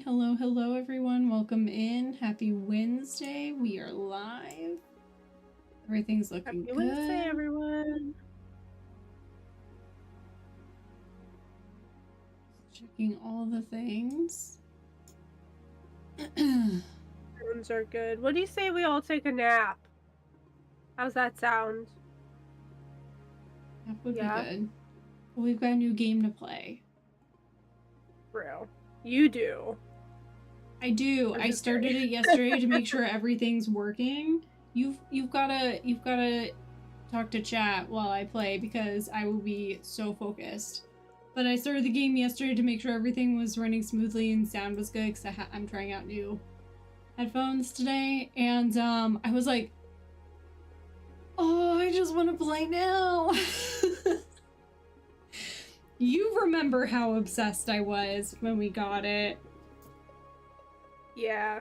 Hello, hello everyone. Welcome in. Happy Wednesday. We are live. Everything's looking Happy good. Wednesday, everyone. Checking all the things. Sounds are good. What do you say we all take a nap? How's that sound? That would be good. Well, we've got a new game to play. Real. You do. I do. I started it yesterday to make sure everything's working. You've gotta talk to chat while I play because I will be so focused. But I started the game yesterday to make sure everything was running smoothly and sound was good because I'm trying out new headphones today, and I was like, oh, I just want to play now. You remember how obsessed I was when we got it. Yeah.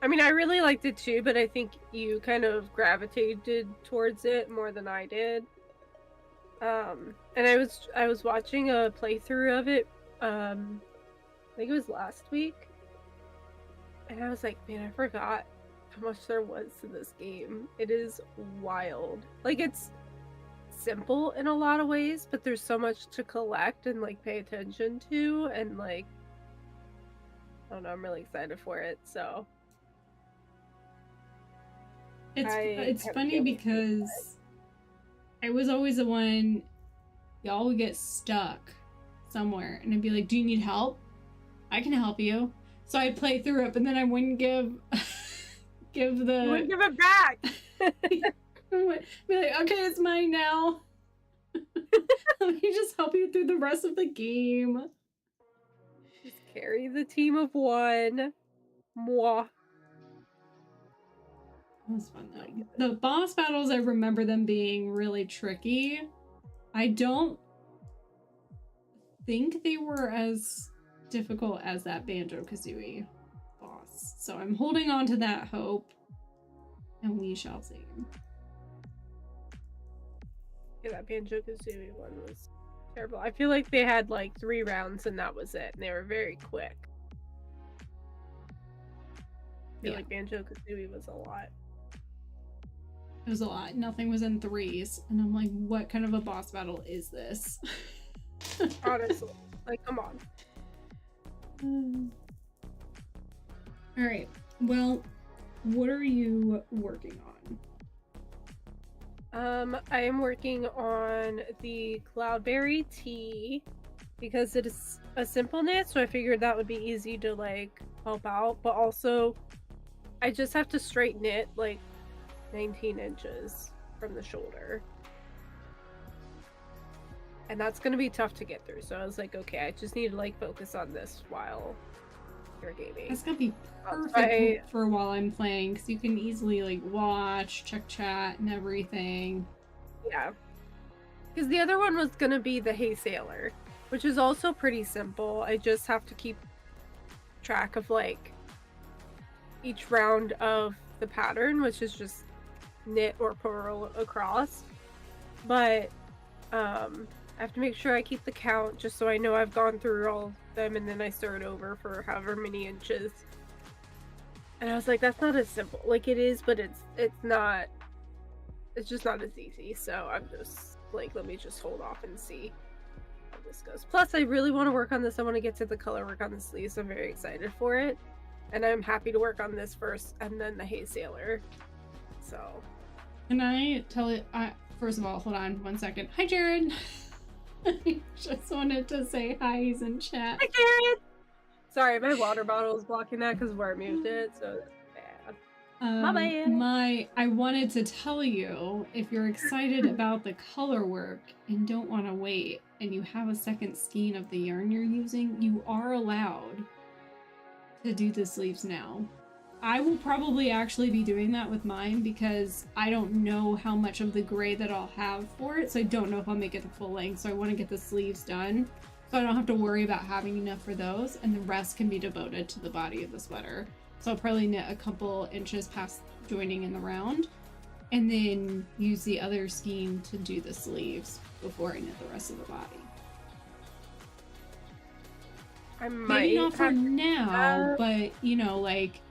I mean, I really liked it too, but I think you kind of gravitated towards it more than I did. And I was watching a playthrough of it, I think it was last week. And I was like, man, I forgot how much there was to this game. It is wild. Like, it's simple in a lot of ways, but there's so much to collect and, like, pay attention to, and, like, I don't know, I'm really excited for it, so. It's funny because I was always the one, y'all would get stuck somewhere, and I'd be like, do you need help? I can help you. So I'd play through it, but then I wouldn't give You wouldn't give it back! Be like, okay, it's mine now. Let me just help you through the rest of the game. Just carry the team of one. Mwah. That was fun though. The boss battles, I remember them being really tricky. I don't think they were as difficult as that Banjo-Kazooie boss. So I'm holding on to that hope, and we shall see. Yeah, that Banjo-Kazooie one was terrible. I feel like they had like 3 rounds and that was it, and they were very quick. I feel like Banjo-Kazooie was a lot. It was a lot. Nothing was in 3s, and I'm like, what kind of a boss battle is this? Honestly, like, come on. All right. Well, what are you working on? I am working on the Cloudberry tea because it is a simple knit, so I figured that would be easy to, like, help out, but also I just have to straight knit like 19 inches from the shoulder, and that's gonna be tough to get through, so I was like, okay, I just need to, like, focus on this while you're gaming. That's gonna be perfect for while I'm playing, because you can easily, like, watch, check chat, and everything. Yeah. Because the other one was gonna be the Hey Sailor, which is also pretty simple. I just have to keep track of, like, each round of the pattern, which is just knit or purl across. But I have to make sure I keep the count just so I know I've gone through all of them, and then I start over for however many inches. And I was like, that's not as simple. Like, it is, but it's not, it's just not as easy. So I'm just like, let me just hold off and see how this goes. Plus, I really want to work on this. I want to get to the color work on the sleeves, so I'm very excited for it. And I'm happy to work on this first and then the Hey Sailor. So. Can I tell you, first of all, hold on 1 second. Hi, Jared. I just wanted to say hi, he's in chat. Hi, Jared! Sorry, my water bottle is blocking that because where I moved it, so that's bad. My bad. I wanted to tell you, if you're excited about the color work and don't want to wait, and you have a second skein of the yarn you're using, you are allowed to do the sleeves now. I will probably actually be doing that with mine because I don't know how much of the gray that I'll have for it, so I don't know if I'll make it the full length, so I want to get the sleeves done so I don't have to worry about having enough for those, and the rest can be devoted to the body of the sweater. So I'll probably knit a couple inches past joining in the round, and then use the other skein to do the sleeves before I knit the rest of the body. I might Maybe not for have to do now, that. but you know, like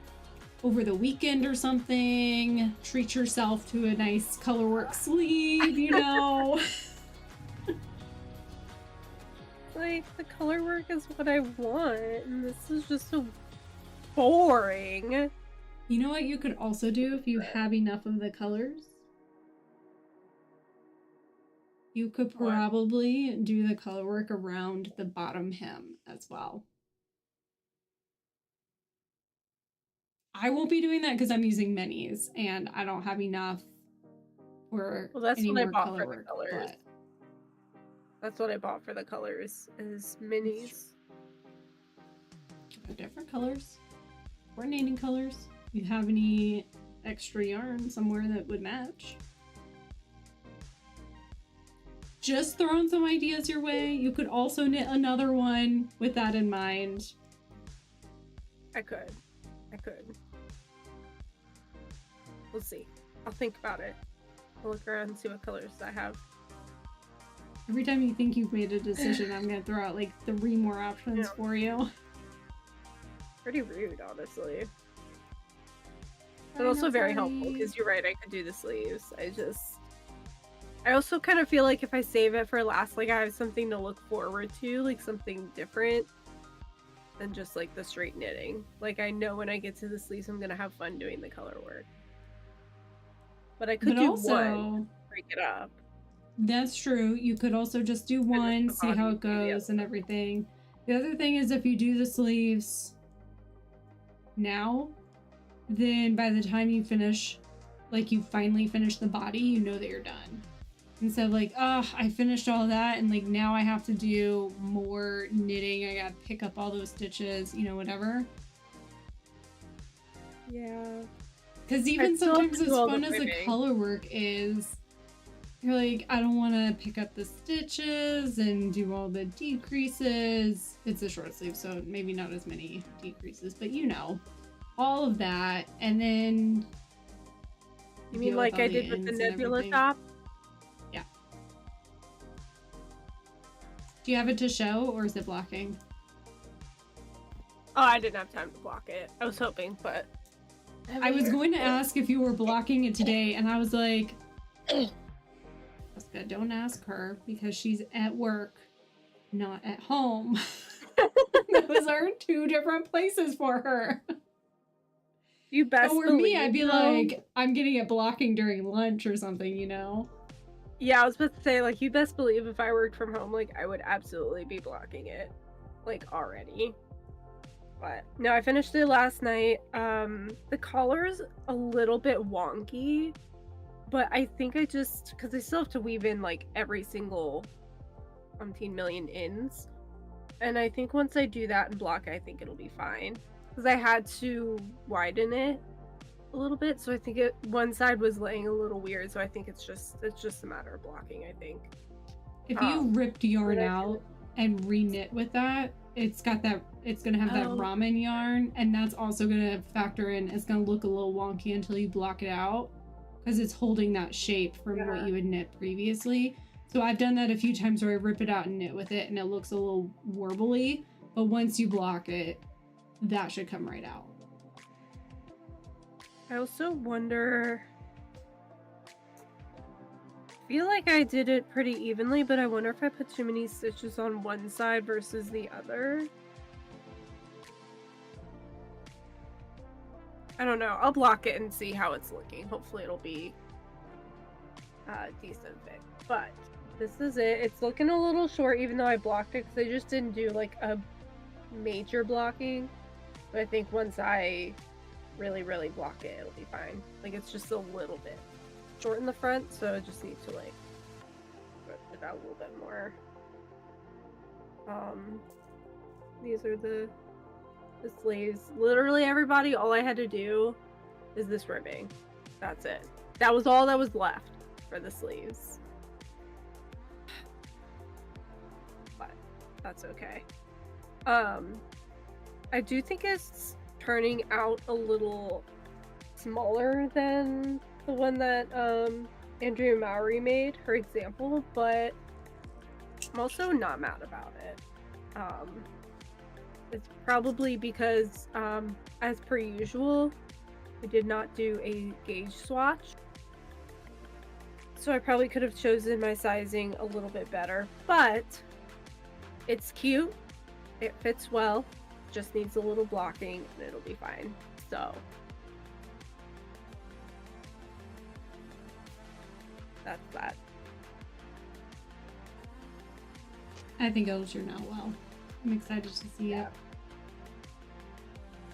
over the weekend or something, treat yourself to a nice colorwork sleeve, you know. Like, the color work is what I want, and this is just so boring. You know what you could also do if you have enough of the colors? You could What? probably do the color work around the bottom hem as well. I won't be doing that because I'm using minis and I don't have enough for Well, that's any what I more bought color for the work, colors. but That's what I bought for the colors, is minis. different colors, coordinating colors. You have any extra yarn somewhere that would match? Just throwing some ideas your way. You could also knit another one with that in mind. I could. We'll see. I'll think about it. I'll look around and see what colors I have. Every time you think you've made a decision, I'm gonna throw out like 3 more options for you. Pretty rude, honestly. But also very helpful, because you're right, I could do the sleeves. I also kind of feel like if I save it for last, like I have something to look forward to, like something different than just like the straight knitting. Like I know when I get to the sleeves, I'm gonna have fun doing the color work. But I could do one, break it up. That's true. You could also just do one, see how it goes and everything. The other thing is if you do the sleeves now, then by the time you finish, like you finally finish the body, you know that you're done. Instead of like, oh, I finished all that and like now I have to do more knitting. I gotta pick up all those stitches, you know, whatever. Yeah. Because even sometimes as fun as the color work is, you're like, I don't want to pick up the stitches and do all the decreases. It's a short sleeve, so maybe not as many decreases, but you know, all of that. And then you mean like I did with the nebula top? Yeah. Do you have it to show, or is it blocking? Oh, I didn't have time to block it. I was hoping, but I was going to ask if you were blocking it today, and I was like, Jessica, don't ask her because she's at work, not at home. Those are 2 different places for her. You best believe me, I'd be like, I'm getting it blocking during lunch or something, you know? Yeah, I was about to say, like, you best believe if I worked from home, like, I would absolutely be blocking it, like, already. But no, I finished it last night. The collar's a little bit wonky, but I think I just, because I still have to weave in like every single umpteen million ins, and I think once I do that and block, I think it'll be fine. Because I had to widen it a little bit, so I think one side was laying a little weird. So I think it's just a matter of blocking. I think. If you ripped yarn out and re-knit with that, it's got that. It's gonna have that ramen yarn, and that's also gonna factor in. It's gonna look a little wonky until you block it out, because it's holding that shape from what you had knit previously. So I've done that a few times where I rip it out and knit with it, and it looks a little warbly. But once you block it, that should come right out. I also wonder. I feel like I did it pretty evenly, but I wonder if I put too many stitches on one side versus the other. I don't know. I'll block it and see how it's looking. Hopefully it'll be a decent fit. But this is it. It's looking a little short even though I blocked it because I just didn't do like a major blocking. But I think once I really block it, it'll be fine. Like it's just a little bit short in the front, so I just need to like rip it out a little bit more. These are the sleeves. Literally everybody, all I had to do is this ribbing. That's it. That was all that was left for the sleeves. But that's okay. I do think it's turning out a little smaller than the one that Andrea Mowry made, her example, but I'm also not mad about it. It's probably because, as per usual, we did not do a gauge swatch. So I probably could have chosen my sizing a little bit better, but it's cute. It fits well. Just needs a little blocking and it'll be fine. So that's that. I think it'll turn out well. I'm excited to see it.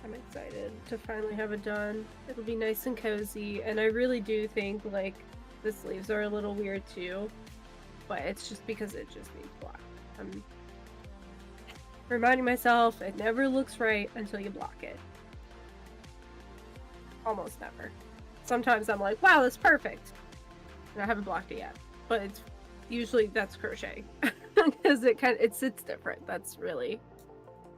I'm excited to finally have it done. It'll be nice and cozy, and I really do think like the sleeves are a little weird too, but it's just because it just needs block. I'm reminding myself it never looks right until you block it. Almost never. Sometimes I'm like, wow, that's perfect, and I haven't blocked it yet, but it's usually that's crochet because it sits different. That's really.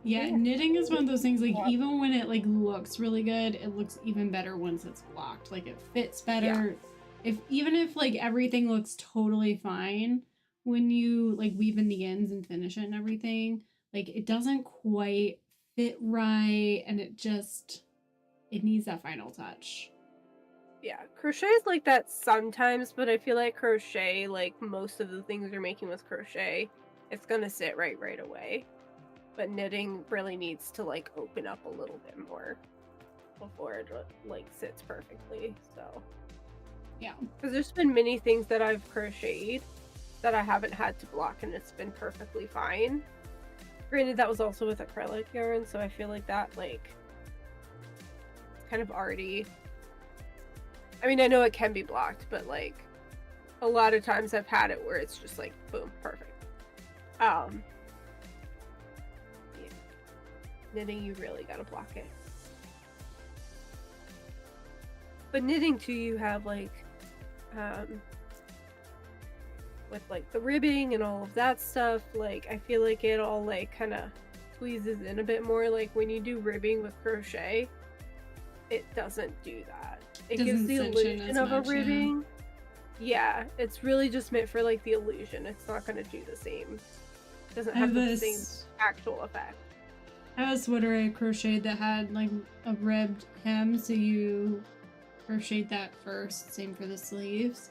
Yeah, knitting is one of those things, like, even when it, like, looks really good, it looks even better once it's blocked. Like, it fits better. Yeah. Even if, like, everything looks totally fine, when you, like, weave in the ends and finish it and everything, like, it doesn't quite fit right, and it needs that final touch. Yeah, crochet is like that sometimes, but I feel like crochet, like, most of the things you're making with crochet, it's gonna sit right away. But knitting really needs to like open up a little bit more before it like sits perfectly. So yeah, because there's been many things that I've crocheted that I haven't had to block and it's been perfectly fine. Granted, that was also with acrylic yarn, so I feel like that like it's kind of already, I mean, I know it can be blocked, but like a lot of times I've had it where it's just like boom, perfect. Knitting, you really gotta block it. But knitting too, you have like, with like the ribbing and all of that stuff, like I feel like it all like kind of squeezes in a bit more. Like when you do ribbing with crochet, it doesn't do that. It gives the illusion of a ribbing. Yeah, it's really just meant for like the illusion. It's not gonna do the same. It doesn't have the same actual effect. I have a sweater I crocheted that had like a ribbed hem, so you crochet that first. Same for the sleeves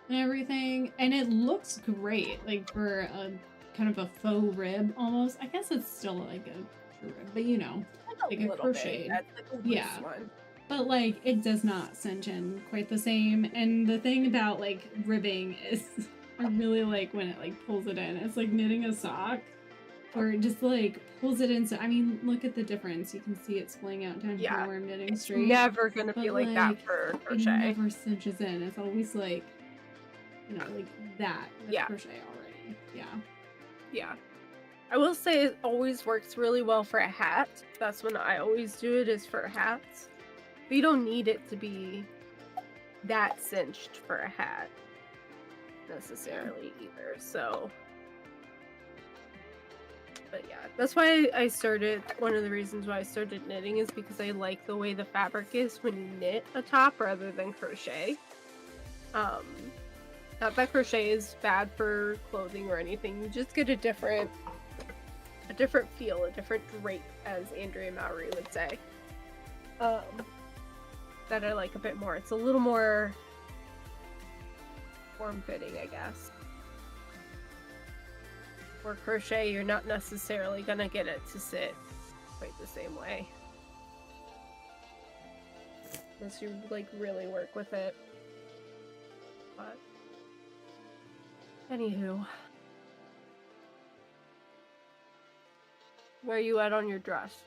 and everything, and it looks great, like for a kind of a faux rib almost. I guess it's still like a true rib, but you know, like a crochet. That's like a loose one. But like it does not cinch in quite the same. And the thing about like ribbing is, I really like when it like pulls it in. It's like knitting a sock. Or it just like pulls it in. So I mean, look at the difference. You can see it splaying out down here where I'm knitting straight. It's never gonna be like that for crochet. It never cinches in. It's always like, you know, like that with crochet already. Yeah. I will say it always works really well for a hat. That's when I always do it, is for hats. But you don't need it to be that cinched for a hat necessarily either. So. But yeah, that's why I started, one of the reasons why I started knitting is because I like the way the fabric is when you knit a top rather than crochet. Not that crochet is bad for clothing or anything, you just get a different feel, a different drape, as Andrea Mowry would say. That I like a bit more. It's a little more form-fitting, I guess. For crochet, you're not necessarily gonna get it to sit quite the same way. Unless you like really work with it. But anywho. Where are you at on your dress?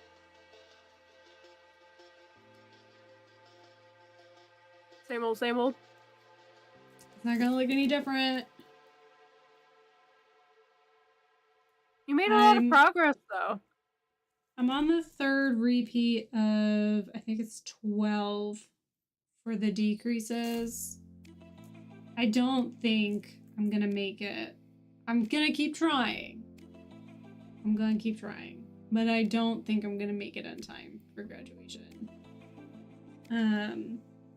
Same old, same old? It's not gonna look any different. You made a lot of progress, though. I'm on the third repeat of, I think it's 12 for the decreases. I don't think I'm gonna make it. I'm gonna keep trying. But I don't think I'm gonna make it in time for graduation.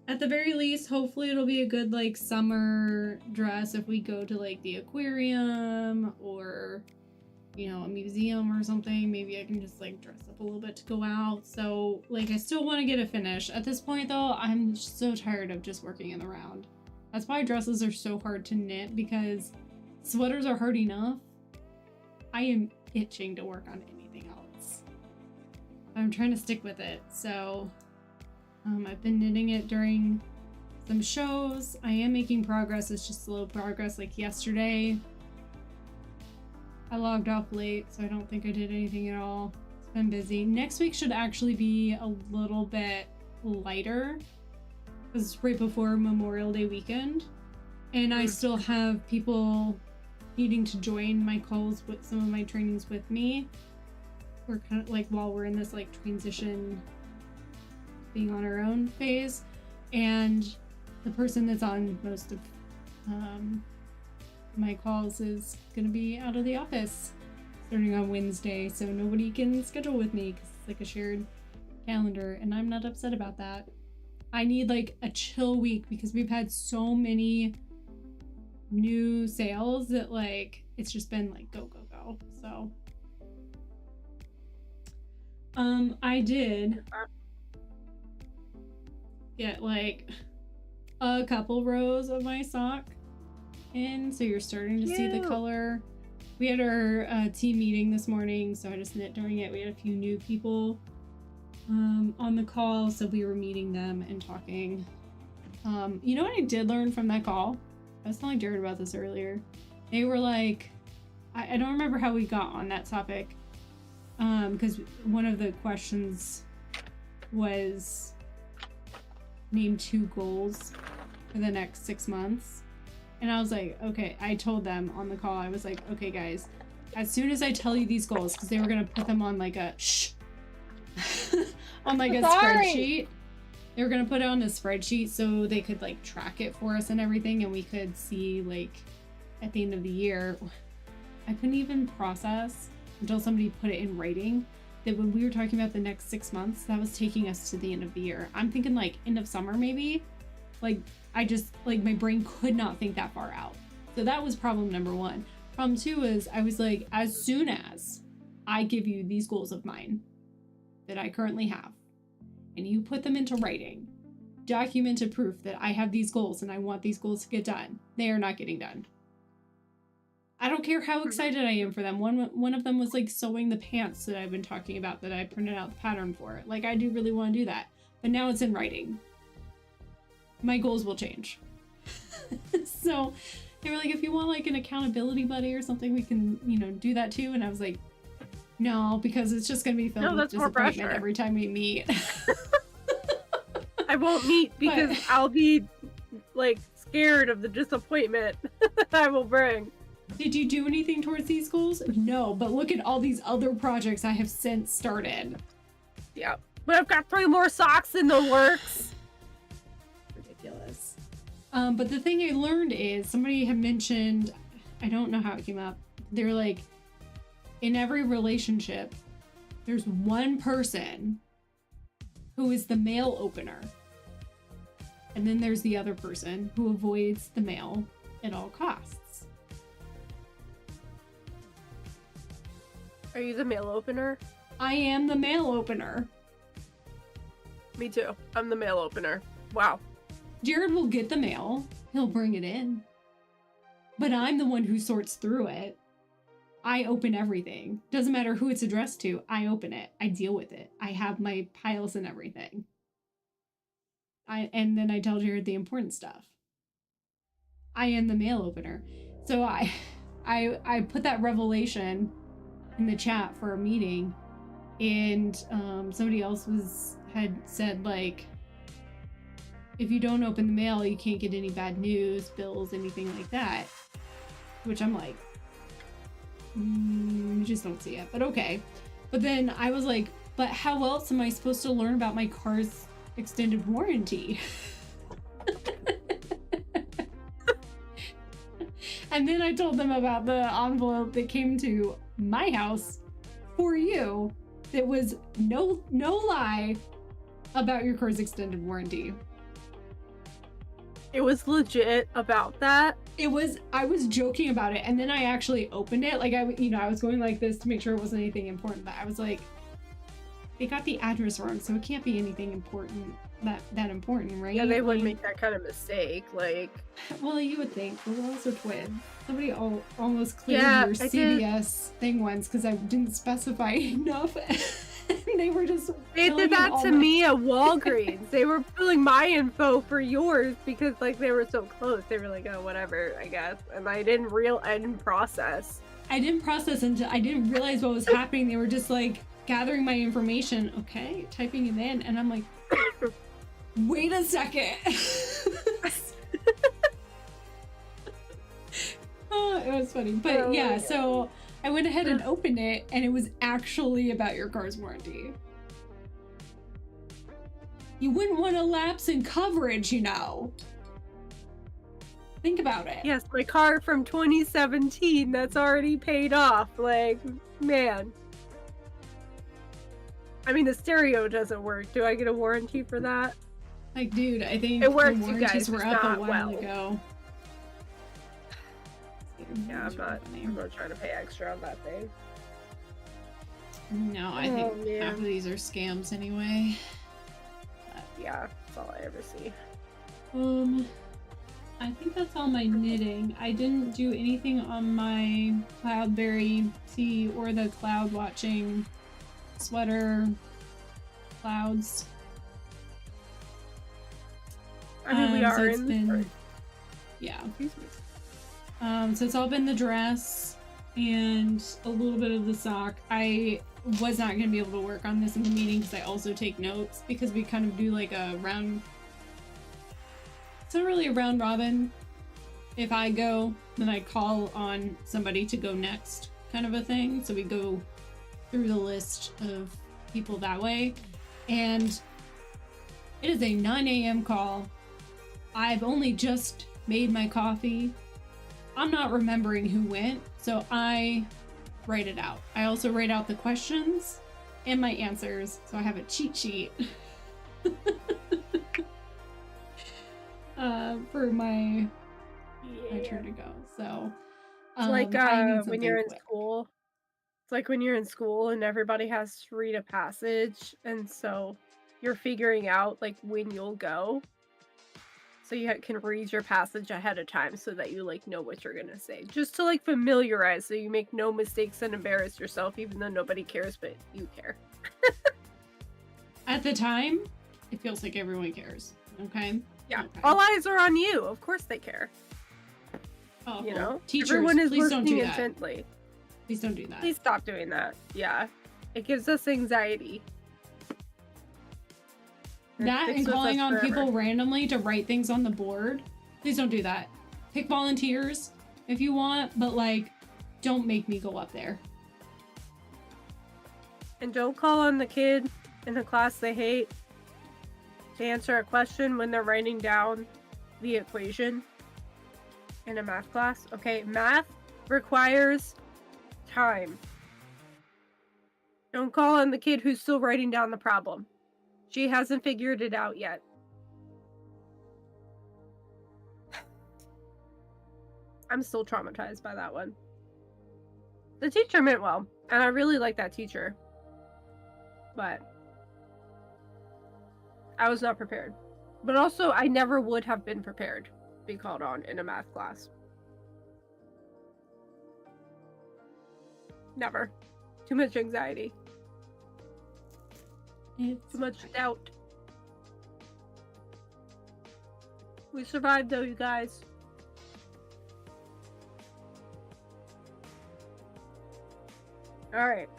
At the very least, hopefully it'll be a good, like, summer dress if we go to, like, the aquarium or you know, a museum or something. Maybe I can just like dress up a little bit to go out. So like I still want to get it finished. At this point though, I'm so tired of just working in the round. That's why dresses are so hard to knit, because sweaters are hard enough. I am itching to work on anything else. I'm trying to stick with it. So I've been knitting it during some shows. I am making progress. It's just slow progress. Like yesterday, I logged off late, so I don't think I did anything at all. It's been busy. Next week should actually be a little bit lighter, because it's right before Memorial Day weekend. And I still have people needing to join my calls with some of my trainings with me. We're kind of like, while we're in this like transition, being on our own phase. And the person that's on most of my calls is going to be out of the office starting on Wednesday. So nobody can schedule with me because it's like a shared calendar. And I'm not upset about that. I need like a chill week because we've had so many new sales that like it's just been like go go go. So I did get like a couple rows of my sock in, so you're starting to see the color. We had our team meeting this morning, so I just knit during it. We had a few new people on the call, so we were meeting them and talking. You know what I did learn from that call? I was telling Jared about this earlier. They were like, I don't remember how we got on that topic, because one of the questions was name 2 goals for the next 6 months. And I was like, okay, I told them on the call, I was like, okay guys, as soon as I tell you these goals, because they were gonna put them on like a on like a spreadsheet. They were gonna put it on a spreadsheet so they could like track it for us and everything, and we could see like at the end of the year. I couldn't even process until somebody put it in writing that when we were talking about the next 6 months, that was taking us to the end of the year. I'm thinking like end of summer maybe. Like I just like my brain could not think that far out. So that was problem number 1. Problem 2 is I was like, as soon as I give you these goals of mine that I currently have, and you put them into writing, documented proof that I have these goals and I want these goals to get done, they are not getting done. I don't care how excited I am for them. One of them was like sewing the pants that I've been talking about that I printed out the pattern for. Like I do really want to do that, but now it's in writing. My goals will change. So they were like, if you want like an accountability buddy or something, we can, you know, do that too. And I was like, no, because it's just going to be filled with disappointment every time we meet. I won't meet because I'll be like scared of the disappointment I will bring. Did you do anything towards these goals? No, but look at all these other projects I have since started. Yeah, but I've got 3 more socks in the works. Ridiculous. But the thing I learned is somebody had mentioned, I don't know how it came up. They're like, in every relationship, there's one person who is the mail opener. And then there's the other person who avoids the mail at all costs. Are you the mail opener? I am the mail opener. Me too. I'm the mail opener. Wow. Jared will get the mail. He'll bring it in. But I'm the one who sorts through it. I open everything. Doesn't matter who it's addressed to. I open it. I deal with it. I have my piles and everything. And then I tell Jared the important stuff. I am the mail opener. So I put that revelation in the chat for a meeting, and somebody else had said like, if you don't open the mail, you can't get any bad news, bills, anything like that. Which I'm like, just don't see it, but okay. But then I was like, but how else am I supposed to learn about my car's extended warranty? And then I told them about the envelope that came to my house for you that was no lie about your car's extended warranty. It was legit about that. I was joking about it, and then I actually opened it. Like, I was going like this to make sure it wasn't anything important, but I was like, they got the address wrong, so it can't be anything important, that important, right? Yeah, they wouldn't Like, make that kind of mistake. Like, well, you would think, but we're also twins. Somebody almost cleared Yeah, your I did. CVS thing once because I didn't specify enough. And they were just They filling did in that all to my- me at Walgreens. They were filling my info for yours because like they were so close. They were like, oh, whatever, I guess. And I didn't process. I didn't process until I didn't realize what was happening. They were just like gathering my information. Okay, typing it in, and I'm like, wait a second. Oh, it was funny. But Oh, yeah, yeah. so I went ahead and opened it, and it was actually about your car's warranty. You wouldn't want a lapse in coverage, you know. Think about it. Yes, my car from 2017 that's already paid off. Like, man. I mean, the stereo doesn't work. Do I get a warranty for that? Like, dude, I think It works, the you warranties guys, were just up a not while well. ago. Yeah, I'm not trying to pay extra on that thing. No, I Oh, think man. half of these are scams anyway. Yeah, that's all I ever see. I think that's all my knitting. I didn't do anything on my Cloudberry tea or the cloud watching sweater clouds. I mean, we So are it's in. been, yeah. Excuse me. So it's all been the dress and a little bit of the sock. I was not going to be able to work on this in the meeting because I also take notes because we kind of do like a round. It's not really a round robin. If I go, then I call on somebody to go next, kind of a thing. So we go through the list of people that way. And it is a 9 a.m. call. I've only just made my coffee. I'm not remembering who went, so I write it out. I also write out the questions and my answers, so I have a cheat sheet for my turn to go. So It's like I need when you're in something quick. school. It's like when you're in school and everybody has to read a passage, and so you're figuring out like when you'll go. So you can read your passage ahead of time so that you like know what you're gonna say. Just to like familiarize so you make no mistakes and embarrass yourself even though nobody cares, but you care. At the time, it feels like everyone cares. Okay? Yeah. Okay. All eyes are on you. Of course they care. Oh, You well, know? teachers, Everyone is please don't listening do that. intently. Please don't do that. Please stop doing that. Yeah. It gives us anxiety. It That sticks and with calling us on forever. people randomly to write things on the board. Please don't do that. Pick volunteers if you want, but like, don't make me go up there. And don't call on the kid in the class they hate to answer a question when they're writing down the equation in a math class. Okay, math requires time. Don't call on the kid who's still writing down the problem. She hasn't figured it out yet. I'm still traumatized by that one. The teacher meant well, and I really like that teacher. But I was not prepared. But also, I never would have been prepared to be called on in a math class. Never. Too much anxiety. It's Too much doubt. We survived though, you guys. Alright.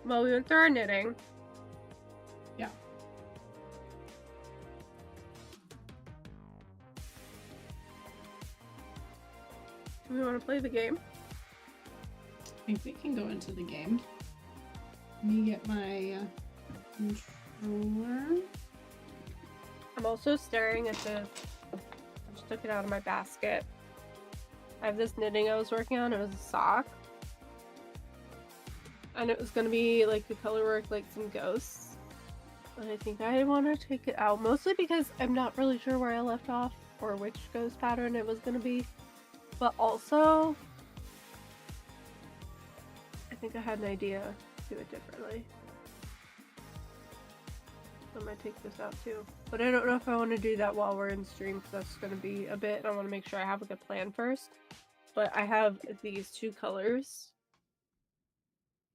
Well, we went through our knitting. Yeah. Do we want to play the game? I think we can go into the game. Let me get my controller. I'm also staring at the... I just took it out of my basket. I have this knitting I was working on. It was a sock. And it was going to be like the color work, like some ghosts. But I think I want to take it out. Mostly because I'm not really sure where I left off or which ghost pattern it was gonna be. But also, I think I had an idea to do it differently. I might take this out too. But I don't know if I want to do that while we're in stream, because that's going to be a bit, and I want to make sure I have a good plan first. But I have these two colors,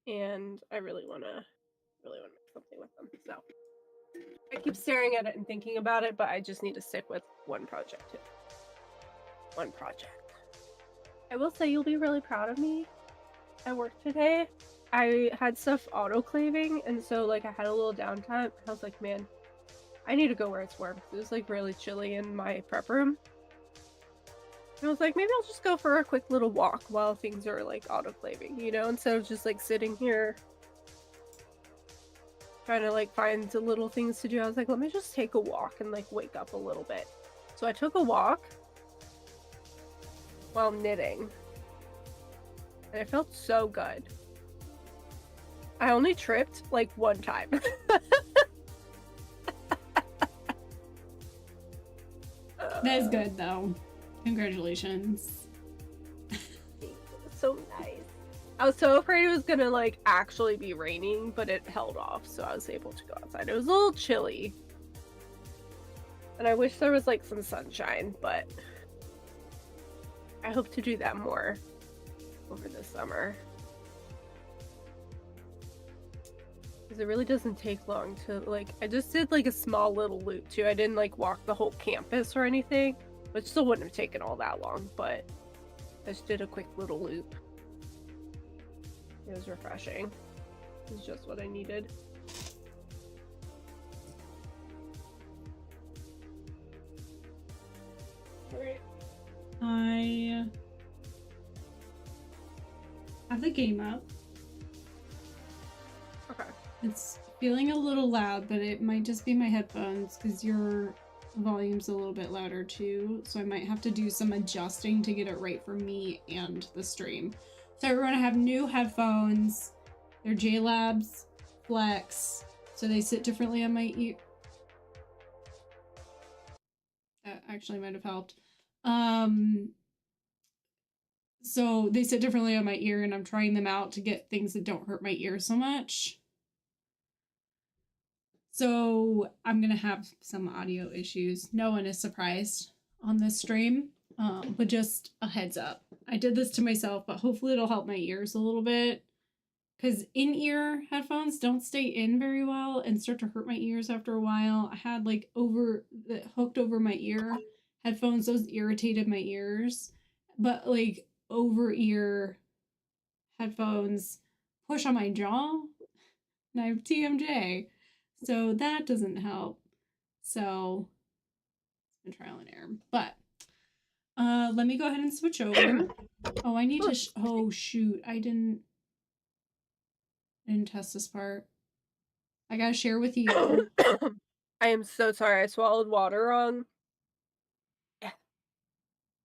and I really want to make something with them. So I keep staring at it and thinking about it, but I just need to stick with one project too. One project. I will say you'll be really proud of me at work today. I had stuff autoclaving, and so like I had a little downtime. I was like, man, I need to go where it's warm. It was like really chilly in my prep room. And I was like, maybe I'll just go for a quick little walk while things are like autoclaving, you know, instead of just like sitting here trying to like find the little things to do. I was like, let me just take a walk and like wake up a little bit. So I took a walk while knitting, and it felt so good. I only tripped like one time. That is good though. Congratulations. So nice. I was so afraid it was gonna like actually be raining, but it held off, so I was able to go outside. It was a little chilly, and I wish there was like some sunshine, but I hope to do that more over the summer. Because it really doesn't take long to like, I just did like a small little loop too. I didn't like walk the whole campus or anything, which still wouldn't have taken all that long, but I just did a quick little loop. It was refreshing. It was just what I needed. Alright. I have the game up. Okay. It's feeling a little loud, but it might just be my headphones because your volume's a little bit louder too. So I might have to do some adjusting to get it right for me and the stream. So everyone, I have new headphones. They're JLabs Flex. So they sit differently on my ear. That actually might have helped. So they sit differently on my ear, and I'm trying them out to get things that don't hurt my ear so much. So I'm gonna have some audio issues. No one is surprised on this stream, but just a heads up. I did this to myself, but hopefully it'll help my ears a little bit. Because in-ear headphones don't stay in very well and start to hurt my ears after a while. I had like hooked over my ear headphones, those irritated my ears. But like over-ear headphones push on my jaw, and I have TMJ. So that doesn't help. So it's been trial and error. But let me go ahead and switch over. Oh, I need to oh shoot, I didn't test this part. I gotta share with you. I am so sorry. I swallowed water wrong. Yeah.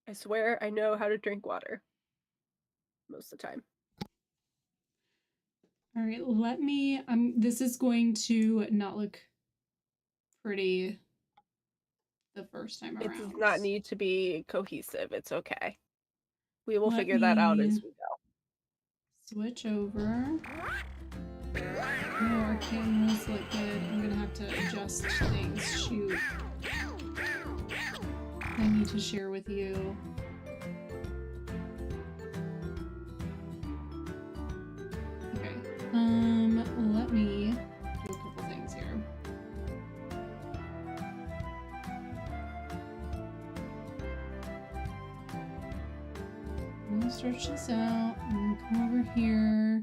I swear I know how to drink water most of the time. All right, let me, this is going to not look pretty the first time around. It does not need to be cohesive. It's okay. We will figure that out as we go. Switch over. Oh, our cameras look good. I'm gonna have to adjust things. Shoot. I need to share with you. Okay. Let me do a couple things here. I'm gonna stretch this out. I'm gonna come over here.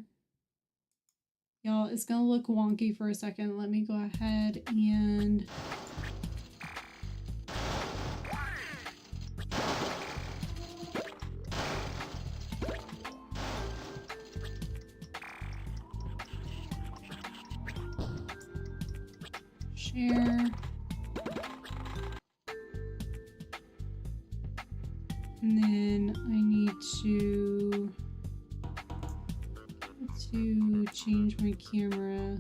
Y'all, it's gonna look wonky for a second. Let me go ahead and share. And then I need to change my camera.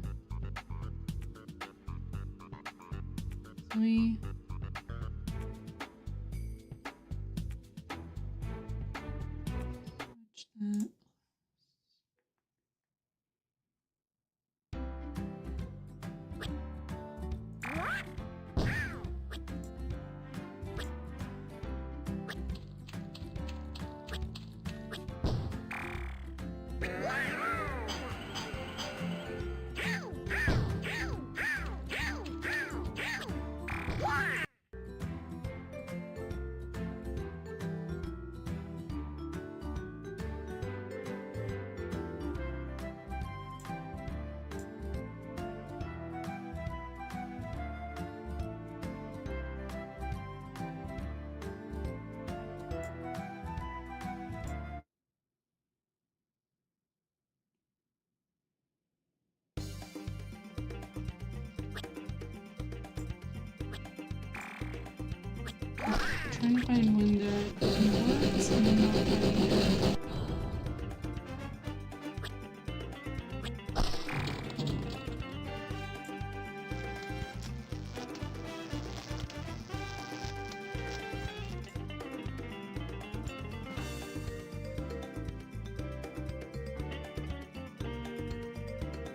trying to find one that works and I'm not finding it.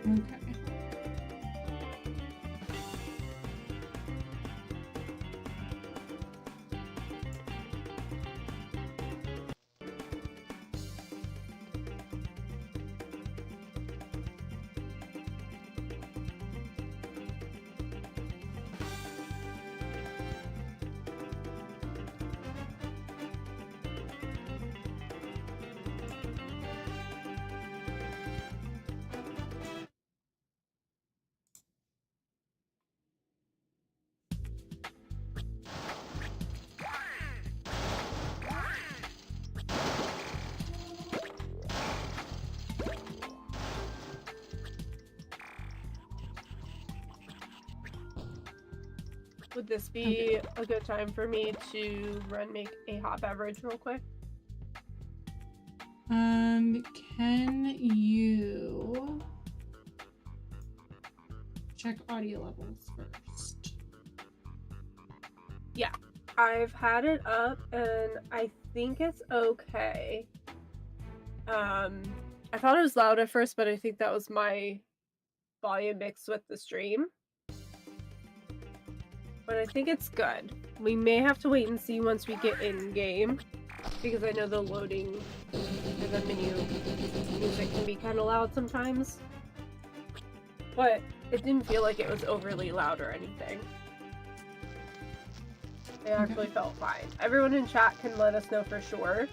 Okay. Would this be a good time for me to make a hot beverage real quick? Can you check audio levels first? Yeah, I've had it up and I think it's okay. I thought it was loud at first, but I think that was my volume mixed with the stream. But I think it's good. We may have to wait and see once we get in game, because I know the loading and the menu music can be kind of loud sometimes. But it didn't feel like it was overly loud or anything. It actually felt fine. Everyone in chat can let us know for sure,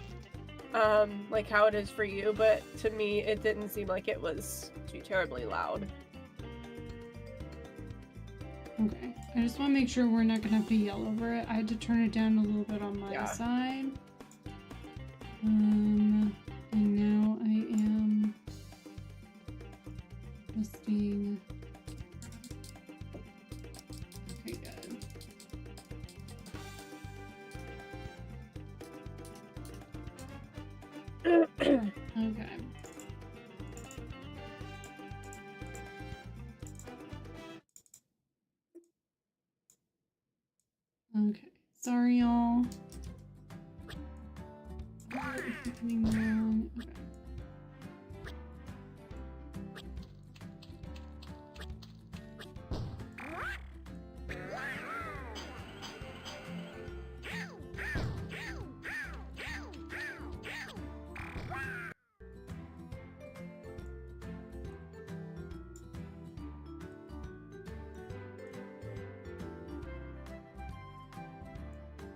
like how it is for you, but to me it didn't seem like it was too terribly loud. Okay. I just want to make sure we're not going to have to yell over it. I had to turn it down a little bit on my side. And now I am adjusting. Okay, good. Okay. Okay, sorry y'all. Something wrong. Okay.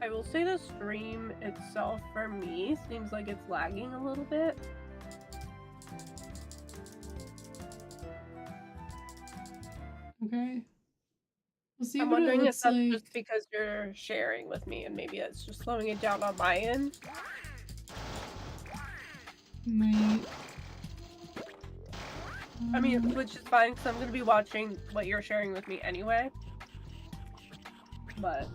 I will say the stream itself for me seems like it's lagging a little bit. Okay. We'll see I'm what it wondering if looks that's like. just because you're sharing with me and maybe it's just slowing it down on my end. Might. I mean, which is fine because I'm going to be watching what you're sharing with me anyway. But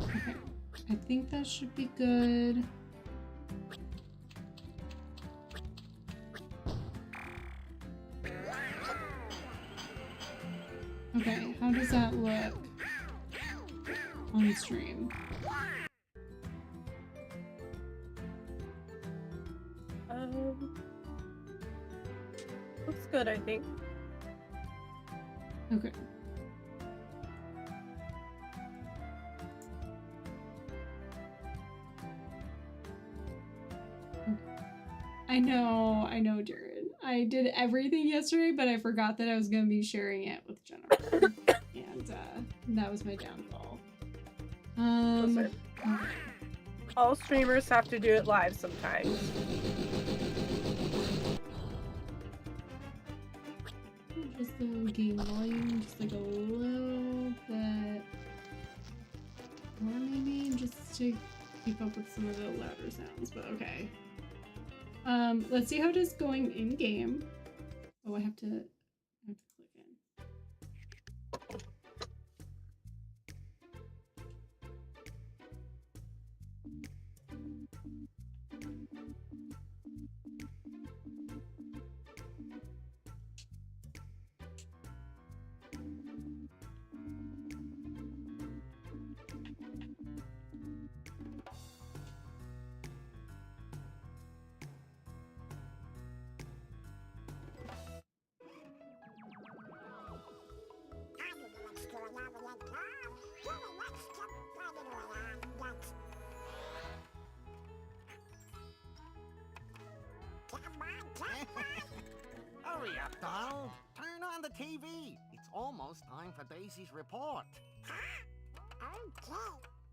okay. I think that should be good. Okay, how does that look on stream? looks good, I think. Okay. I know, Jared. I did everything yesterday, but I forgot that I was going to be sharing it with Jennifer. And that was my downfall. Listen, all streamers have to do it live sometimes. Just the game volume, just like a little bit more maybe, just to keep up with some of the louder sounds, but okay. Let's see how it is going in game. Oh, I have to click in. Hurry up, Donald. Turn on the TV. It's almost time for Daisy's report.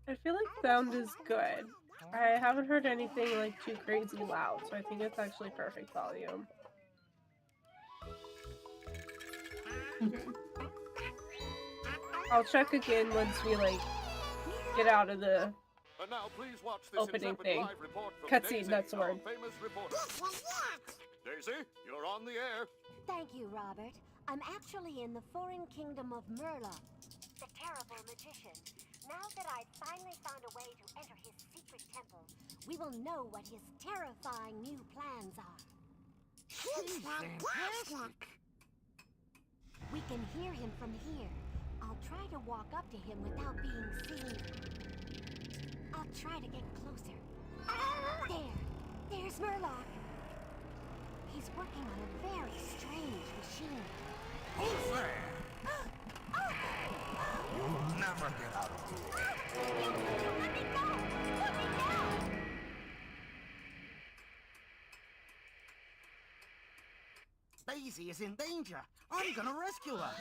I feel like sound is good. I haven't heard anything like too crazy loud, so I think it's actually perfect volume. Okay. I'll check again once we like get out of the Now please watch this opening thing. live report from Cutscene, Daisy, that's the our word. famous reporter. Daisy, you're on the air. Thank you, Robert. I'm actually in the foreign kingdom of Murloc, the terrible magician. Now that I've finally found a way to enter his secret temple, we will know what his terrifying new plans are. He's fantastic. We can hear him from here. I'll try to walk up to him without being seen. I'll try to get closer. There's Murloc. He's working on a very strange machine. Who's there? You'll never get out of here. Let me go! Let me go! Daisy is in danger. I'm gonna rescue her.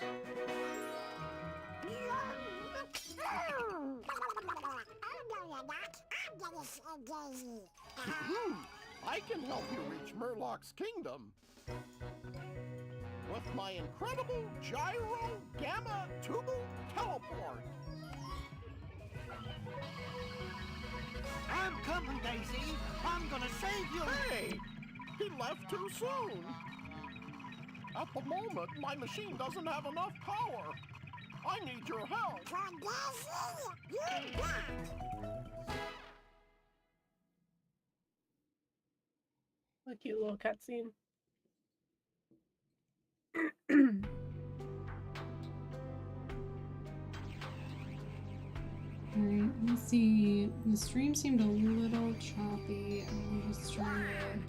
I can help you reach Murloc's kingdom with my incredible gyro gamma tubal teleport. I'm coming, Daisy. I'm gonna save you. Hey, he left too soon. At the moment, my machine doesn't have enough power. I need your help. A cute little cutscene. Alright, let me see. The stream seemed a little choppy. I'm just trying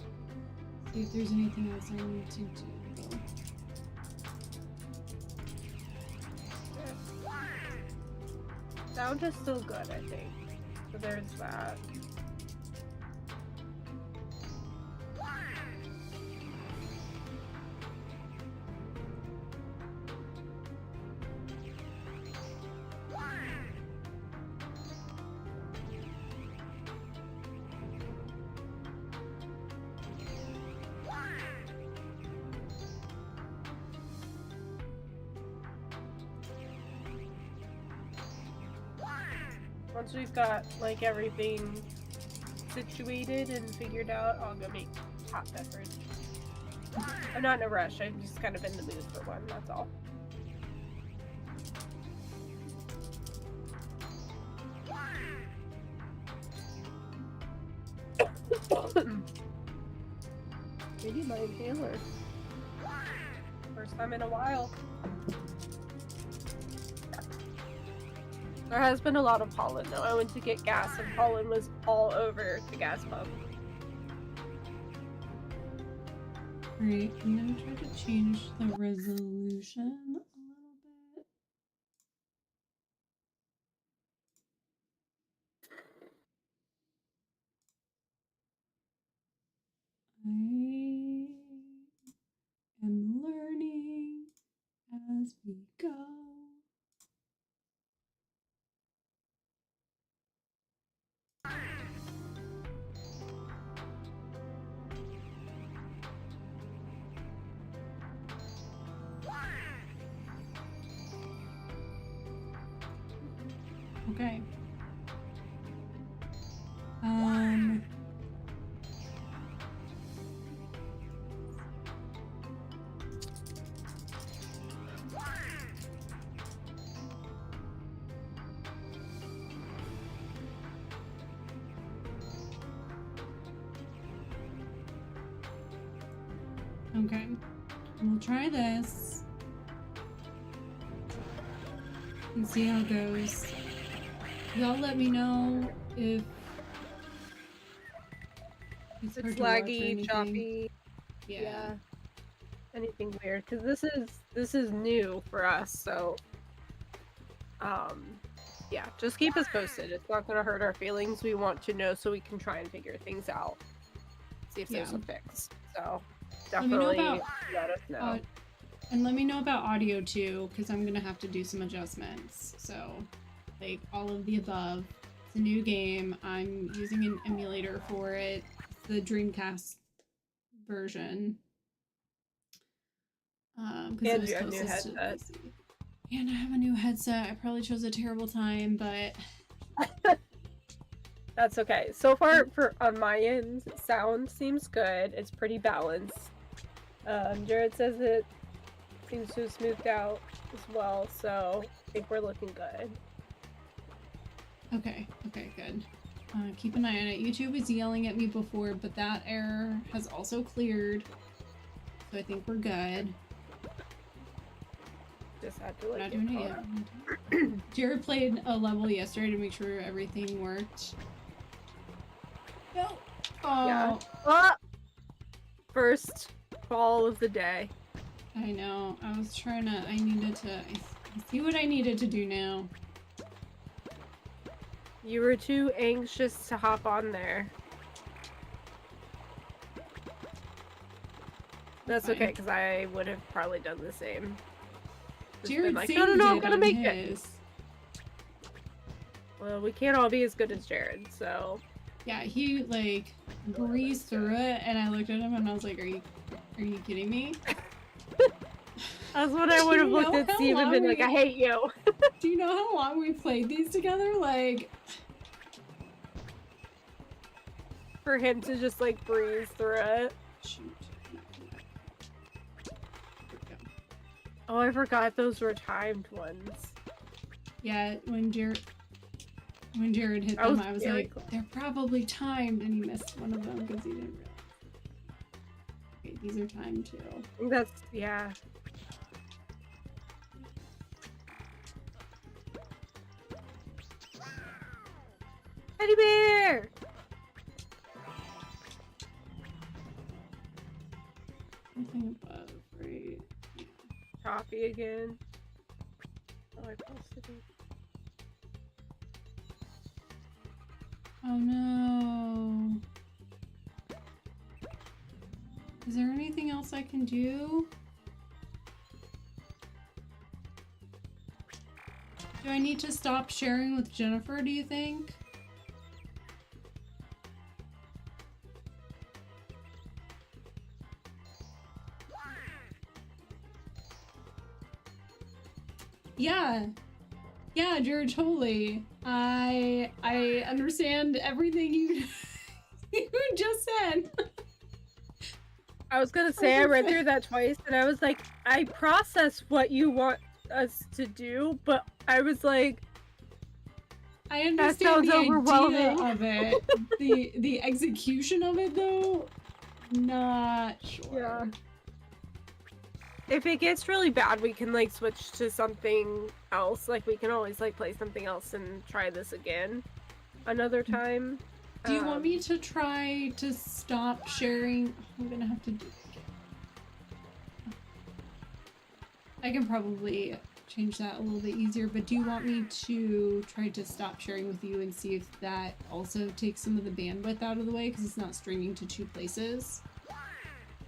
to see if there's anything else I need to do. Sound is still good, I think. So there's that. Once we've got like everything situated and figured out, I'll go make hot peppers. I'm not in a rush, I'm just kind of in the mood for one, that's all. Maybe my inhaler. First time in a while. There has been a lot of pollen though. I went to get gas and pollen was all over the gas pump. Alright, I'm gonna try to change the resolution a little bit. I am learning as we go. Okay. Okay. We'll try this. And see how it goes. Y'all let me know if it's hard It's to watch or laggy, anything. choppy. Yeah. Anything weird? Because this is new for us, so yeah, just keep us posted. It's not gonna hurt our feelings. We want to know so we can try and figure things out. See if there's Yeah. a fix. So Let me know definitely about let us know. and let me know about audio too, because I'm gonna have to do some adjustments. So, like all of the above. It's a new game. I'm using an emulator for it. It's the Dreamcast version. Because it And was you have a new closest to the headset. PC. And I have a new headset. I probably chose a terrible time, but That's okay. So far, on my end, sound seems good. It's pretty balanced. Jared says it seems to have smoothed out as well, so I think we're looking good. okay, good. Keep an eye on it. YouTube was yelling at me before, but that error has also cleared. So I think we're good. Just had to We're like not doing it yet. Jared played a level yesterday to make sure everything worked. No. Oh, Yeah. Ah! First fall of the day. I know. I was trying to. I needed to. I see what I needed to do now. You were too anxious to hop on there. That's Fine. okay, because I would have probably done the same. Just been Jared like, saved no, I'm it gonna on make it. his. Well, we can't all be as good as Jared, so. Yeah, he like breezed through it, and I looked at him and I was like, "Are you kidding me?" That's what I would have Do you looked know at how Steve and been long like, I hate you. Do you know how long we played these together? Like, For him to just like breeze through it. shoot. Oh, I forgot those were timed ones. Yeah, when Jared hit them, I was very like, close. they're probably timed, and he missed one of them because he didn't realize. Okay, these are timed too. I think that's, yeah. Teddy bear! Something above, right? Coffee again. Oh, I posted it. Oh no. Is there anything else I can do? Do I need to stop sharing with Jennifer, do you think? Yeah. Yeah, Jared, totally. I understand everything you you just said. I was gonna say I read through that twice and I was like, I process what you want us to do, but I was like, I understand sounds the overwhelming. idea of it. The execution of it though, not sure. Yeah. If it gets really bad, we can like switch to something else. Like we can always like play something else and try this again another time. Do you want me to try to stop sharing? I'm gonna have to do it. I can probably change that a little bit easier, but do you want me to try to stop sharing with you and see if that also takes some of the bandwidth out of the way because it's not streaming to two places?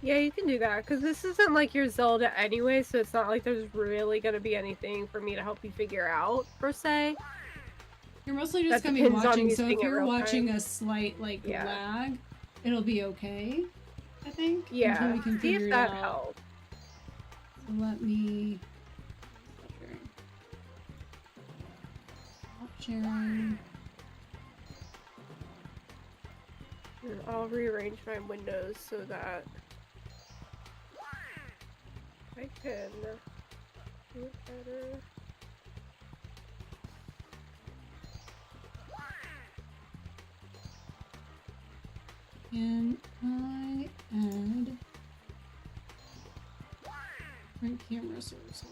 Yeah, you can do that, because this isn't like your Zelda anyway, so it's not like there's really going to be anything for me to help you figure out, per se. You're mostly just That gonna be depends on watching, you so seeing if it you're real watching time. a slight, like, Yeah. lag, it'll be okay, I think, until Yeah, we can see figure if it that out. helps. So let me... sharing. And I'll rearrange my windows so that I can do it better. Can I add front camera source?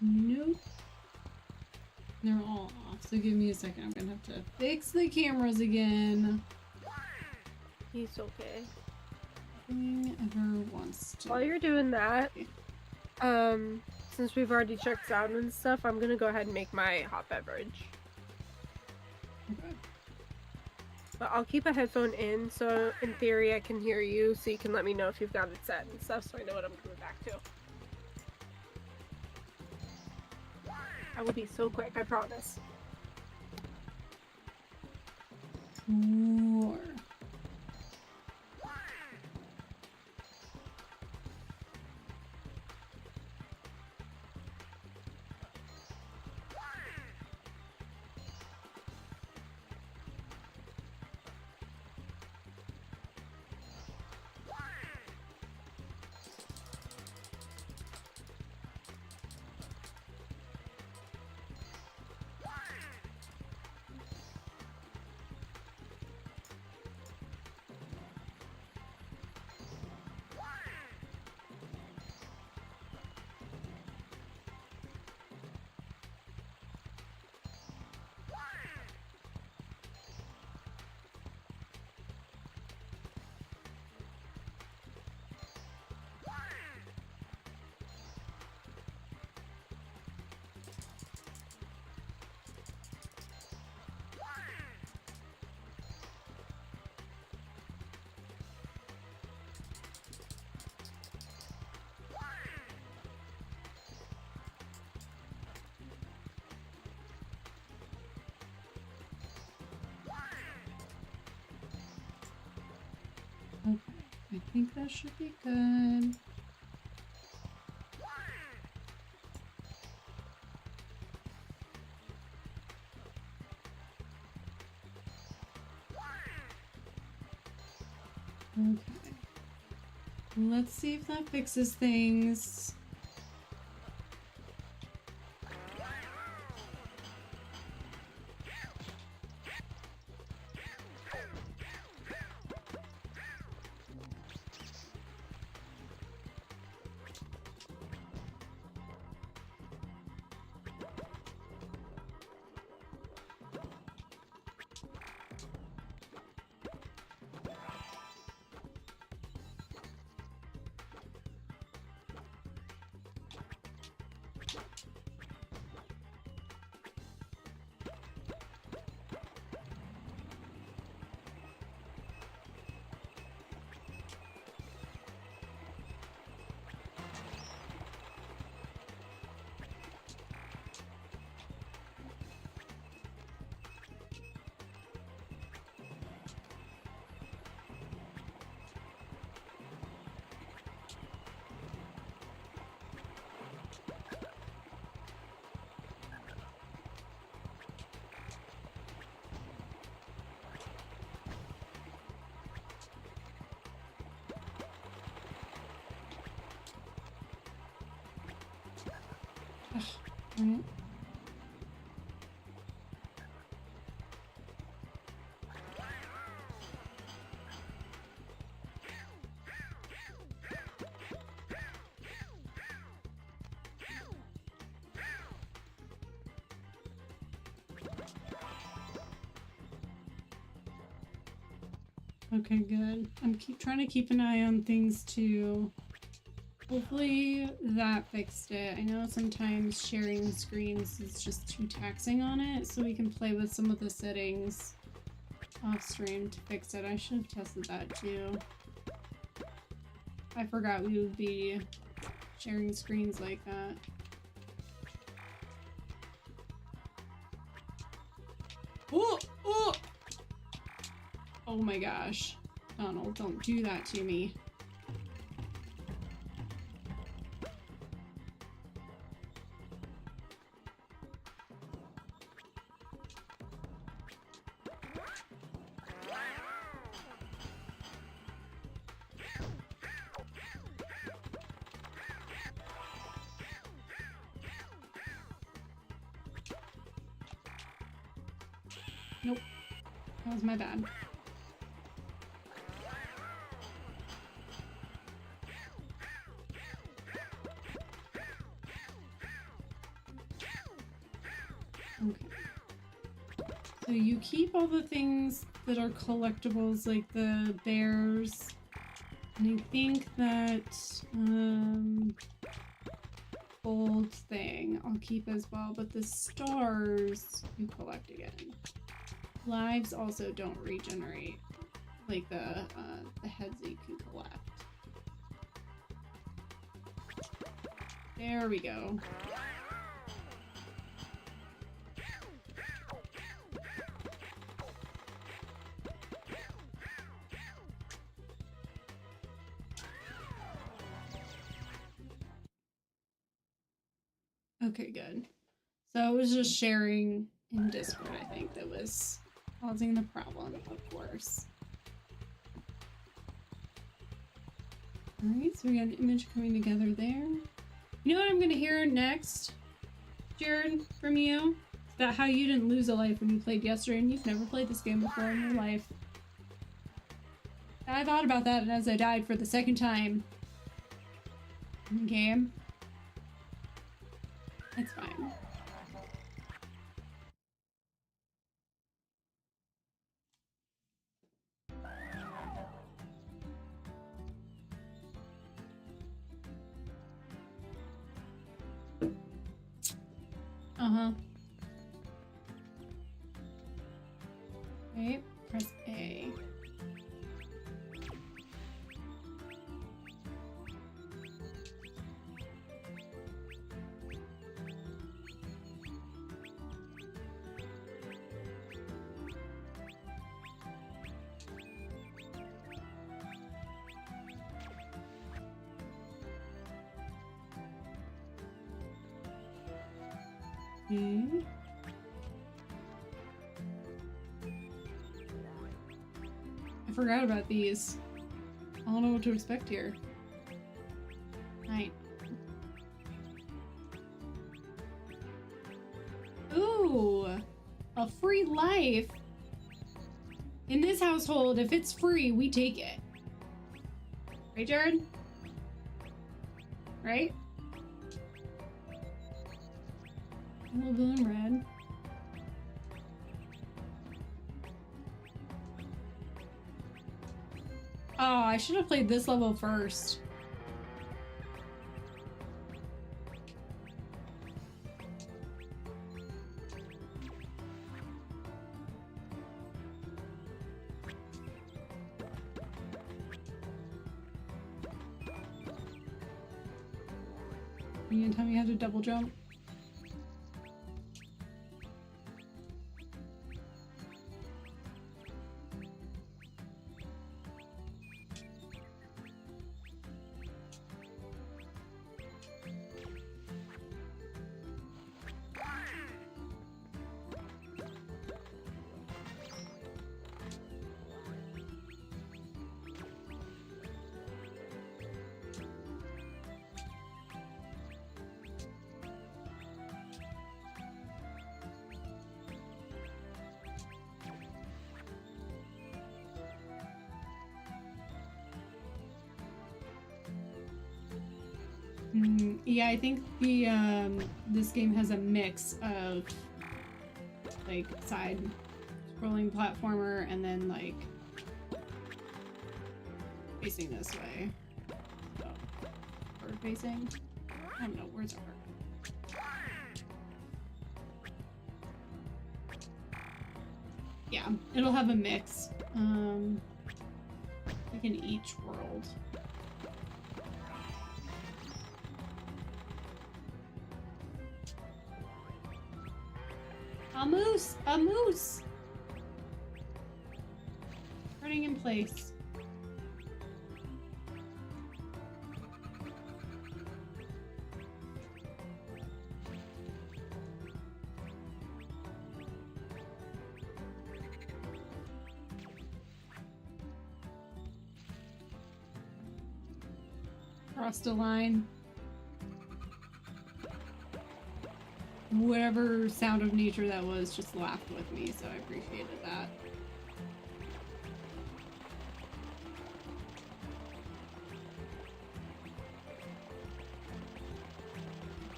Nope. They're all off, so give me a second. I'm gonna have to fix the cameras again. He's okay. Nothing ever wants to. While you're doing that, since we've already checked sound and stuff, I'm gonna go ahead and make my hot beverage. Okay. But I'll keep a headphone in, so in theory I can hear you, so you can let me know if you've got it set and stuff, so I know what I'm coming back to. I will be so quick, I promise. Sure. Okay, I think that should be good. Okay. Let's see if that fixes things. Ugh, darn it. Okay, good. I'm trying to keep an eye on things too. Hopefully that fixed it. I know sometimes sharing screens is just too taxing on it, so we can play with some of the settings off stream to fix it. I should have tested that too. I forgot we would be sharing screens like that. Oh! Oh! Oh my gosh. Donald, don't do that to me. Nope. That was my bad. Okay. So you keep all the things that are collectibles, like the bears. And I think that, gold thing I'll keep as well, but the stars you collect again. Lives also don't regenerate, like the heads that you can collect. There we go. Okay, good. So it was just sharing in Discord, I think, that was causing the problem, of course. Alright, so we got an image coming together there. You know what I'm gonna hear next, Jared, from you? It's about how you didn't lose a life when you played yesterday and you've never played this game before in your life. I thought about that and as I died for the second time in the game. It's fine. Uh-huh. Okay, press A. Okay. I forgot about these. I don't know what to expect here. Right. Ooh, a free life. In this household, if it's free, we take it. Right, Jared? Right? A little blue and red. Oh, I should have played this level first. Are you gonna tell me how to double jump? Yeah, I think the this game has a mix of like side scrolling platformer and then like facing this way. So, forward facing. I don't know, where's our yeah, it'll have a mix. Like in each world. A moose! A moose! Running in place. Crossed a line. Whatever sound of nature that was just laughed with me, so I appreciated that.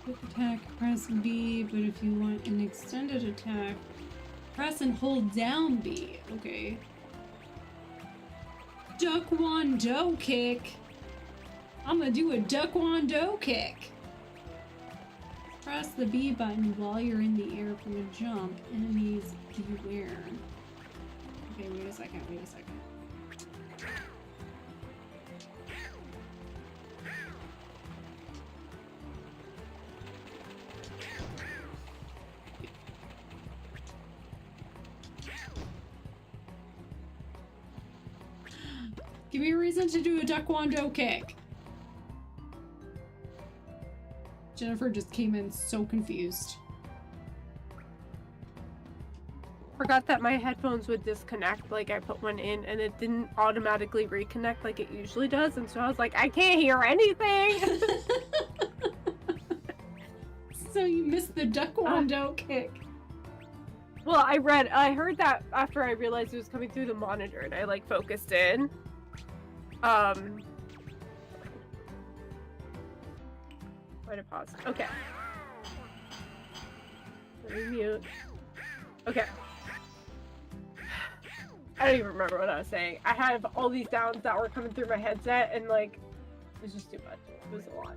Quick attack, press B, but if you want an extended attack, press and hold down B. Okay. Duck-won-do kick! I'm gonna do a duck-won-do kick! Press the B button while you're in the air from a jump. Enemies beware. Okay, wait a second, wait a second. Give me a reason to do a duck-won-do kick. Jennifer just came in so confused. Forgot that my headphones would disconnect, like I put one in and it didn't automatically reconnect like it usually does, and so I was like, I can't hear anything! So you missed the duck-won-do kick. Well, I heard that after I realized it was coming through the monitor and I like focused in. Why to pause? Okay. Let me mute. Okay. I don't even remember what I was saying. I have all these sounds that were coming through my headset and like, it was just too much. It was a lot.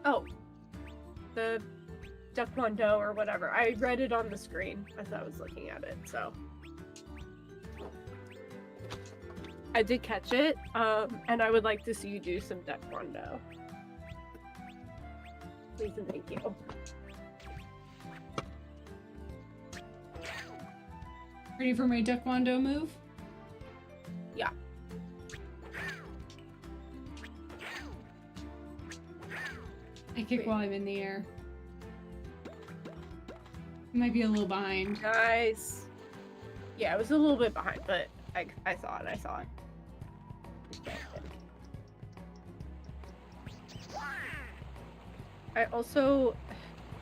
Oh. The Duck-won-do or whatever. I read it on the screen as I was looking at it, so. I did catch it, and I would like to see you do some Duck-won-do. Please and thank you. Ready for my Duck-won-do move? Yeah. I kick while I'm in the air. Might be a little behind. Nice. Yeah, it was a little bit behind, but I saw it, I saw it.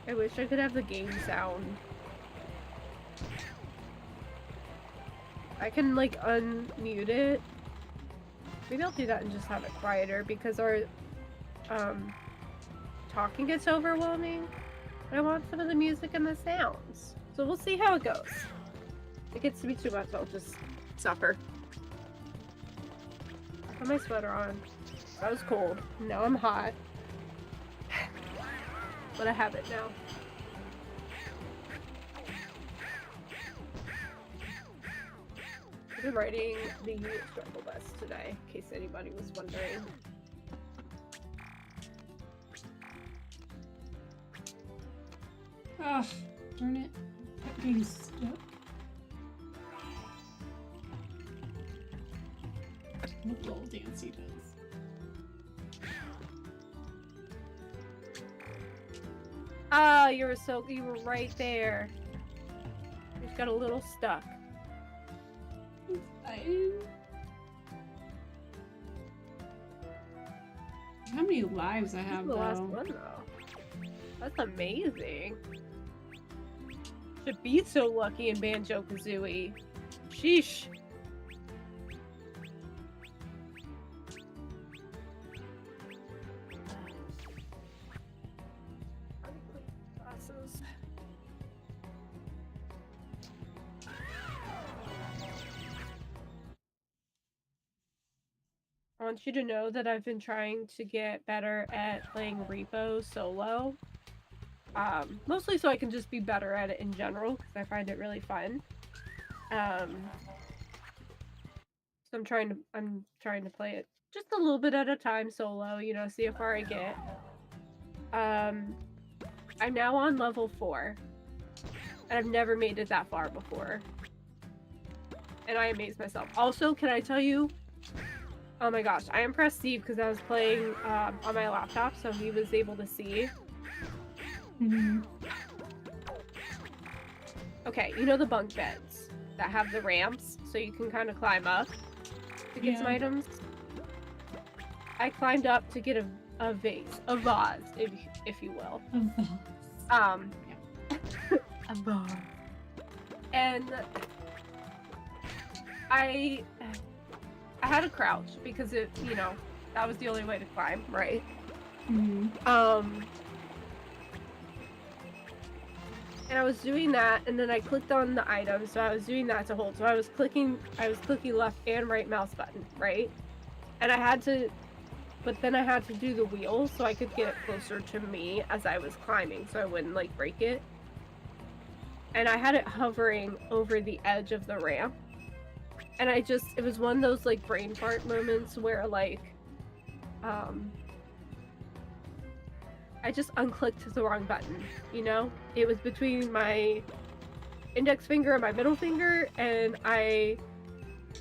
I wish I could have the game sound. I can like unmute it. Maybe I'll do that and just have it quieter because our talking gets overwhelming. I want some of the music and the sounds. So we'll see how it goes. If it gets to be too much, I'll just suffer. I put my sweater on. I was cold. Now I'm hot. But I have it now. I've been writing the struggle list today, in case anybody was wondering. Ah, darn it. Kept being stuck. What little dance he does. Ah, you were right there. You just got a little stuck. How many lives I have, The though? last one, though. That's amazing. Should be so lucky in Banjo-Kazooie. Sheesh. Glasses. I want you to know that I've been trying to get better at playing Repo solo. Mostly so I can just be better at it in general, because I find it really fun. So I'm trying to play it just a little bit at a time solo, you know, see how far I get. I'm now on level 4. And I've never made it that far before. And I amaze myself. Also, can I tell you? Oh my gosh, I impressed Steve because I was playing on my laptop, so he was able to see. Mm-hmm. Okay, you know the bunk beds that have the ramps, so you can kind of climb up to get some items? I climbed up to get a vase, a vase, if you will. A vase. A vase. And I had to crouch because it, you know, that was the only way to climb, right? Mm-hmm. And I was doing that, and then I clicked on the item, so I was doing that to hold. So I was clicking left and right mouse button, right? And but then I had to do the wheel so I could get it closer to me as I was climbing, so I wouldn't like break it. And I had it hovering over the edge of the ramp. And it was one of those like brain fart moments where like, I just unclicked the wrong button, you know? It was between my index finger and my middle finger, and I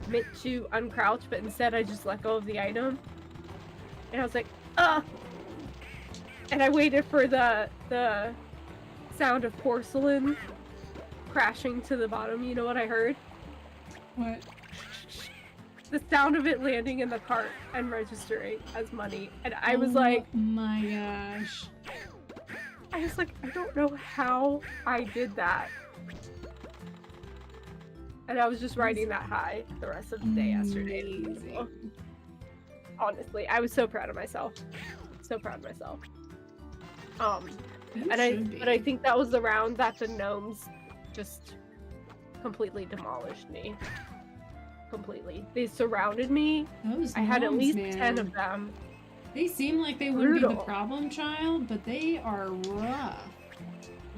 meant to uncrouch, but instead I just let go of the item. And I was like, ugh! And I waited for the sound of porcelain crashing to the bottom. You know what I heard? What? The sound of it landing in the cart and registering as money. And I was like, oh my gosh. I was like, I don't know how I did that. And I was just riding that high the rest of the day yesterday. Amazing. Honestly, I was so proud of myself. So proud of myself. But I think that was the round that the gnomes just completely demolished me. Completely. They surrounded me. I had at least 10 of them. They seem like they wouldn't be the problem child, but they are rough.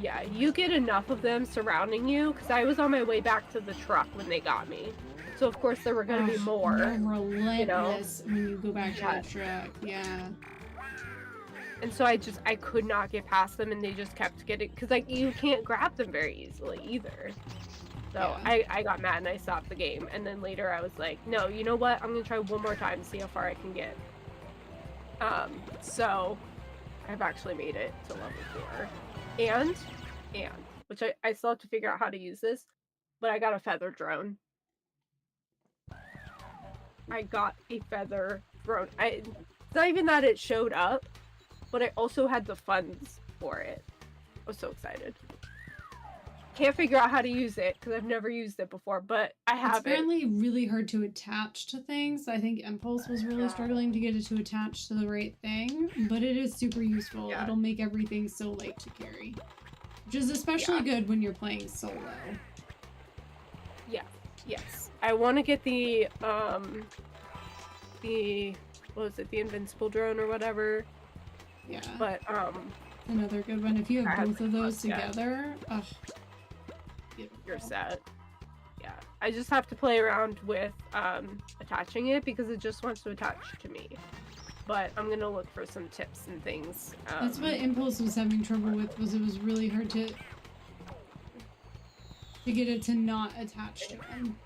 Yeah, you get enough of them surrounding you, because I was on my way back to the truck when they got me. So of course there were going to be more. They're relentless when you go back to the truck. Yeah. And so I could not get past them, and they just kept getting, because like you can't grab them very easily either. So I got mad and I stopped the game, and then later I was like, no, you know what? I'm gonna try one more time to see how far I can get. So I've actually made it to level 4. And which I still have to figure out how to use this, but I got a feather drone. I got a feather drone. It's not even that it showed up, but I also had the funds for it. I was so excited. Can't figure out how to use it because I've never used it before, but I have It's apparently really hard to attach to things. I think Impulse was really struggling to get it to attach to the right thing, but it is super useful. It'll make everything so light to carry, which is especially good when you're playing solo. Yeah. Yes. I want to get the what was it? The invincible drone or whatever. Yeah. But another good one. If you have both of those together, you're set. Yeah. I just have to play around with attaching it because it just wants to attach to me. But I'm gonna look for some tips and things. That's what Impulse was having trouble with. It was really hard to get it to not attach to him.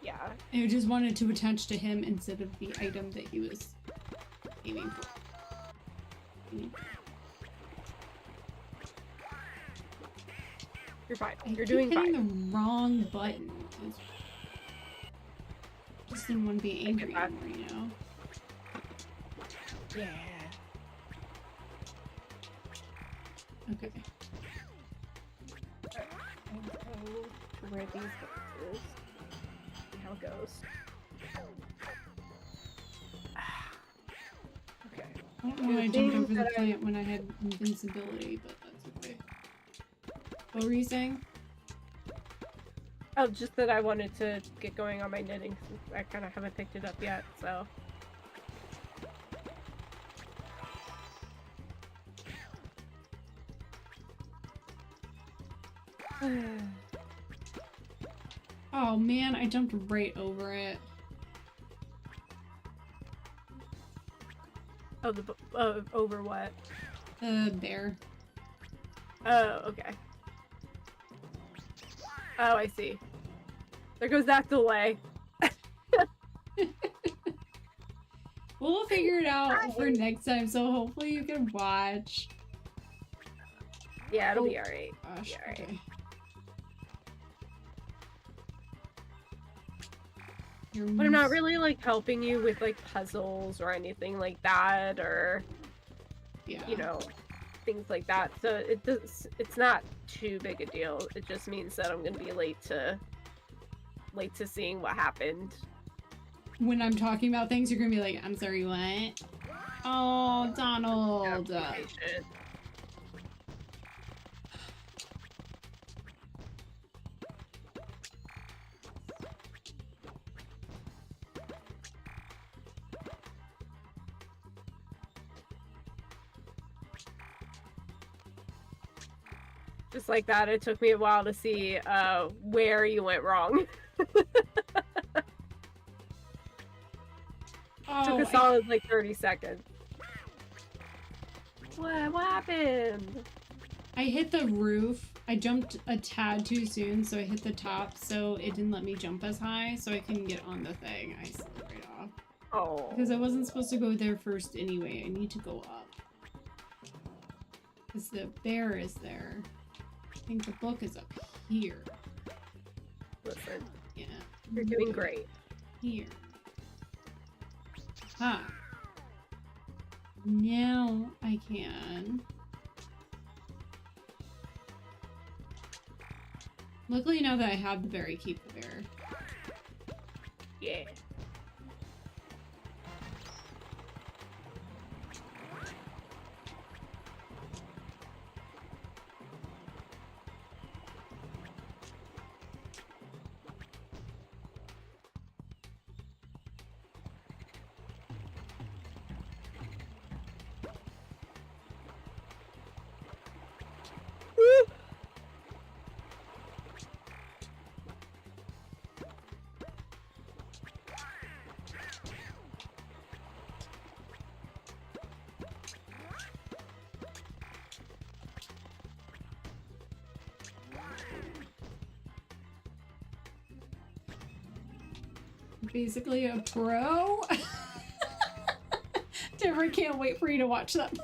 Yeah. It just wanted to attach to him instead of the item that he was aiming for. You're fine. You're doing fine. hitting the wrong button. Just didn't want to be angry anymore, you know? Yeah. Okay. I'll go to where these boxes. See how it goes. Okay. I don't know why I jumped over the plant when I had invincibility, but that's okay. What were you saying? Oh, just that I wanted to get going on my knitting. I kind of haven't picked it up yet, so. Oh man, I jumped right over it. Oh, over what? The bear. Oh, okay. Oh, I see. There goes that delay. We'll figure it out for next time, so hopefully you can watch. Yeah, it'll be alright. Gosh, Yeah, alright. okay. But I'm not really like helping you with like puzzles or anything like that, or you know, things like that. So it's not too big a deal. It just means that I'm gonna be late to seeing what happened. When I'm talking about things, you're gonna be like, I'm sorry, what? Oh, Donald. Just like that, it took me a while to see where you went wrong. Took a solid like 30 seconds. What happened? I hit the roof. I jumped a tad too soon, so I hit the top, so it didn't let me jump as high, so I couldn't get on the thing. I slid right off. Oh. Because I wasn't supposed to go there first anyway. I need to go up. Because the bear is there. I think the book is up here. Listen. Yeah. You're doing great. Here. Ah. Now I can. Luckily, now that I have the bear, I keep the bear. Yeah. Basically a pro. Deborah can't wait for you to watch that.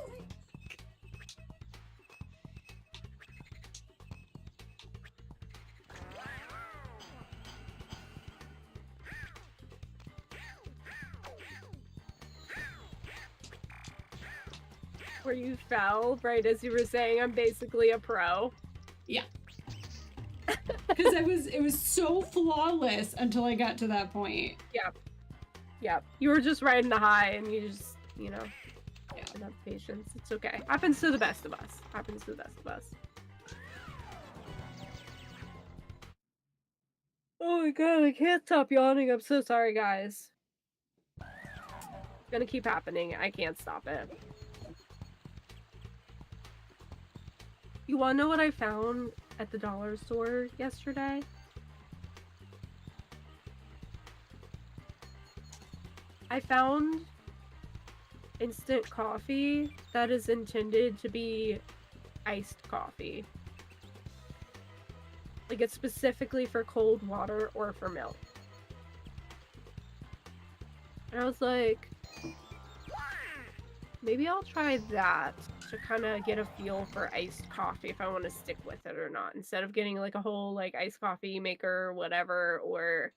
Where you fell, right as you were saying, I'm basically a pro. Yeah. Because it was so flawless until I got to that point. Yep. Yep. You were just riding the high and you just, you know, enough patience. It's okay. Happens to the best of us. Happens to the best of us. Oh my god, I can't stop yawning. I'm so sorry, guys. It's gonna keep happening. I can't stop it. You wanna know what I found at the dollar store yesterday? I found instant coffee that is intended to be iced coffee. Like, it's specifically for cold water or for milk. And I was like, maybe I'll try that to kind of get a feel for iced coffee if I want to stick with it or not. Instead of getting like a whole like iced coffee maker or whatever, or,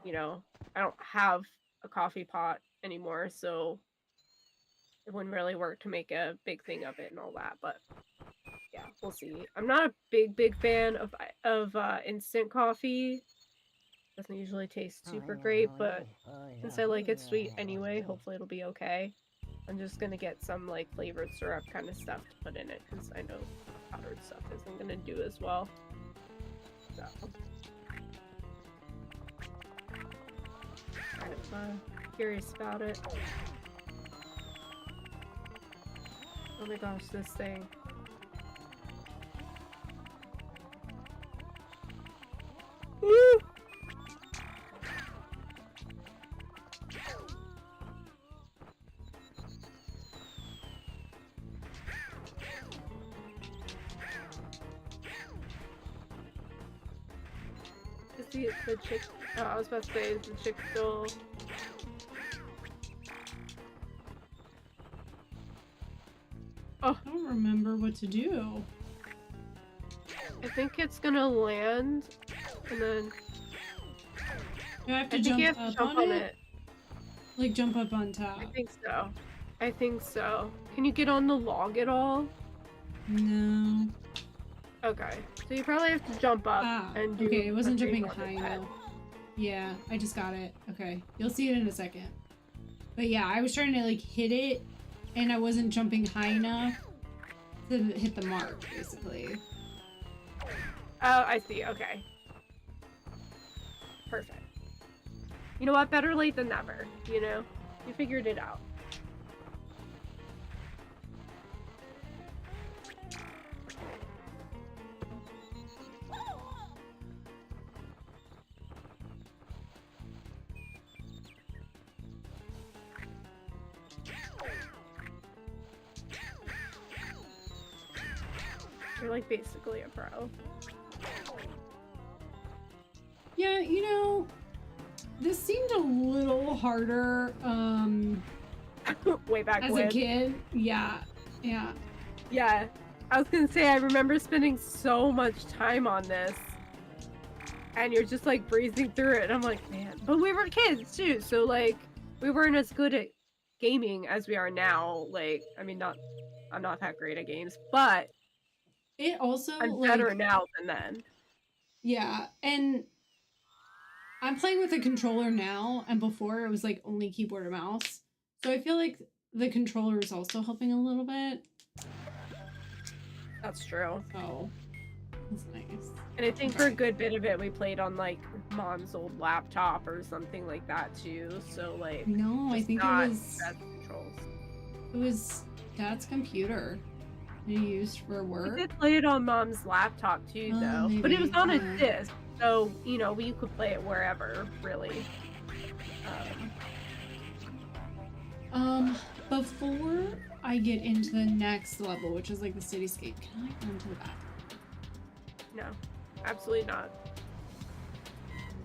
you know, I don't have a coffee pot anymore, so it wouldn't really work to make a big thing of it and all that, but yeah, we'll see. I'm not a big fan of instant coffee. Doesn't usually taste super great, but since I like it sweet anyway, hopefully it'll be okay. I'm just gonna get some like flavored syrup kind of stuff to put in it, because I know powdered stuff isn't gonna do as well. So kind of curious about it. Oh my gosh, this thing. Woo! the chick. Oh, I was about to say, is the chick still? Oh, I don't remember what to do. I think it's gonna land, and then Do I have to I think jump you have up to jump on it? Like jump up on top? I think so. I think so. Can you get on the log at all? No. Okay, so you probably have to jump up and do. Okay, it wasn't a jumping thing on high its head. enough. Yeah, I just got it. Okay, you'll see it in a second. But yeah, I was trying to like hit it, and I wasn't jumping high enough to hit the mark, basically. Oh, I see. Okay. Perfect. You know what? Better late than never. You know? You figured it out. You're like basically a pro. Yeah, you know, this seemed a little harder Way back as when. a kid. Yeah, yeah. Yeah. I was gonna say, I remember spending so much time on this. And you're just like breezing through it. And I'm like, man. But we were kids too. So like, we weren't as good at gaming as we are now. Like, I mean, I'm not that great at games. But It also, I'm like, better now than then. yeah, and I'm playing with a controller now, and before it was like only keyboard and mouse. So I feel like the controller is also helping a little bit. That's true. So that's nice. And I think for a good bit of it, we played on like mom's old laptop or something like that too. So like, No, I just think not it was best controls. Dad's computer he used for work. We did play it on mom's laptop too, Oh, though. But it was maybe, on a yeah. disc, so you know you could play it wherever, really. Before I get into the next level, which is like the cityscape, can I run to the bathroom? No, absolutely not.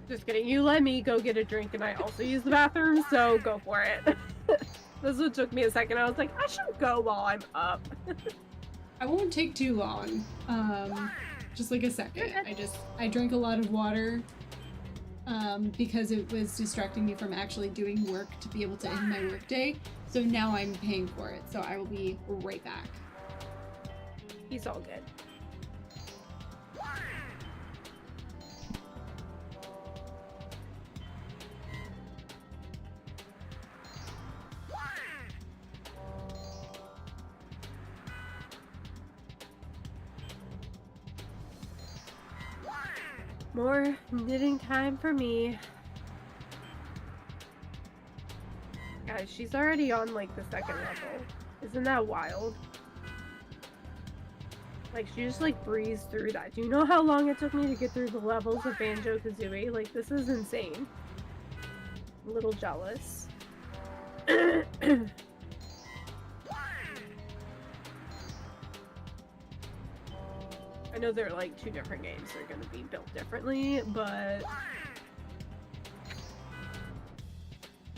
Just kidding. You let me go get a drink, and I also use the bathroom, so go for it. This one took me a second. I was like, I should go while I'm up. I won't take too long. Just like a second. I drank a lot of water because it was distracting me from actually doing work to be able to end my workday. So now I'm paying for it. So I will be right back. He's all good. More knitting time for me. Guys, she's already on like the second level. Isn't that wild? Like, she just like breezed through that. Do you know how long it took me to get through the levels of Banjo-Kazooie? Like, this is insane. I'm a little jealous. I know they're like two different games. They're gonna be built differently, but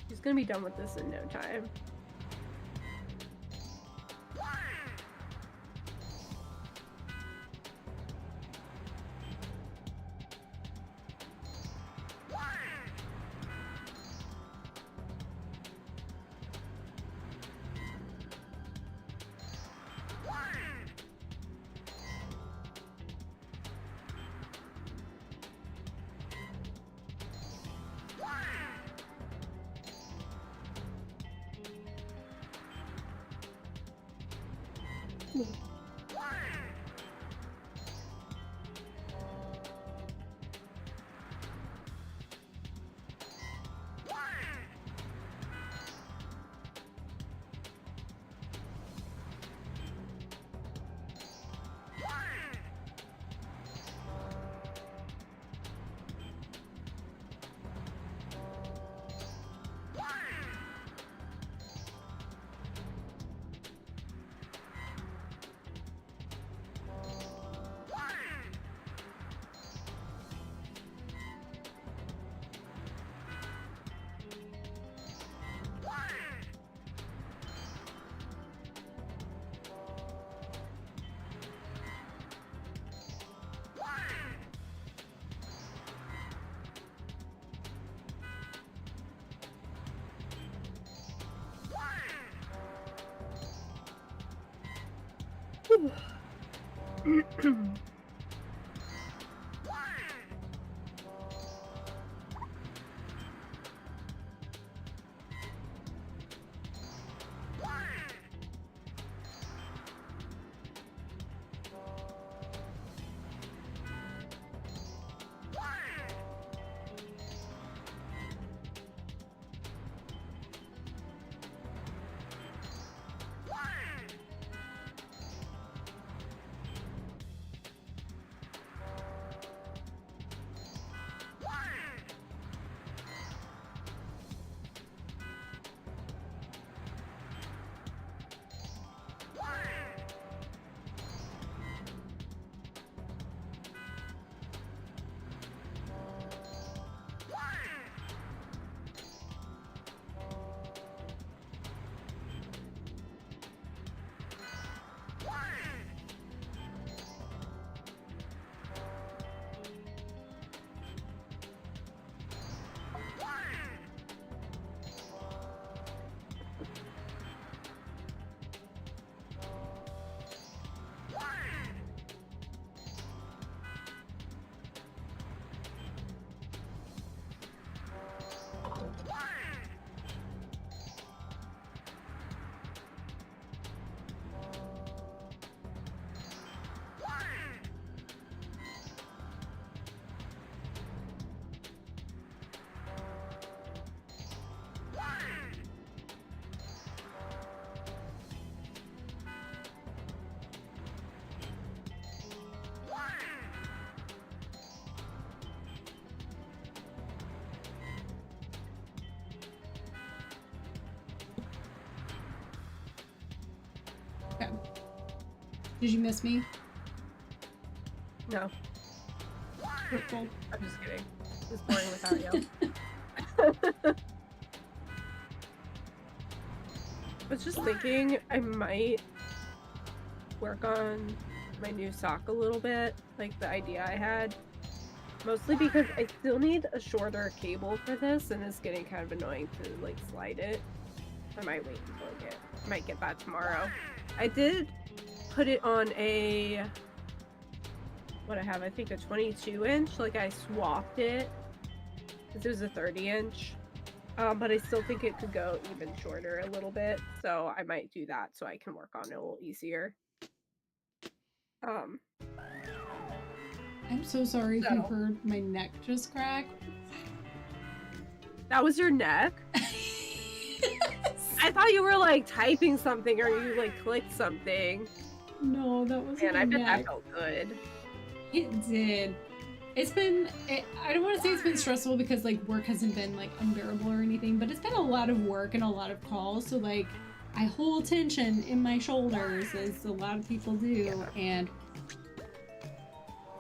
she's gonna be done with this in no time. Okay. Did you miss me? No, Cool. I'm just kidding. It's boring without you. I was just thinking I might work on my new sock a little bit, like the idea I had. Mostly because I still need a shorter cable for this, and it's getting kind of annoying to like slide it. I might wait until I might get that tomorrow. I did put it on a, what I have, I think a 22 inch, like I swapped it, because it was a 30 inch. But I still think it could go even shorter a little bit, so I might do that so I can work on it a little easier. I'm so sorry if you So- heard my neck just crack. That was your neck? I thought you were like typing something or you like clicked something. No, that was Man, my I bet neck. that felt good. It did. It's been, I don't want to say it's been stressful because like work hasn't been like unbearable or anything, but it's been a lot of work and a lot of calls. So like I hold tension in my shoulders as a lot of people do. And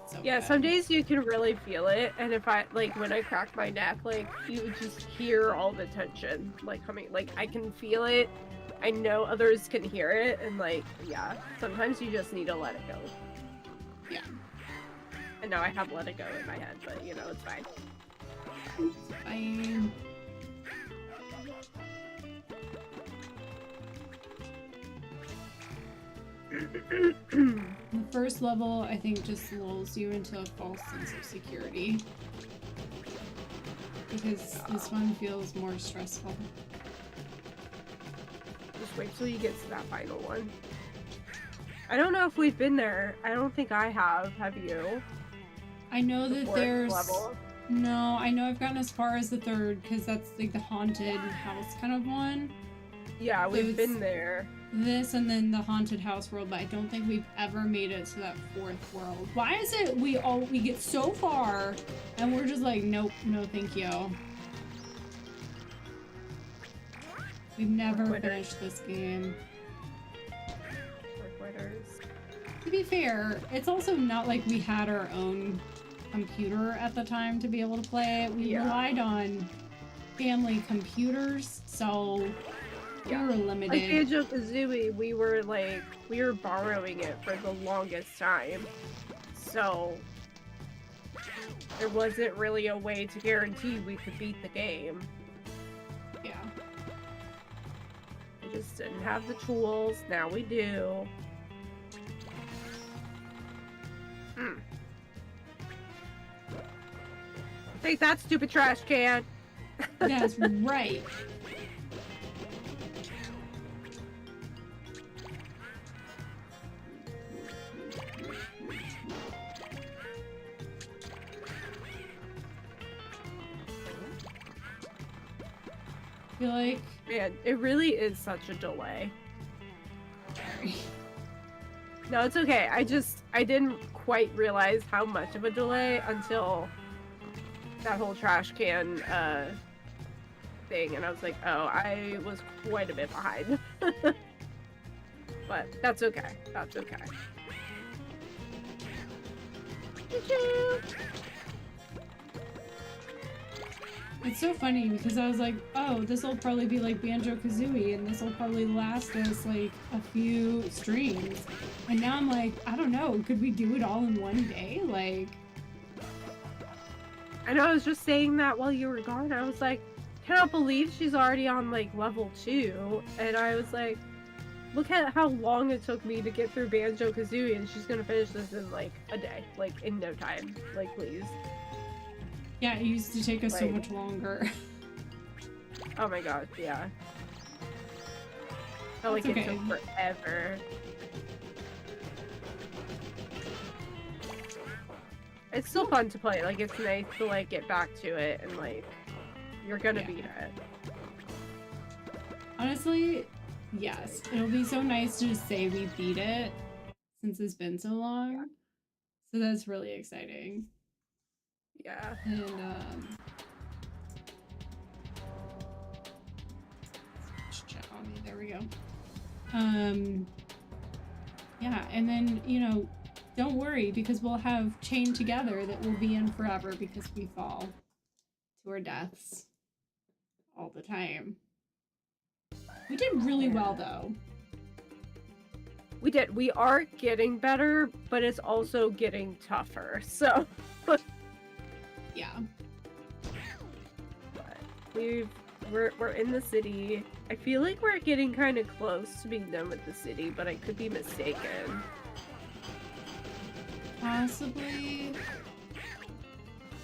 so Yeah, bad. some days you can really feel it, and if I like when I crack my neck, like you would just hear all the tension like coming. Like I can feel it. I know others can hear it, and like yeah, sometimes you just need to let it go. Yeah. And now I have let it go in my head, but you know it's fine. Fine. The first level, I think, just lulls you into a false sense of security. Because this one feels more stressful. Just wait till you get to that final one. I don't know if we've been there. I don't think I have. Have you? I know The that fourth there's... level. No, I know I've gotten as far as the third, because that's like the haunted house kind of one. Yeah, So we've it's- been there. This and then the haunted house world, but I don't think we've ever made it to that fourth world. Why is it we get so far and we're just like, nope, no thank you. We've never Quitters. finished this game. We're quitters. To be fair, it's also not like we had our own computer at the time to be able to play it. We Yeah. relied on family computers, so we Yeah. were Like limited. Banjo-Kazooie, we were borrowing it for the longest time. So there wasn't really a way to guarantee we could beat the game. Yeah. We just didn't have the tools. Now we do. Take that, stupid trash can. That's right. I feel like... Man, it really is such a delay. Sorry. No, it's okay. I didn't quite realize how much of a delay until that whole trash can thing, and I was like, oh, I was quite a bit behind. But that's okay. That's okay. It's so funny because I was like, oh, this will probably be like Banjo-Kazooie and this will probably last us like a few streams. And now I'm like, I don't know, could we do it all in one day? Like... I know, I was just saying that while you were gone. I was like, cannot believe she's already on like level 2. And I was like, look at how long it took me to get through Banjo-Kazooie, and she's gonna finish this in like a day. Like in no time. Like, please. Yeah, it used to take us so Like- much longer. Oh my god, yeah. Felt like It's it okay. took forever. It's still fun to play. Like, it's nice to like get back to it and like you're gonna Yeah. beat it. Honestly, yes. It'll be so nice to just say we beat it since it's been so long. So that's really exciting. Yeah. And chat on me. There we go. Yeah, and then, you know, don't worry because we'll have Chain Together that will be in forever because we fall to our deaths all the time. We did really well though. We did. We are getting better, but it's also getting tougher. So Yeah. but we're in the city. I feel like we're getting kind of close to being done with the city, but I could be mistaken. Possibly.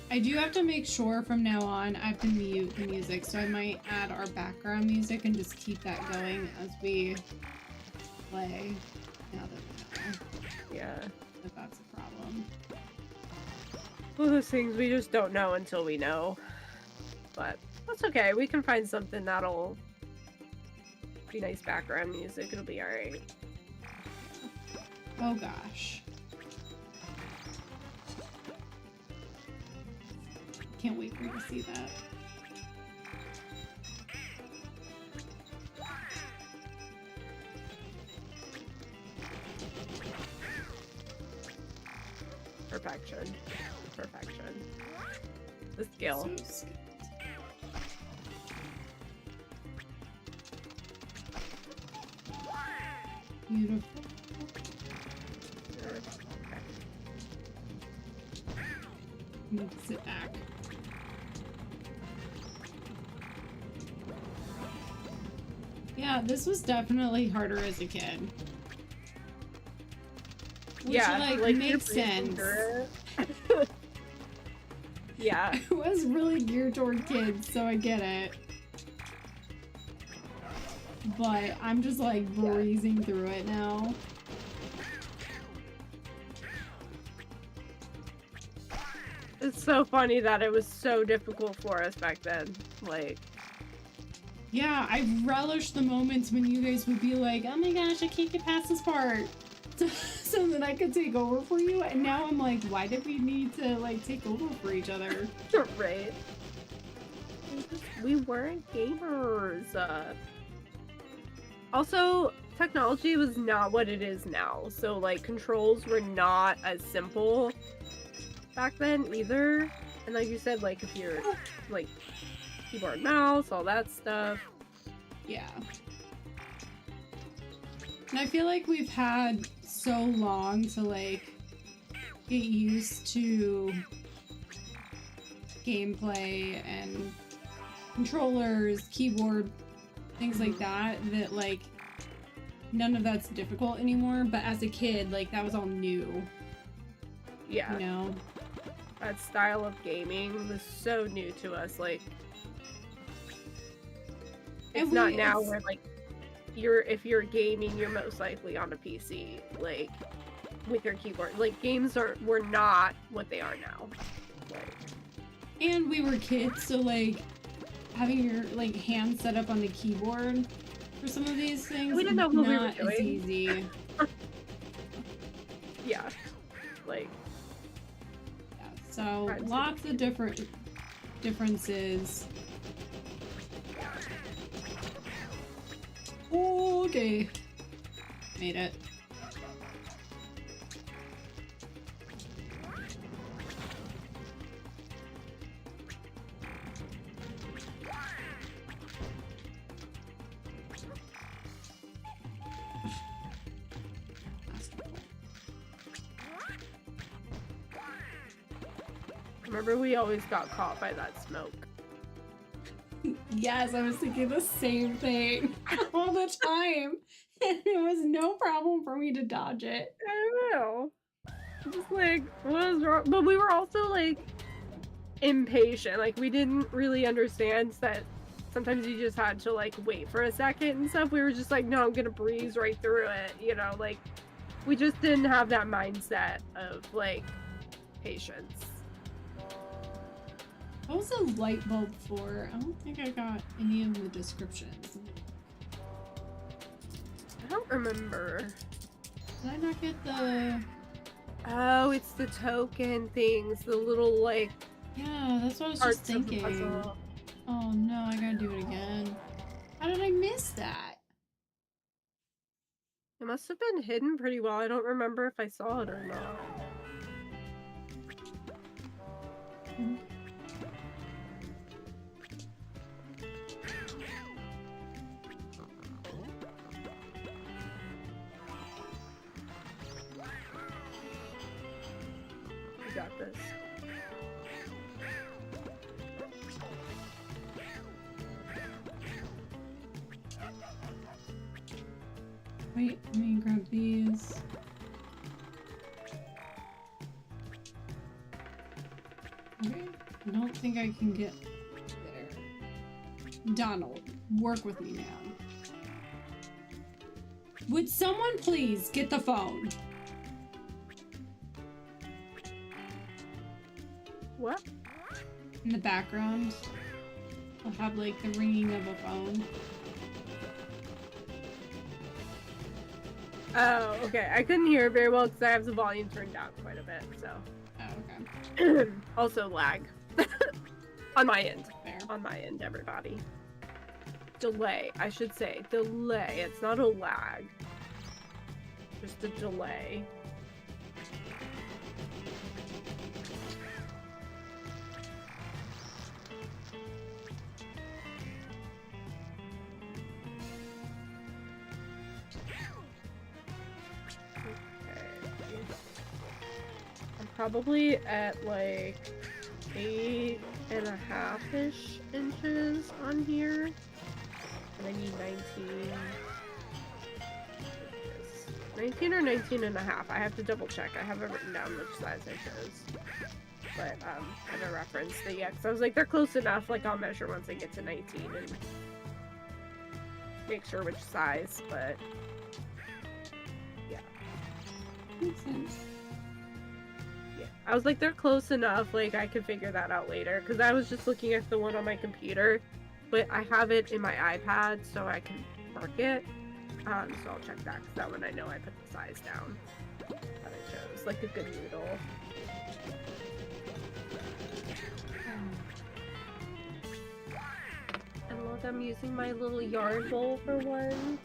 I do have to make sure from now on I have to mute the music, so I might add our background music and just keep that going as we play. Now that we know Yeah. that that's a problem. One of those things we just don't know until we know. But that's okay. We can find something that'll be nice background music. It'll be alright. Oh gosh. Can't wait for you to see that. Perfection. Perfection. The skill. So skilled. Beautiful. I need to sit back. Yeah, this was definitely harder as a kid. Which, Yeah, like you're makes breathing sense. through it. Yeah. It was really geared toward kids, so I get it. But I'm just like breezing through it now. It's so funny that it was so difficult for us back then. Like, Yeah, I relish the moments when you guys would be like, oh my gosh, I can't get past this part. So that I could take over for you. And now I'm like, why did we need to like take over for each other? right. We weren't gamers. Also, technology was not what it is now. So, like, controls were not as simple back then either. And like you said, like, if you're, like, keyboard, mouse, all that stuff. Yeah. And I feel like we've had so long to like get used to gameplay and controllers, keyboard, things like that, that like none of that's difficult anymore. But as a kid, like that was all new, Yeah. you know? that style of gaming was so new to us. Like, it's not now where like if you're gaming, you're most likely on a PC, like with your keyboard. Like games were not what they are now. Like, and we were kids, so like having your like hand set up on the keyboard for some of these things, we didn't know what we were not doing. as easy. Yeah, like. Yeah, so lots of differences. Okay, made it. Remember, we always got caught by that smoke. Yes, I was thinking the same thing all the time. It was no problem for me to dodge it. I don't know. Just like, what was wrong? But we were also like impatient. Like, we didn't really understand that sometimes you just had to like wait for a second and stuff. We were just like, no, I'm gonna breeze right through it. You know, like we just didn't have that mindset of like patience. What was the light bulb for? I don't think I got any of the descriptions. I don't remember. Did I not get the... Oh, it's the token things, the little like... Yeah, that's what I was just thinking. Oh no, I gotta do it again. How did I miss that? It must have been hidden pretty well. I don't remember if I saw it or not. Mm-hmm. Got this. Wait, let me grab these. Okay, I don't think I can get there. Donald, work with me, man. Would someone please get the phone? What? In the background, I'll have like the ringing of a phone. Oh, okay. I couldn't hear it very well because I have the volume turned down quite a bit, so. Oh, okay. Also lag. On my end. Fair. On my end, everybody. Delay, I should say. Delay. It's not a lag. Just a delay. Probably at like 8.5-ish inches on here. And I need 19 or 19.5. I have to double check. I haven't written down which size I chose. But as a reference, but yeah, because I was like, they're close enough. Like I'll measure once I get to 19 and make sure which size. But yeah, Makes sense. yeah. I was like, they're close enough. Like I could figure that out later. Because I was just looking at the one on my computer, but I have it in my iPad, so I can mark it. So I'll check that. Because that one I know I put the size down that I chose, like a good noodle. And look, I'm using my little yarn bowl for one.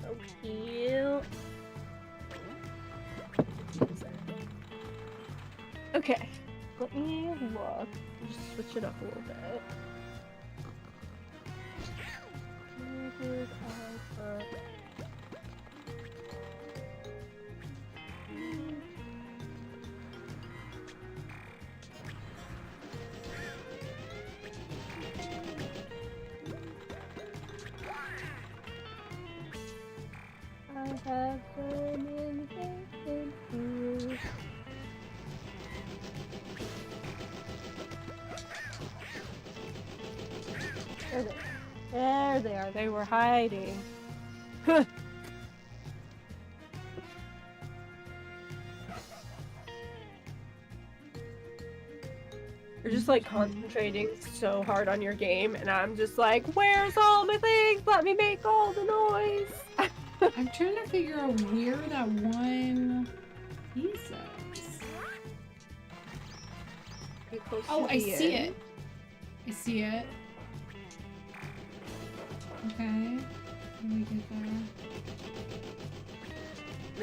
So cute. Okay, let me look. Just switch it up a little bit. Where did I put... I have so many things to do. There they are. They were hiding. You're just like concentrating so hard on your game, and I'm just like, where's all my things? Let me make all the noise. I'm trying to figure out where that one piece is. Oh, I see it. I see it. Okay. Let me get there.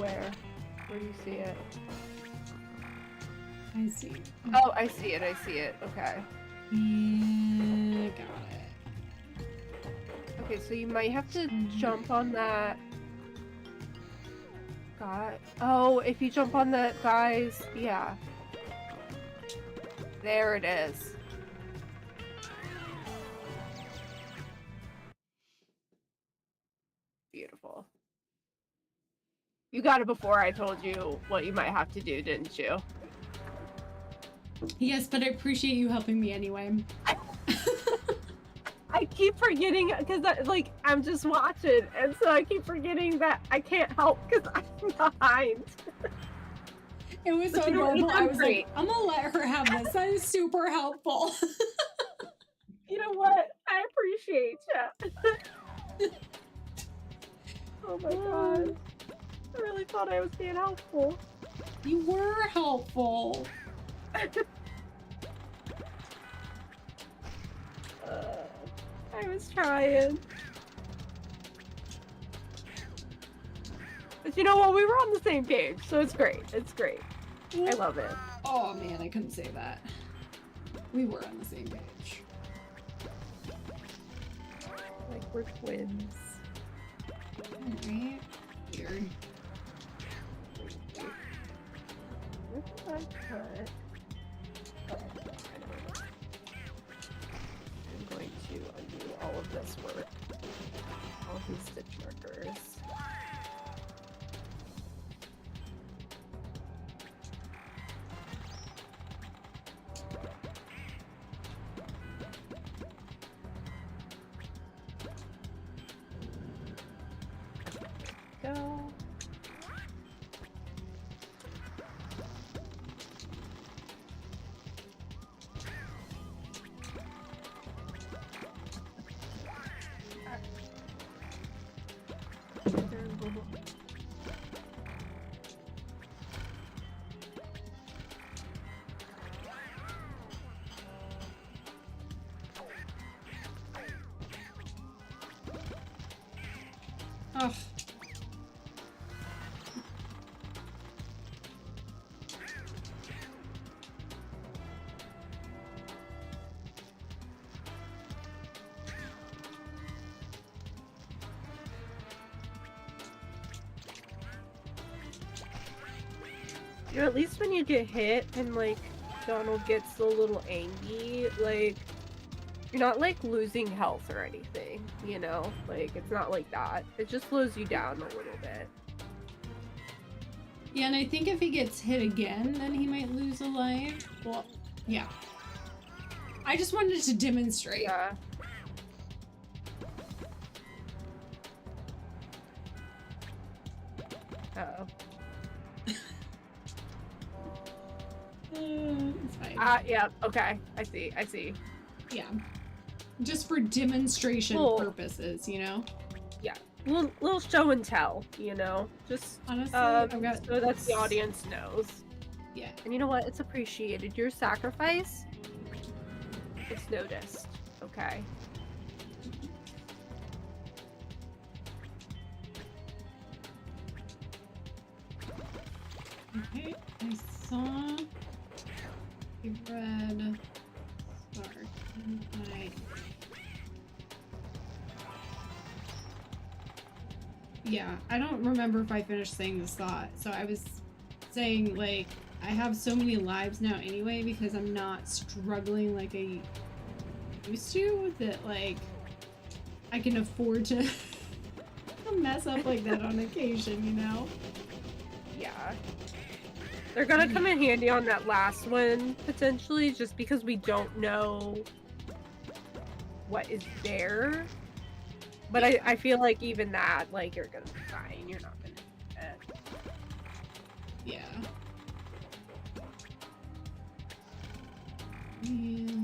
Where? Where do you see it? I see it. Oh, I see it. I see it. Okay. Yeah, got it. Okay, so you might have to jump on that guy. Oh, if you jump on that guy's, yeah. There it is. Beautiful. You got it before I told you what you might have to do, didn't you? Yes, but I appreciate you helping me anyway. I keep forgetting because like I'm just watching, and so I keep forgetting that I can't help because I'm behind. It was so adorable. I was like, I'm gonna let her have this. That is super helpful. You know what? I appreciate you. Oh my god. I really thought I was being helpful. You were helpful. I was trying. But you know what? We were on the same page, so it's great. It's great. I love it. Oh man, I couldn't say that. We were on the same page. Like we're twins. Alright. Weird. Where did I cut? I'm going to undo all of this work. All of these stitch markers. Go. Ugh. You know, at least when you get hit and like Donald gets a little angry, like you're not like losing health or anything, you know? Like it's not like that. It just slows you down a little bit. Yeah, and I think if he gets hit again, then he might lose a life. Well, yeah. I just wanted to demonstrate. Yeah. Uh-oh. It's fine. Yeah, okay. I see. Yeah. Just for demonstration purposes, you know? Yeah. Little show and tell, you know? Just honestly, I've got so that the audience knows. Yeah. And you know what? It's appreciated. Your sacrifice, it's noticed. Okay. Okay, I saw a red star. Yeah, I don't remember if I finished saying this thought. So I was saying, like, I have so many lives now anyway because I'm not struggling like I used to, that, like, I can afford to mess up like that on occasion, you know? Yeah. They're gonna come in handy on that last one, potentially, just because we don't know what is there. But I feel like even that, like, you're gonna be fine. You're not gonna do that. Yeah. Yeah.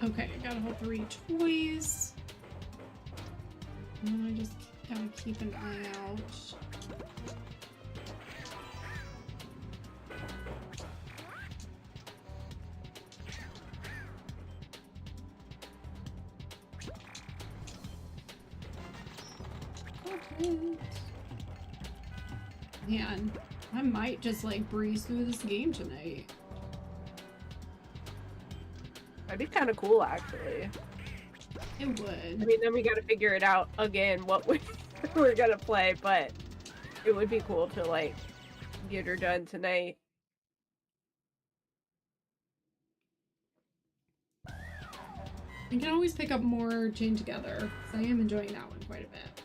Okay, I got all 3 toys. And then I just gotta keep an eye out. Okay. Man, I might just like breeze through this game tonight. That'd be kind of cool, actually. It would. I mean, then we gotta figure it out again what we're gonna play, but it would be cool to, like, get her done tonight. You can always pick up more Chain Together, because I am enjoying that one quite a bit.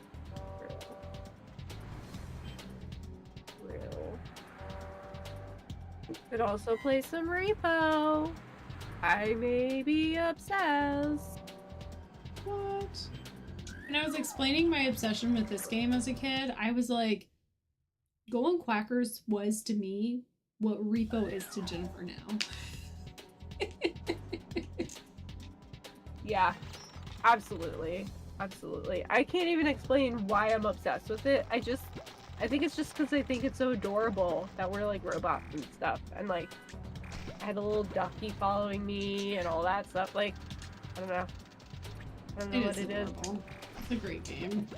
Real. Could also play some Repo. I may be obsessed. What? When I was explaining my obsession with this game as a kid, I was like, Goin Quackers was to me what Repo is to Jennifer now. Yeah, absolutely. Absolutely. I can't even explain why I'm obsessed with it. I think it's just because I think it's so adorable that we're like robots and stuff. And like, I had a little ducky following me and all that stuff. Like, I don't know. I don't know what it is. It's a great game.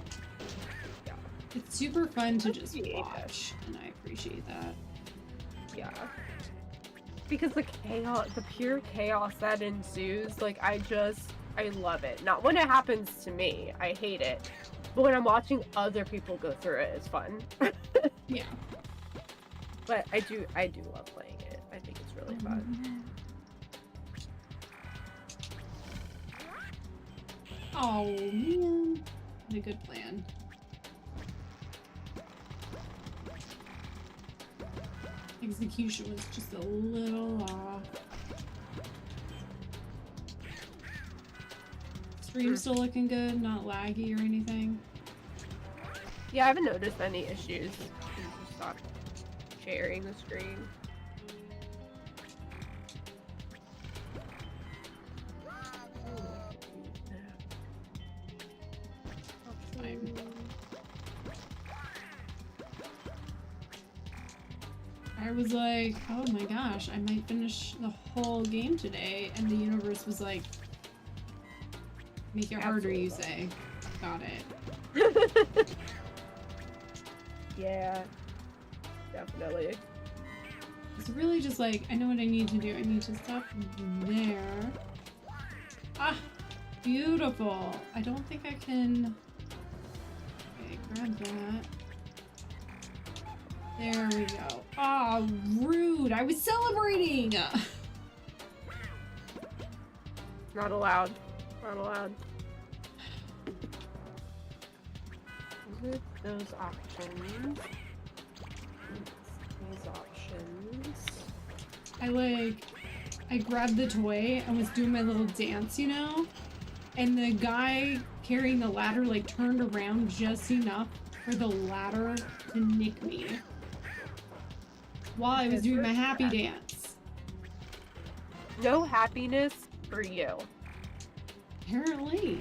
Yeah. It's super fun to just watch, and I appreciate that. Yeah. Because the chaos, the pure chaos that ensues, like, I love it. Not when it happens to me, I hate it. But when I'm watching other people go through it, it's fun. Yeah. But I do love playing it. I think it's really fun. Oh man, what a good plan. Execution was just a little off. Stream still looking good, not laggy or anything. Yeah, I haven't noticed any issues. I just stopped sharing the screen. Fine. I was like, oh my gosh, I might finish the whole game today, and the universe was like, make it harder, you say. Got it. Yeah, definitely. It's really just like, I know what I need to do. I need to stop there. Ah, beautiful. I don't think I can... Okay, grab that. There we go. Ah, rude. I was celebrating! Not allowed. Not allowed. With those options. These options. I grabbed the toy and was doing my little dance, you know? And the guy carrying the ladder like turned around just enough for the ladder to nick me while I was doing my happy dance. No happiness for you. Apparently.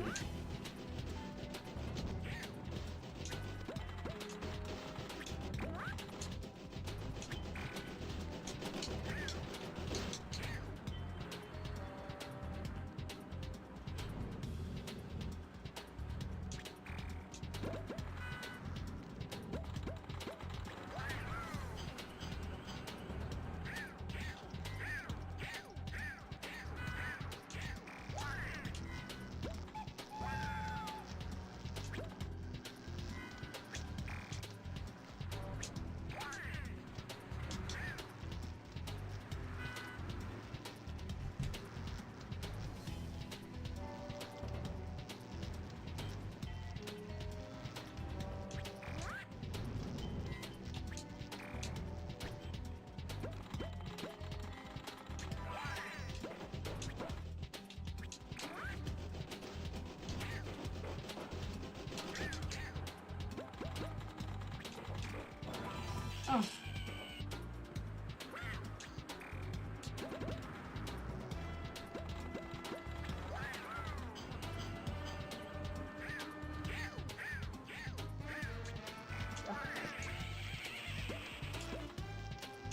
Oh.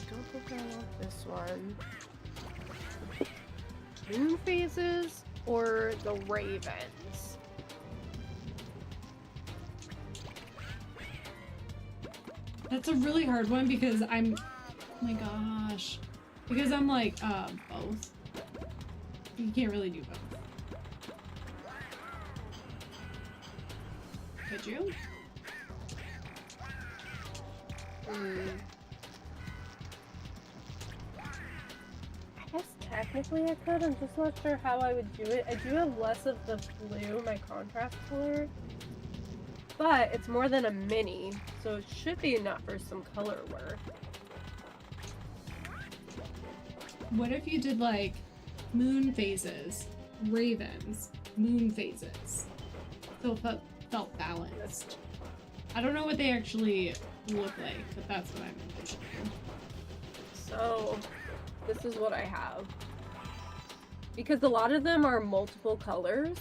Don't think I want this one. Moon phases or the ravens? That's a really hard one because I'm, oh my gosh, because I'm like, both. You can't really do both. Could you? I guess technically I could, I'm just not sure how I would do it. I do have less of the blue, my contrast color, but it's more than a mini, so it should be enough for some color work. What if you did like moon phases, ravens, moon phases? So it felt balanced. I don't know what they actually look like, but that's what I'm envisioning. So this is what I have. Because a lot of them are multiple colors,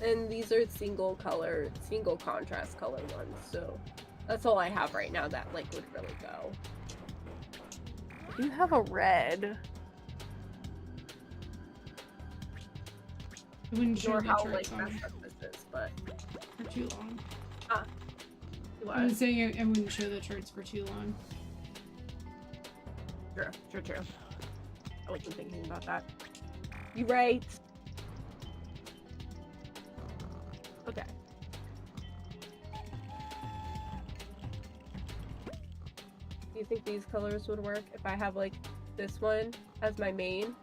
and these are single contrast color ones, so that's all I have right now that like would really go. I do have a red. I wouldn't show Or the how charts like on messed up this is, but for too long. what? I was saying I wouldn't show the charts for too long. True. I wasn't thinking about that. You right. Okay. Do you think these colors would work if I have like this one as my main?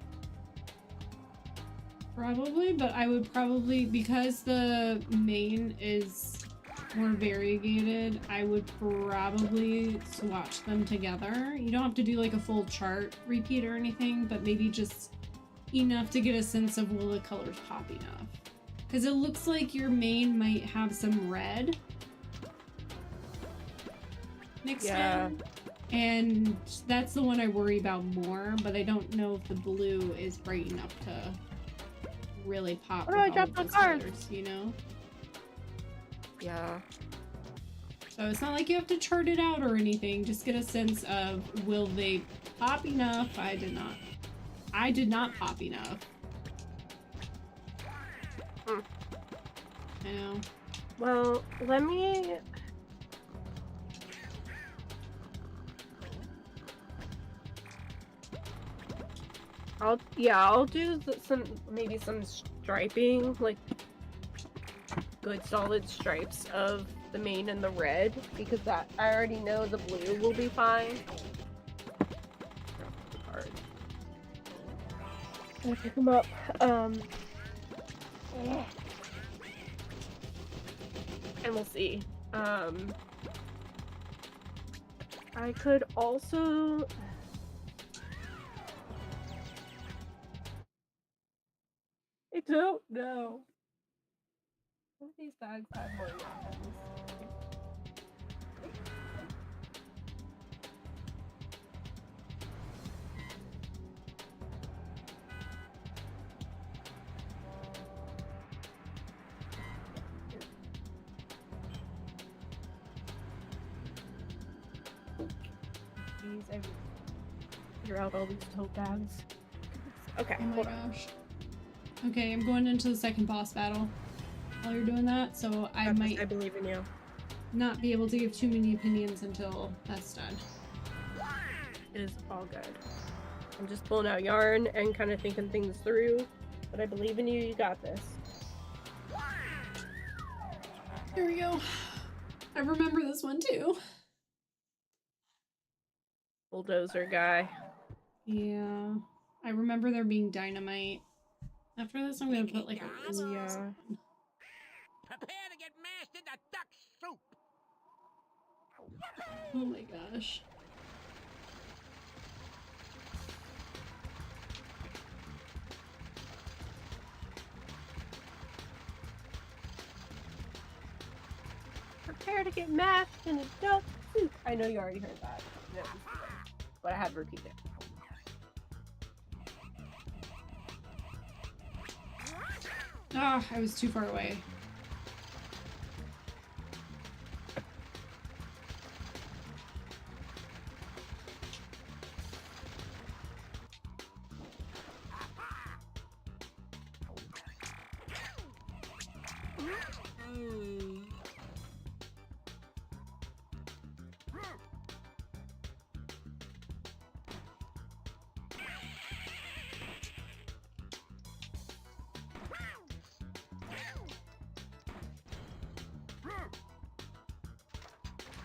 Probably, but I would probably, because the main is more variegated, I would probably swatch them together. You don't have to do like a full chart repeat or anything, but maybe just enough to get a sense of will the colors pop enough. Because it looks like your main might have some red mixed in. And that's the one I worry about more, but I don't know if the blue is bright enough to really pop with I all dropped of my those cards. colors, you know? Yeah. So it's not like you have to chart it out or anything, just get a sense of will they pop enough? I did not pop enough. I know. Well, let me... I'll do maybe some striping, like good solid stripes of the main and the red, because that I already know the blue will be fine. I'll pick them up. And we'll see. I could also... I don't know. What of these bags have more weapons? These, I figure out all these tote bags. Okay, Oh my hold on. gosh. Okay, I'm going into the second boss battle while you're doing that, so I might I believe in you. not be able to give too many opinions until that's done. It is all good. I'm just pulling out yarn and kind of thinking things through, but I believe in you. You got this. Here we go. I remember this one too. Bulldozer guy. Yeah. I remember there being dynamite. After this, I'm gonna put like a Yeah. Prepare to get mashed into duck soup. Oh my gosh. Prepare to get mashed in a duck soup. I know you already heard that. Yeah. but I had to repeat it. Ah, I was too far away.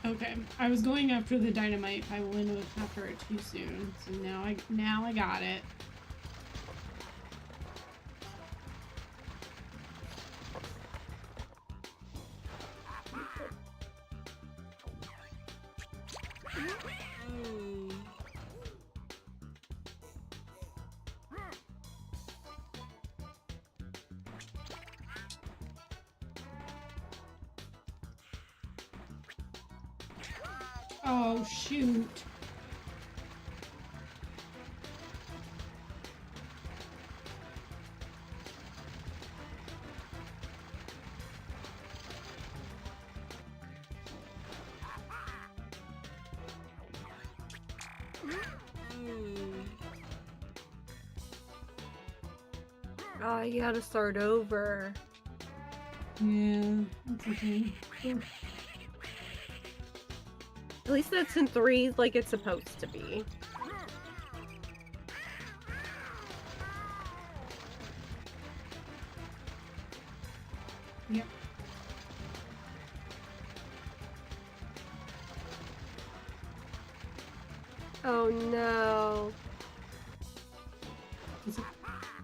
Okay, I was going after the dynamite. I went after it too soon, so now I got it. Oh, shoot. Oh, you gotta start over. Yeah, that's okay. At least it's in threes like it's supposed to be. Yep. Oh no.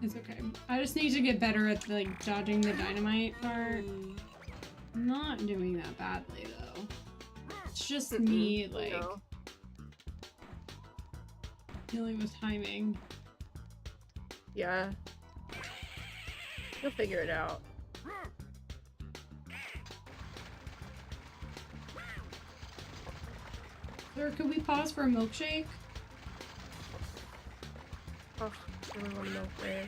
It's okay. I just need to get better at like dodging the dynamite part. I'm not doing that badly though. It's just me like No. dealing with timing. Yeah. You'll figure it out. Sir, could we pause for a milkshake? Oh, I really want to know where.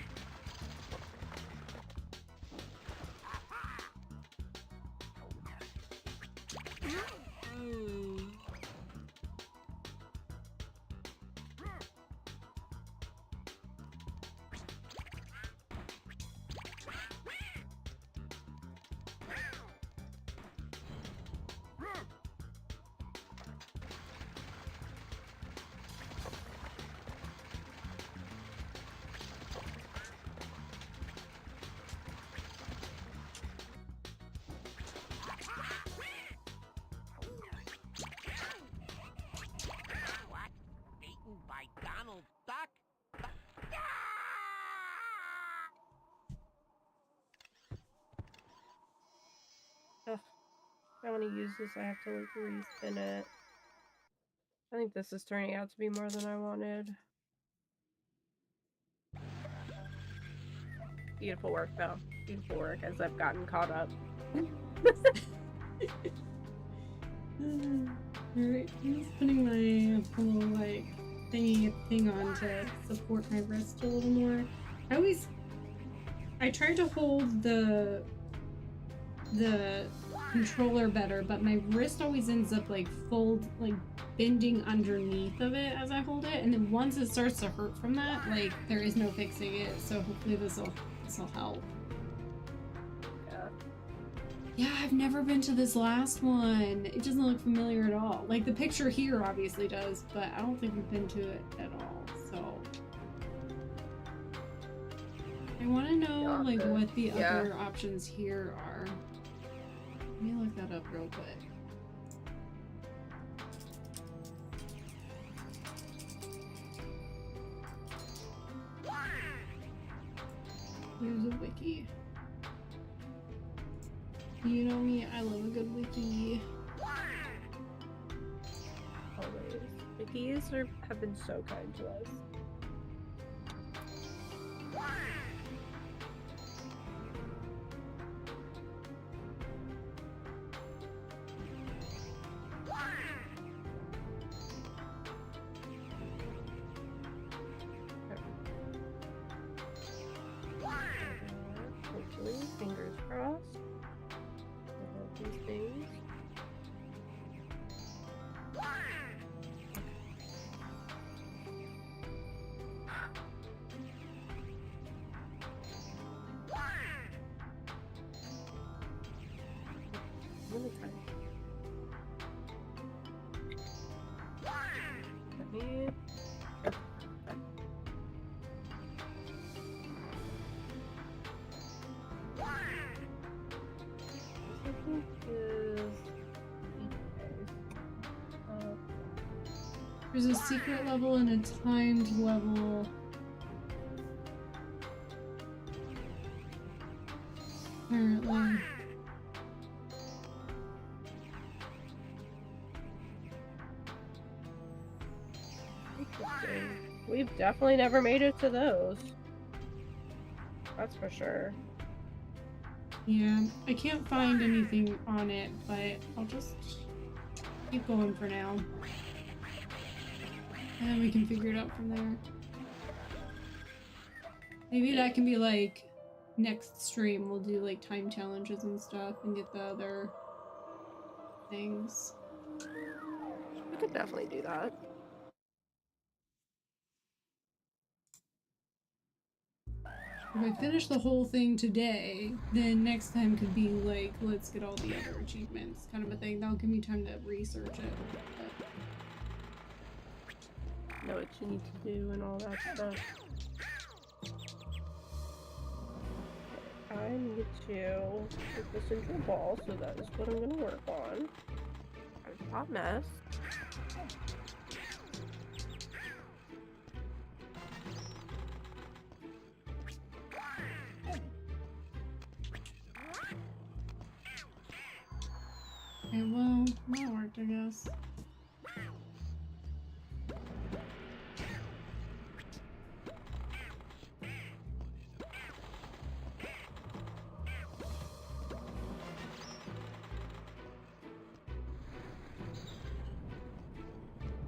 What? Eaten by Donald Duck? Ugh. If I want to use this, I have to like respin it. I think this is turning out to be more than I wanted. Beautiful work though. Beautiful work as I've gotten caught up. Alright, I'm just putting my little like thing on to support my wrist a little more. I try to hold the controller better, but my wrist always ends up like bending underneath of it as I hold it, and then once it starts to hurt from that, like there is no fixing it. So hopefully this'll help. Yeah, I've never been to this last one. It doesn't look familiar at all. Like the picture here obviously does, but I don't think we've been to it at all. So I want to know like what the other options here are. Let me look that up real quick. Here's a wiki. You know me, I love a good wiki. Always. Wikis have been so kind to us. that's fine. Let me... There's a secret level and a timed level. Apparently. Interesting. We've definitely never made it to those. That's for sure. Yeah, I can't find anything on it, but I'll just keep going for now. And then we can figure it out from there. Maybe that can be like next stream. We'll do like time challenges and stuff and get the other things. We could definitely do that. If I finish the whole thing today, then next time could be like, let's get all the other achievements kind of a thing. That'll give me time to research it. But... know what you need to do and all that stuff. I need to put this into a ball, so that is what I'm going to work on. A hot mess. Okay, well, that worked, I guess.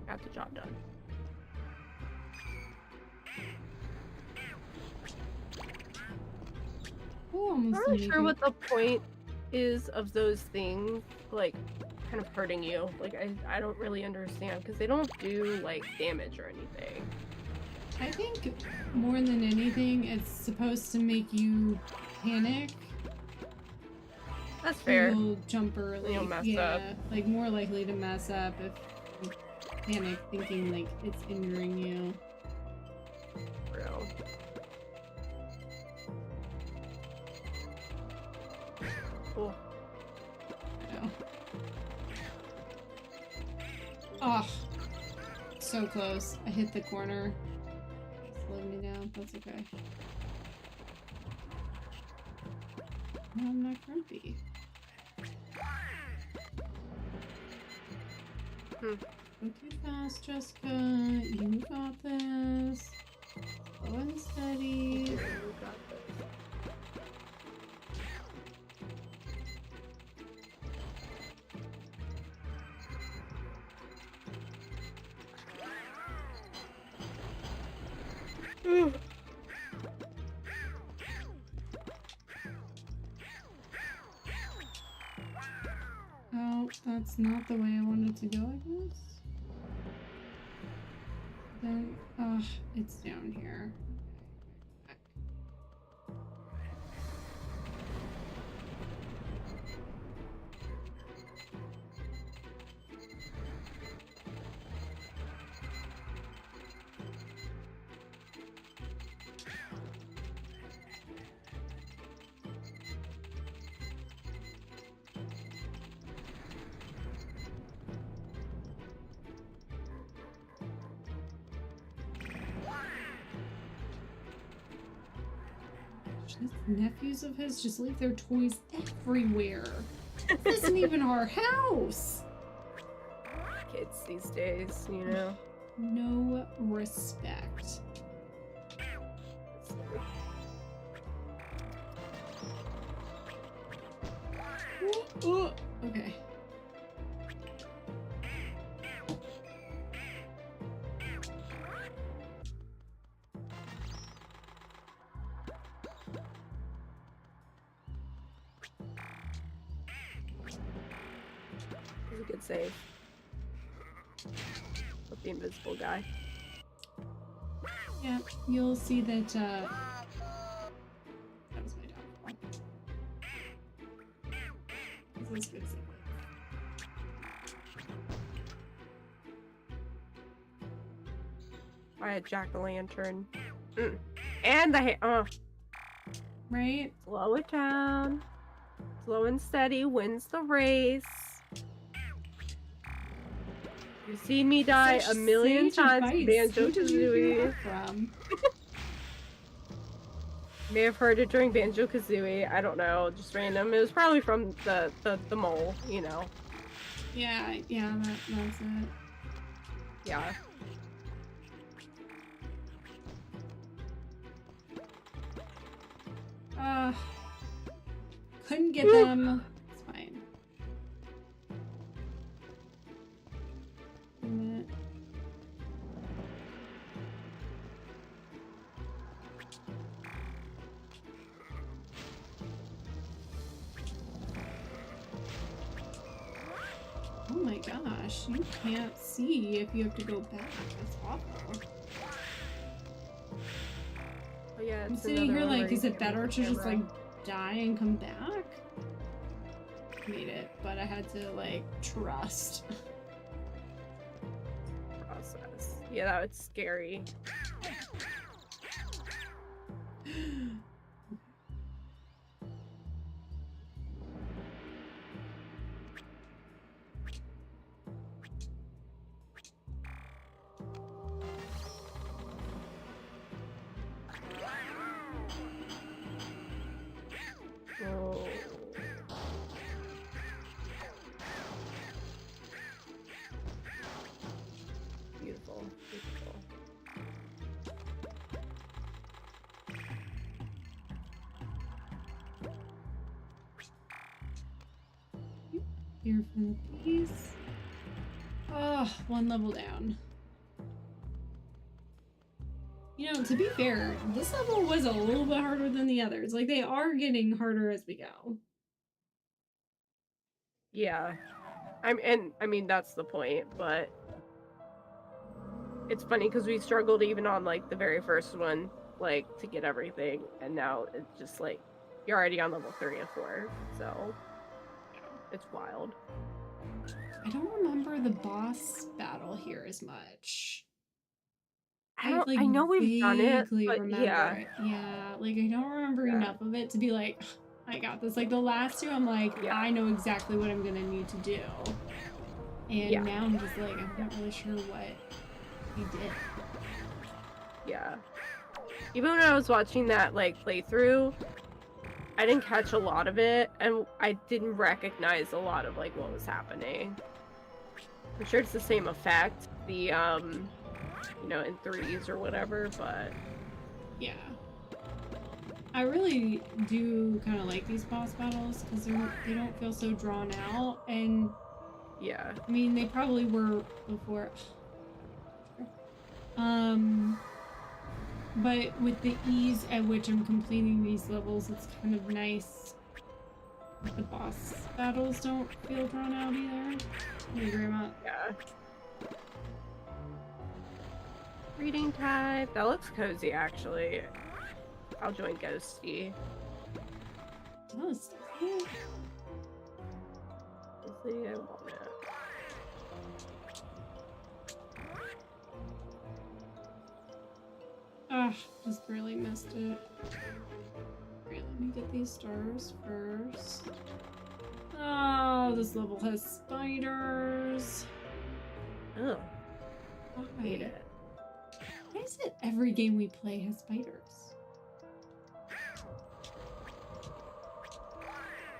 Got the job done. Oh, I'm almost not really didn't sure make what the point is of those things, like, kind of hurting you. Like, I don't really understand, because they don't do, like, damage or anything. I think more than anything, it's supposed to make you panic. That's fair. You'll jump early. You'll mess yeah, up. like more likely to mess up if you panic thinking like it's injuring you. Real. Oh. No. Oh, so close. I hit the corner. Slowed me down. That's okay. No, I'm not grumpy. Go too fast, Jessica. You got this. Slow and steady. You got this. Oh, that's not the way I wanted to go, I guess. Then, it's down here. Nephews of his just leave their toys everywhere. This isn't even our house. Kids these days, you know. No respect. Ooh, okay. It's a good save. With the invisible guy. Yeah, you'll see that, that was my downfall. This is good sequence. By a jack-o'-lantern. And the Right? slow it down. Slow and steady wins the race. You've seen me die Such a million sage times in advice. Who did you hear Banjo-Kazooie. that from? May have heard it during Banjo-Kazooie. I don't know, just random. It was probably from the mole, you know. Yeah, that's it. Yeah. Couldn't get them. It's fine. Wait a minute. Oh my gosh, you can't see if you have to go back. That's awful. Oh, yeah, I'm it's sitting another here one like, where is you it can't better move to the just like camera. die and come back? Made it, but I had to like trust. Process. Yeah, that was scary. Oh. Beautiful, beautiful. Here for the piece. Oh, one level down. You know, to be fair, this level was a little bit harder than the others. Like, they are getting harder as we go. Yeah. I mean, that's the point, but it's funny because we struggled even on, like, the very first one, like, to get everything, and now it's just, like, you're already on level 3 or 4, so it's wild. I don't remember the boss battle here as much. I like, know we've done it, vaguely but remember yeah. it. Yeah, like, I don't remember Yeah. enough of it to be like, I got this. Like, the last two, I'm like, Yeah. I know exactly what I'm gonna need to do. And Yeah. now I'm just like, I'm not really sure what he did. Yeah. Even when I was watching that, like, playthrough, I didn't catch a lot of it, and I didn't recognize a lot of, like, what was happening. I'm sure it's the same effect, the, you know, in threes or whatever, but... Yeah. I really do kind of like these boss battles, because they don't feel so drawn out, and... Yeah. I mean, they probably were before... But with the ease at which I'm completing these levels, it's kind of nice. The boss battles don't feel drawn out either. You agree, Matt? Yeah. Reading type. That looks cozy, actually. I'll join Ghosty. Does Honestly, I want it. Ah, just really missed it. Alright, let me get these stars first. Oh, this level has spiders. Oh, Why? hate it. Why is it every game we play has spiders?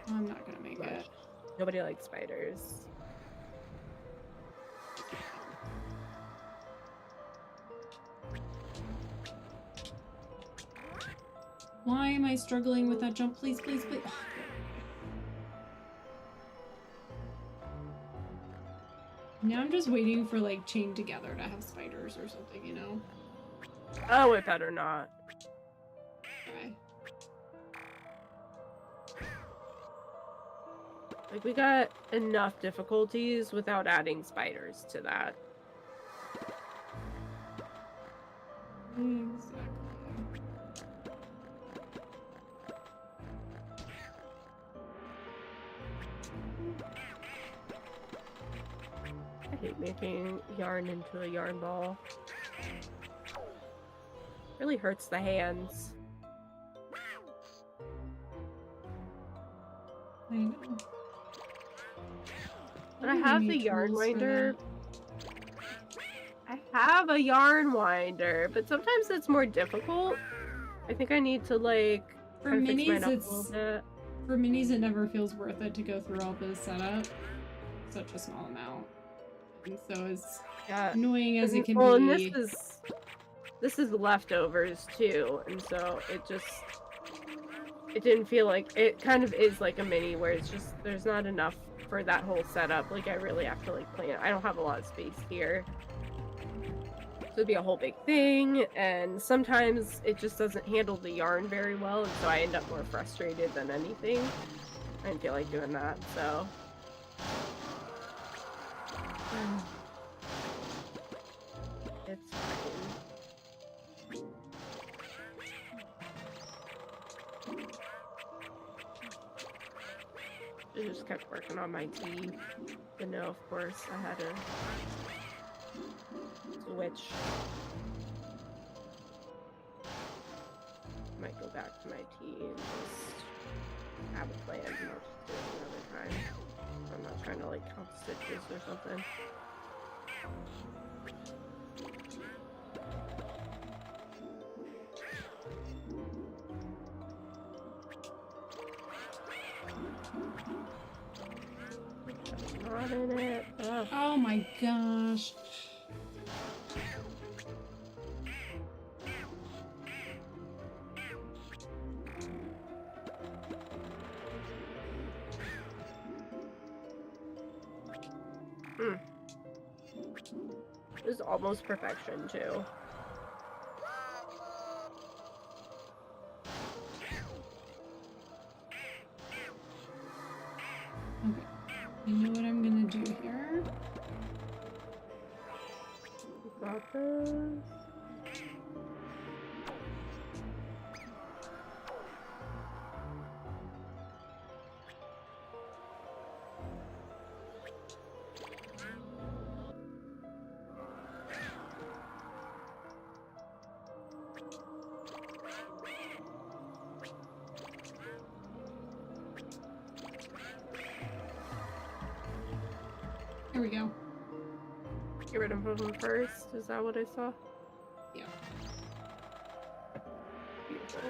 I'm not gonna make it. Nobody likes spiders. Why am I struggling with that jump? Please, please, please. Oh, now I'm just waiting for, like, chained together to have spiders or something, you know? Oh, it better not. Okay. Like, we got enough difficulties without adding spiders to that. Exactly. I hate making yarn into a yarn ball. Really hurts the hands. I know. But I have the yarn winder. I have a yarn winder, but sometimes it's more difficult. I think I need to like For try to fix mine minis, up a little bit. for minis, it never feels worth it to go through all this setup. Such a small amount, and so as annoying as it can well, be. And this is leftovers too, and so it didn't feel like it kind of is like a mini where it's just there's not enough for that whole setup. Like I really have to like plan. I don't have a lot of space here. So it'd be a whole big thing, and sometimes it just doesn't handle the yarn very well, and so I end up more frustrated than anything. I didn't feel like doing that, so. It's fine. I just kept working on my tea. But no, of course, I had to switch. Might go back to my tea and just have a plan and I'll just do it another time. I'm not trying to like count stitches or something. Not in it. Ugh. Oh my gosh. This is almost perfection too. Okay. You know what I'm gonna do here? Got this. Here we go. Get rid of them first. Is that what I saw? Yeah. Beautiful.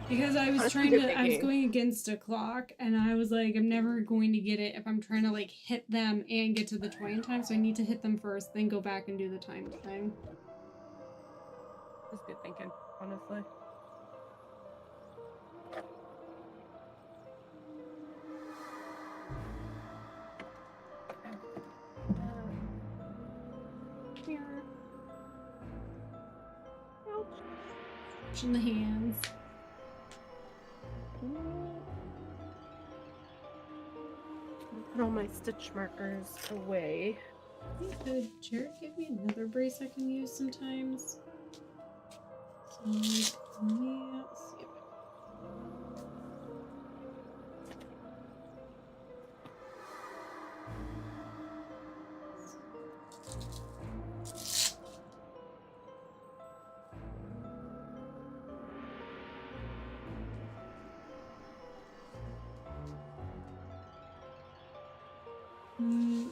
Because I was That's trying good to, I was thinking. going against a clock, and I was like, I'm never going to get it if I'm trying to like hit them and get to the twine time, so I need to hit them first, then go back and do the time thing. That's good thinking, honestly. Here. Ouch. In the hands. Put all my stitch markers away. Could Jared give me another brace I can use sometimes? So let me see if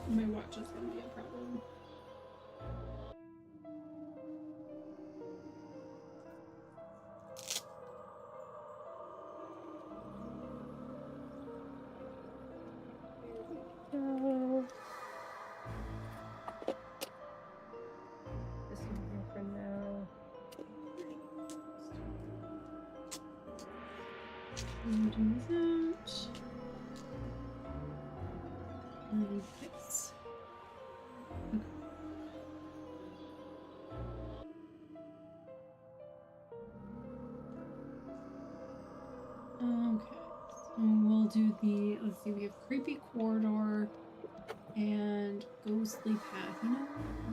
my watch is gonna be a problem. This is here for now. Do that. And fix. Okay, so we'll do the, let's see, we have Creepy Corridor and Ghostly Path. You know what?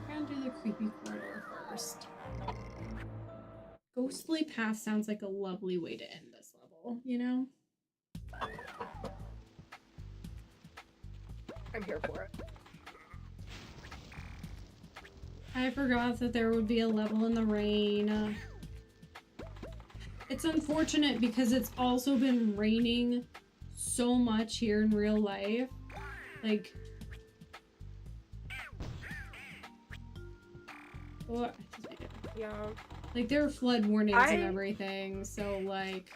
We're gonna do the Creepy Corridor first. Ghostly Path sounds like a lovely way to end this level, you know? I'm here for it. I forgot that there would be a level in the rain. It's unfortunate because it's also been raining so much here in real life. Like, oh, Yeah. like there are flood warnings and everything, so like,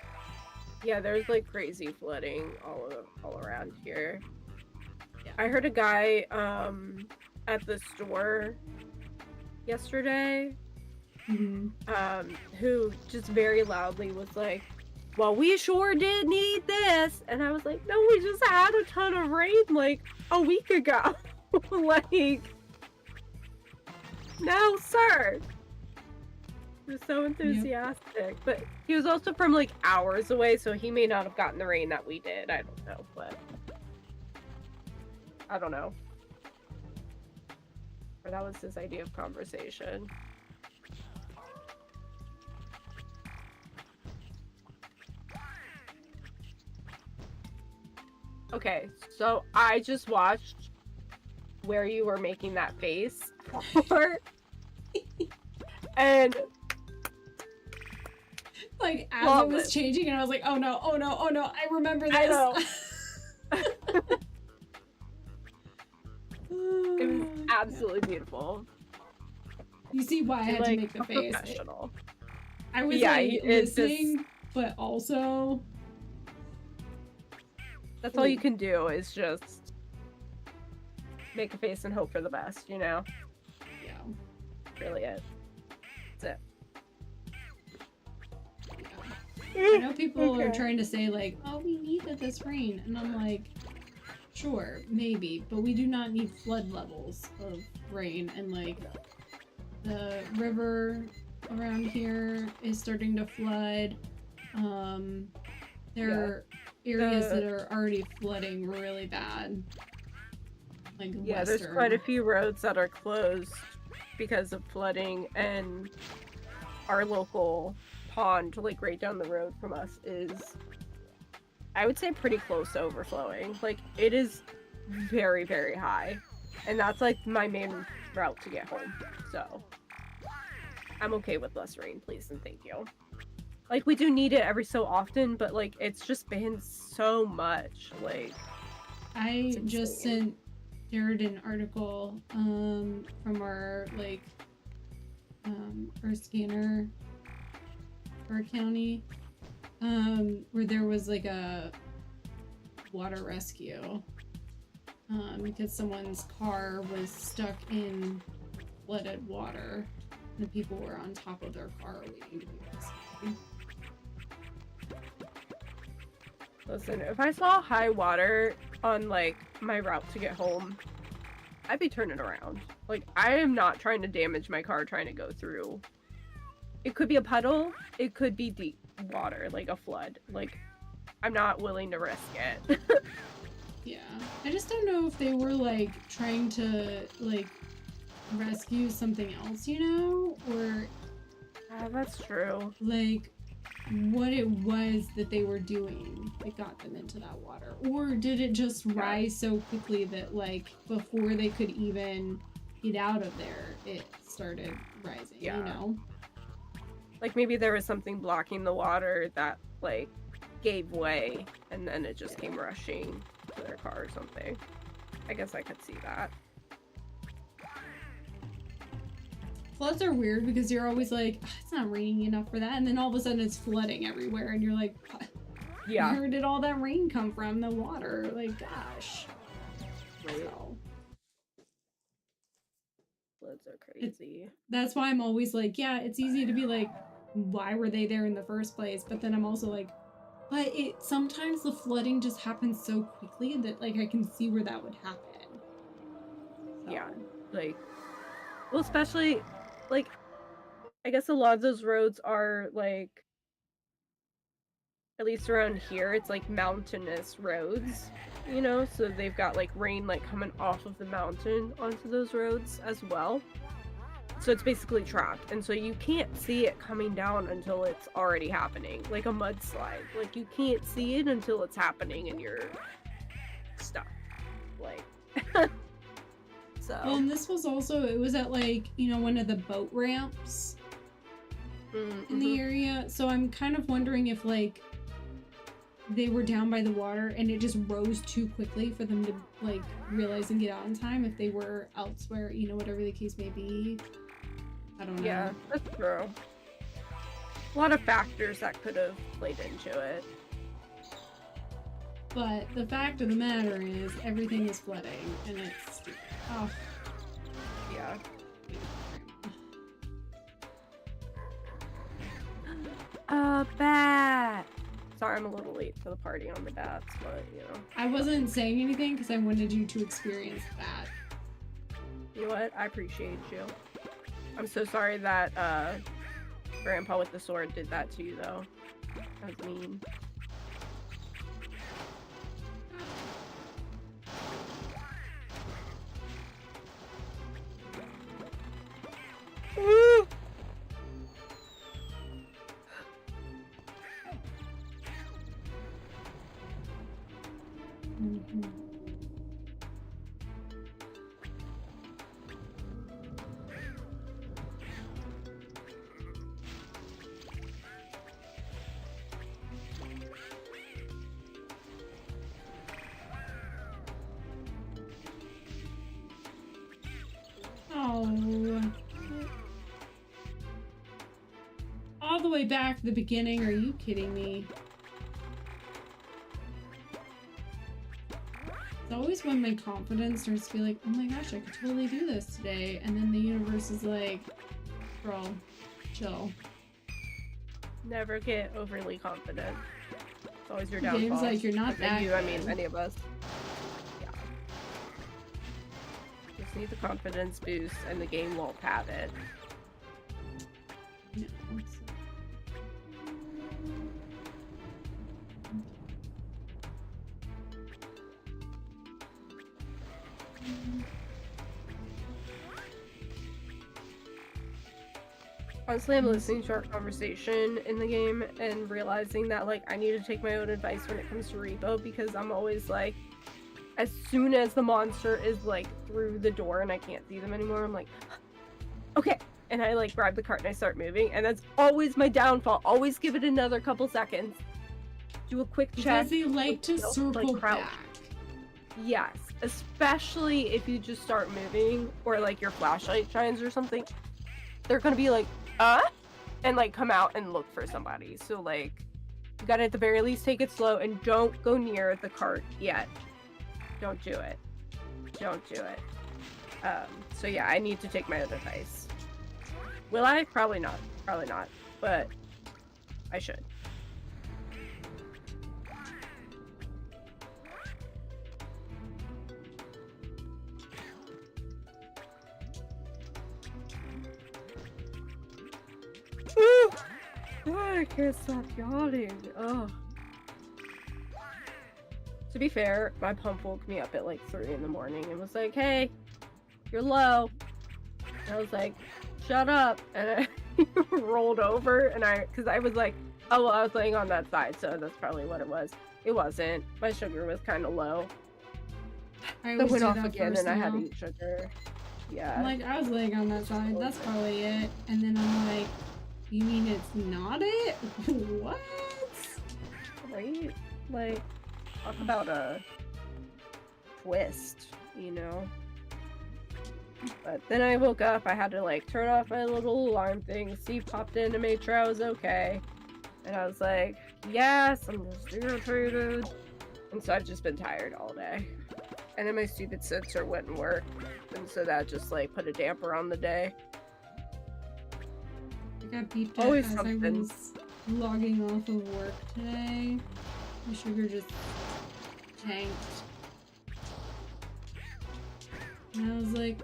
yeah, there's like crazy flooding all around here. Yeah. I heard a guy at the store yesterday who just very loudly was like, well, we sure did need this, and I was like, no, we just had a ton of rain like a week ago. Like, no sir. He was so enthusiastic, but he was also from like hours away, so he may not have gotten the rain that we did. I don't know, but I don't know. Or that was his idea of conversation. Okay, so I just watched where you were making that face for, and like as it was changing, and I was like, oh no, oh no, oh no, I remember this. I know. It was absolutely beautiful. You see why I had to make the face. Professional. I was like listening, but also that's all you can do is just make a face and hope for the best, you know? Yeah. Really it. That's it. I know people are trying to say like, oh, we needed this rain, and I'm like, sure, maybe, but we do not need flood levels of rain, and like the river around here is starting to flood. There are areas that are already flooding really bad. Like there's quite a few roads that are closed because of flooding, and our local pond, like right down the road from us, is, I would say, pretty close to overflowing. Like, it is very, very high, and that's like my main route to get home, so I'm okay with less rain, please and thank you. Like, we do need it every so often, but like it's just been so much. Like, I just sent Jared an article from our like our scanner for our county where there was like a water rescue because someone's car was stuck in flooded water and the people were on top of their car waiting to be rescued. Listen, if I saw high water on like my route to get home, I'd be turning around. Like, I am not trying to damage my car trying to go through. It could be a puddle, it could be deep water, like a flood. Like, I'm not willing to risk it. Yeah, I just don't know if they were like trying to like rescue something else, you know, or that's true. Like what it was that they were doing that got them into that water, or did it just rise so quickly that like before they could even get out of there it started rising, you know? Like maybe there was something blocking the water that like gave way and then it just came rushing to their car or something. I guess I could see that. Floods are weird because you're always like, oh, it's not raining enough for that, and then all of a sudden it's flooding everywhere and you're like, what? Yeah. Where did all that rain come from? The water, like, gosh. Right. So, floods are crazy. That's why I'm always like, yeah, it's easy to be like, why were they there in the first place? But then I'm also like, but it sometimes the flooding just happens so quickly that like I can see where that would happen. So. Yeah, like, well, especially like, I guess a lot of those roads are like, at least around here, it's like mountainous roads, you know, so they've got like rain like coming off of the mountain onto those roads as well. So it's basically trapped, and so you can't see it coming down until it's already happening, like a mudslide. Like, you can't see it until it's happening and you're stuck. Like, so. Well, and this was also, it was at like, you know, one of the boat ramps. in the area. So I'm kind of wondering if like they were down by the water and it just rose too quickly for them to like realize and get out in time. If they were elsewhere, you know, whatever the case may be. I don't know. Yeah, that's true. A lot of factors that could have played into it. But the fact of the matter is everything is flooding and it's stupid. Oh. Yeah. Bat! Sorry, I'm a little late for the party on the bats, but, you know. I wasn't saying anything because I wanted you to experience that. You know what? I appreciate you. I'm so sorry that, Grandpa with the sword did that to you, though. That was mean. Woo! Oh. All the way back to the beginning, are you kidding me? It's always when my confidence starts to be like, oh my gosh, I could totally do this today. And then the universe is like, girl, chill. Never get overly confident. It's always your downfall. Game's like, you're not And that you, I good. mean, any of us. Yeah. Just need the confidence boost, and the game won't have it. No, it's- Honestly, I'm listening to our conversation in the game and realizing that, like, I need to take my own advice when it comes to repo, because I'm always like, as soon as the monster is, like, through the door and I can't see them anymore, I'm like, okay. And I, like, grab the cart and I start moving, and that's always my downfall. Always give it another couple seconds. Do a quick check. Because they like to like, circle crouch. back. Yes, especially if you just start moving, or, like, your flashlight shines or something. They're gonna be like, and like come out and look for somebody. So like, you gotta at the very least take it slow and don't go near the cart yet. Don't do it. Don't do it. So yeah, I need to take my own advice. Will I? Probably not. Probably not. But I should. I can't stop yawning. Ugh. To be fair, my pump woke me up at like 3 in the morning and was like, hey, you're low. And I was like, shut up. And I rolled over, and because I was like, oh, well, I was laying on that side, so that's probably what it was. It wasn't. My sugar was kind of low. I It always went do off that again, first and I had to now. eat sugar. Yeah. I'm like, I was laying on that side, that's probably it. And then I'm like, you mean it's not it? What? Right? Like, talk about a twist, you know? But then I woke up, I had to like turn off my little alarm thing. Steve popped in to make sure I was okay. And I was like, yes, I'm just irritated. And so I've just been tired all day. And then my stupid sensor wouldn't work. And so that just like put a damper on the day. I got beeped Always at as something. I was logging off of work today. My sugar just tanked. And I was like,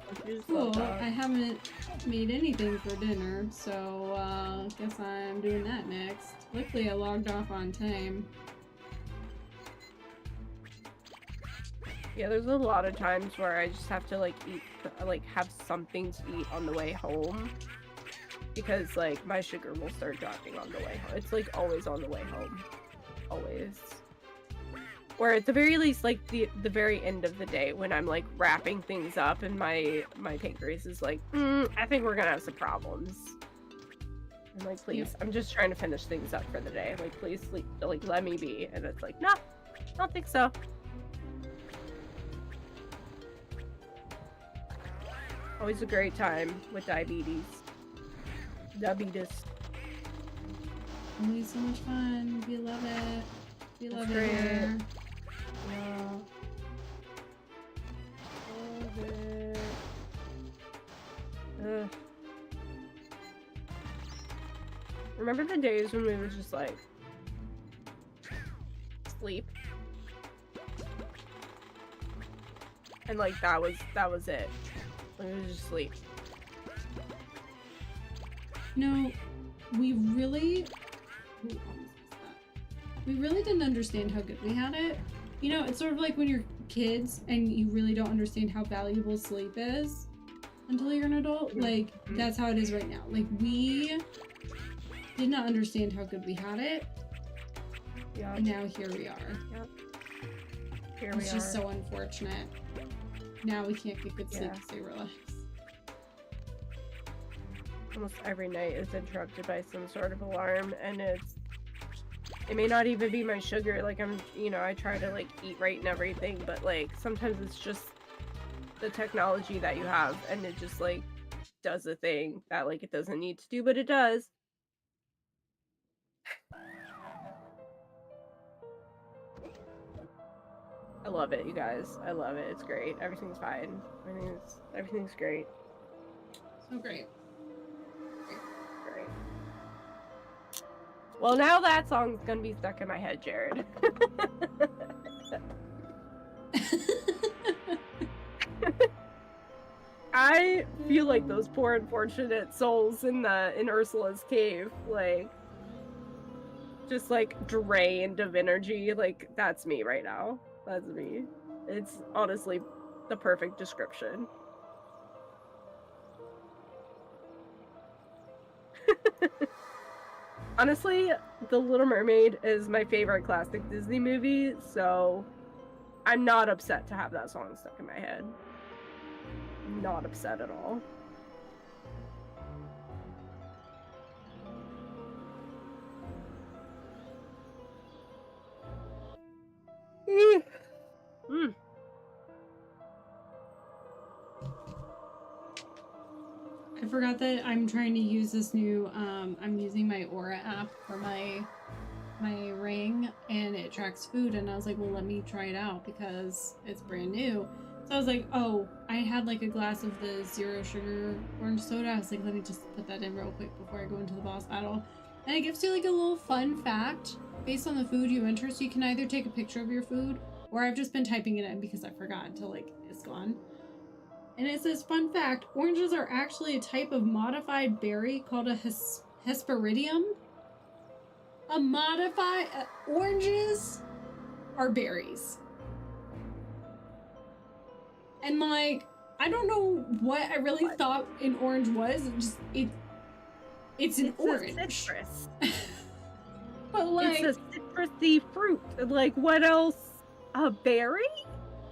cool, I haven't made anything for dinner, so guess I'm doing that next. Luckily I logged off on time. Yeah, there's a lot of times where I just have to like eat, like have something to eat on the way home. Because like my sugar will start dropping on the way home. It's like always on the way home. Always. Or at the very least, like the very end of the day when I'm like wrapping things up and my pancreas is like, I think we're gonna have some problems. I'm like, please, I'm just trying to finish things up for the day. Like, please sleep, like, let me be. And it's like, no, I don't think so. Always a great time with diabetes. Diabetes. Always so much fun. We love it. We love it great. here. Yeah. Love it. Ugh. Remember the days when we were just like sleep? And like that was it. Like, we would just sleep. No, we really didn't understand how good we had it. You know, it's sort of like when you're kids and you really don't understand how valuable sleep is until you're an adult. Like, that's how it is right now. Like, we did not understand how good we had it. Yeah. And now here we are. Yep. Here we are. It's just so unfortunate. Now we can't get good sleep Yeah. to stay relaxed. Almost every night is interrupted by some sort of alarm, and it may not even be my sugar. Like, I try to like eat right and everything, but like sometimes it's just the technology that you have, and it just like does a thing that like it doesn't need to do, but it does. I love it, you guys. I love it. It's great. Everything's fine. Everything's great. So great. Great. Well, now that song's gonna be stuck in my head, Jared. I feel like those poor unfortunate souls in Ursula's cave, like, just like drained of energy. Like, that's me right now. That's me. It's honestly the perfect description. Honestly, The Little Mermaid is my favorite classic Disney movie, so I'm not upset to have that song stuck in my head. Not upset at all. Mm. I forgot that I'm trying to use this new, I'm using my Aura app for my ring, and it tracks food, and I was like, well, let me try it out because it's brand new. So I was like, oh, I had like a glass of the zero sugar orange soda. I was like, let me just put that in real quick before I go into the boss battle. And it gives you like a little fun fact based on the food you enter, so you can either take a picture of your food, or I've just been typing it in because I forgot until like it's gone. And it says, fun fact, oranges are actually a type of modified berry called a Hesperidium. Oranges are berries. And like, I don't know what I really thought an orange was. It's an orange. A citrus. But like, it's a citrusy fruit. Like, what else? A berry?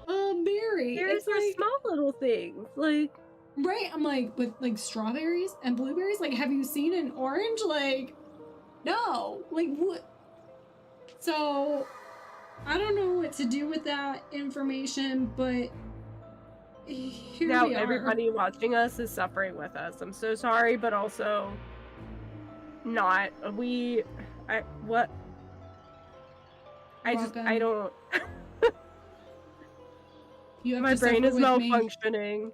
A berry. Berries are like, small little things. Like, right? I'm like, with like strawberries and blueberries. Like, have you seen an orange? Like, no. Like, what? So, I don't know what to do with that information, but here now we are. everybody watching us is suffering with us. I'm so sorry, but also not. I don't. You have My to brain is suffer with me. malfunctioning.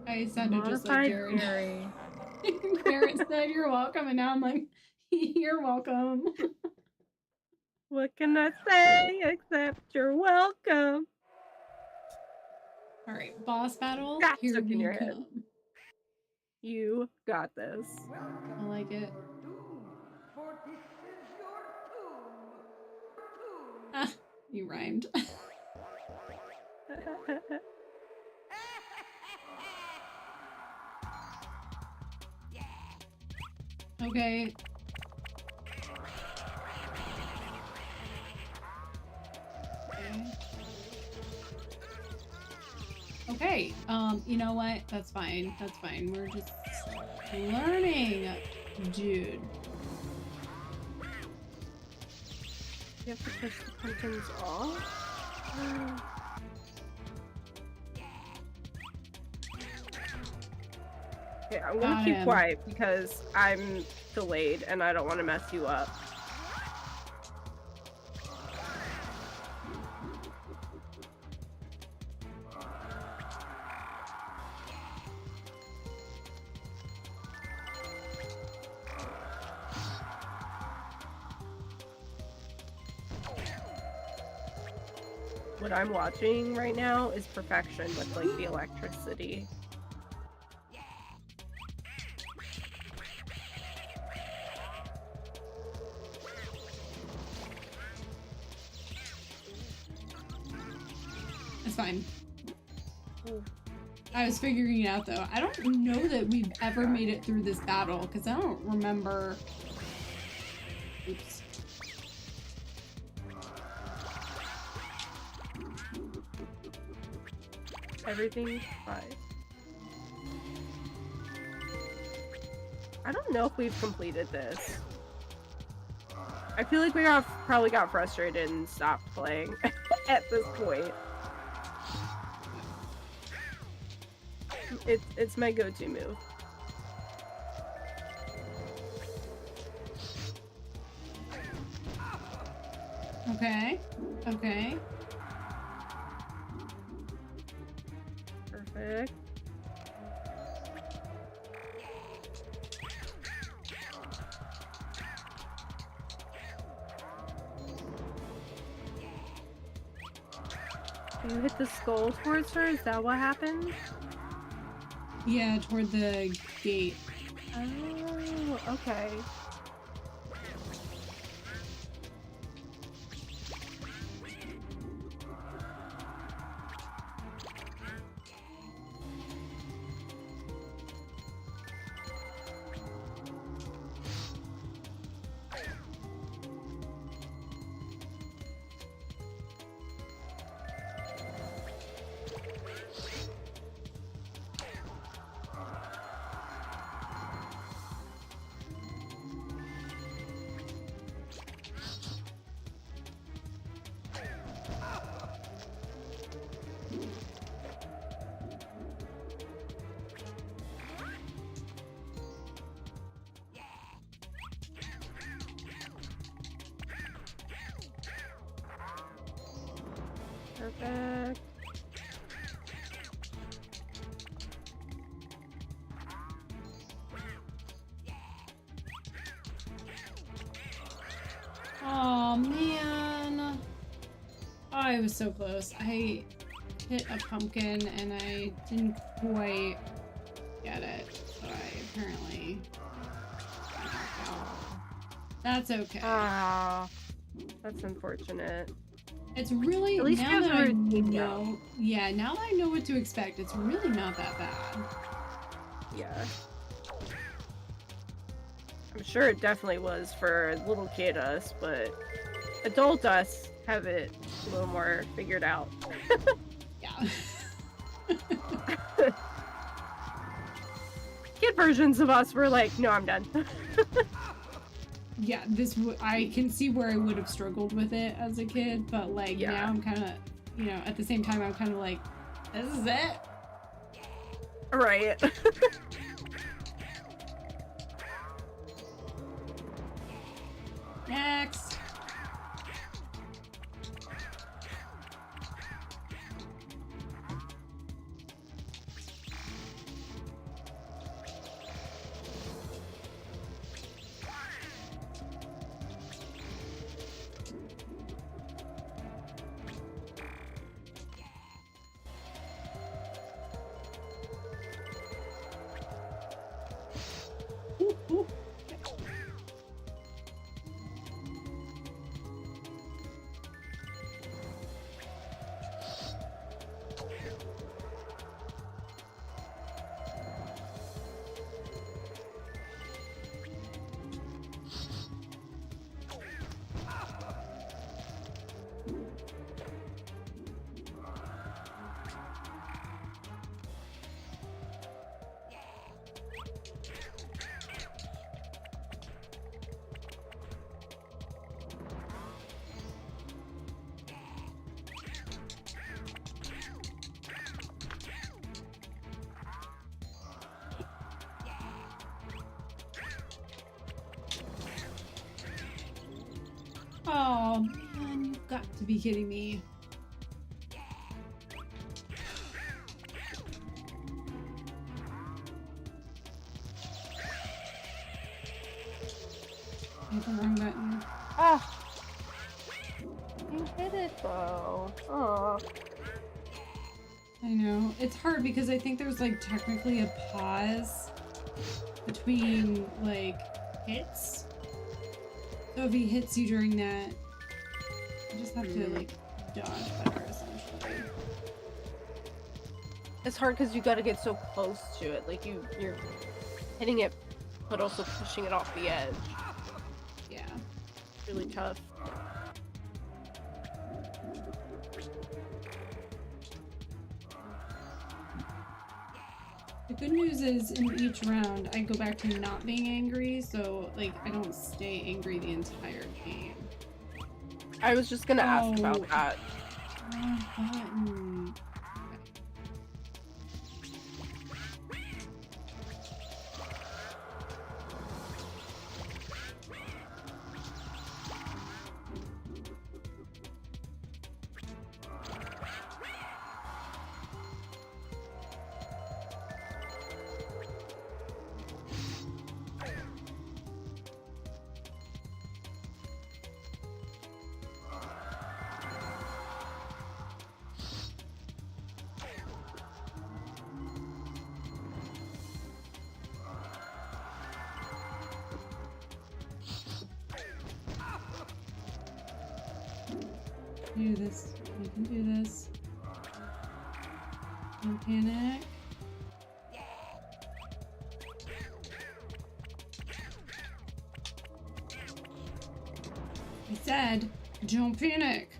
I sounded just like Jared. Berry. Parents said you're welcome, and now I'm like, you're welcome. What can I say except you're welcome? All right, boss battle. That's Here stuck in we your head. come. You got this. I like it. Ah, you rhymed. Okay. Okay, you know what? That's fine. That's fine. We're just learning, dude. You have to push the pumpkins off? Okay, I'm gonna Got keep him. quiet because I'm delayed and I don't want to mess you up. What I'm watching right now is perfection with like the electricity. It's fine. I was figuring it out though. I don't know that we've ever made it through this battle because I don't remember. Oops. Everything's fine. I don't know if we've completed this. I feel like we probably got frustrated and stopped playing at this point. It's my go-to move. Okay. Okay. Perfect. You hit the skull towards her? Is that what happened? Yeah, toward the gate. Oh, okay. Perfect. Oh man. I was so close. I hit a pumpkin and I didn't quite get it. So I apparently That's okay. Ah, that's unfortunate. It's really, At least now you have that the I routine know, now. yeah, now that I know what to expect, it's really not that bad. Yeah. I'm sure it definitely was for little kid us, but adult us have it a little more figured out. Yeah. Kid versions of us were like, no, I'm done. Yeah, I can see where I would have struggled with it as a kid, but like Yeah. now I'm kind of, you know, at the same time I'm kind of like, this is it. Right. Next. Ooh, ooh. Oh, man, you've got to be kidding me. I hit the wrong button. Ah! You hit it though. Oh. I know. It's hard because I think there's like technically a pause between like hits. So if he hits you during that, you just have to like dodge better essentially. It's hard because you gotta get so close to it. Like you're hitting it, but also pushing it off the edge. Yeah. Really tough. The good news is in each round I go back to not being angry, so like I don't stay angry the entire game. I was just gonna ask about that. Button. Do this. You can do this. Don't panic. I said, don't panic.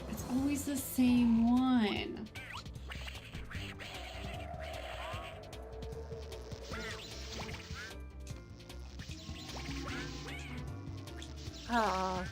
It's always the same one. Ah.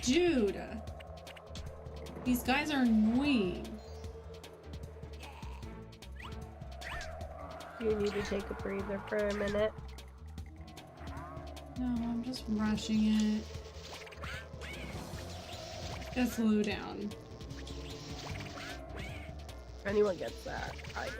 Dude, these guys are annoying. You need to take a breather for a minute. No, I'm just rushing it. Just slow down. If anyone gets that, I do.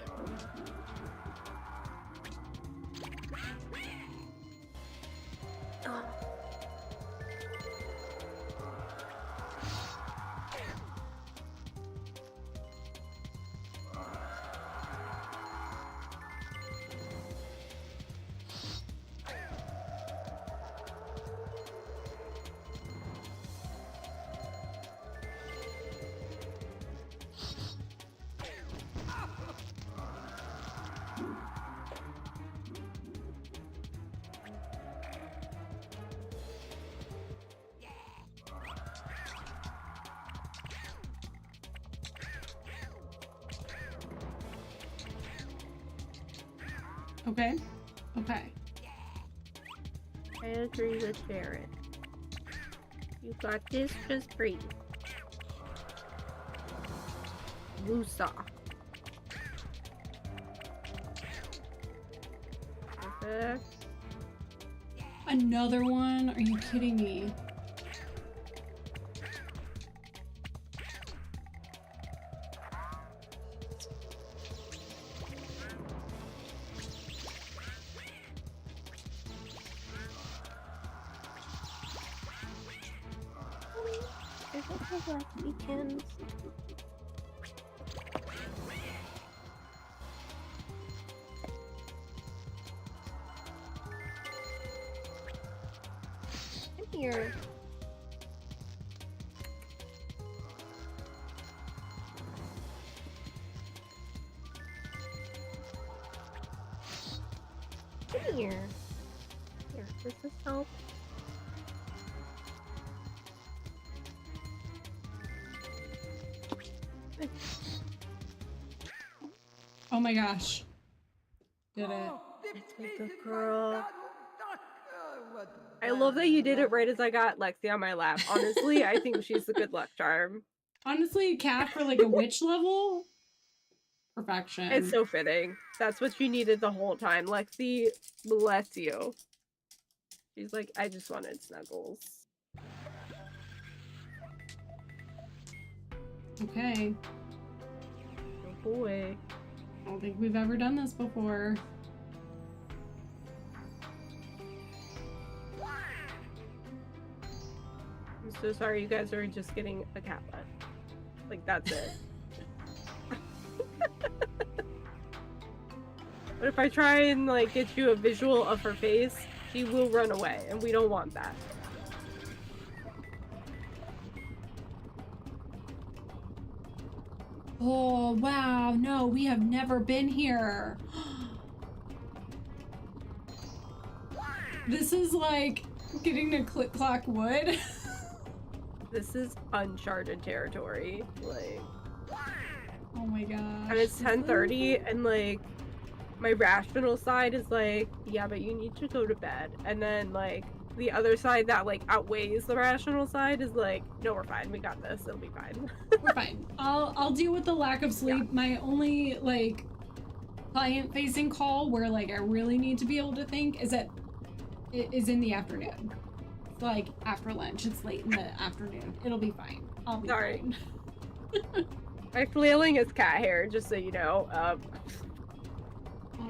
Okay. Okay. I agree with Jared. You got this, just breathe. Woosah. Perfect. Another one? Are you kidding me? Weekends. Here. Come here. Here, does this help? Oh my gosh. Did it. That's my good girl. I love that you did it right as I got Lexi on my lap. Honestly, I think she's a good luck charm. Honestly, cat for like a witch level? Perfection. It's so fitting. That's what you needed the whole time. Lexi, bless you. She's like, I just wanted snuggles. Okay. Oh boy. I don't think we've ever done this before. I'm so sorry you guys are just getting a cat butt. Like, that's it. But if I try and, like, get you a visual of her face, she will run away, and we don't want that. Oh, wow. No, we have never been here. This is like getting to click-clock wood. This is uncharted territory. Like, Oh my gosh. and it's 10:30, and, like, my rational side is like, yeah, but you need to go to bed. And then, like, the other side that, like, outweighs the rational side is like, no, we're fine. We got this. It'll be fine. We're fine. I'll deal with the lack of sleep. Yeah. My only, like, client-facing call where, like, I really need to be able to think is that it is in the afternoon. It's like after lunch. It's late in the afternoon. It'll be fine. I'll be fine. My flailing is cat hair, just so you know.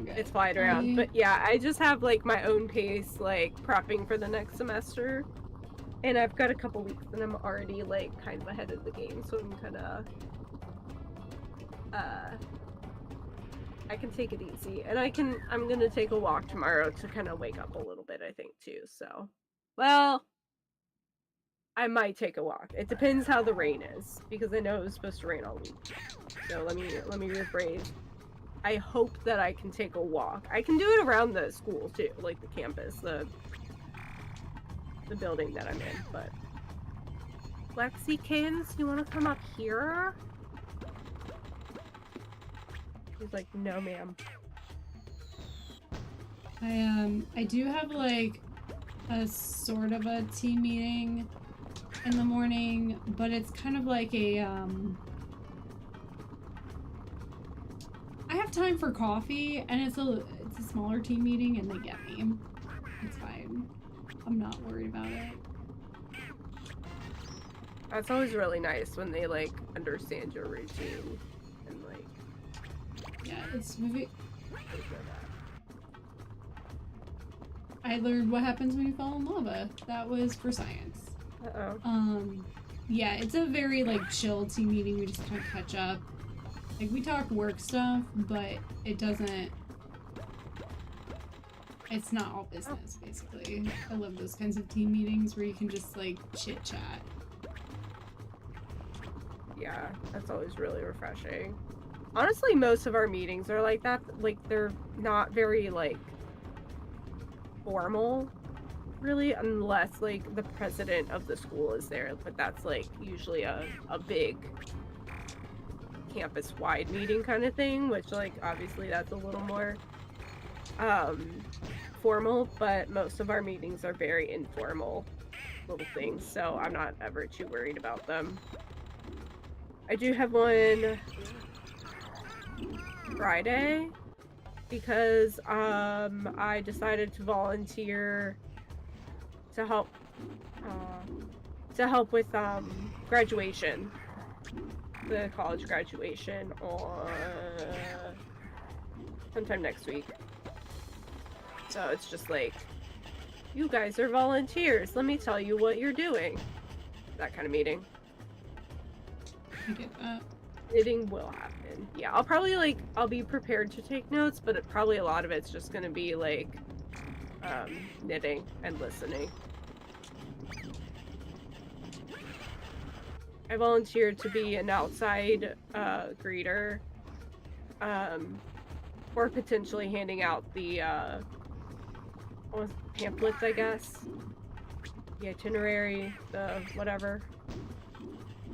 It's flying around. But yeah, I just have, like, my own pace, like, prepping for the next semester. And I've got a couple weeks and I'm already, like, kind of ahead of the game. So I'm kind of, I can take it easy. And I'm gonna take a walk tomorrow to kind of wake up a little bit, I think, too. So, well, I might take a walk. It depends how the rain is, because I know it was supposed to rain all week. So let me rephrase. I hope that I can take a walk. I can do it around the school too, like the campus, the building that I'm in, but... Lexikins, you want to come up here? He's like, no ma'am. I do have, like, a sort of a team meeting in the morning, but it's kind of like a, I have time for coffee, and it's a smaller team meeting, and they get me. It's fine. I'm not worried about it. That's always really nice when they, like, understand your routine and, like... Yeah, it's maybe... I learned what happens when you fall in lava. That was for science. Uh-oh. Yeah, it's a very, like, chill team meeting. We just kind of catch up. Like, we talk work stuff, but it doesn't... It's not all business, basically. I love those kinds of team meetings where you can just, like, chit-chat. Yeah, that's always really refreshing. Honestly, most of our meetings are like that. Like, they're not very, like, formal, really, unless, like, the president of the school is there. But that's, like, usually a big campus-wide meeting kind of thing, which, like, obviously that's a little more formal, but most of our meetings are very informal little things, so I'm not ever too worried about them. I do have one Friday because I decided to volunteer to help with graduation, the college graduation on sometime next week. So it's just like, you guys are volunteers, let me tell you what you're doing. That kind of meeting. I get that. Knitting will happen. Yeah, I'll probably, like, I'll be prepared to take notes, but probably a lot of it's just gonna be, like, knitting and listening. I volunteered to be an outside greeter, or potentially handing out the pamphlets, I guess. The itinerary, the whatever.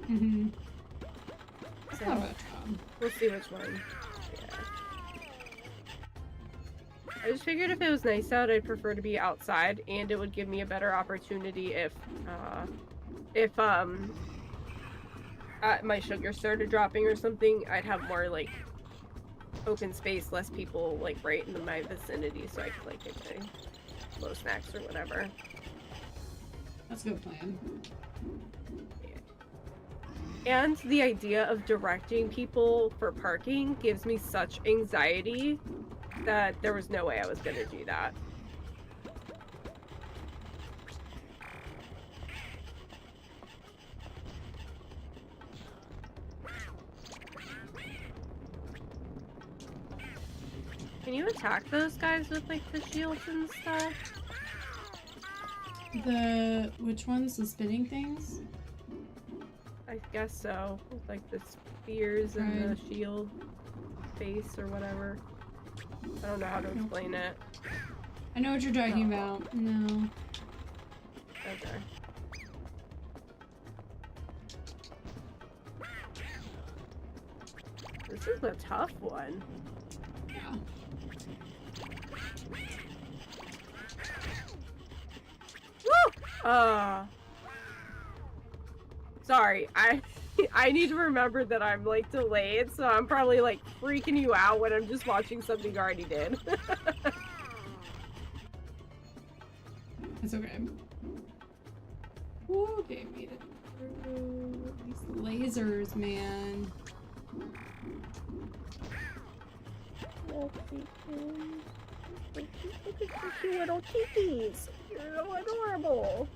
Mm-hmm. So, Not a bad job. we'll see which one. Yeah. I just figured if it was nice out, I'd prefer to be outside, and it would give me a better opportunity if my sugar started dropping or something, I'd have more, like, open space, less people, like, right in my vicinity, so I could, like, get my low snacks or whatever. That's a good plan. And the idea of directing people for parking gives me such anxiety that there was no way I was gonna do that. Can you attack those guys with, like, the shields and stuff? Which ones? The spinning things? I guess so. With, like, the spears and the shield face or whatever. I don't know how to explain it. I know what you're talking about. No. Okay. This is a tough one. Yeah. Woo! Sorry, I need to remember that I'm, like, delayed, so I'm probably, like, freaking you out when I'm just watching something you already did. It's okay. Ooh, okay, made it through. These lasers, man. Look at you little kitties. You're so adorable.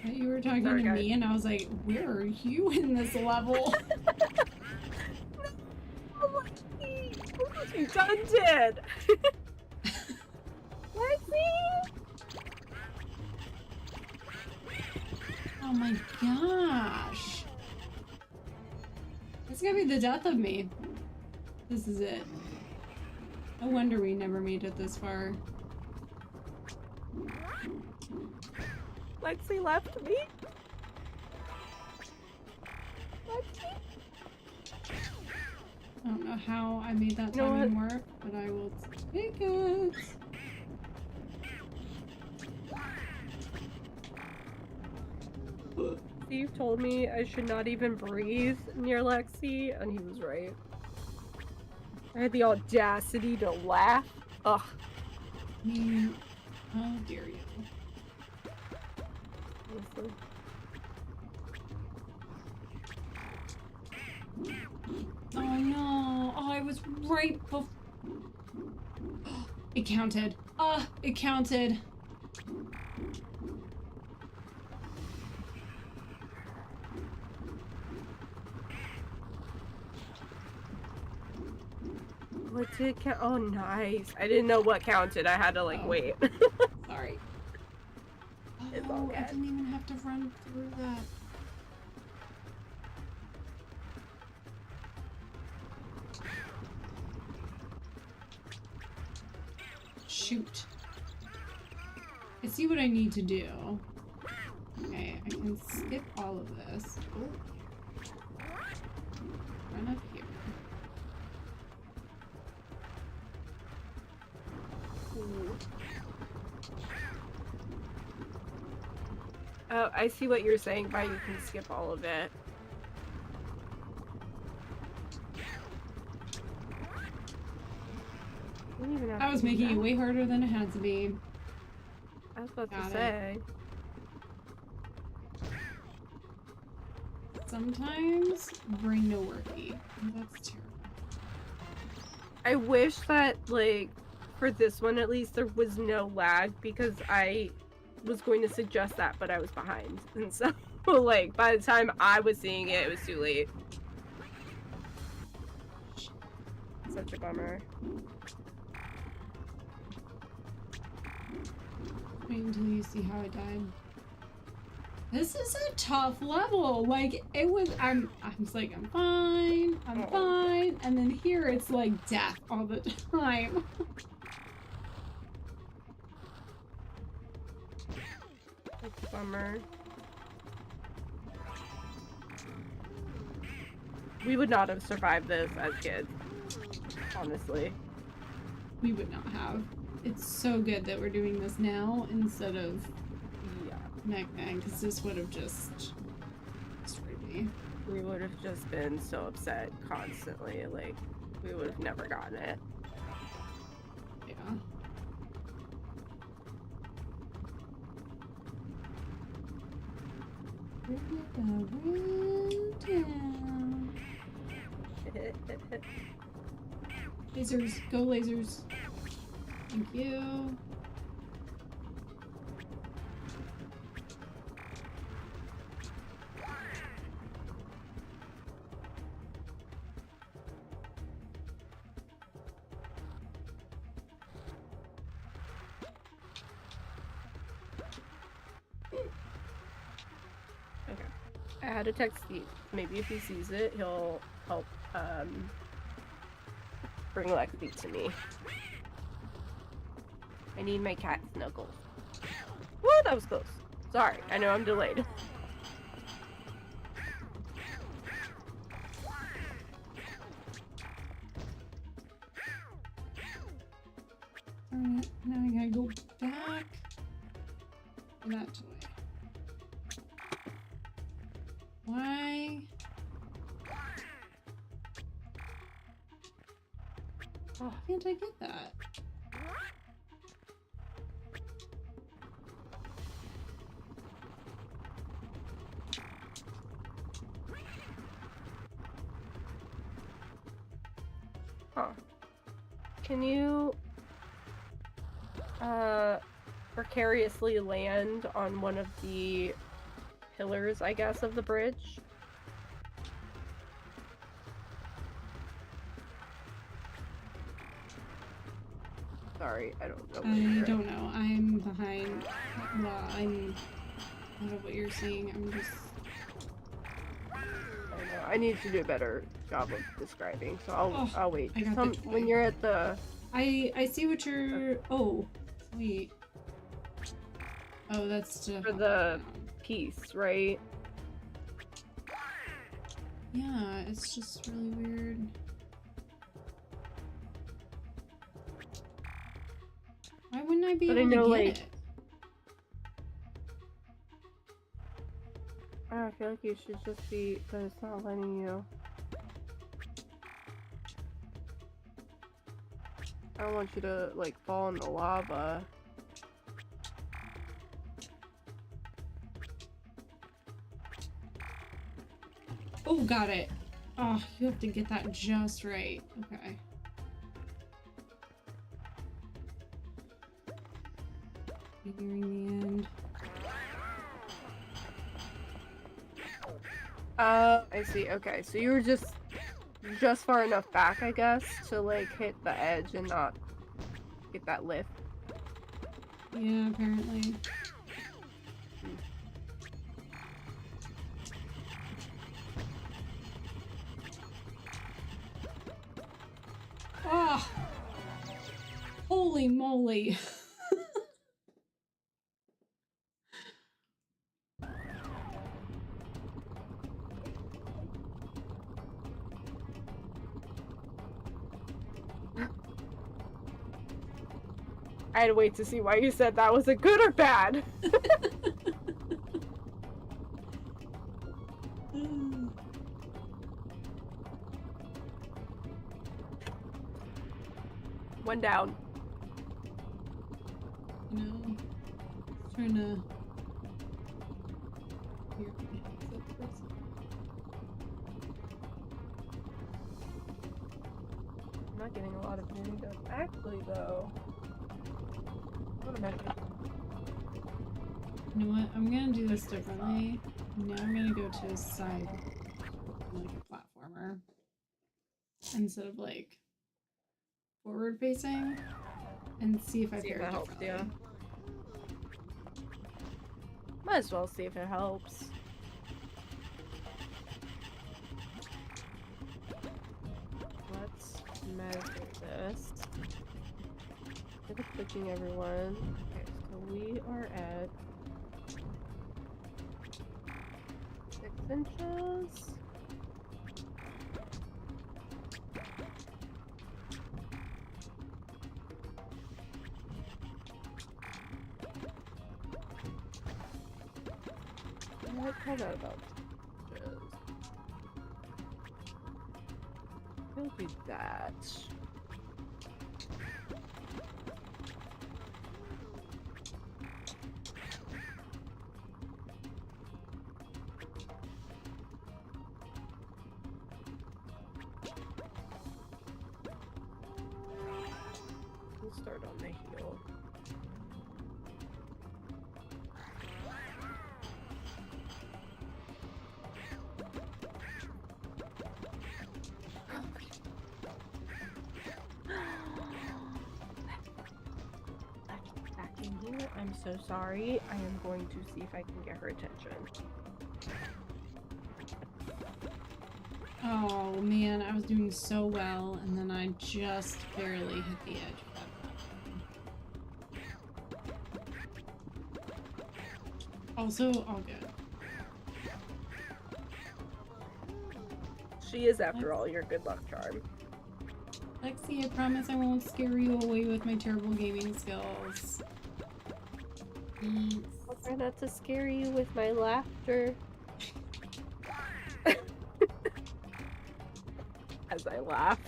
You were talking Sorry, to guys. me, and I was like, where are you in this level? Oh, Lexi! You done did! Lexi! Oh my gosh. It's gonna be the death of me. This is it. No wonder we never made it this far. Lexi left me? Lexi? I don't know how I made that You know timing work, but I will take it. Steve told me I should not even breathe near Lexi, and he was right. I had the audacity to laugh. Ugh. I mean, how dare you? Honestly. Oh no! Oh, I was right before. It counted. It counted. What did count? Oh, nice. I didn't know what counted. I had to, like, wait. Sorry. It's all I good. didn't even have to run through that. Shoot. I see what I need to do. Okay, I can skip all of this. Oh. Run up here. Oh, I see what you're saying by you can skip all of it. You don't even have I to was do making that. it way harder than it had to be. I was about Got to it. say. Sometimes brain no worky. That's terrible. I wish that, like, for this one at least, there was no lag, because I was going to suggest that, but I was behind. And so, like, by the time I was seeing it, it was too late. Such a bummer. I mean, until you see how I died. This is a tough level. Like, it was, I was like, I'm fine, and then here it's like death all the time. That's a bummer. We would not have survived this as kids, honestly. We would not have. It's so good that we're doing this now instead of back then, because this would have just destroyed me. We would have just been so upset constantly. Like, we would have never gotten it. Yeah. Lasers, go lasers. Thank you. Okay. I had to text Steve. Maybe if he sees it, he'll help bring Lexi to me. I need my cat Snuggles. Woo, that was close. Sorry, I know I'm delayed. Alright, now I gotta go back that way. Why? Oh, can't I get that? Huh. Can you precariously land on one of the pillars, I guess, of the bridge? Sorry, I don't know. I don't know. I'm behind. Well, I'm out of what you're seeing. I'm just. I know. I need to do a better job of describing, so I'll wait. I got the When you're at the. I see what you're. Oh, wait. Oh, that's to For the piece, right? Yeah, it's just really weird. Why wouldn't I be able to get it? I feel like you should just be, but it's not letting you. I don't want you to, like, fall in the lava. Oh, got it. Oh, you have to get that just right. Okay. Nearing the end. I see. Okay, so you were just far enough back, I guess, to like hit the edge and not get that lift. Yeah, apparently. Ah! Holy moly! I had to wait to see why you said that. Was it good or bad? One down. No. Trying to. Here. I'm not getting a lot of moving done. Actually, though. What am I doing? You know what? I'm gonna do this differently. Now I'm gonna go to his side, like a platformer, instead of like forward facing, and see if I fare differently. Might as well see if it helps. Let's measure this. Good clicking, everyone. Okay, so we are at 6 inches. What kind of about inches? We'll do that. We'll start on the heel. Back in here. I'm so sorry. I am going to see if I can get her attention. Oh man, I was doing so well, and then I just barely hit the edge of that platform. Also, all good. She is, after all, your good luck charm. Lexi, I promise I won't scare you away with my terrible gaming skills. Thanks. I'll try not to scare you with my laughter. As I laugh.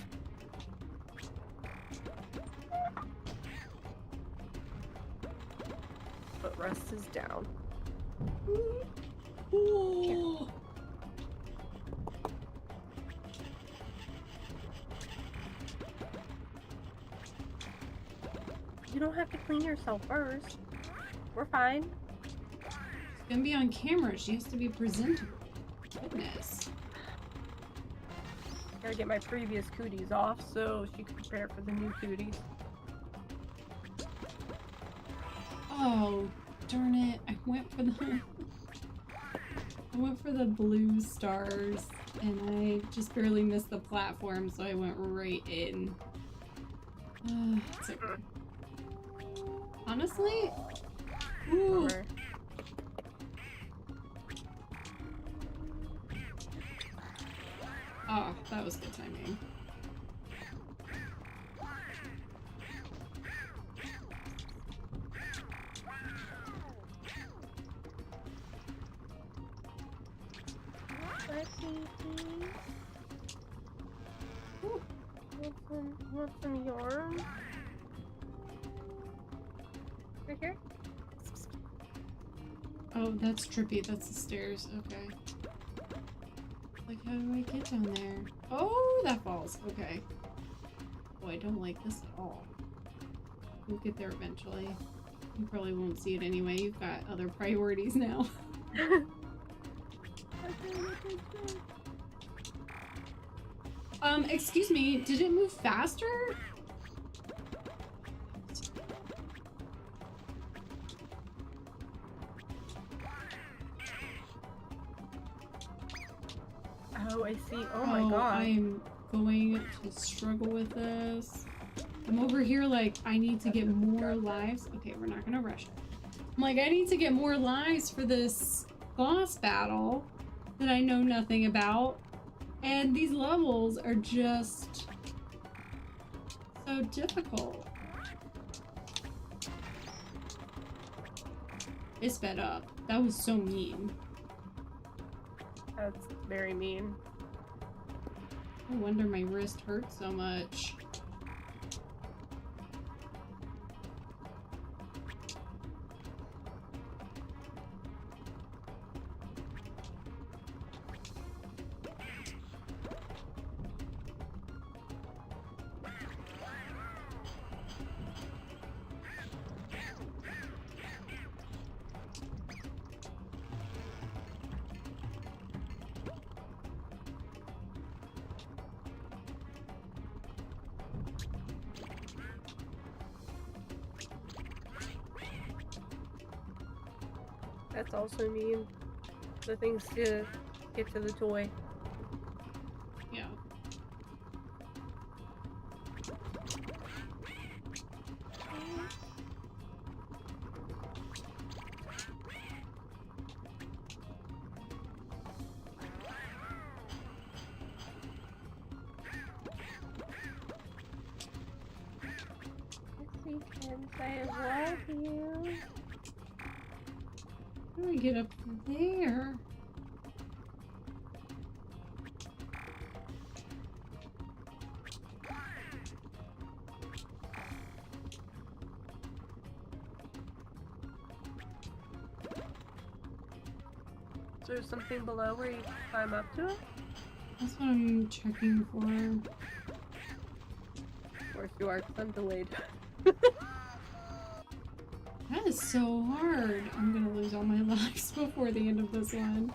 But rest is down. Ooh. You don't have to clean yourself first. We're fine. It's gonna be on camera. She has to be presentable. Goodness. Gotta get my previous cooties off so she can prepare for the new cooties. Oh, darn it. I went for the blue stars and I just barely missed the platform, so I went right in. It's okay. Honestly? Ooh. Or Oh, that was good timing. Ooh. Want some yarn? Right here? Oh, that's trippy. That's the stairs. Okay. Like, how do I get down there? Oh, that falls. Okay. Oh, I don't like this at all. We'll get there eventually. You probably won't see it anyway. You've got other priorities now. Excuse me, did it move faster? Oh, I see. Oh my god. I'm going to struggle with this. I'm over here like, I need to get more lives. Okay, we're not gonna rush it. I'm like, I need to get more lives for this boss battle that I know nothing about. And these levels are just so difficult. It sped up. That was so mean. That's very mean. No wonder my wrist hurts so much. That's also mean the things to get to the toy. Yeah. I love you. How do I get up there? Is there something below where you can climb up to it? That's what I'm checking for. Or if you are, 'cause I'm delayed. That is so hard. I'm gonna lose all my lives before the end of this one.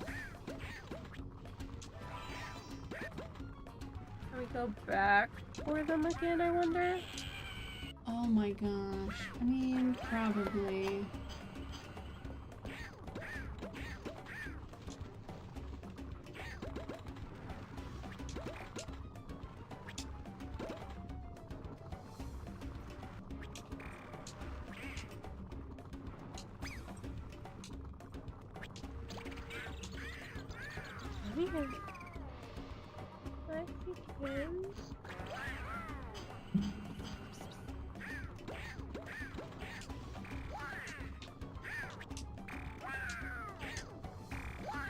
Can we go back for them again, I wonder? Oh my gosh. I mean, probably.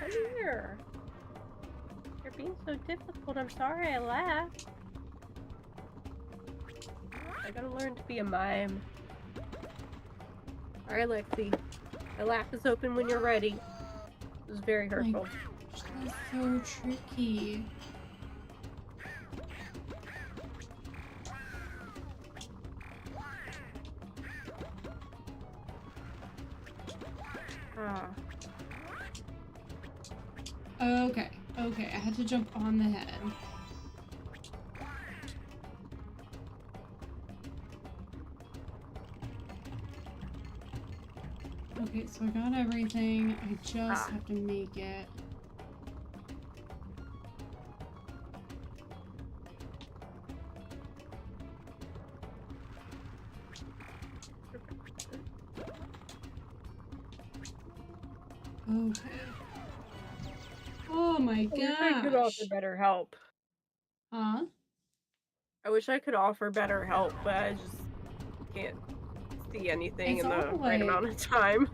Come here. You're being so difficult. I'm sorry I laughed. I gotta learn to be a mime. Alright, Lexi. The laugh is open when you're ready. It was very hurtful. That's so tricky. Ah. Okay, okay, I had to jump on the head. Okay, so I got everything. I just have to make it. Okay. Oh my I wish I could gosh. offer better help. Huh? I wish I could offer better help, but I just can't see anything It's in the all right amount of time.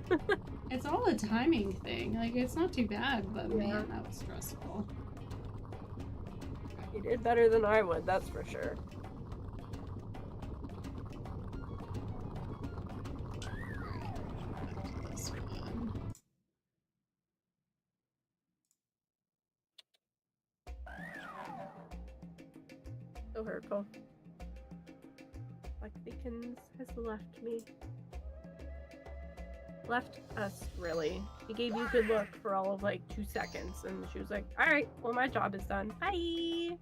It's all a timing thing. Like, it's not too bad, but Yeah. man, that was stressful. You did better than I would, that's for sure. This one. So hurtful. Like Beacons has left me. Left us, really. He gave you a good look for all of like 2 seconds, and she was like, alright, well, my job is done. Bye!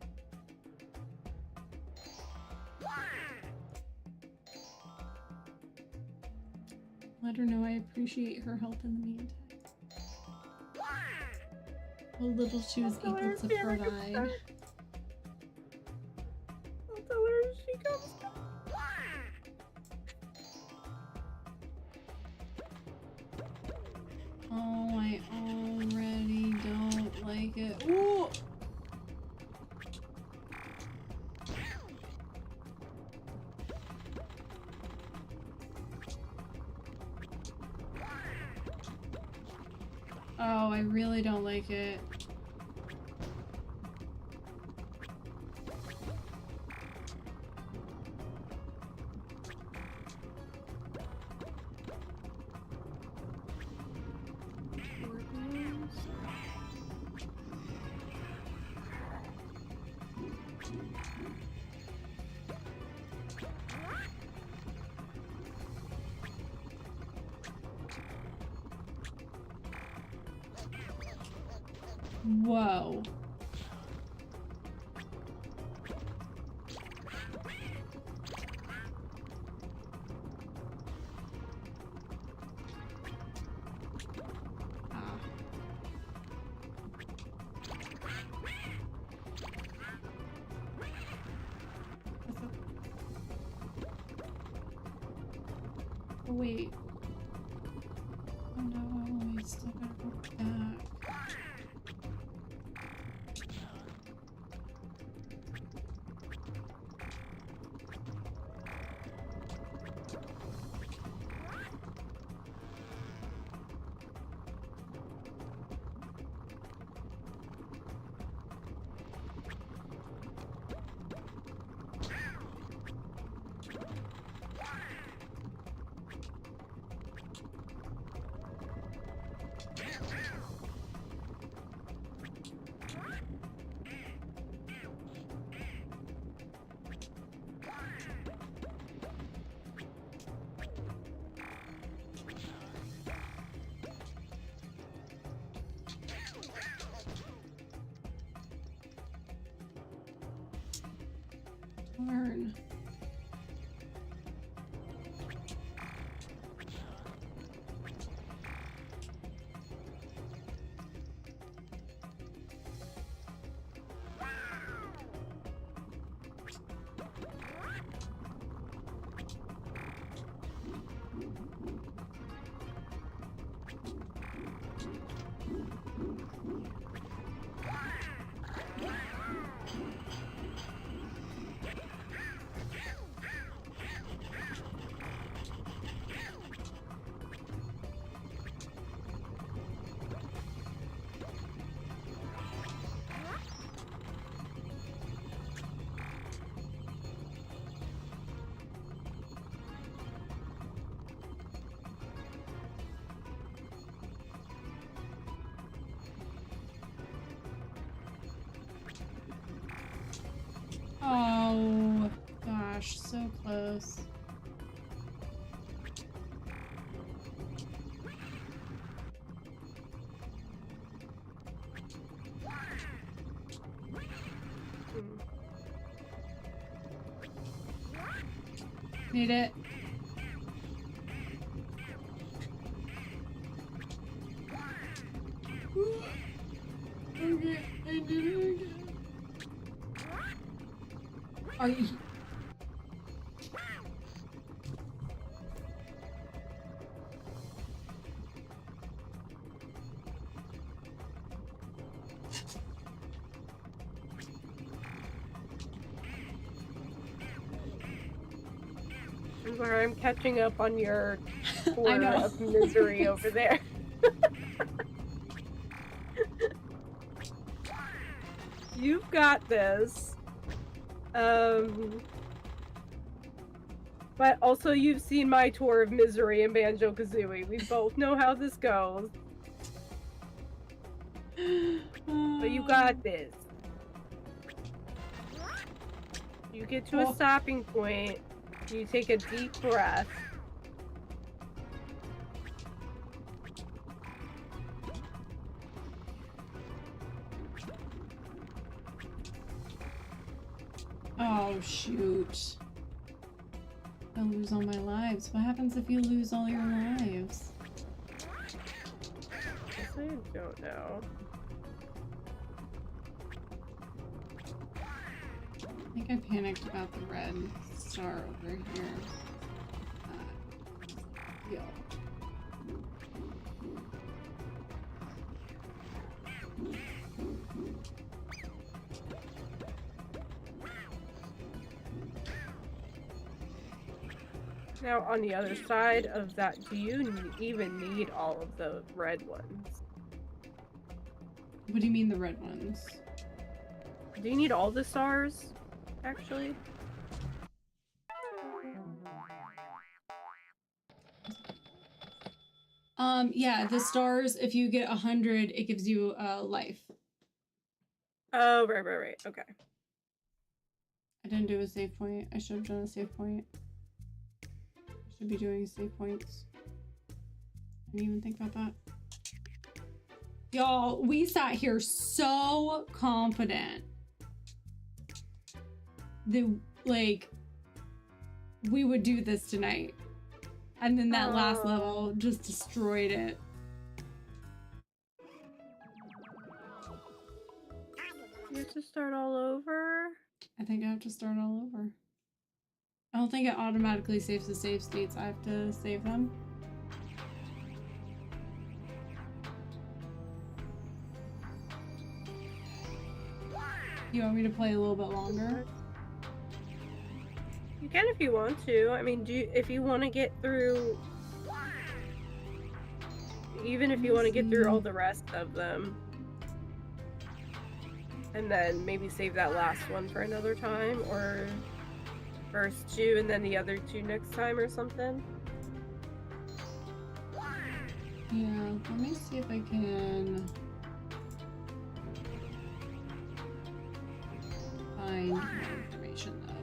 Let her know I appreciate her help in the meantime. What little she was able to provide. I'll tell her she comes. Oh, I already don't like it. Ooh! Oh, I really don't like it. Whoa. Oh, wait. Oh no, I still gotta go back. Darn. Oh, gosh, so close. Made it. Okay, I did it again. Are you? Where I'm catching up on your tour of misery over there. You've got this. But also you've seen my tour of misery in Banjo-Kazooie. We both know how this goes. But you got this. You get to a stopping point. You take a deep breath. Oh, shoot. I'll lose all my lives. What happens if you lose all your lives? I don't know. I think I panicked about the red star over here. Yeah. Now, on the other side of that, do you even need all of the red ones? What do you mean the red ones? Do you need all the stars, actually? Yeah, the stars, if you get 100, it gives you life. Oh, right. Okay. I didn't do a save point. I should have done a save point. I should be doing save points. I didn't even think about that. Y'all, we sat here so confident that, like, we would do this tonight. And then that last level just destroyed it. You have to start all over? I think I have to start all over. I don't think it automatically saves the save states. I have to save them. You want me to play a little bit longer? You can if you want to. I mean, if you want to get through, even if you want to get through all the rest of them, and then maybe save that last one for another time, or first two and then the other two next time or something. Yeah, let me see if I can find more information though.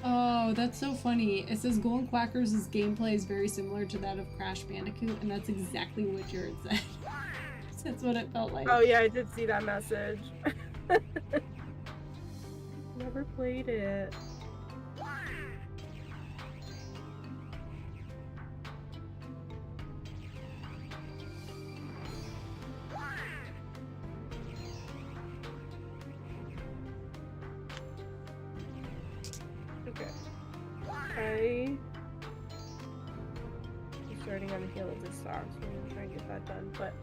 Oh, that's so funny. It says Goin Quackers' gameplay is very similar to that of Crash Bandicoot, and that's exactly what Jared said. That's what it felt like. Oh yeah, I did see that message. Never played it. Okay. I'm starting on the heel of this sock, so I'm gonna try and get that done. But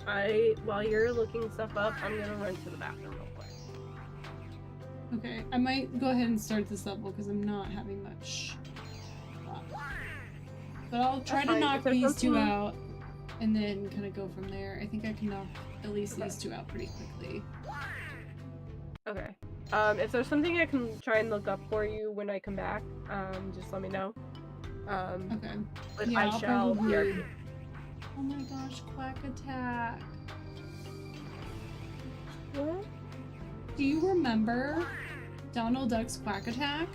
while you're looking stuff up, I'm gonna run to the bathroom real quick. Okay, I might go ahead and start this level because I'm not having much luck. But I'll try to knock these two out and then kind of go from there. I think I can knock at least these two out pretty quickly. Okay. If there's something I can try and look up for you when I come back, just let me know. Okay. But Yeah, I shall. probably... Oh my gosh, Quack Attack. What? Do you remember Donald Duck's Quack Attack?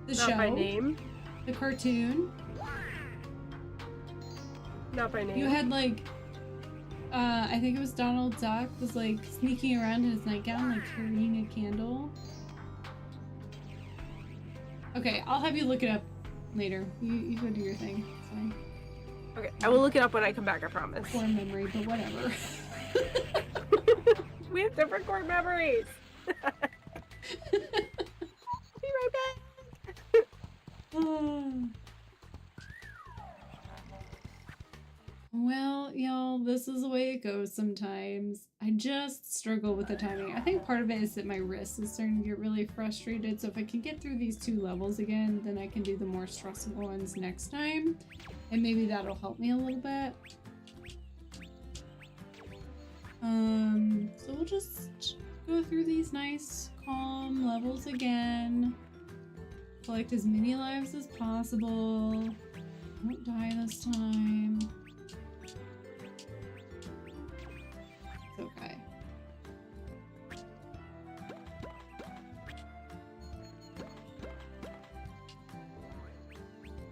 The Not show? by name. The cartoon? Not by name. You had like, I think it was Donald Duck was like sneaking around in his nightgown, like carrying a candle. Okay, I'll have you look it up later. You go do your thing. It's fine. Okay, I will look it up when I come back, I promise. Core memory, but whatever. We have different core memories. Be right back. Well, y'all, this is the way it goes sometimes. I just struggle with the timing. I think part of it is that my wrist is starting to get really frustrated, so if I can get through these two levels again, then I can do the more stressful ones next time, and maybe that'll help me a little bit. So we'll just go through these nice, calm levels again. Collect as many lives as possible. Don't die this time. It's okay.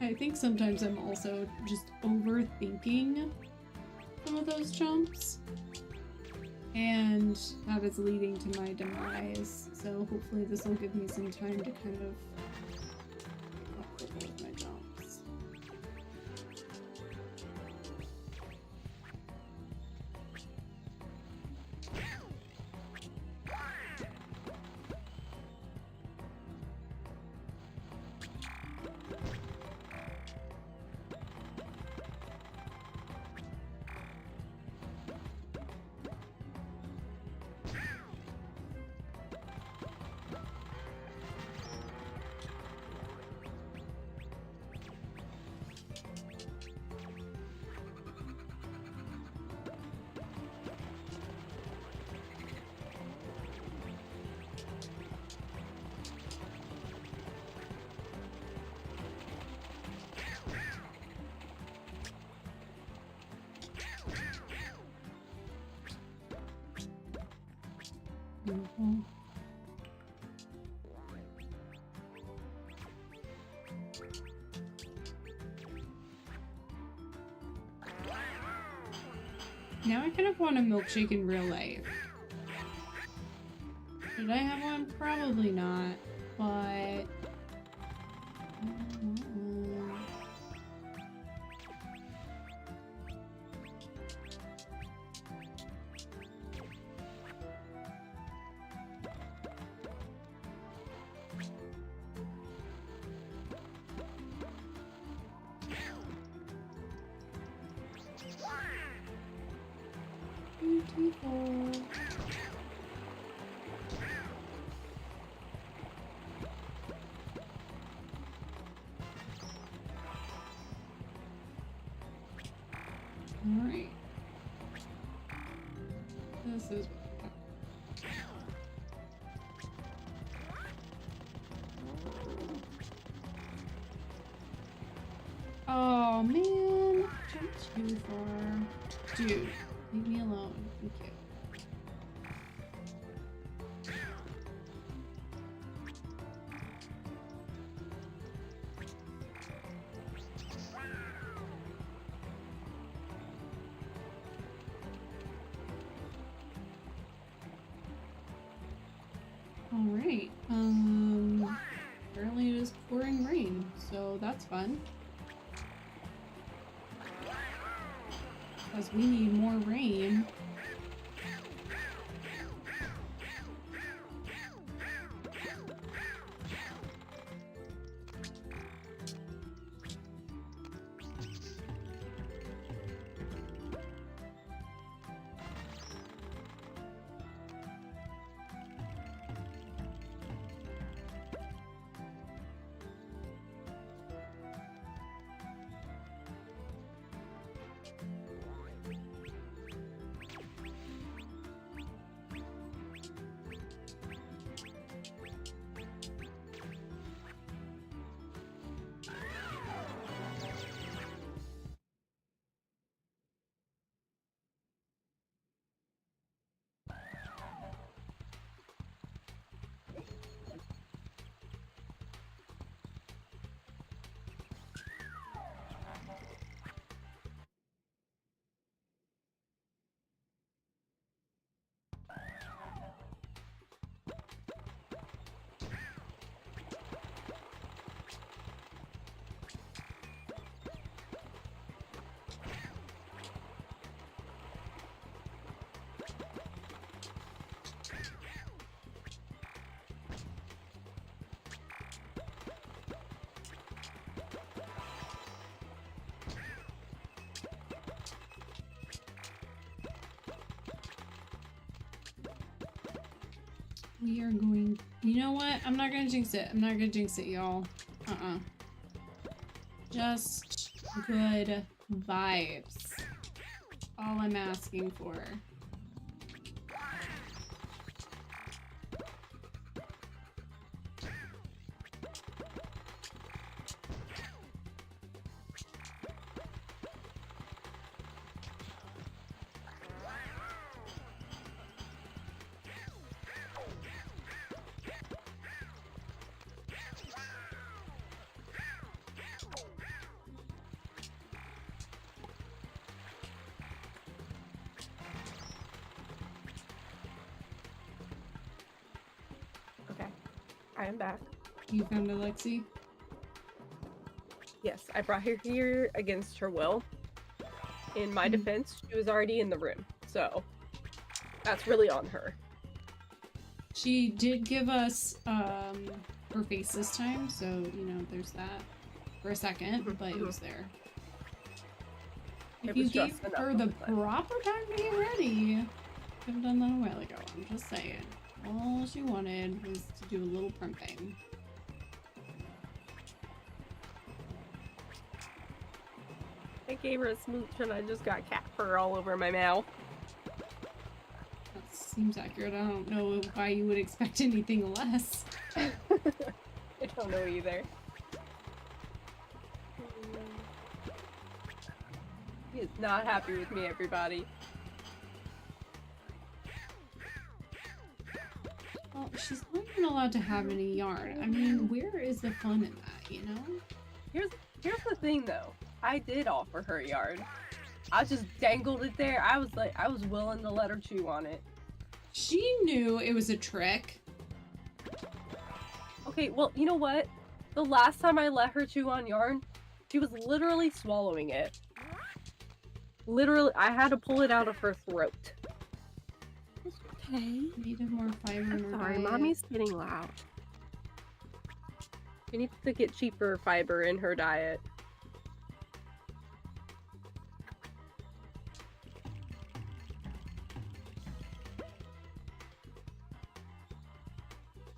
I think sometimes I'm also just overthinking some of those jumps. And that is leading to my demise. So hopefully this will give me some time to kind of with my jumps. Mm-hmm. Now I kind of want a milkshake in real life. Should I have one? Probably not, but... People. All right. This is. Oh man, too far. Dude, leave me alone. Thank you. Alright, apparently it is pouring rain, so that's fun. Because we need more rain. We are going... You know what? I'm not gonna jinx it. I'm not gonna jinx it, y'all. Just good vibes. All I'm asking for. I am back. You found Alexi? Yes, I brought her here against her will. In my defense, she was already in the room, so that's really on her. She did give us her face this time, so you know there's that for a second, but it was there. If you gave her the proper time to get ready, could have done that a while ago. I'm just saying. All she wanted was to do a little primping. I gave her a smooch and I just got cat fur all over my mouth. That seems accurate. I don't know why you would expect anything less. I don't know either. He is not happy with me, everybody. Well, she's not even allowed to have any yarn. I mean, where is the fun in that, you know? Here's the thing, though. I did offer her yarn. I just dangled it there. I was willing to let her chew on it. She knew it was a trick. Okay, well, you know what? The last time I let her chew on yarn, she was literally swallowing it. Literally, I had to pull it out of her throat. Okay. Needed more fiber in her Sorry, diet. Mommy's getting loud. She needs to get cheaper fiber in her diet.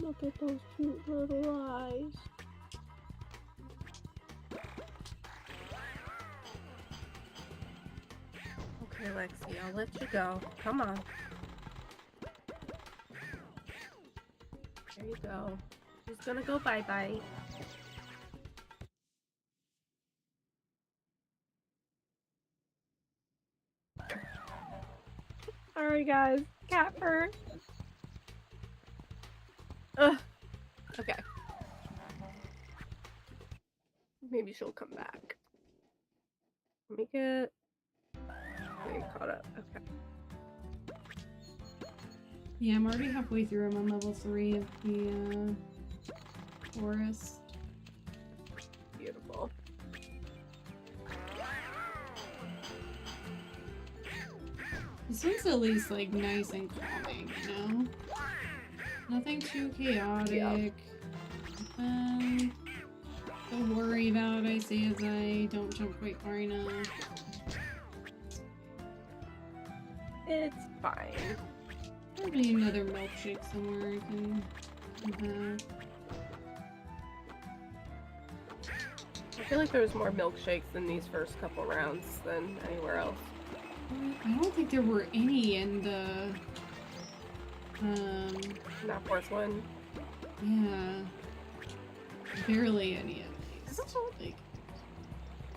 Look at those cute little eyes. Okay, Lexi, I'll let you go. Come on. There you go. She's gonna go bye-bye. Alright, guys. Cat fur. Ugh. Okay. Maybe she'll come back. Let me get caught up. Okay. Yeah, I'm already halfway through. I'm on level 3 of the forest. Beautiful. This one's at least like nice and calming, you know? Nothing too chaotic. Nothing to worry about, I say as I don't jump quite far enough. It's fine. Probably another milkshake somewhere I can have. I feel like there was more milkshakes in these first couple rounds than anywhere else. I don't think there were any in the That fourth one. yeah, barely any at least. Like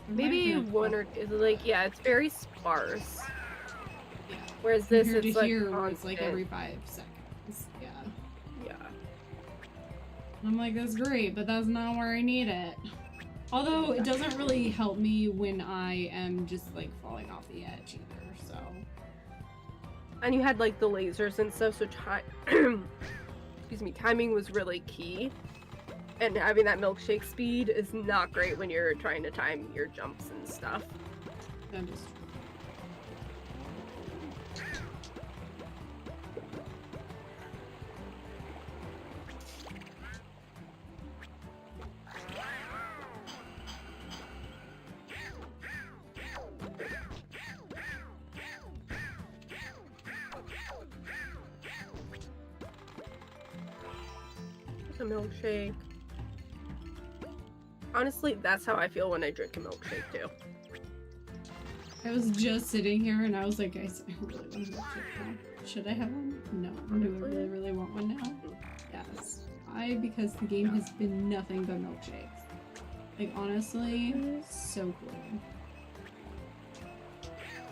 Maybe there might have been a one or couple, two. Like, yeah, it's very sparse. yeah. Whereas this, Compared it's to like here, constant. where it's like every 5 seconds. Yeah. Yeah. And I'm like, that's great, but that's not where I need it. Although it doesn't really help me when I am just like falling off the edge either, so. And you had like the lasers and stuff, so excuse me, timing was really key. And having that milkshake speed is not great when you're trying to time your jumps and stuff. That is A milkshake. Honestly, that's how I feel when I drink a milkshake too. I was just sitting here and I was like, guys, I really want a milkshake now. Should I have one? No. Do I really, really want one now? Yes. Why? Because the game has been nothing but milkshakes. Like, honestly, so cool.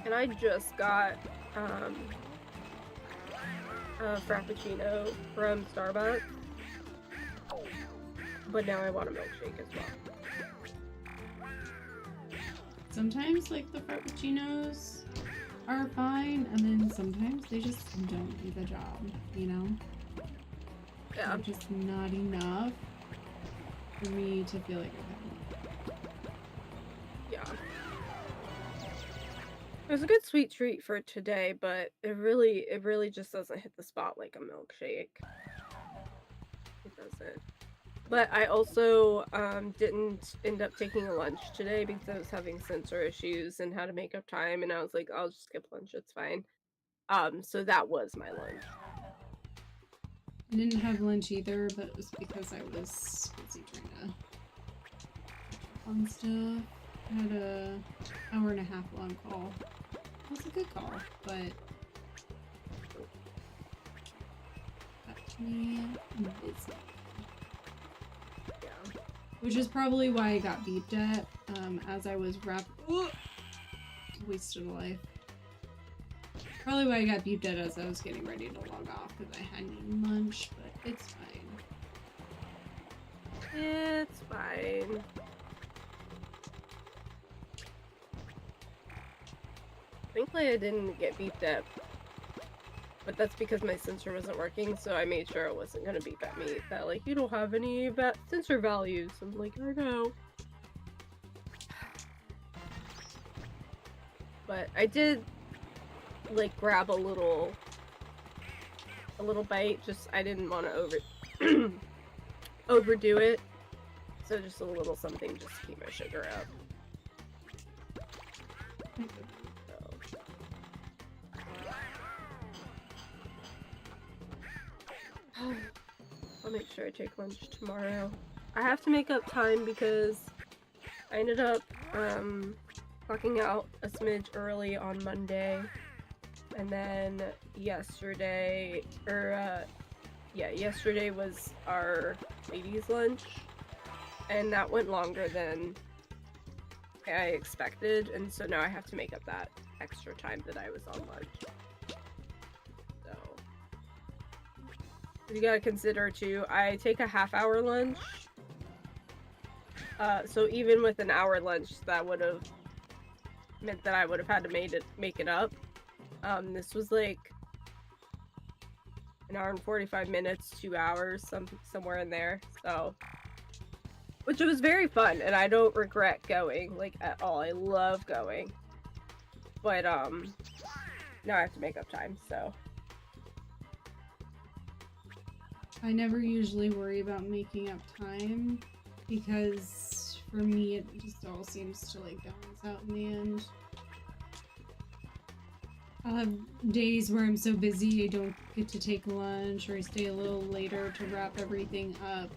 And I just got a Frappuccino from Starbucks. But now I want a milkshake as well. Sometimes, like, the Frappuccinos are fine, and then sometimes they just don't do the job, you know? Yeah. They're just not enough for me to feel like I've had one. Yeah. It was a good sweet treat for today, but it really just doesn't hit the spot like a milkshake. It doesn't. But I also didn't end up taking a lunch today because I was having sensor issues and had to make up time, and I was like, I'll just skip lunch, it's fine. So that was my lunch. I didn't have lunch either, but it was because I was busy trying to on stuff. I had a hour-and-a-half long call. It was a good call, but got me busy. Yeah. Which is probably why I got beeped at as I was wasted a life. Probably why I got beeped at as I was getting ready to log off because I hadn't eaten lunch, but it's fine. It's fine. Thankfully I didn't get beeped at, but that's because my sensor wasn't working, so I made sure it wasn't gonna beep at me that like, you don't have any sensor values. I'm like, I know. But I did like grab a little bite, just I didn't want to overdo it, so just a little something just to keep my sugar up. I'll make sure I take lunch tomorrow. I have to make up time because I ended up clocking out a smidge early on Monday, and then yesterday, yesterday was our ladies' lunch, and that went longer than I expected, and so now I have to make up that extra time that I was on lunch. So you gotta consider too, I take a half-hour lunch. So even with an hour lunch, that would have meant that I would have had to make it up. This was like an hour and 45 minutes, 2 hours, somewhere in there. So, which was very fun, and I don't regret going, like, at all. I love going. But now I have to make up time, so. I never usually worry about making up time because for me it just all seems to like balance out in the end. I'll have days where I'm so busy I don't get to take lunch, or I stay a little later to wrap everything up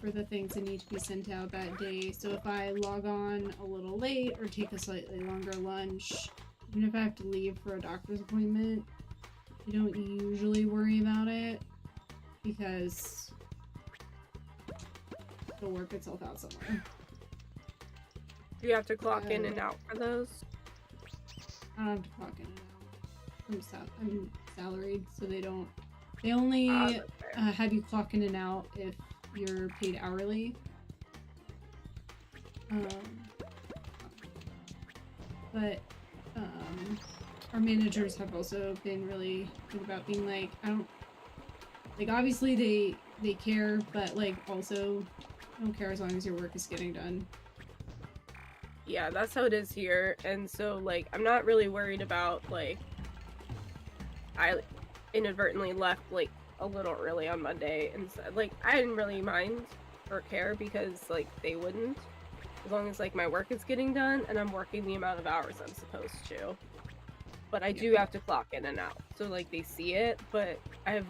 for the things that need to be sent out that day. So if I log on a little late or take a slightly longer lunch, even if I have to leave for a doctor's appointment, I don't usually worry about it because it'll work itself out somewhere. Do you have to clock in and out for those? I don't have to clock in and out. I'm salaried, so they only have you clock in and out if you're paid hourly. But our managers have also been really good about being like, obviously they care, but like also don't care as long as your work is getting done. Yeah, that's how it is here, and so like I'm not really worried about like I inadvertently left like a little early on Monday, and so, like I didn't really mind or care because like they wouldn't, as long as like my work is getting done and I'm working the amount of hours I'm supposed to. But I do have to clock in and out, so like they see it, but I've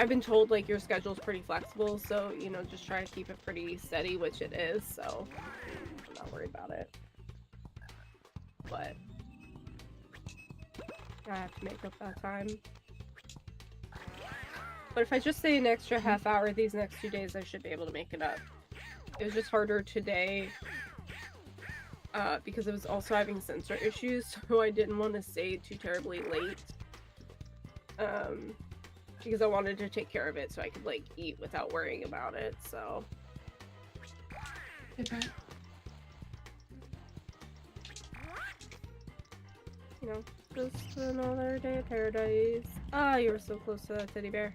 been told like your schedule's pretty flexible, so you know, just try to keep it pretty steady, which it is, so I'm not worried about it. But I have to make up that time. But if I just stay an extra half hour these next 2 days, I should be able to make it up. It was just harder today because I was also having sensor issues, so I didn't want to stay too terribly late. Because I wanted to take care of it so I could like eat without worrying about it, so. Okay. You know, just another day of paradise. Ah, you were so close to that teddy bear.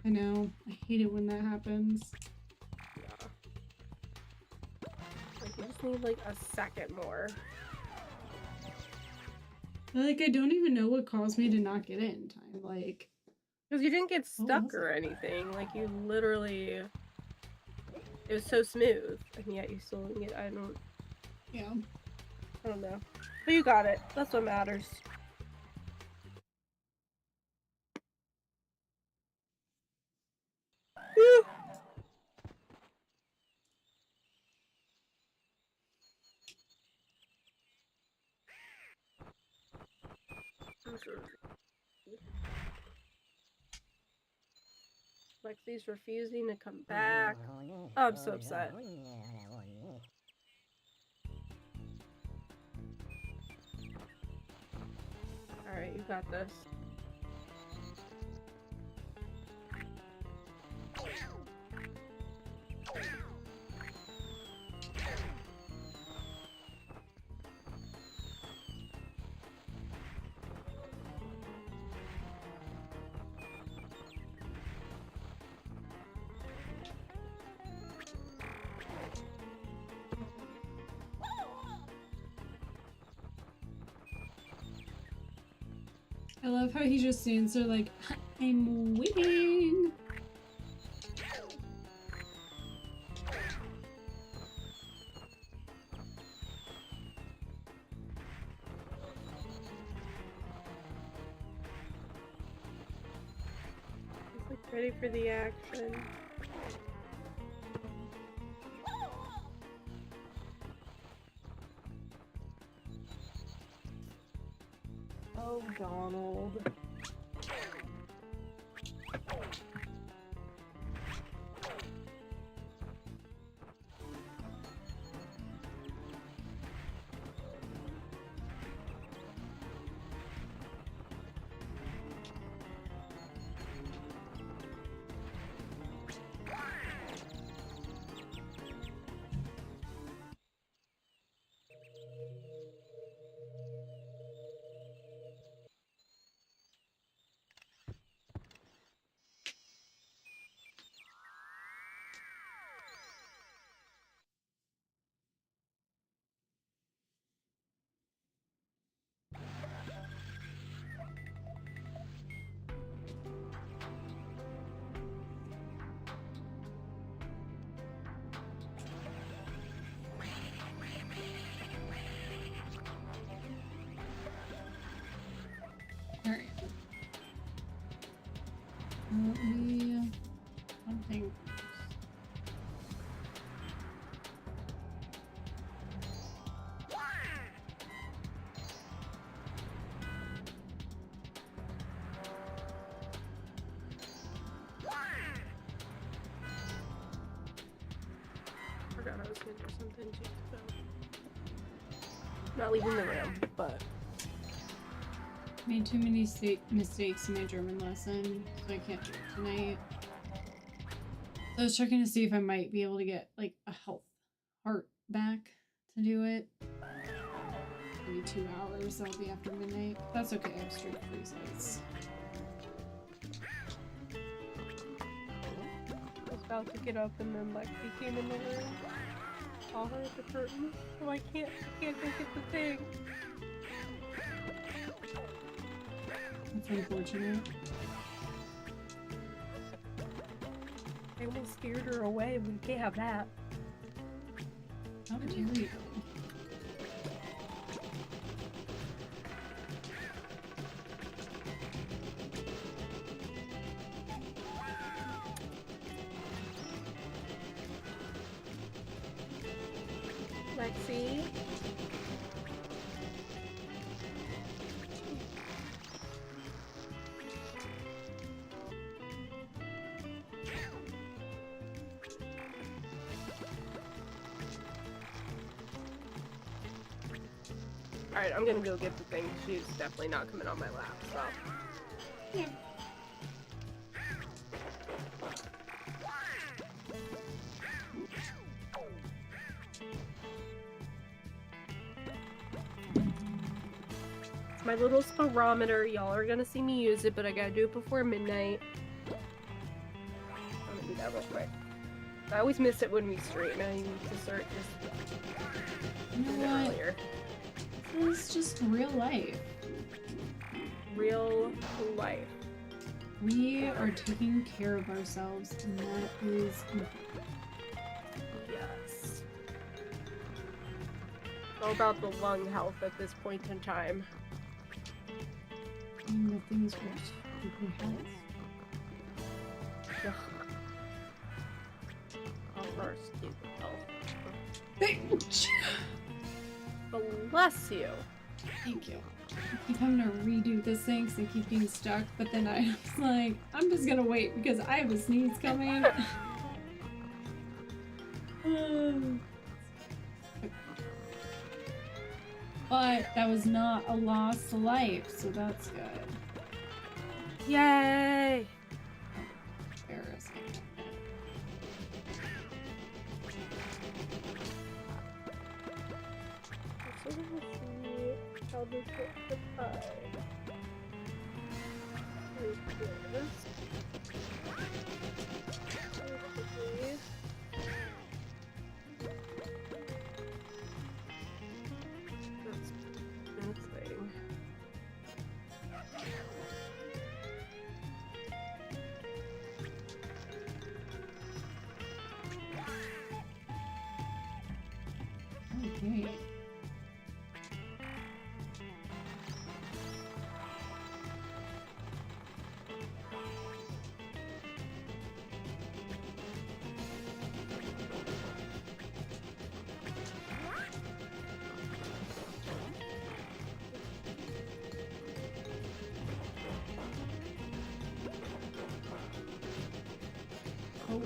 I know. I hate it when that happens. Yeah. Like, you just need like a second more. Like, I don't even know what caused me to not get it in time. Like, because you didn't get stuck or anything. Like, you literally... It was so smooth. And yet you still didn't get... I don't know. But you got it. That's what matters. Whew. Lexi's refusing to come back. Oh, I'm so upset. Alright, you got this. I love how he just stands there like, I'm waiting. Ready for the action. Oh, Donald. Alright. One thing. Forgot I was gonna do something too, so. Not leaving the room, but. Made too many mistakes in my German lesson, so I can't do it tonight. So I was checking to see if I might be able to get like a heart back to do it. Maybe 2 hours, that'll be after midnight. That's okay, I have straight freeze lights. I was about to get up and then Lexi came in the room. Saw her at the curtain. Oh, I can't go get the thing. That's unfortunate. I almost scared her away. We can't have that. How dare you? Lexi. Alright, I'm gonna go get the thing. She's definitely not coming on my lap, so. Yeah. It's my little spirometer. Y'all are gonna see me use it, but I gotta do it before midnight. I'm gonna do that real quick. I always miss it when we stream. I need to start just You doing know it what? earlier. It's just real life. Real life. We are taking care of ourselves, and that is important. Yes. It's all about the lung health at this point in time. I mean, the things with people health. Ugh. All our stupid health. Bless you. Thank you. I keep having to redo this thing because I keep getting stuck, but then I was like, I'm just gonna wait because I have a sneeze coming. But that was not a lost life, so that's good. Yay! Embarrassing. So let's see how this looks the pie. Like this. Okay. That's thing. Okay. Oh.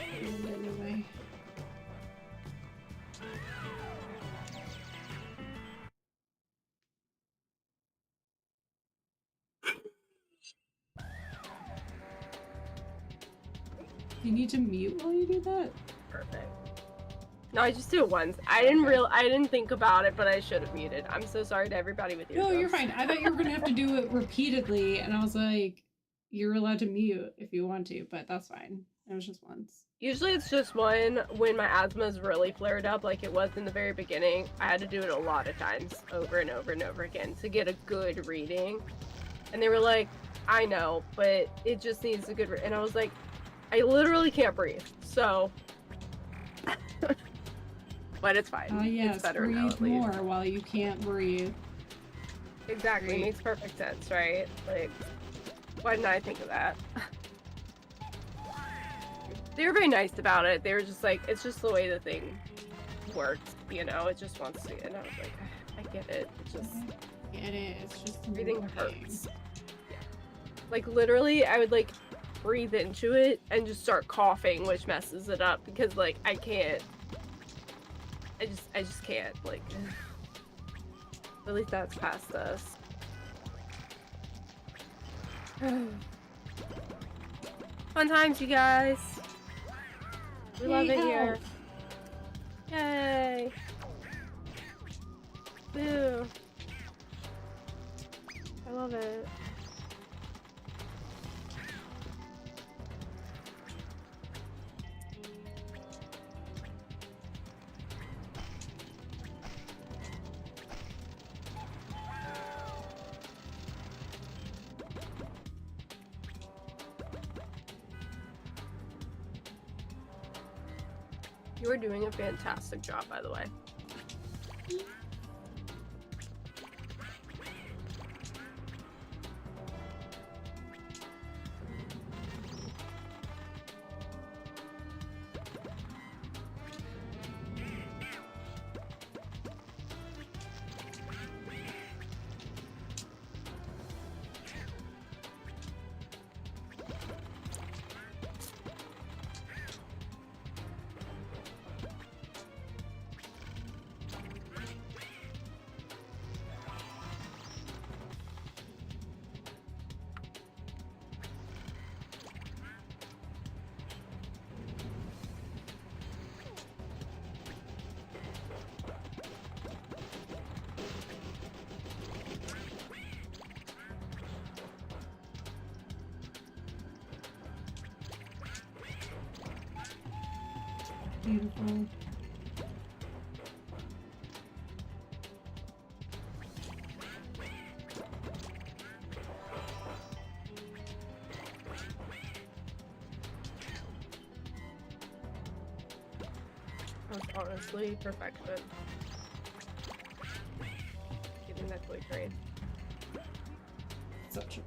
Anyway. You need to mute while you do that? Perfect. No, I just do it once. I didn't think about it, but I should have muted. I'm so sorry to everybody with you. No, you're fine. I thought you were gonna have to do it repeatedly, and I was like, you're allowed to mute if you want to, but that's fine. It was just once. Usually it's just one when my asthma's really flared up like it was in the very beginning. I had to do it a lot of times, over and over and over again, to get a good reading. And they were like, I know, but it just needs a good and I was like, I literally can't breathe, so... But it's fine. Yes, it's better breathe now, at least. more while you can't breathe. Exactly, Great. makes perfect sense, right? Like, why didn't I think of that? They were very nice about it. They were just like, it's just the way the thing works, you know? It just wants to, and I was like, I get it. It's just... Get it, it's just Everything working. hurts. Yeah. Like, literally, I would, like, breathe into it and just start coughing, which messes it up, because, like, I can't. I just can't, like... At least that's past us. Fun times, you guys! We love it here. Yay! Boo! I love it. You are doing a fantastic job, by the way. Beautiful. That's honestly perfection. Getting that toy train. Such a...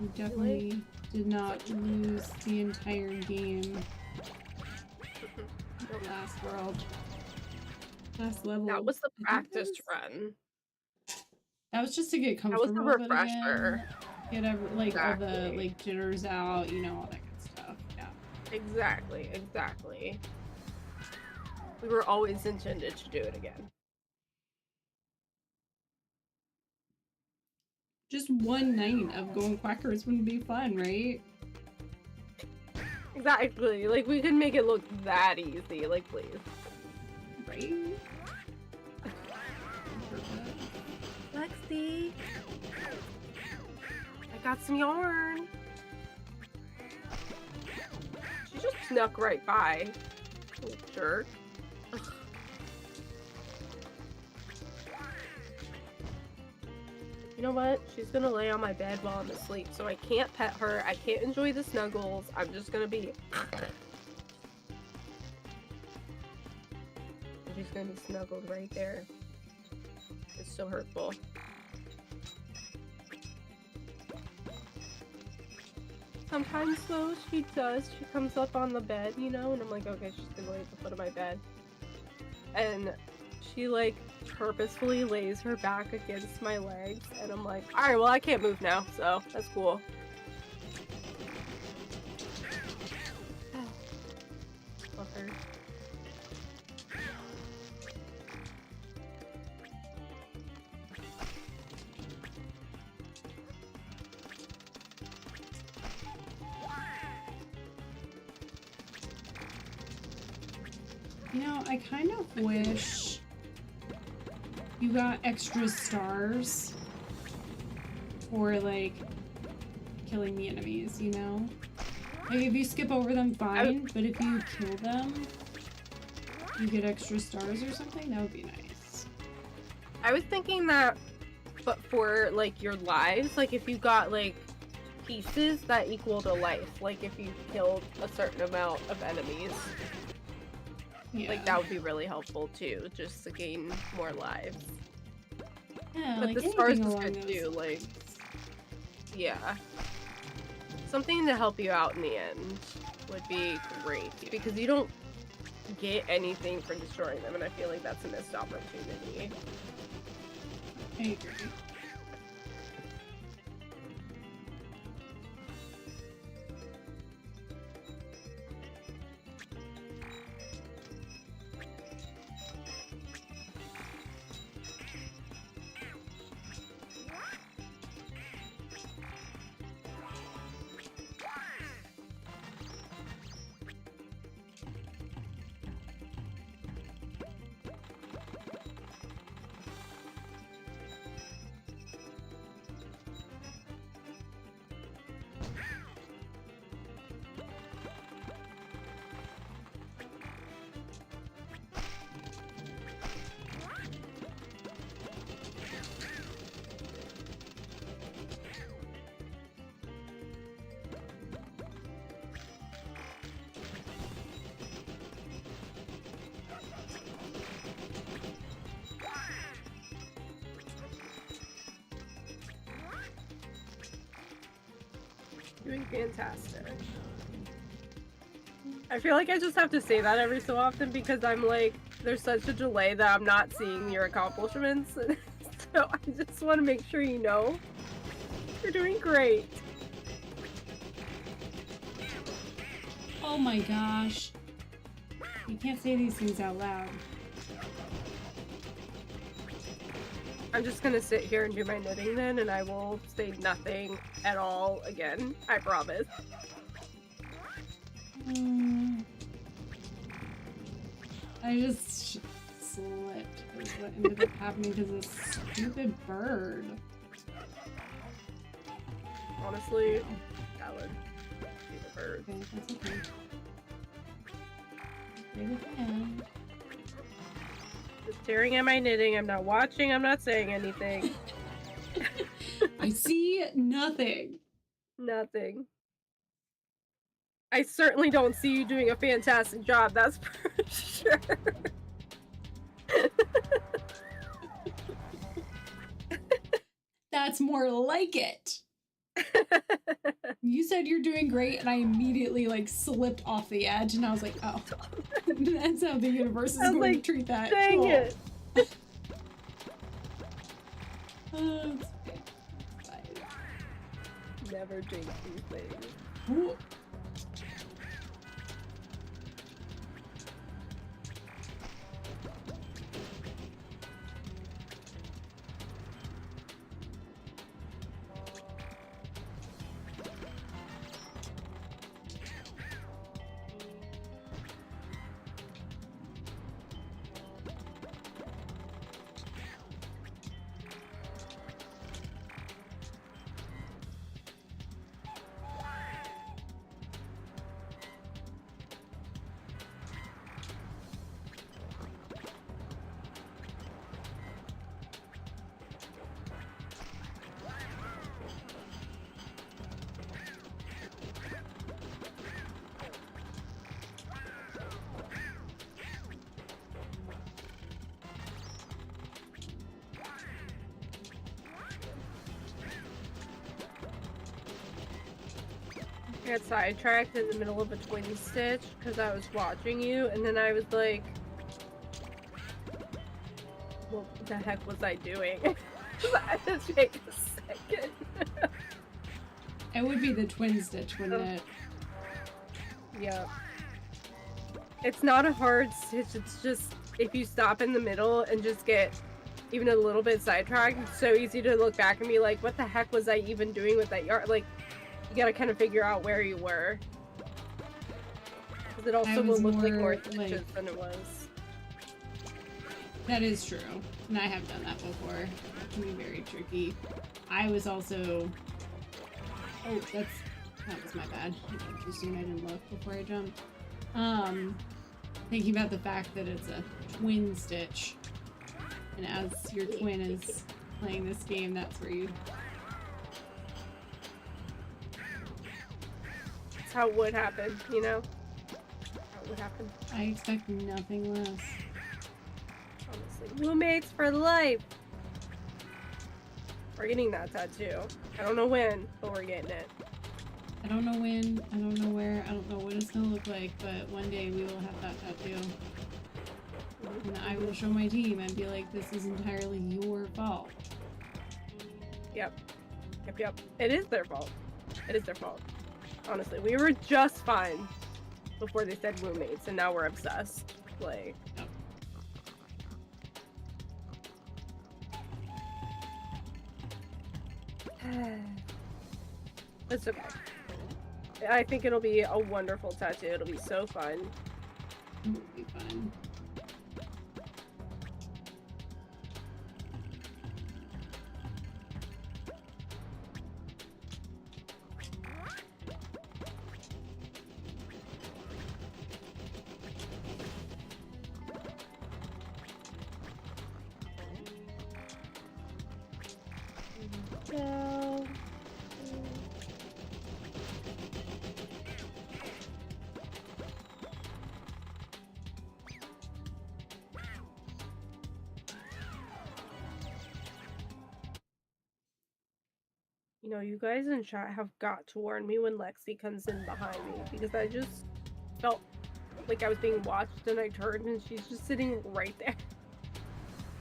We definitely did not lose the entire game. Last world. Last level. That was the I think practice run. That was just to get That was comfortable the with it refresher. again. Get like all the Exactly. like jitters out, you know, all that good stuff. Yeah. Exactly, exactly. We were always intended to do it again. Just one night of Goin Quackers wouldn't be fun, right? Exactly. Like, we could make it look that easy. Like, please. Right? Lexi! I got some yarn! She just snuck right by. Little jerk. Ugh. You know what? She's gonna lay on my bed while I'm asleep, so I can't pet her, I can't enjoy the snuggles, I'm just gonna be... She's gonna be snuggled right there. It's so hurtful. Sometimes though, she does. She comes up on the bed, you know, and I'm like, okay, she's gonna lay at the foot of my bed. And She like purposefully lays her back against my legs, and I'm like, alright, well I can't move now, so that's cool. Love her. You know, I kind of wish you got extra stars for, like, killing the enemies, you know? Like, if you skip over them, fine, but if you kill them, you get extra stars or something? That would be nice. I was thinking that, but for, like, your lives, like, if you got, like, pieces that equaled a life, like, if you killed a certain amount of enemies. Yeah. Like, that would be really helpful, too, just to gain more lives. Yeah, But like the stars anything is along good, those too, like, lines. yeah. Something to help you out in the end would be great, because you don't get anything for destroying them, and I feel like that's a missed opportunity. I agree. Doing fantastic. I feel like I just have to say that every so often because I'm like, there's such a delay that I'm not seeing your accomplishments. So I just want to make sure you know you're doing great. Oh my gosh. You can't say these things out loud. I'm just gonna sit here and do my knitting then, and I will say nothing at all again. I promise. I just slipped is what ended up happening because of this stupid bird. Honestly, that would be the bird. Okay, that's okay. Right at the end. Just staring at my knitting. I'm not watching. I'm not saying anything. I see nothing. Nothing. I certainly don't see you doing a fantastic job, that's for sure. That's more like it. You said you're doing great, and I immediately like slipped off the edge, and I was like, "Oh, that's how the universe is going to treat that." Dang Cool. it! It's Never jinx these things. Ooh. I got sidetracked in the middle of a twin stitch because I was watching you, and then I was like, What the heck was I doing? I had to take a second. It would be the twin stitch, wouldn't it? Yeah. It's not a hard stitch, it's just if you stop in the middle and just get even a little bit sidetracked, it's so easy to look back and be like, what the heck was I even doing with that yarn? Like, you gotta kind of figure out where you were. Because it also will look like more stitches than it was. That is true. And I have done that before. That can be very tricky. I was also... Oh, that was my bad. I jumped too soon. I didn't look before I jumped. Thinking about the fact that it's a twin stitch. And as your twin is playing this game, that's where you... That's how it would happen, you know? How it would happen. I expect nothing less. Honestly. Roommates for life! We're getting that tattoo. I don't know when, but we're getting it. I don't know when, I don't know where, I don't know what it's gonna look like, but one day we will have that tattoo. And I will show my team and be like, this is entirely your fault. Yep. Yep. It is their fault. It is their fault. Honestly, we were just fine before they said roommates, and now we're obsessed. Like... Yep. It's okay. I think it'll be a wonderful tattoo. It'll be so fun. It will be fun. So... You know, you guys in chat have got to warn me when Lexi comes in behind me, because I just felt like I was being watched and I turned and she's just sitting right there.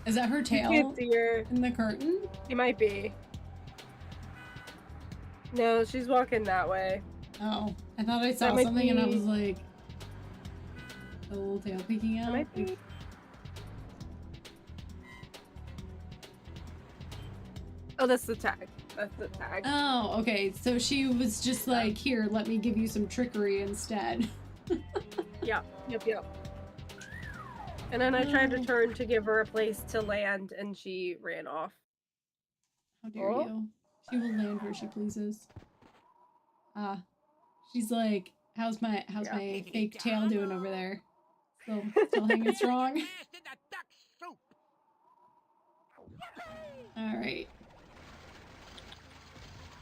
Is that her tail You can't see her. in the curtain? She might be. No, she's walking that way. Oh, I thought I saw something and I was like, the little tail peeking out. That might be. Oh, that's the tag. That's the tag. Oh, okay. So she was just like, here, let me give you some trickery instead. Yep. And then I tried to turn to give her a place to land, and she ran off. How dare you? She will land where she pleases. She's like, how's my fake tail doing over there? Still hanging strong. All right.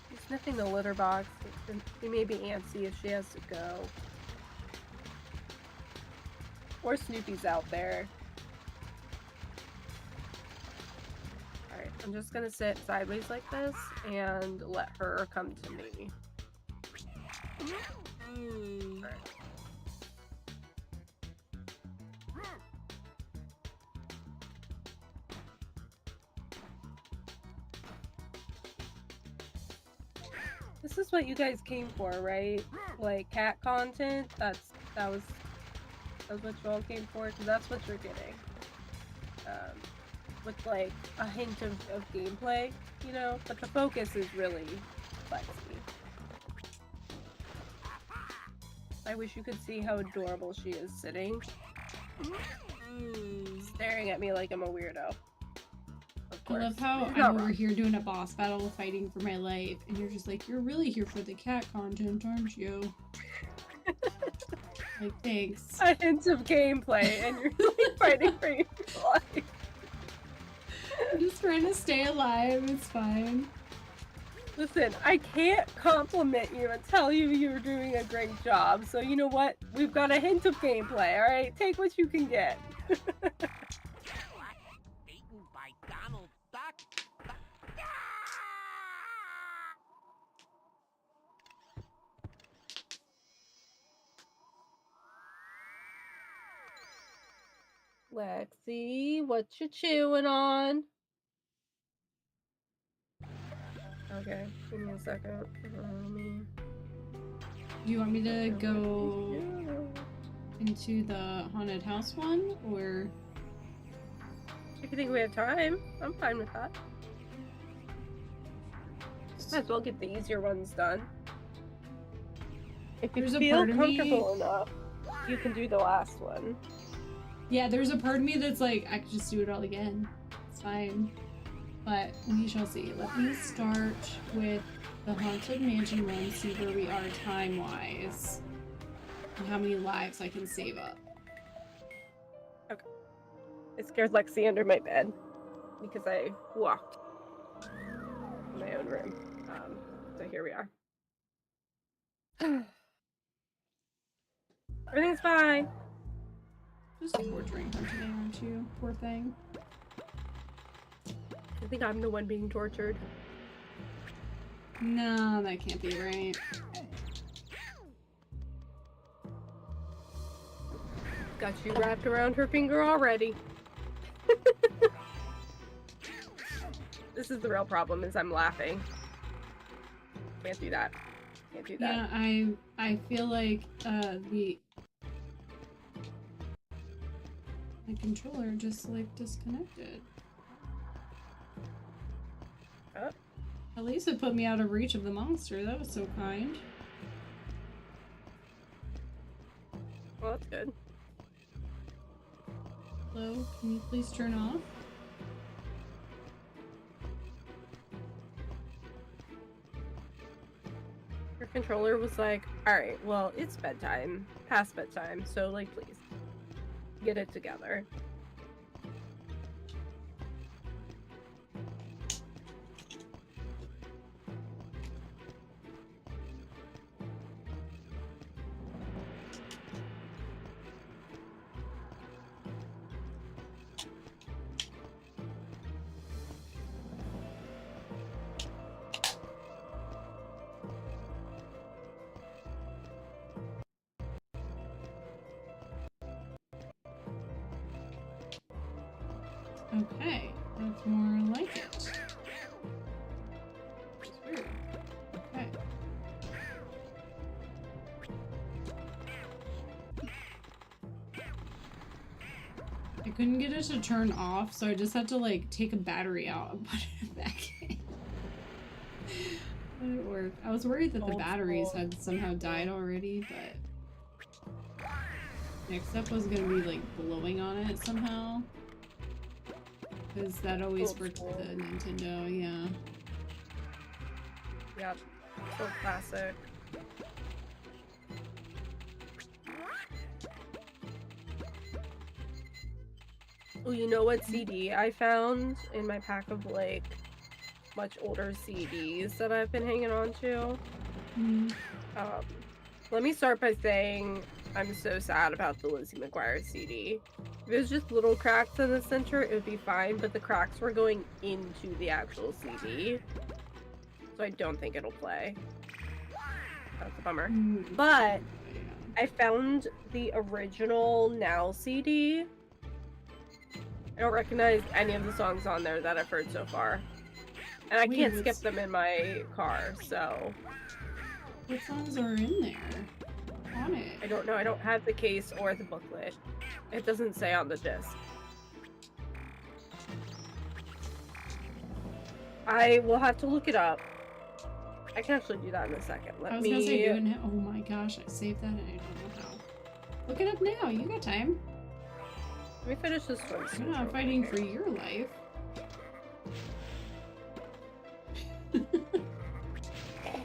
She's sniffing the litter box. She may be antsy if she has to go. Or Snoopy's out there. Alright, I'm just gonna sit sideways like this and let her come to me. Alright. This is what you guys came for, right? Like cat content? That was what you all came for, because that's what you're getting. With like a hint of gameplay, you know? But the focus is really Lexi. I wish you could see how adorable she is sitting. Staring at me like I'm a weirdo. Of course. I love how I'm over here doing a boss battle fighting for my life, and you're just like, you're really here for the cat content, aren't you? Like, thanks. A hint of gameplay, and you're really fighting for your life. I'm just trying to stay alive, it's fine. Listen, I can't compliment you and tell you you're doing a great job, so you know what? We've got a hint of gameplay, alright? Take what you can get. Eaten by Donald Duck. Lexi, what you chewing on? Okay, give me a second. Do you want me to go into the haunted house one, or? If you think we have time, I'm fine with that. Might as well get the easier ones done. If you There's a feel part of me- comfortable enough, you can do the last one. Yeah, there's a part of me that's like, I could just do it all again. It's fine. But we shall see. Let me start with the Haunted Mansion one, see where we are time-wise. And how many lives I can save up. Okay. I scared Lexi under my bed because I walked in my own room. So here we are. Everything's fine. Just torturing her today, aren't you? Poor thing. I think I'm the one being tortured. No, that can't be right. Got you wrapped around her finger already. This is the real problem, is I'm laughing. Can't do that. Can't do that. Yeah, I feel like my controller just like disconnected. Oh. At least it put me out of reach of the monster. That was so kind. Well, that's good. Hello, can you please turn off? Your controller was like, alright, well, it's bedtime. Past bedtime, so, like, please. Get it together. Okay, that's more like it. It's weird. Okay. I couldn't get it to turn off, so I just had to like take a battery out and put it back in. But it worked. I was worried that the batteries had somehow died already, but next step was gonna be like blowing on it somehow. Because that always worked with the Nintendo, yeah. Yep. So classic. Oh, you know what CD I found in my pack of, like, much older CDs that I've been hanging on to? Mm. Let me start by saying I'm so sad about the Lizzie McGuire CD. If it was just little cracks in the center, it would be fine, but the cracks were going into the actual CD. So I don't think it'll play. That's a bummer. Mm. But Yeah. I found the original Now CD. I don't recognize any of the songs on there that I've heard so far. And I can't skip them in my car, so... What songs are in there? On it? I don't know. I don't have the case or the booklet. It doesn't say on the disc. I will have to look it up. I can actually do that in a second. I was gonna say, oh my gosh, I saved that and I don't know how. Look it up now, you got time. Let me finish this one. You're not fighting for your life.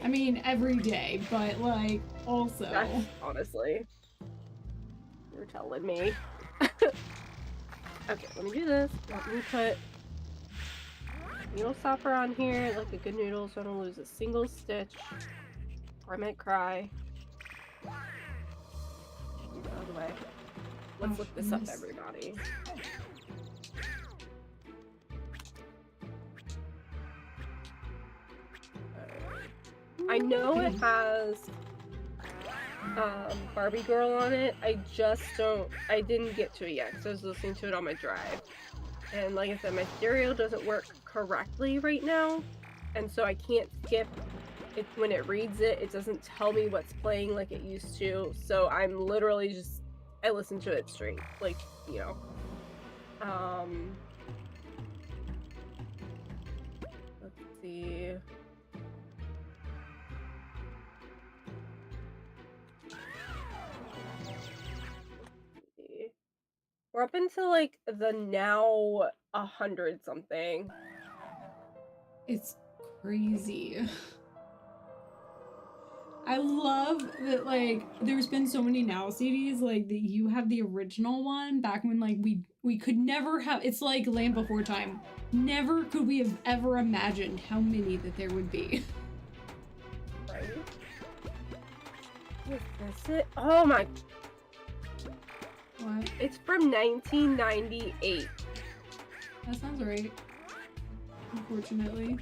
I mean, every day, but like, also. That's, honestly. You're telling me. Okay, let me do this. Let me put needle stopper on here like a good noodle so I don't lose a single stitch. Or I might cry. Out of the way. Let's look this up, everybody. I know it has Barbie Girl on it. I didn't get to it yet because I was listening to it on my drive. And like I said, my stereo doesn't work correctly right now, and so I can't skip it. When it reads it, it doesn't tell me what's playing like it used to, so I'm literally just, I listen to it straight, like, you know. Let's see. We're up into like the now 100 something. It's crazy. I love that, like, there's been so many Now CDs, like, that you have the original one back when, like, we could never have, it's like Land Before Time. Never could we have ever imagined how many that there would be. Right? Is this it? Oh my. What? It's from 1998. That sounds right. Unfortunately.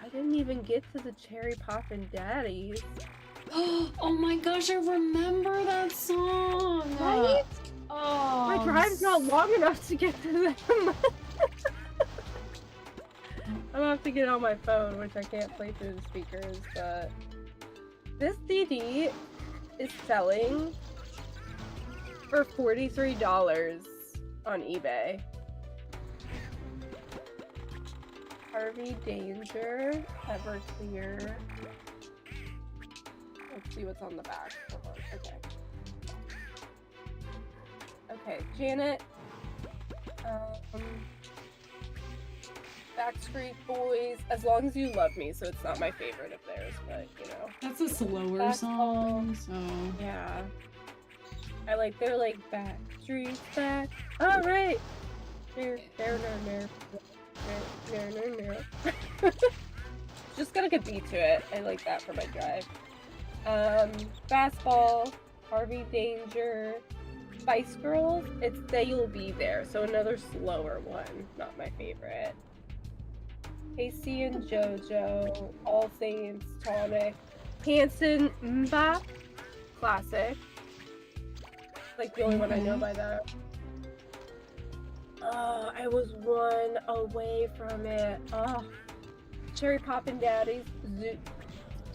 I didn't even get to the Cherry Poppin' Daddies. Oh my gosh, I remember that song! Right? Oh, My drive's not long enough to get to them. I'm gonna have to get on my phone, which I can't play through the speakers, but this CD is selling for $43 on eBay. Harvey Danger, Everclear. Let's see what's on the back. Hold on. Okay. Okay, Janet. Backstreet Boys, As Long As You Love Me, so it's not my favorite of theirs, but you know. that's a slower song, so. Yeah. I like, they're like, Backstreet's back. Alright! Just got a good beat to it. I like that for my drive. Fastball, Harvey Danger, Spice Girls, it's Say You'll Be There, so another slower one, not my favorite. Casey and JoJo, All Saints, Tonic, Hanson, Mba, classic. Like the only one I know by that. Oh, I was one away from it. Oh, Cherry Poppin' Daddies, Zoot,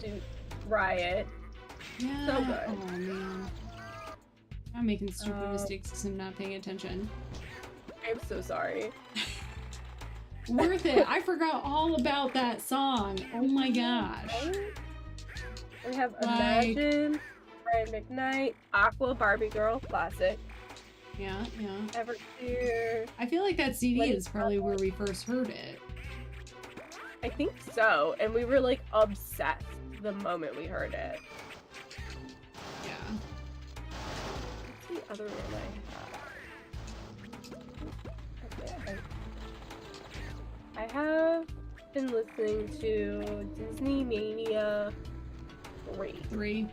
Zoot, Riot. Yeah. So good. Oh man. I'm making stupid mistakes because I'm not paying attention. I'm so sorry. Worth it. I forgot all about that song. Oh my gosh. We have Like- Imagine, Brian McKnight, Aqua, Barbie Girl, classic. Yeah, yeah. Everclear. I feel like that CD Let It is probably where we first heard it. I think so, and we were like obsessed the moment we heard it. Yeah. What's the other one I have? Okay, I have been listening to Disney Mania 3. 3.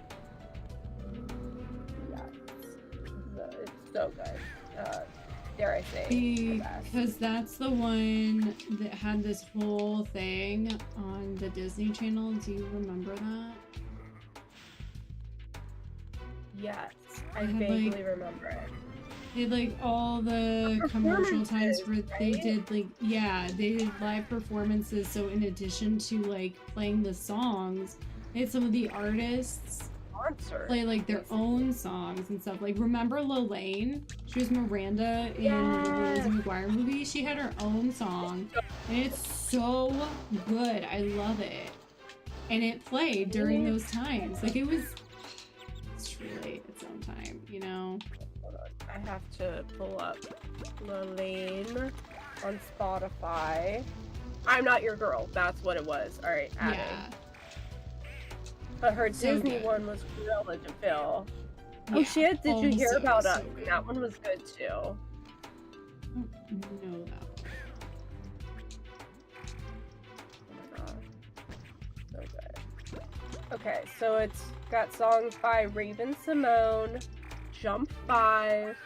Yeah, it's so good. Dare I say, the best. Because that's the one that had this whole thing on the Disney Channel. Do you remember that? Yes, I It had, vaguely like- remember it. They had like all the commercial times where they right? did like, yeah, they did live performances. So in addition to like playing the songs, they had some of the artists Concert. play like their own songs and stuff. Like, remember Lelaine? She was Miranda in the Lizzie McGuire movie. She had her own song, and it's so good. I love it. And it played during those times. Like, it was. It's really its own time, you know. Hold on. I have to pull up Lelaine on Spotify. I'm Not Your Girl. That's what it was. All right, adding. Yeah. But her So Disney good. one was Gorilla de Phil. Oh, Yeah, she had Did You Hear also About so Us? good. That one was good too. I don't know that. Oh my gosh. So good. Okay, so it's got songs by Raven Simone, Jump 5,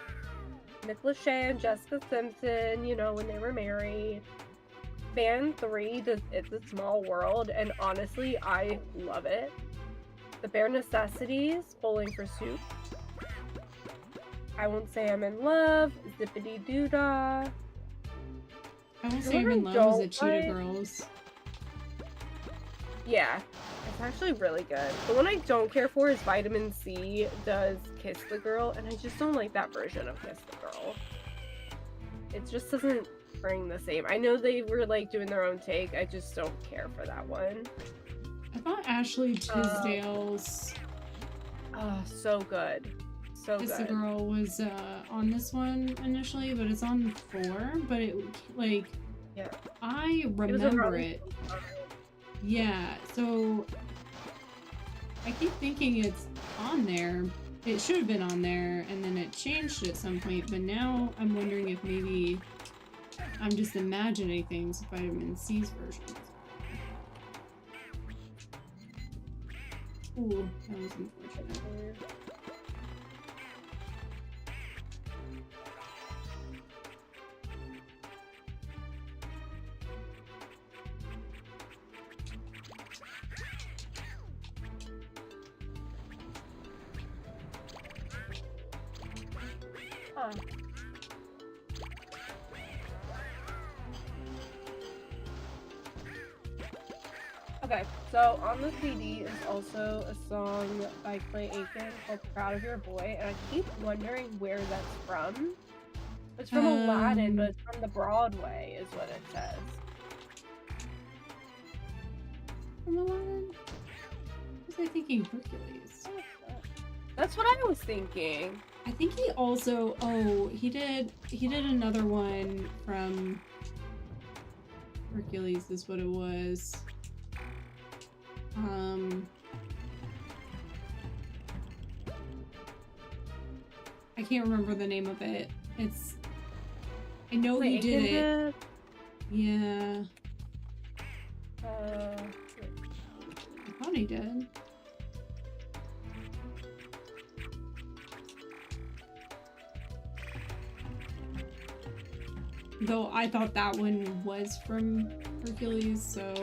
Nick Lachey and Jessica Simpson, you know, when they were married. Band 3, It's a Small World, and honestly, I love it. The Bare Necessities, Bowling for Soup. I Won't Say I'm in Love, Zippity Doo Dah. I Won't Say I'm in Love is a Cheetah Girls. Yeah, it's actually really good. The one I don't care for is Vitamin C does Kiss the Girl, and I just don't like that version of Kiss the Girl. It just doesn't bring the same. I know they were like doing their own take, I just don't care for that one. I thought Ashley Tisdale's so good. So Kiss good. the Girl was on this one initially, but it's on 4, but it, like, yeah, I remember it. Yeah, so I keep thinking it's on there. It should have been on there, and then it changed at some point, but now I'm wondering if maybe I'm just imagining things with Vitamin C's version. Ooh, that was unfortunate. Okay, so on the CD is also a song by Clayton called Proud of Your Boy, and I keep wondering where that's from. It's from Aladdin, but it's from the Broadway, is what it says. From Aladdin? Was I thinking Hercules? That's what I was thinking. I think he also, he did another one from Hercules is what it was. I can't remember the name of it. I know he did it. Yeah. I thought he did. Though I thought that one was from Hercules, so...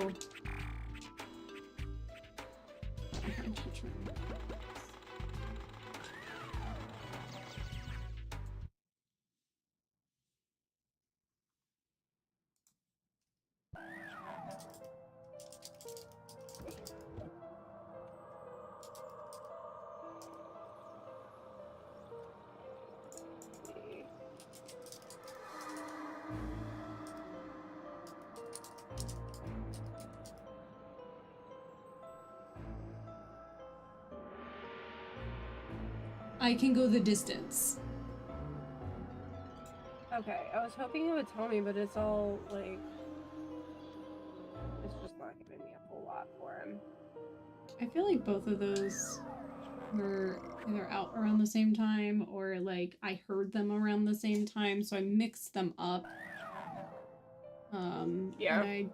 I Can Go the Distance. Okay, I was hoping it would tell me, but it's all like... It's just not giving me a whole lot for him. I feel like both of those were either out around the same time or like I heard them around the same time, so I mixed them up. Yeah. And I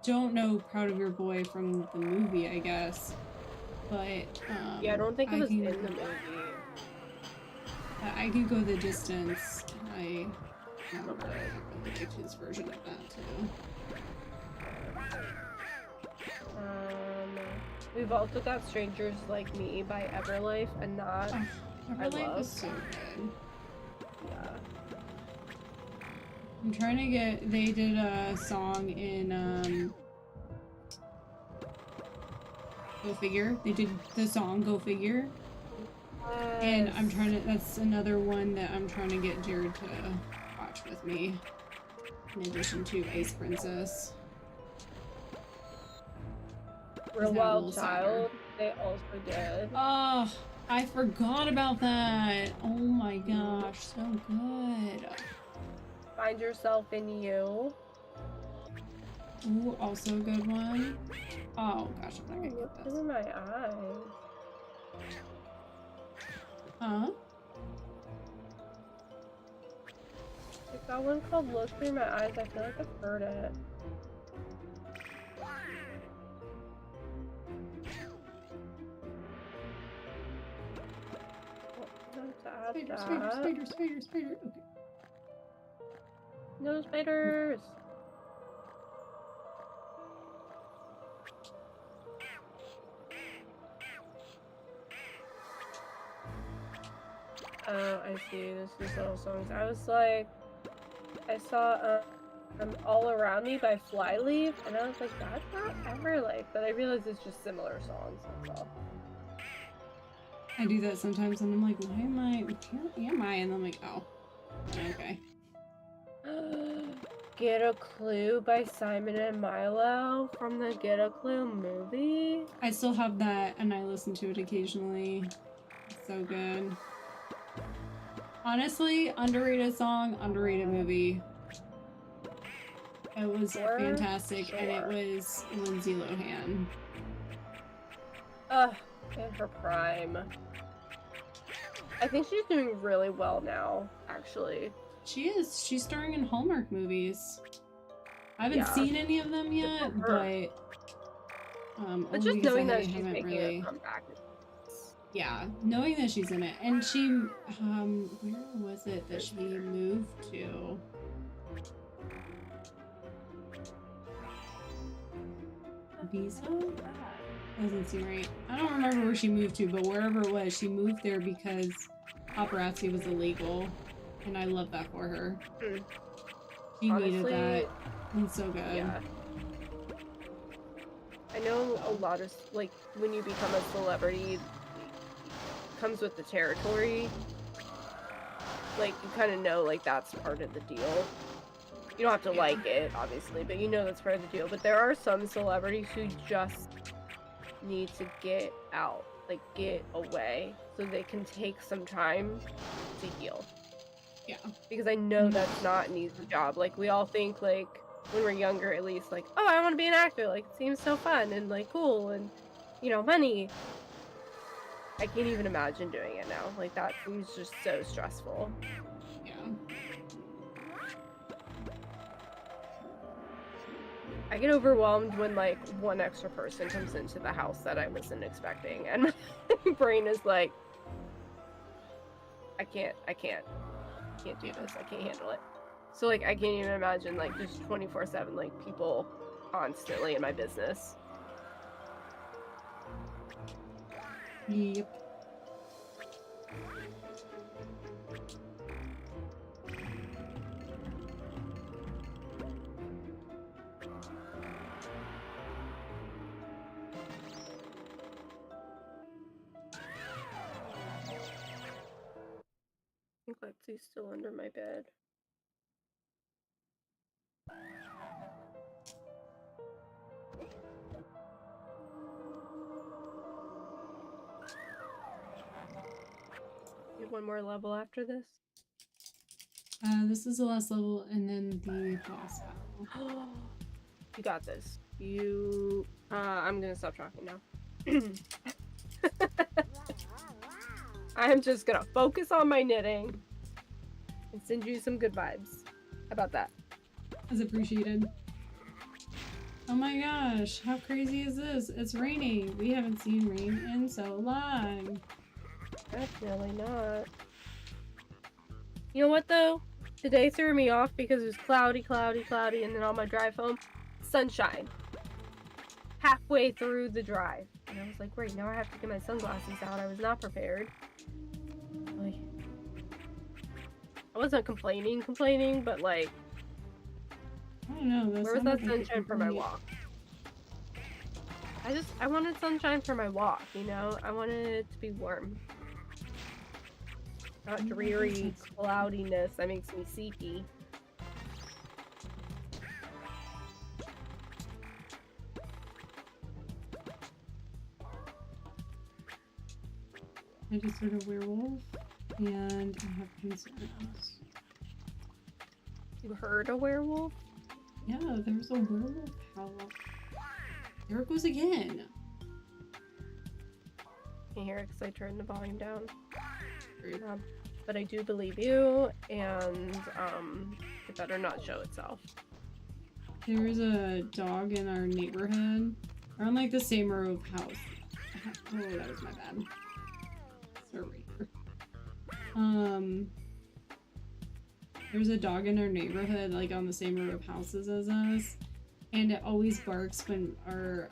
don't know Proud of Your Boy from the movie, I guess. But yeah, I don't think it was in the movie. I Can Go the Distance. I really liked his version of that too. We've also got Strangers Like Me by Everlife, and that Everlife is so good. Yeah. I'm trying to get. They did a song in Go Figure. They did the song Go Figure. And I'm trying to, that's another one that I'm trying to get Jared to watch with me. In addition to Ice Princess. Real Wild Child, they also did. Oh, I forgot about that. Oh my gosh, so good. Find Yourself in You. Ooh, also a good one. Oh gosh, I'm not gonna get this. Look in my eyes. Huh? I've got one called Look Through My Eyes. I feel like I've heard it. Spider. Okay. No spiders. Oh, I see. This is little songs. I was like, I saw All Around Me by Flyleaf, and I was like, that's not ever like, but I realized it's just similar songs, that's all. I do that sometimes, and I'm like, why am I? Where am I? And I'm like, oh, okay. Get a Clue by Simon and Milo from the Get a Clue movie. I still have that, and I listen to it occasionally. It's so good. Honestly, underrated song, underrated movie. It was fantastic, and it was Lindsay Lohan. In her prime. I think she's doing really well now, actually. She is. She's starring in Hallmark movies. I haven't seen any of them yet, but just only knowing because that I she's haven't making really. a comeback. Yeah, knowing that she's in it, and she, where was it that she moved to? Ibiza? Doesn't seem right. I don't remember where she moved to, but wherever it was, she moved there because paparazzi was illegal, and I love that for her. She needed that. It's so good. Yeah. I know a lot of, like, when you become a celebrity, it comes with the territory. Like, you kind of know, like, that's part of the deal. You don't have to like it, obviously, but you know that's part of the deal. But there are some celebrities who just need to get out, like, get away, so they can take some time to heal. Yeah. Because I know that's not an easy job. Like, we all think, like, when we're younger, at least, like, oh, I want to be an actor. Like, it seems so fun and, like, cool and, you know, money. I can't even imagine doing it now. Like, that seems just so stressful. Yeah. I get overwhelmed when, like, one extra person comes into the house that I wasn't expecting. And my brain is like, I can't do this. I can't handle it. So, like, I can't even imagine, like, just 24/7, like, people constantly in my business. Yep. I think Lexi's still under my bed. You have one more level after this? This is the last level, and then the boss battle. You got this. I'm gonna stop talking now. I'm just gonna focus on my knitting and send you some good vibes. How about that? Is appreciated. Oh my gosh, how crazy is this? It's raining. We haven't seen rain in so long. Definitely not. You know what though? Today threw me off because it was cloudy, and then on my drive home, sunshine. Halfway through the drive. And I was like, great, now I have to get my sunglasses out. I was not prepared. Like, I wasn't complaining, but like, I don't know. where was that sunshine for my walk? I wanted sunshine for my walk, you know? I wanted it to be warm. Not dreary cloudiness that makes me seepy. I just heard a werewolf, and I have concerns. You heard a werewolf? Yeah, there's a werewolf howl. There it goes again. Can't hear it because I turned the volume down. But I do believe you, and it better not show itself. There's a dog in our neighborhood. We're on like the same row of house. Oh, that was my bad. Sorry. There's a dog in our neighborhood, like on the same row of houses as us, and it always barks when our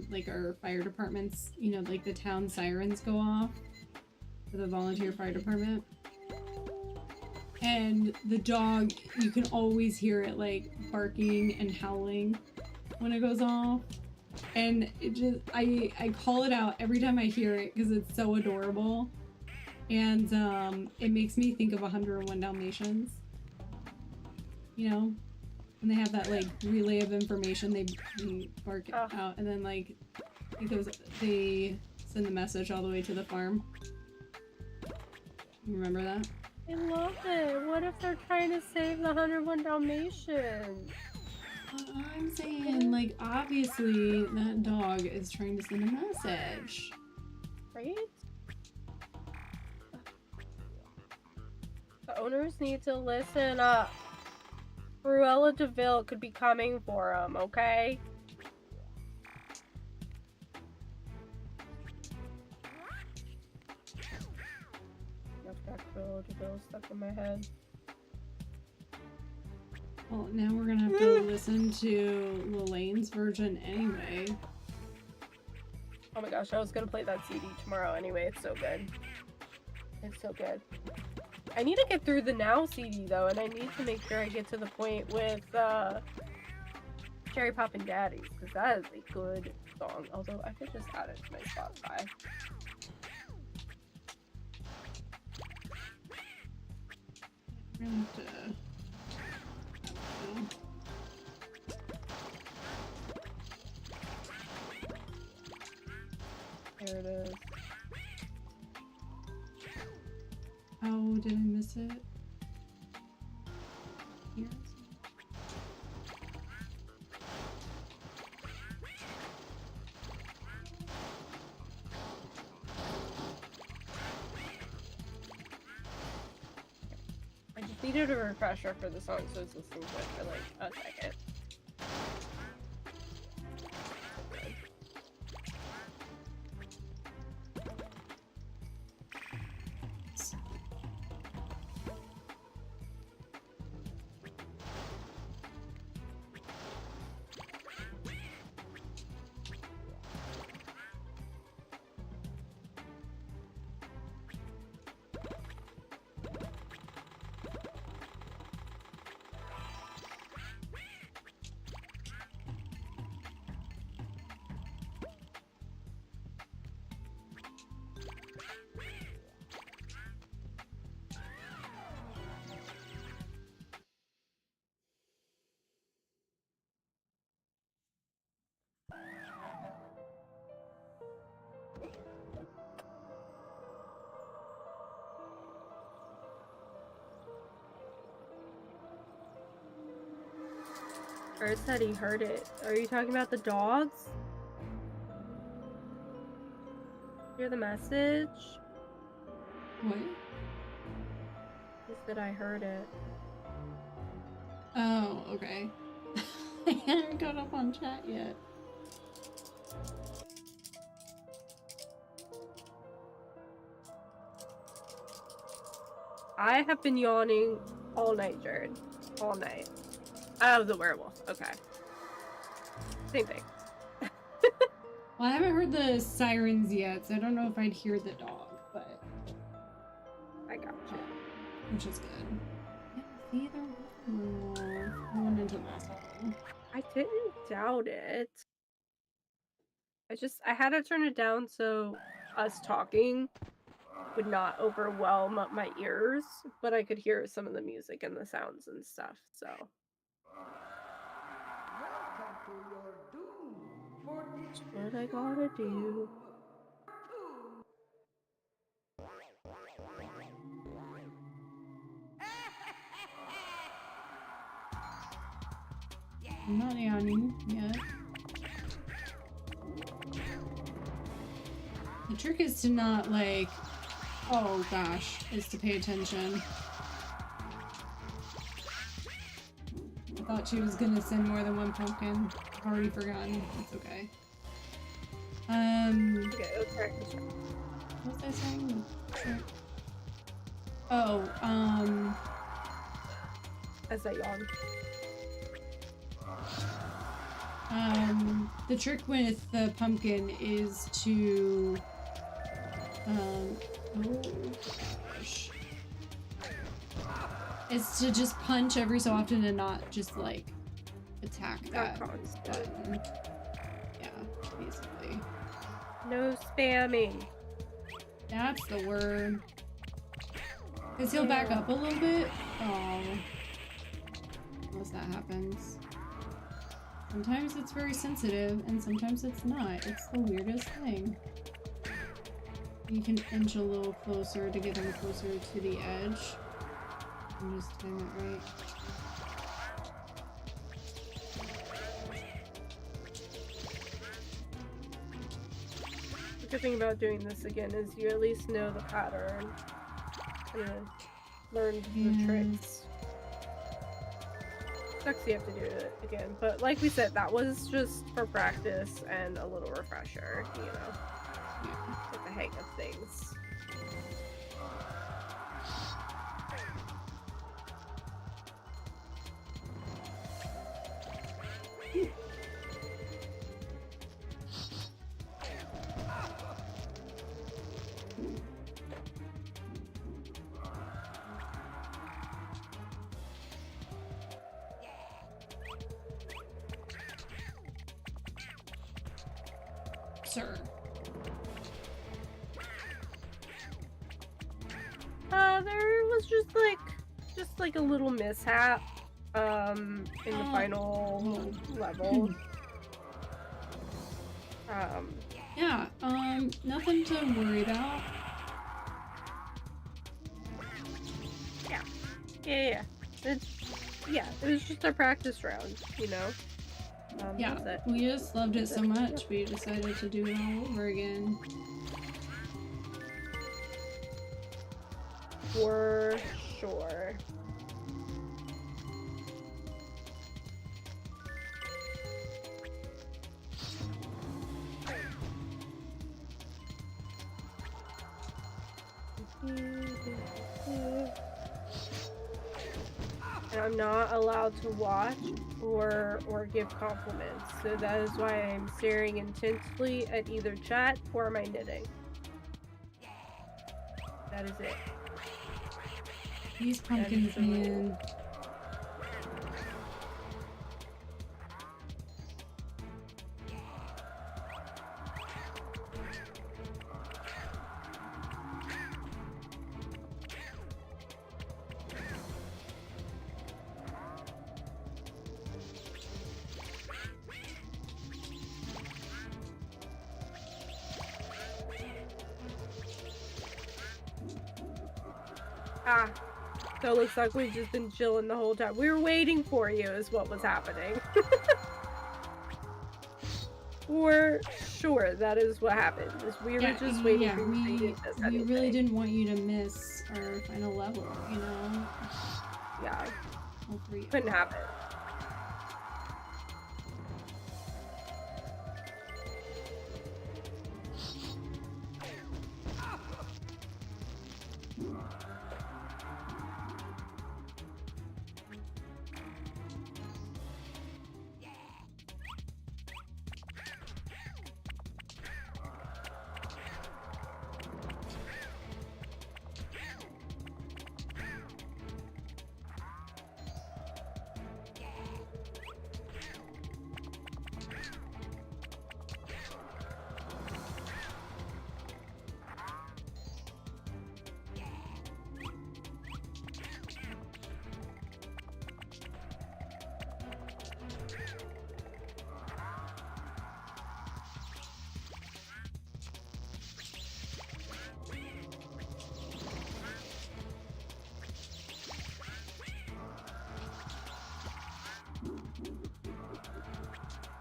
like our fire departments, you know, like the town sirens go off for the volunteer fire department. And the dog, you can always hear it like barking and howling when it goes off. And it just, I call it out every time I hear it because it's so adorable. And it makes me think of 101 Dalmatians. You know? When they have that like relay of information, they bark it out, and then like it goes, they send the message all the way to the farm. You remember that? I love it. What if they're trying to save the 101 Dalmatians? I'm saying, like, obviously that dog is trying to send a message. Right? The owners need to listen up. Cruella de Vil could be coming for them, okay? I've got Cruella de Vil stuck in my head. Well, now we're gonna have to listen to Lelane's version anyway. Oh my gosh, I was gonna play that CD tomorrow anyway. It's so good. It's so good. I need to get through the Now CD though, and I need to make sure I get to the point with Cherry Poppin' Daddies, because that is a good song. Although I could just add it to my Spotify. We're gonna have to... There it is. Oh, did I miss it? Here. I just needed a refresher for the song, so I was listening to it for like a second. Bird said he heard it. Are you talking about the dogs? Hear the message? What? He said I heard it. Oh, okay. I haven't got up on chat yet. I have been yawning all night, Jared. All night. I was a werewolf. Okay. Same thing. Well, I haven't heard the sirens yet, so I don't know if I'd hear the dog, but... I got you. Which is good. Yeah, see, they're going into this hole. I didn't doubt it. I had to turn it down so us talking would not overwhelm my ears, but I could hear some of the music and the sounds and stuff, so... What I gotta do. I'm not yawning yet. The trick is to not like, oh gosh, is to pay attention. I thought she was gonna send more than one pumpkin. I've already forgotten. It's okay. Okay, okay. What was I saying? Oh, As I yawn. the trick with the pumpkin is to, oh gosh. is to just punch every so often and not just like attack that Not constant. button. Yeah, basically. No spamming. That's the word. Because he'll back up a little bit. Oh. Unless that happens. Sometimes it's very sensitive, and sometimes it's not. It's the weirdest thing. You can inch a little closer to get him closer to the edge. And just time it right. The good thing about doing this again is you at least know the pattern. And learn the tricks. Sucks you have to do it again, but like we said, that was just for practice and a little refresher, you know, get the hang of things. Sir. There was just like a little mishap in the final level. Yeah, nothing to worry about. Yeah. It was just a practice round, you know. Yeah, that's it. we just loved it so much, we decided to do it all over again. For sure. And I'm not allowed to watch or give compliments, so that is why I'm staring intensely at either chat or my knitting. That is it. These pumpkins, man. So it looks like we've just been chilling the whole time. We were waiting for you is what was happening. For sure, that is what happened. We were just waiting for you to miss anything. We really didn't want you to miss our final level, you know? Yeah. All three. Couldn't happen.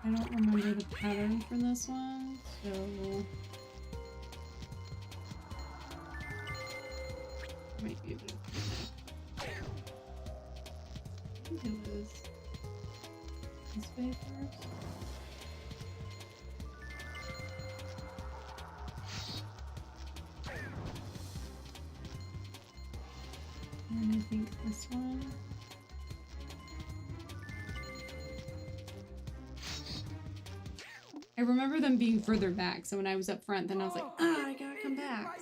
I don't remember the pattern for this one, so... I might be able to... I think it was... this way first? And I think this one... I remember them being further back, so when I was up front, then I was like, I gotta come back.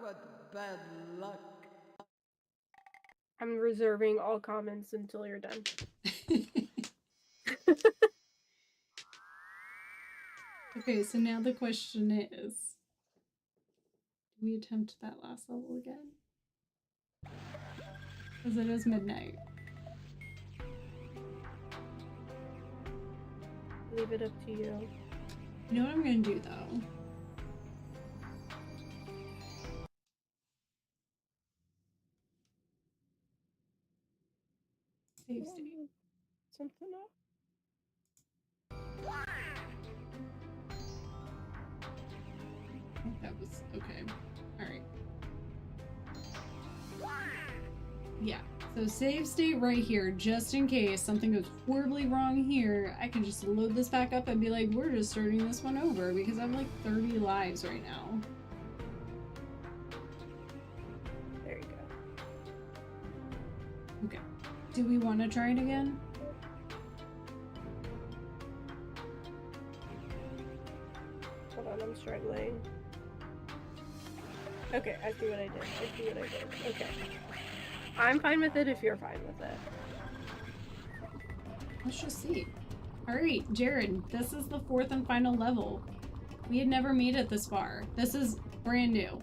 What bad luck. I'm reserving all comments until you're done. Okay, so now the question is, do we attempt that last level again? Because it is midnight. Leave it up to you. You know what I'm gonna do though? Save state. Something up. I think that was okay. Alright. Yeah. So save state right here, just in case something goes horribly wrong here. I can just load this back up and be like, we're just starting this one over because I'm like 30 lives right now. There you go. Okay. Do we want to try it again? Hold on, I'm struggling. Okay, I see what I did. I see what I did. Okay. I'm fine with it if you're fine with it. Let's just see. Alright, Jared, this is the 4th and final level. We had never made it this far. This is brand new.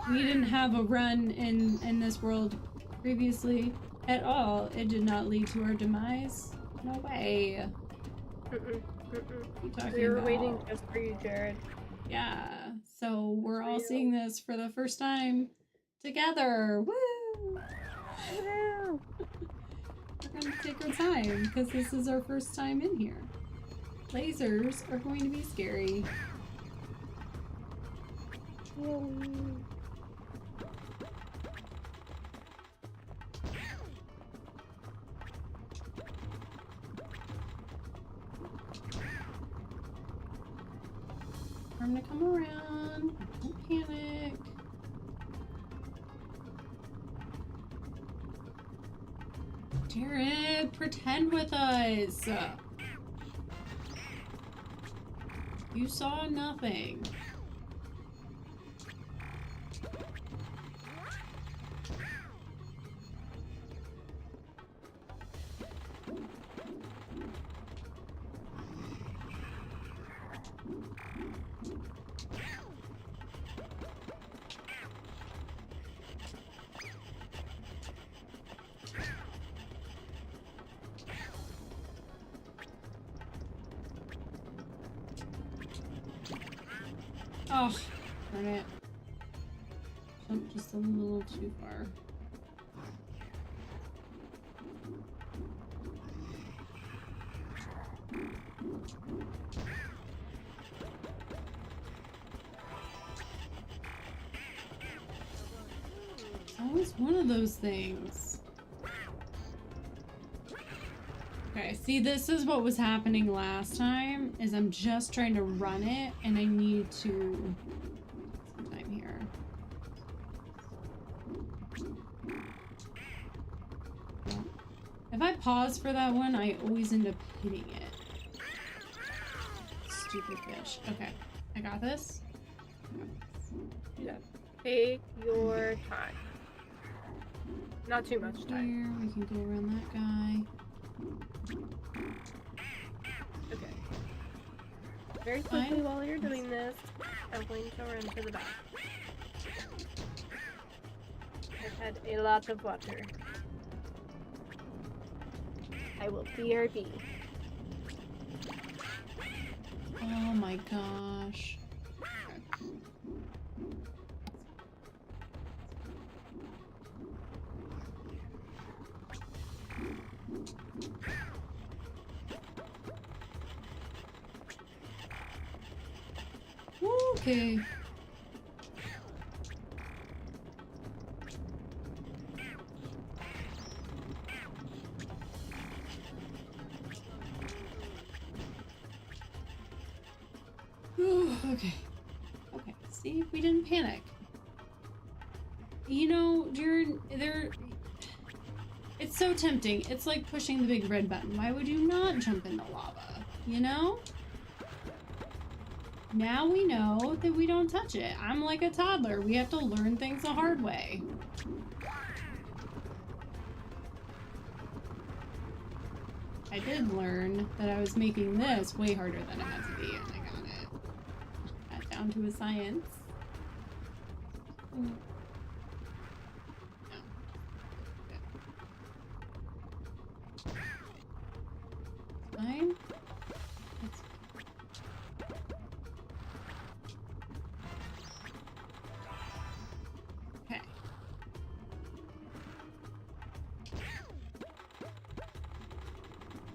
We didn't have a run in this world previously at all. It did not lead to our demise. No way. What are you talking We were waiting just for you, Jared. Yeah, so we're all seeing this for the first time together. Woo! Woo! We're gonna take our time because this is our first time in here. Lasers are going to be scary. I'm gonna come around. Don't panic. Jared, pretend with us. You saw nothing. Oh, darn it. Jumped just a little too far. It's always one of those things. Okay, see, this is what was happening last time, is I'm just trying to run it, and I need to some time here. If I pause for that one, I always end up hitting it. Stupid fish. Okay, I got this. Yeah. Take your time. Not too much time. Here, we can go around that guy. Okay. Very quickly while you're doing this, I'm going to run to the back. I've had a lot of water. I will BRB. Oh my gosh. Okay. Okay. Okay. See, we didn't panic. You know, Jared, it's so tempting. It's like pushing the big red button. Why would you not jump in the lava? You know? Now we know that we don't touch it. I'm like a toddler. We have to learn things the hard way. I did learn that I was making this way harder than it had to be, and I got it. Got down to a science. No. Fine. That's okay.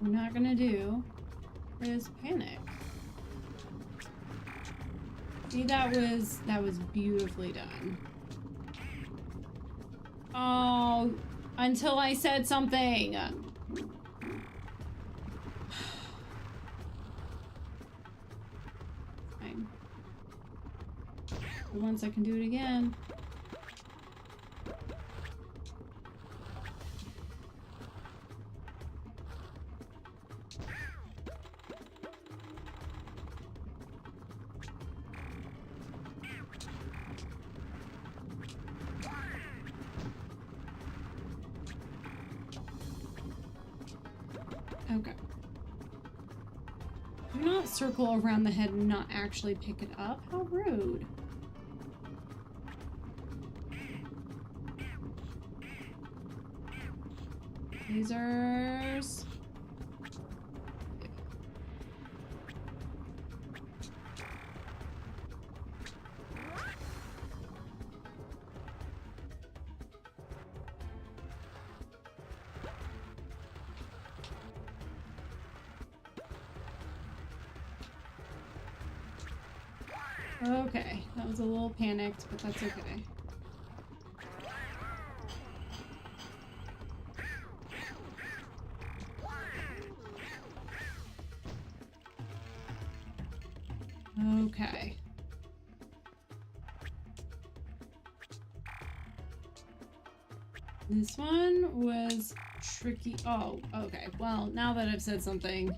What we're not gonna do is panic. See, that was beautifully done. Oh, until I said something. Fine. But once I can do it again. Okay. Do not circle around the head and not actually pick it up. How rude. Lasers. Okay, that was a little panicked, but that's okay. Okay. This one was tricky. Oh, okay. Well, now that I've said something,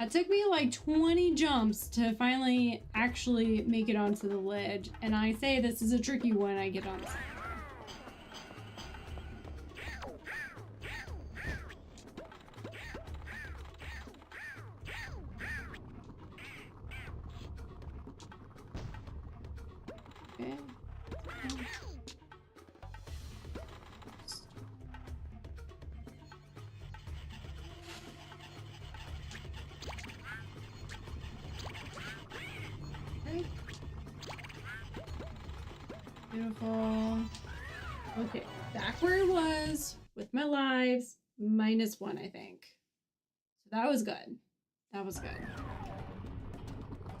it took me like 20 jumps to finally actually make it onto the ledge, and I say this is a tricky one. I get on. Okay. Beautiful. Okay, back where I was with my lives, -1, I think. So that was good. That was good.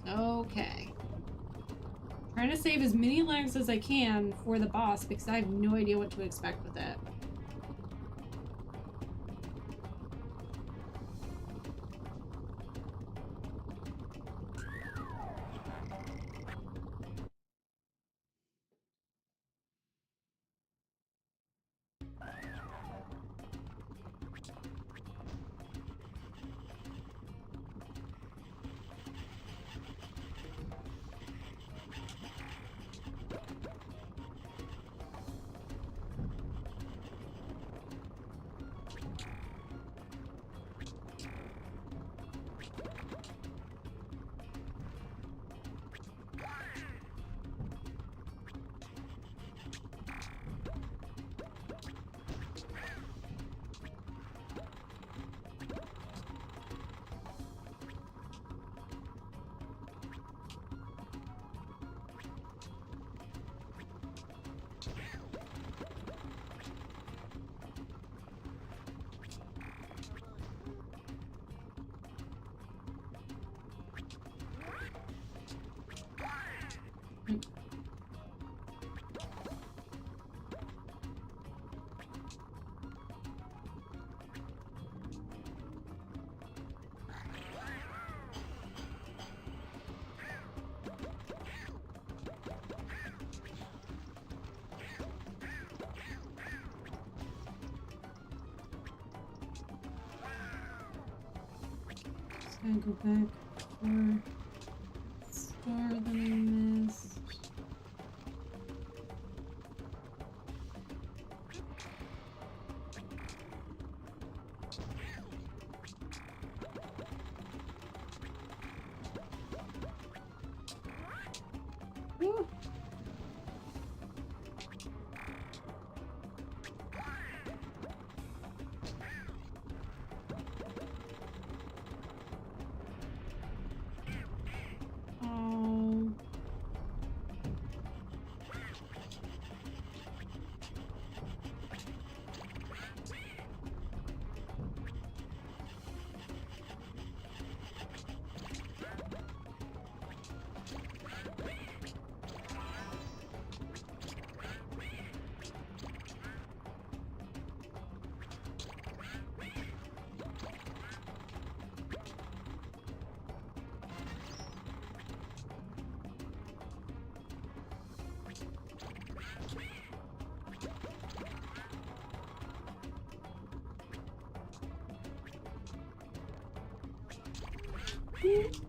Okay. Trying to save as many lives as I can for the boss because I have no idea what to expect with it. Just gonna go back for star that I missed. Woo. Oh.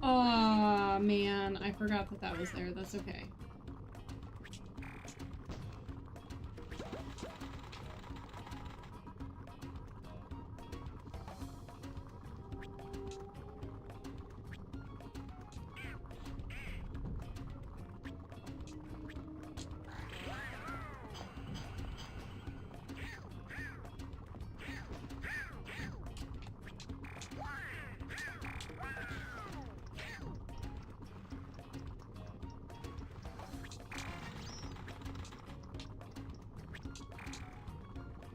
Aw, man, I forgot that that was there. That's okay.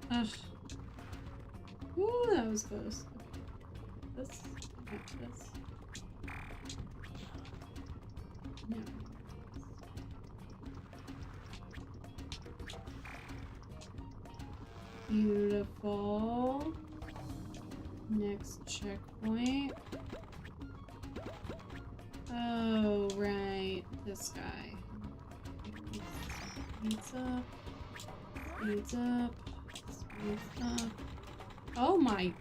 Ugh. Ooh, that was close. Okay. This. Okay, this. No. Beautiful. Next checkpoint. Oh, right. This guy. Speeds up. Speeds up. Oh my!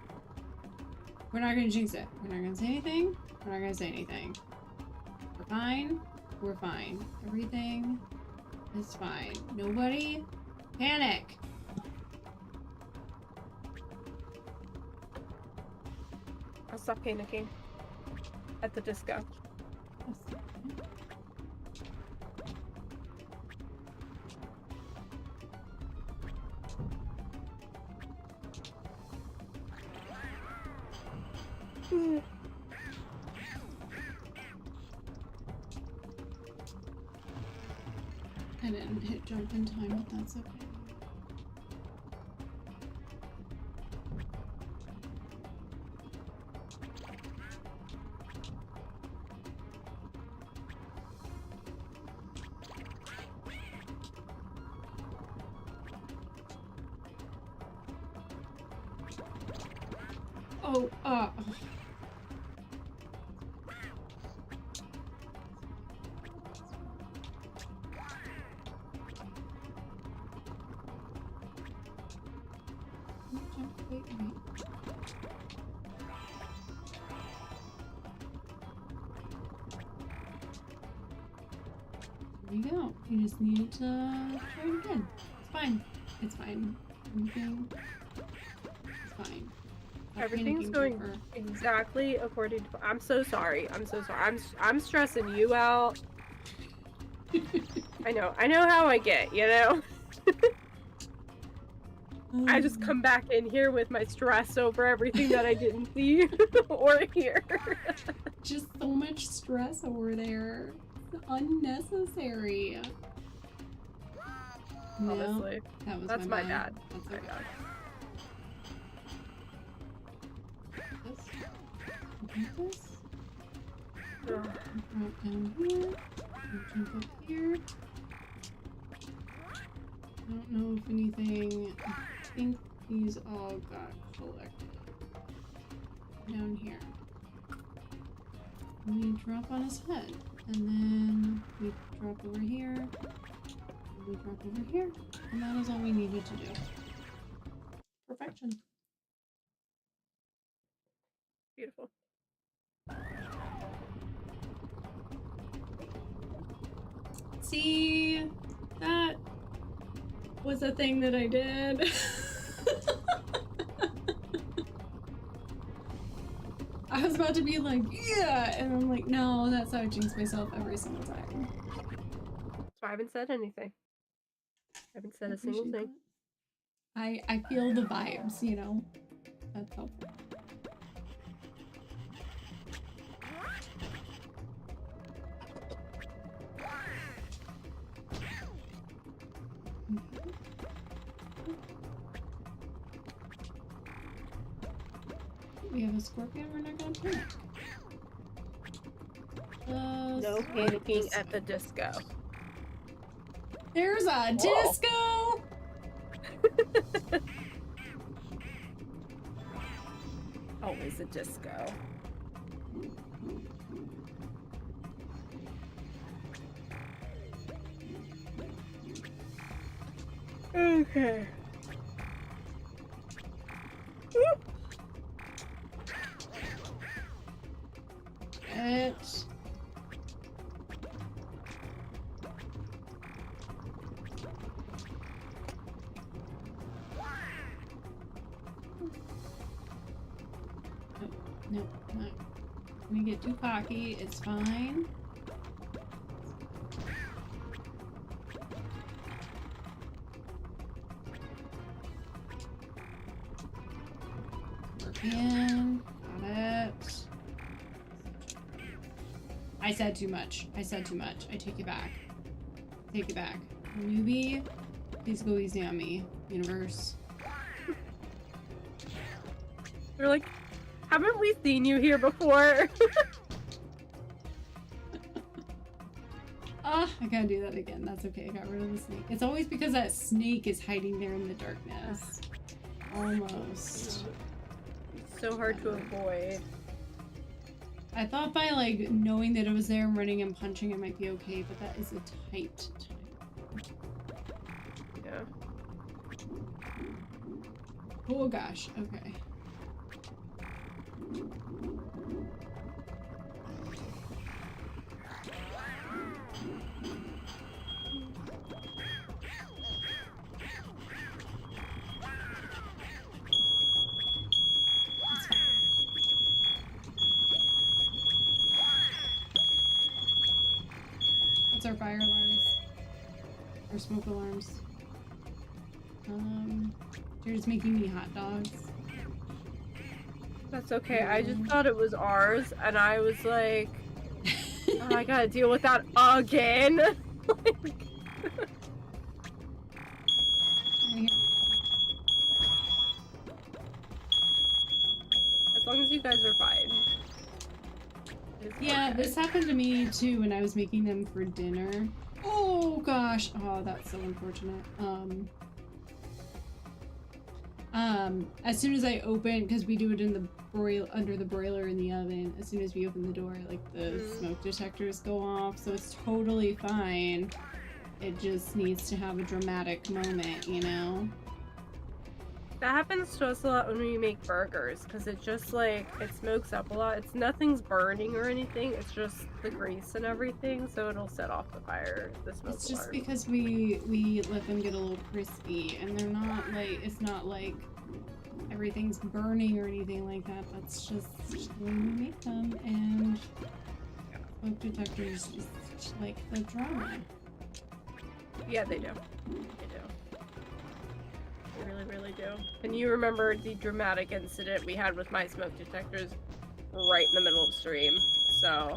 We're not gonna jinx it. We're not gonna say anything. We're not gonna say anything. We're fine. We're fine. Everything is fine. Nobody panic. I'll stop panicking. At the disco. I didn't hit jump in time, but that's okay. Oh, wait. There you go. You just need to try it again. It's fine. It's fine. Everything is fine. Everything's going exactly according to. I'm so sorry. I'm so sorry. I'm stressing you out. I know how I get, you know? I just come back in here with my stress over everything that I didn't see or hear. Just so much stress over there. It's unnecessary. Honestly. No, That's my bad. That's My okay. bad. This. Drop down here. Jump up here. I don't know if anything. I think these all got collected. Down here. We drop on his head. And then we drop over here. And we drop over here. And that is all we needed to do. Perfection. Beautiful. See, that was a thing that I did. I was about to be like, yeah, and I'm like, no, that's how I jinx myself every single time. So I haven't said anything. I haven't said a single thing. I feel the vibes, you know? That's helpful. We have a scorpion, we're not gonna panic. No panicking at the disco. There's a disco! Always a disco. Okay. It. No, not. When you get too cocky, it's fine. Scorpion. Got it. I said too much. I said too much. I take it back. Take it back. Newbie, please go easy on me, universe. They're like, haven't we seen you here before? Ah, I gotta do that again. That's okay. I got rid of the snake. It's always because that snake is hiding there in the darkness. Almost. It's so hard to avoid. I thought by like knowing that it was there and running and punching it might be okay, but that is a tight time. Yeah. Oh gosh, okay. What's our fire alarms? Or smoke alarms? Jared's making me hot dogs. That's okay. I just thought it was ours, and I was like, oh, I gotta deal with that again. As long as you guys are fine. Yeah, okay. this happened to me too when I was making them for dinner. Oh gosh, oh that's so unfortunate. As soon as I open, because we do it in the under the broiler in the oven, as soon as we open the door, like the smoke detectors go off, so it's totally fine. It just needs to have a dramatic moment, you know? That happens to us a lot when we make burgers, because it just like, it smokes up a lot. It's nothing's burning or anything, it's just the grease and everything, so it'll set off the fire, the smoke It's just alarm. because we let them get a little crispy, and they're not like, it's not like everything's burning or anything like that. That's just the way we make them, and smoke detectors just like the drama. Yeah, they do. They do. They really, really do. And you remember the dramatic incident we had with my smoke detectors right in the middle of stream, so...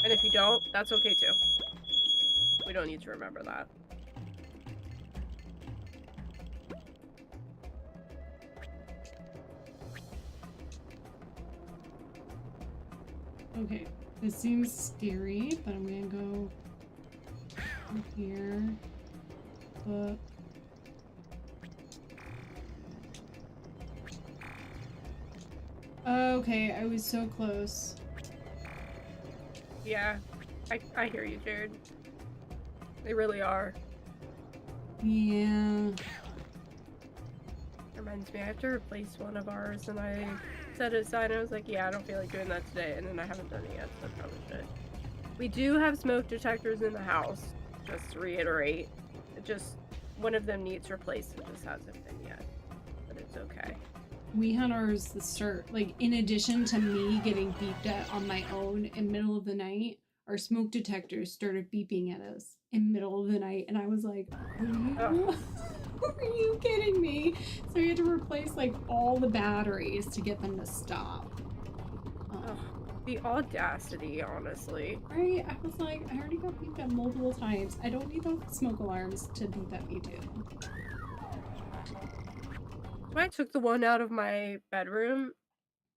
And if you don't, that's okay too. We don't need to remember that. Okay, this seems scary, but I'm gonna go up here. Book. Okay, I was so close. Yeah, I hear you, Jared. They really are. Yeah. Reminds me, I have to replace one of ours, and I set it aside, and I was like, yeah, I don't feel like doing that today, and then I haven't done it yet, so I probably should. We do have smoke detectors in the house, just to reiterate. Just one of them needs replaced. It just hasn't been yet, but it's okay. We had ours the start, like, in addition to me getting beeped at on my own in middle of the night, our smoke detectors started beeping at us in middle of the night, and I was like, are you kidding me? So we had to replace, like, all the batteries to get them to stop. The audacity, honestly. Right? I was like, I already got beeped at multiple times. I don't need the smoke alarms to beep at me too. I took the one out of my bedroom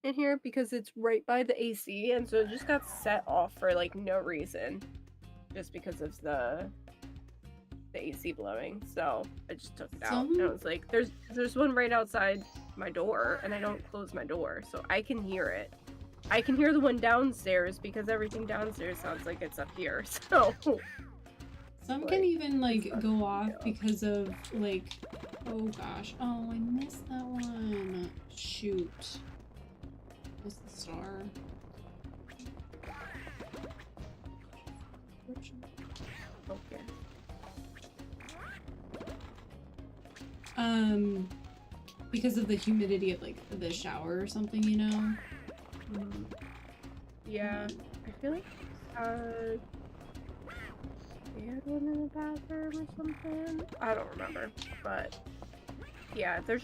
in here because it's right by the AC, and so it just got set off for like no reason, just because of the AC blowing. So I just took it out. And I was like, there's one right outside my door, and I don't close my door, so I can hear it. I can hear the one downstairs because everything downstairs sounds like it's up here. So some like, can even like go off because of like, oh gosh, oh I missed that one. Shoot, missed the star. Okay. Because of the humidity of like the shower or something, you know. Yeah, I feel like they had one in the bathroom or something. I don't remember, but yeah, they're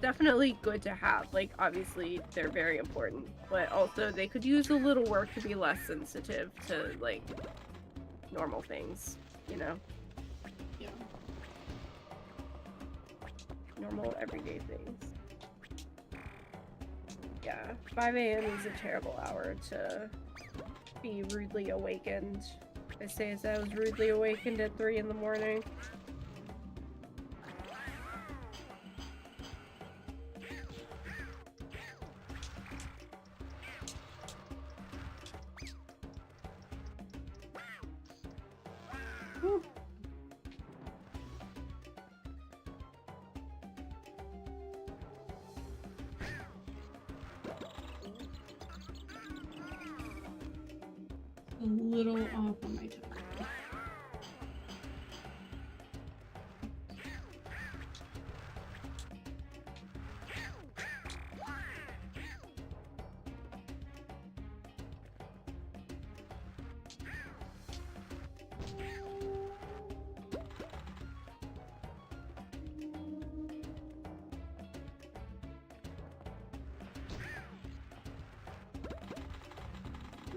definitely good to have. Like, obviously they're very important, but also they could use a little work to be less sensitive to like normal things, you know? Yeah. Normal everyday things. Yeah, 5 a.m. is a terrible hour to be rudely awakened. I say as I was rudely awakened at 3 in the morning. Whew. A little off on my toe.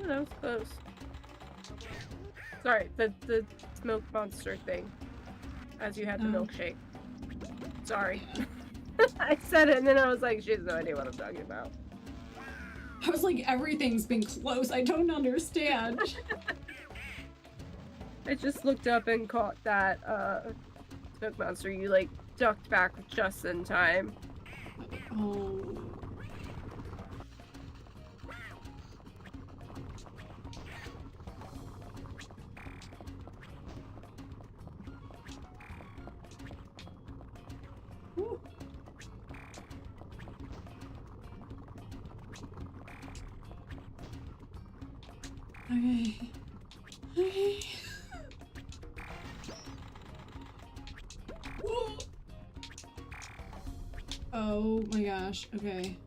Oh, that was close. Sorry, the smoke monster thing. As you had the milkshake. Sorry. I said it and then I was like, she has no idea what I'm talking about. I was like, everything's been close. I don't understand. I just looked up and caught that smoke monster. You like ducked back just in time. Oh. Whew. Okay. Okay. Whoa. Oh my gosh. Okay.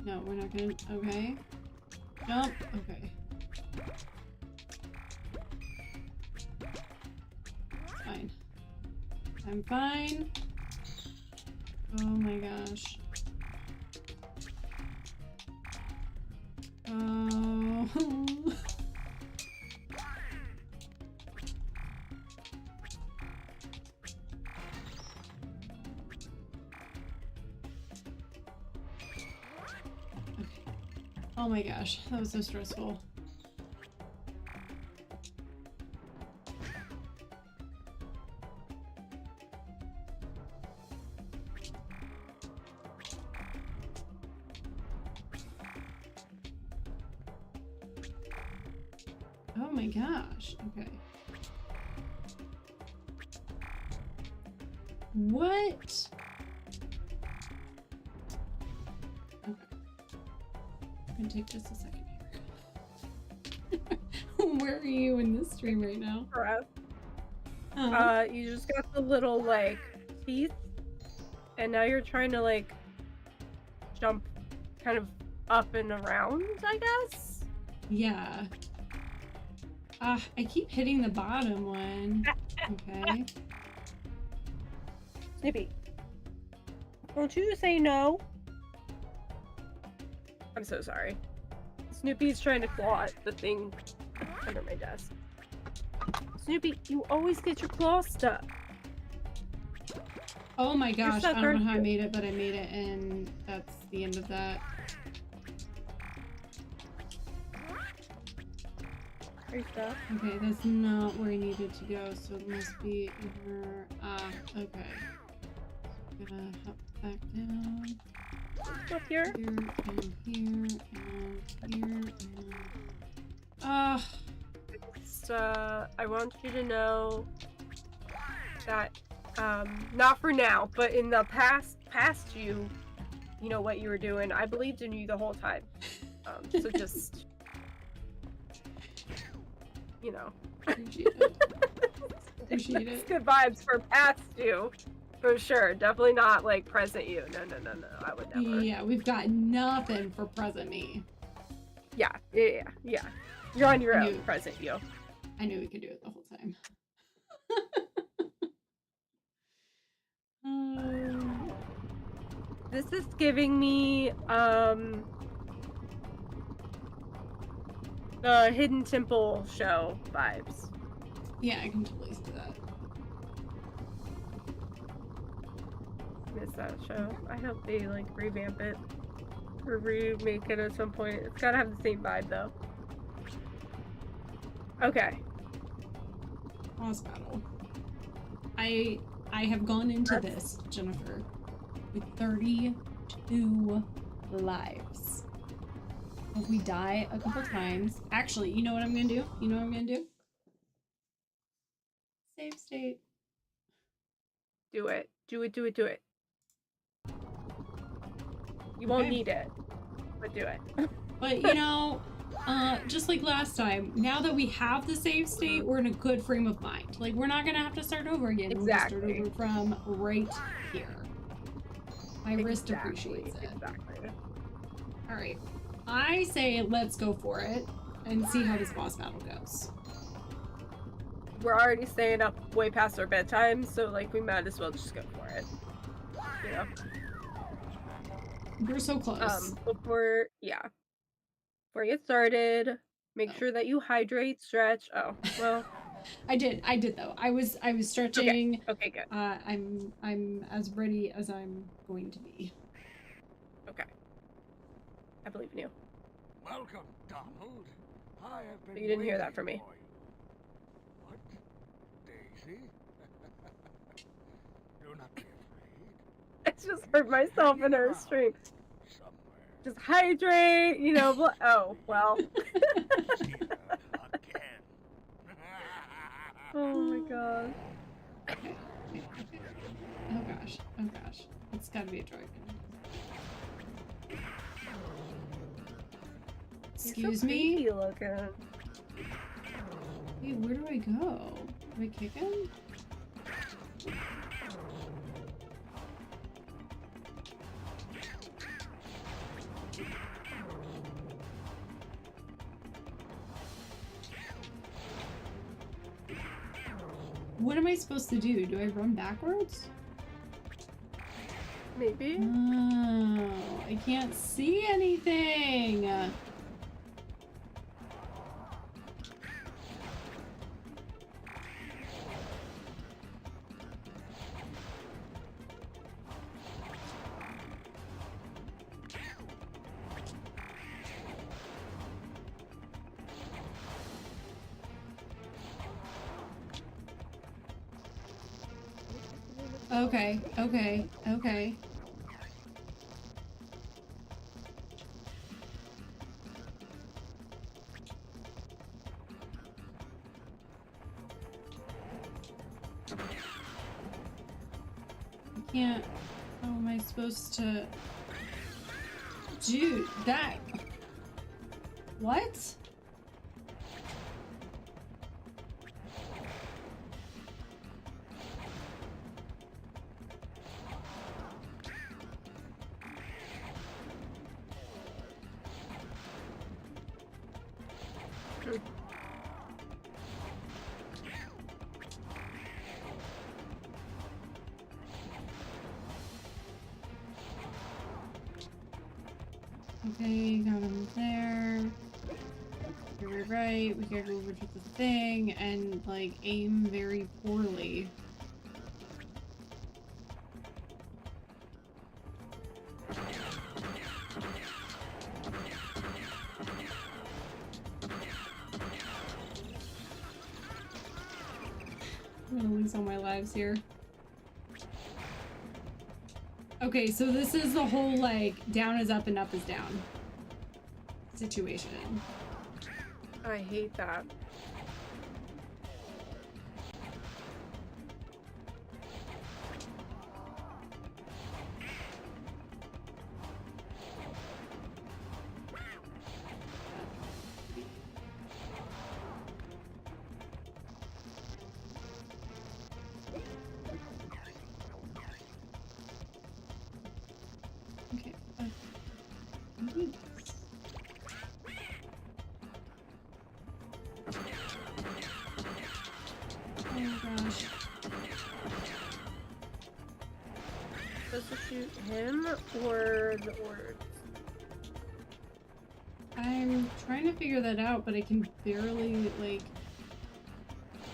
No, we're not gonna. Okay. Jump. Okay. It's fine. I'm fine. Oh my gosh. Oh. Okay. Oh my gosh, that was so stressful. Oh my gosh, okay. What? Okay. It's gonna take just a second here. Where are you in this stream right now? You just got the little like teeth, and now you're trying to like jump kind of up and around, I guess. Yeah. I keep hitting the bottom one. Okay. Snoopy, won't you say no? I'm so sorry. Snoopy's trying to claw at the thing under my desk. Snoopy, you always get your claws stuck. Oh my gosh, stuck, I don't know aren't how I you? made it, but I made it, and that's the end of that. Are you stuck? Okay, that's not where I needed to go, so it must be over. Okay. I'm gonna hop back down. Up here? Here, and here, and here, and... I want you to know that, not for now, but in the past you know what you were doing. I believed in you the whole time. So just, you know. Appreciate it. Appreciate it. Good vibes for past you. For sure. Definitely not, like, present you. No. I would never. Yeah, we've got nothing for present me. Yeah. You're on your I own, knew- present you. I knew we could do it the whole time. This is giving me, the Hidden Temple show vibes. Yeah, I can totally see that. Miss that show. I hope they, like, revamp it. Or remake it at some point. It's gotta have the same vibe, though. Okay. Boss battle. I have gone into this, Jennifer, with 32 lives. If we die a couple times, actually, you know what I'm gonna do? You know what I'm gonna do? Save state. Do it. Do it. You won't Okay. need it, but do it. But you know, just like last time, now that we have the save state, we're in a good frame of mind. Like, we're not gonna have to start over again. Exactly. We're gonna start over from right here. My wrist appreciates it. Exactly. All right, I say let's go for it and see how this boss battle goes. We're already staying up way past our bedtime, so, like, we might as well just go for it. You know? We're so close. Before you get started, make sure that you hydrate, stretch. Oh, well. I did though. I was stretching. Okay, good. I'm as ready as I'm going to be. Okay. I believe in you. Welcome, Donald. I have been You didn't hear that waiting from me. for you. What? Daisy? Do not be afraid. I just heard myself in her stream. Somewhere. Just hydrate, you know. Oh, well. Here again. Oh my god. Okay. Oh gosh. It's gotta be a dragon. Excuse me? Creepy looking. Wait, where do I go? Do I kick him? What am I supposed to do? Do I run backwards? Maybe. Oh, I can't see anything. Okay. I can't. How am I supposed to? Dude, that. What? Okay, got him there. You're right. We gotta go over to the thing and, like, aim very poorly. I'm gonna lose all my lives here. Okay, so this is the whole, like, down is up and up is down situation. I hate that. Okay. Oh gosh. Supposed to shoot him or the orb? I'm trying to figure that out, but I can barely, like,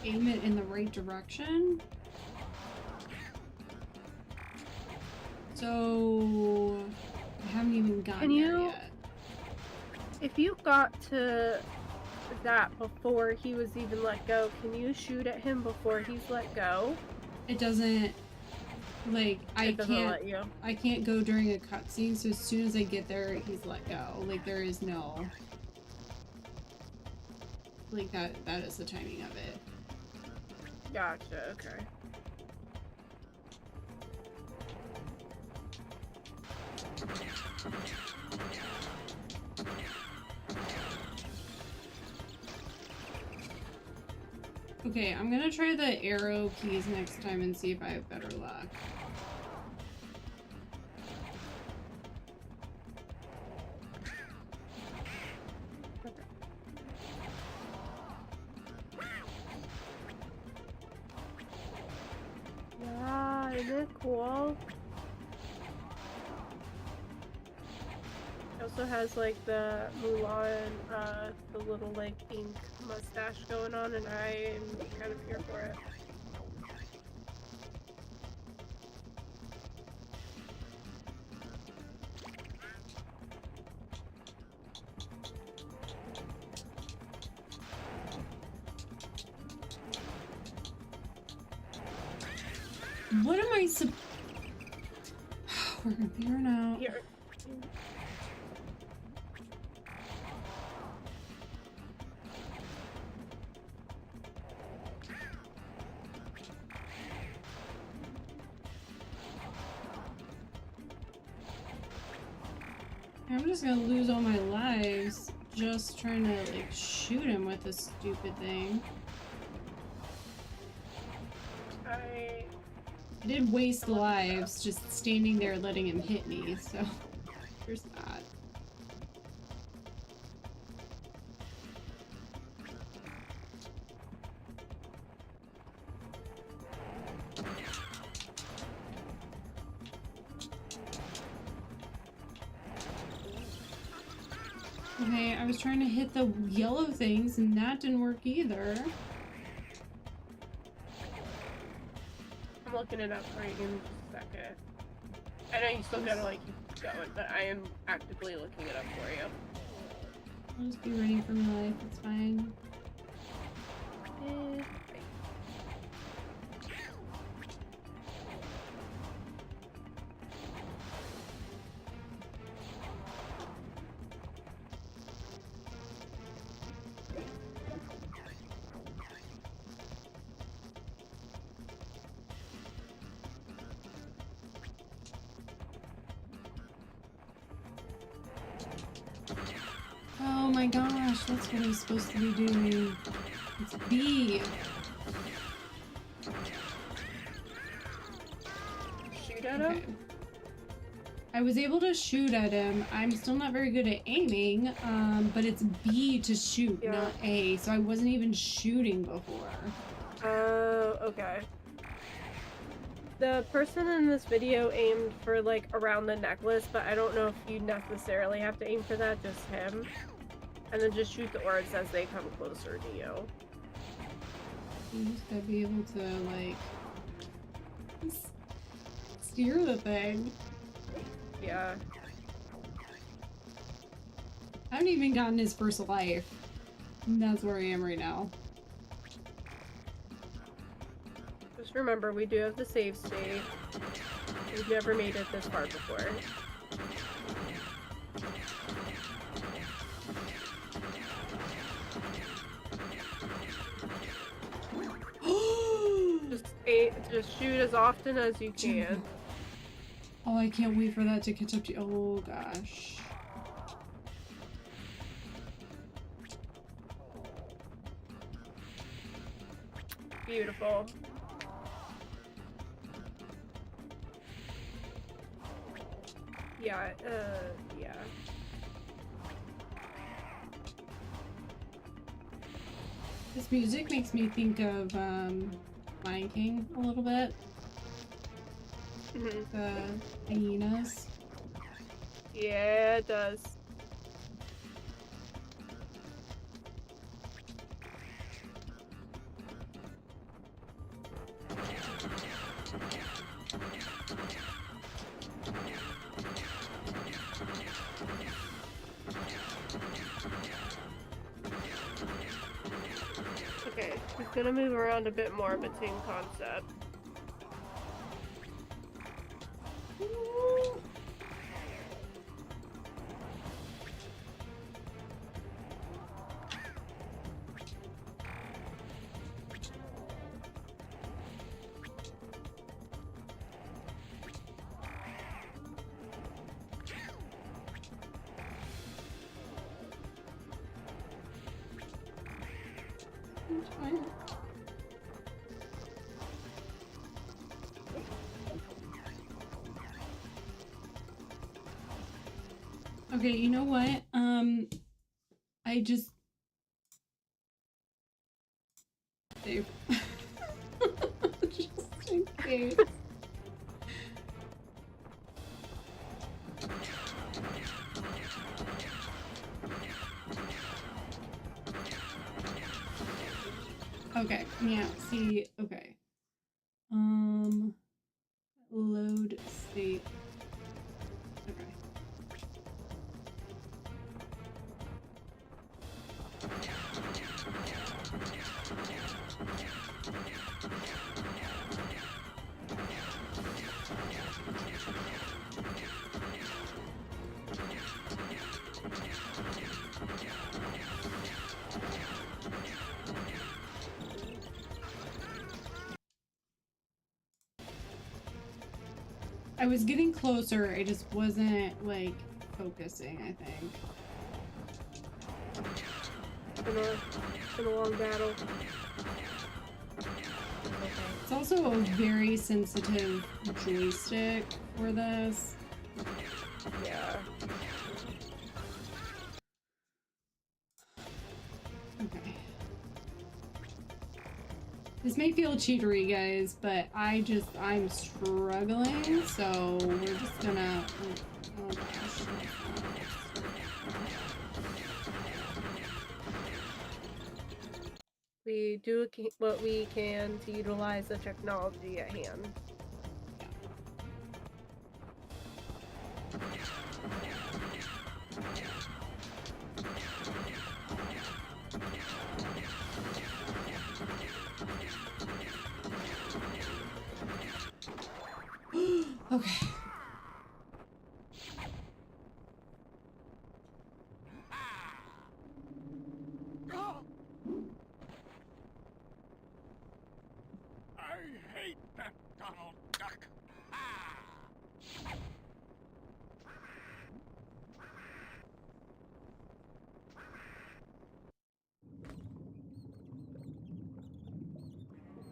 aim it in the right direction. So I haven't even gotten there yet. If you got to that before he was even let go, can you shoot at him before he's let go? It doesn't, like, I It doesn't let you. I can't go during a cutscene, so as soon as I get there, he's let go. Like, there is no, like, that is the timing of it. Gotcha, okay. Okay, I'm gonna try the arrow keys next time and see if I have better luck. Yeah, isn't it cool? It also has like the Mulan, the little like ink mustache going on, and I am kind of here for it. What am I We're gonna figure it out. Here. I'm just gonna lose all my lives just trying to, like, shoot him with this stupid thing. I did waste lives just standing there letting him hit me, so there's that. Okay, I was trying to hit the yellow things and that didn't work either. I'm looking it up for you. Give me just a second. I know you still gotta like keep going, but I am actively looking it up for you. I'll just be running for my life, it's fine. Oh my gosh, that's what I'm supposed to be doing. It's B. Shoot at him? I was able to shoot at him. I'm still not very good at aiming, but it's B to shoot, not A, so I wasn't even shooting before. Oh, okay. The person in this video aimed for like around the necklace, but I don't know if you necessarily have to aim for that, just him. And then just shoot the orbs as they come closer to you. You just gotta be able to, like, steer the thing. Yeah. I haven't even gotten his first life. And that's where I am right now. Just remember, we do have the save state. We've never made it this far before. Just shoot as often as you can. Oh, I can't wait for that to catch up to you. Oh gosh. Beautiful. Yeah, yeah. This music makes me think of, Lion King a little bit. The hyenas. Yeah, it does. Okay, he's gonna move around a bit more, but same concept. Okay, you know what? I just... Save. Just in case. Okay, yeah, see, okay. Load state. Okay. I was getting closer, I just wasn't, like, focusing, I think. It's been a long battle. It's also a very sensitive joystick for this. Yeah. Okay. This may feel cheatery, guys, but I'm struggling, so we're just gonna... Oh gosh. We do what we can to utilize the technology at hand. Okay. I hate that Donald Duck.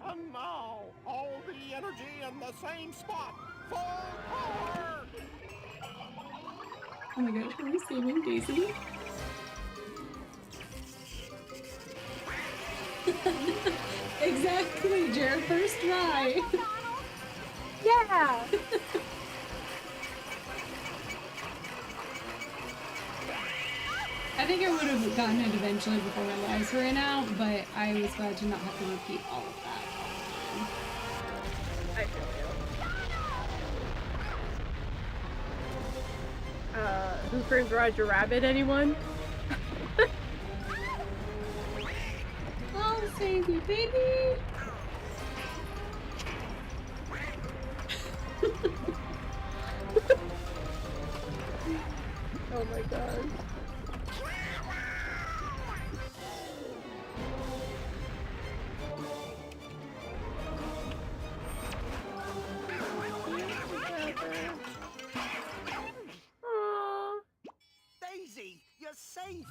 And now, all the energy in the same spot. Full power! Oh my gosh, are we saving Daisy? Exactly, Jared. First try. Yeah! I think I would have gotten it eventually before my lives ran out, but I was glad to not have to repeat all of that all I feel you. Who Framed Roger Rabbit, anyone? I'll save you, baby! Oh my god. Aww. Daisy, you're safe.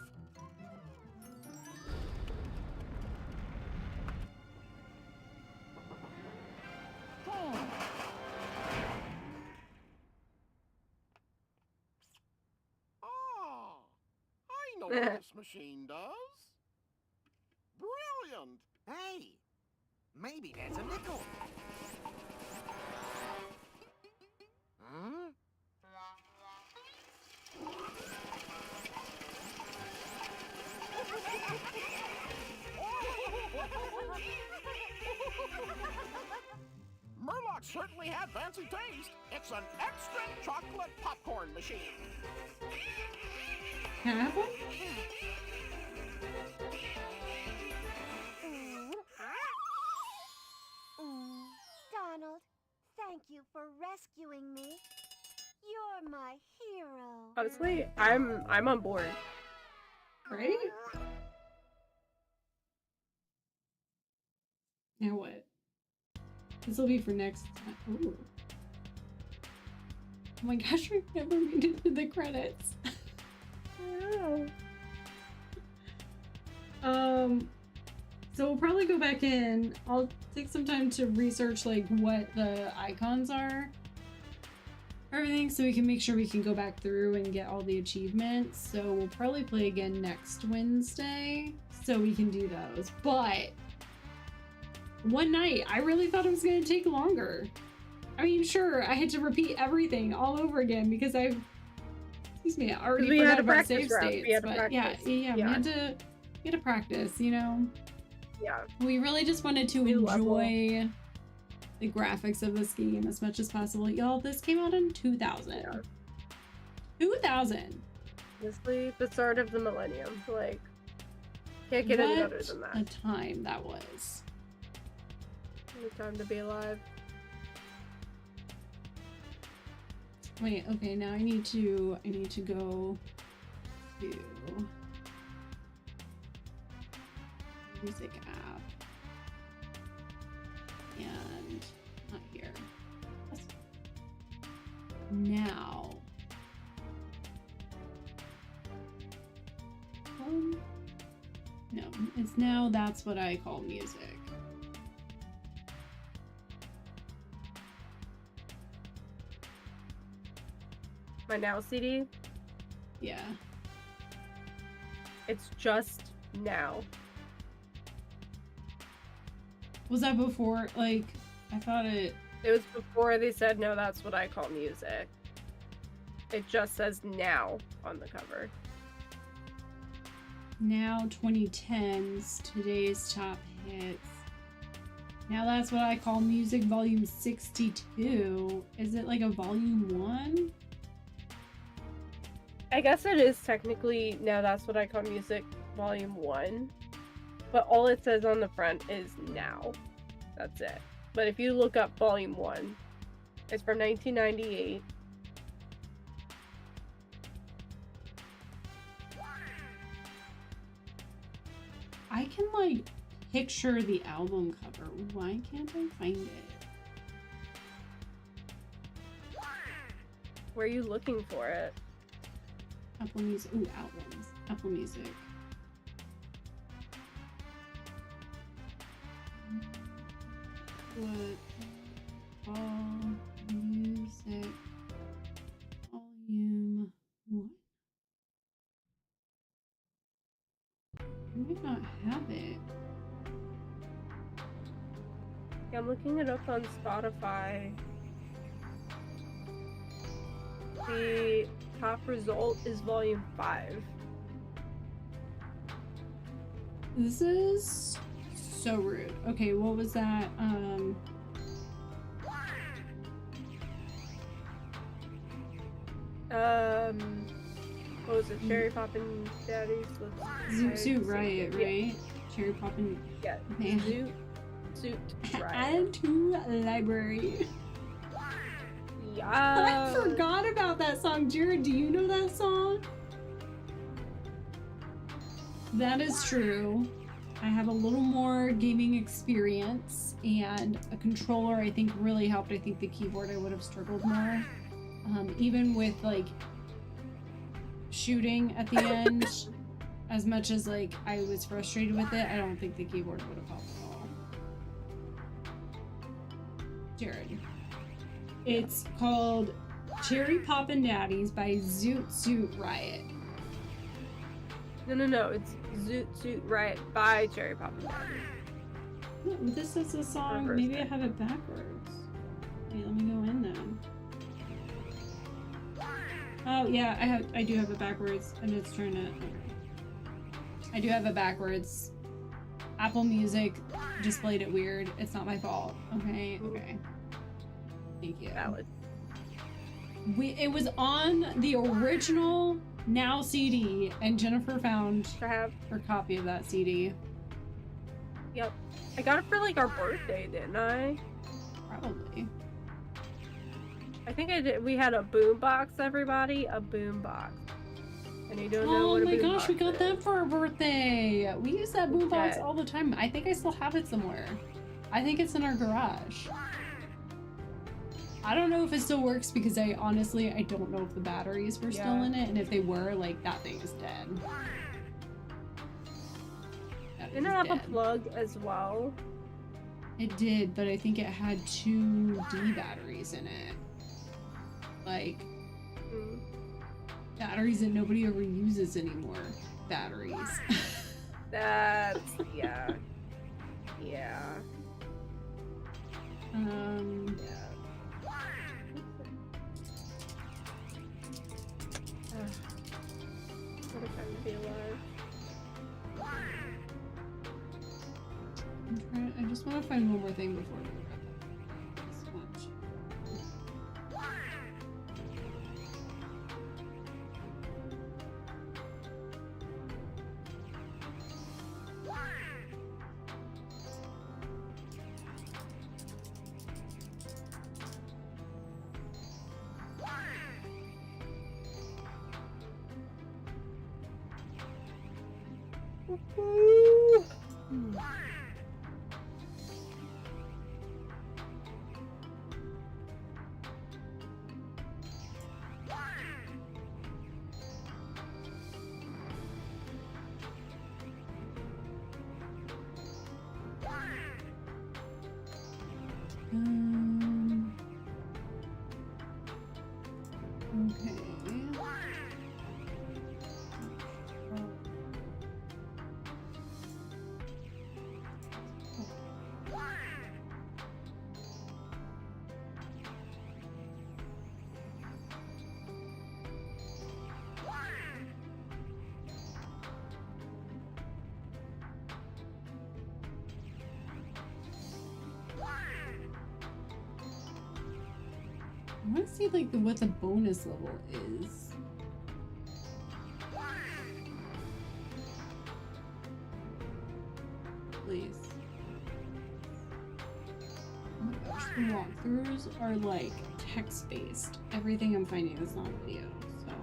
Ah, I know what this machine does. Brilliant. Hey, maybe there's a nickel. Huh? Murloc certainly had fancy taste. It's an extra chocolate popcorn machine. Can I have one? Donald, thank you for rescuing me. You're my hero. Honestly, I'm on board. Right? Now what? This will be for next time. Ooh. Oh my gosh, we've never made it to the credits. Wow. So we'll probably go back in. I'll take some time to research like what the icons are. Everything, so we can make sure we can go back through and get all the achievements. So we'll probably play again next Wednesday so we can do those. But one night, I really thought it was going to take longer. I mean, sure, I had to repeat everything all over again because I already forgot about save states. But yeah, we had to practice, you know? Yeah. We really just wanted to enjoy the graphics of this game as much as possible. Y'all, this came out in 2000. Yeah. 2000! Honestly, the start of the millennium. Like, can't get any better than that. What a time that was. What a time to be alive. Wait, okay, now I need to go to music app. And not here. Now. No, it's now that's what I call music. My Now CD? Yeah. It's just Now. Was that before, like, I thought it... It was before they said, no, that's what I call music. It just says Now on the cover. Now 2010s, today's top hits. Now that's what I call music volume 62. Is it like a volume 1? I guess it is technically Now That's What I Call Music volume 1. But all it says on the front is Now. That's it. But if you look up volume 1, it's from 1998. I can, like, picture the album cover. Why can't I find it? Where are you looking for it? Apple Music. Ooh, albums. Apple Music. What? All music. Volume. What? I might not have it. Yeah, I'm looking it up on Spotify. The top result is volume 5. This is so rude. Okay, what was that? What was it? Cherry Poppin' Daddies with Zoot Riot, right? Cherry Poppin'. Yeah. Man. Zoot Riot. Add to library. Yeah. I forgot about that song. Jared, do you know that song? That is true. I have a little more gaming experience, and a controller I think really helped. I think the keyboard I would have struggled more. Even with like shooting at the end, as much as like I was frustrated with it, I don't think the keyboard would have helped at all. Jared. It's called Cherry Poppin' Daddies by Zoot Riot. No. It's Zoot Riot by Cherry Poppin' Daddies. No, this is a song. Reverse Maybe it. I have it backwards. Wait, let me go in then. Oh yeah, I do have it backwards, and it's trying to. Okay. I do have it backwards. Apple Music displayed it weird. It's not my fault. Okay. Thank you. Valid. It was on the original Now CD, and Jennifer found I have. her copy of that CD. Yep. I got it for like our birthday, didn't I? Probably. I think I did. We had a boombox, everybody. A boombox. And you don't know Oh what a my gosh, we boombox got is. that for our birthday. We use that boombox Okay. all the time. I think I still have it somewhere. I think it's in our garage. I don't know if it still works because I don't know if the batteries were still in it, and if they were, like, that thing is dead. That Didn't is it have a dead. plug as well? It did, but I think it had 2 D batteries in it. Like, Mm. batteries that nobody ever uses anymore. Batteries. That's yeah. Yeah. Yeah. What a time to be alive. I just want to find one more thing before we wrap up this much. Okay. I want to see like what the bonus level is. Please. Oh my gosh, the walkthroughs are like text-based. Everything I'm finding is not video, so.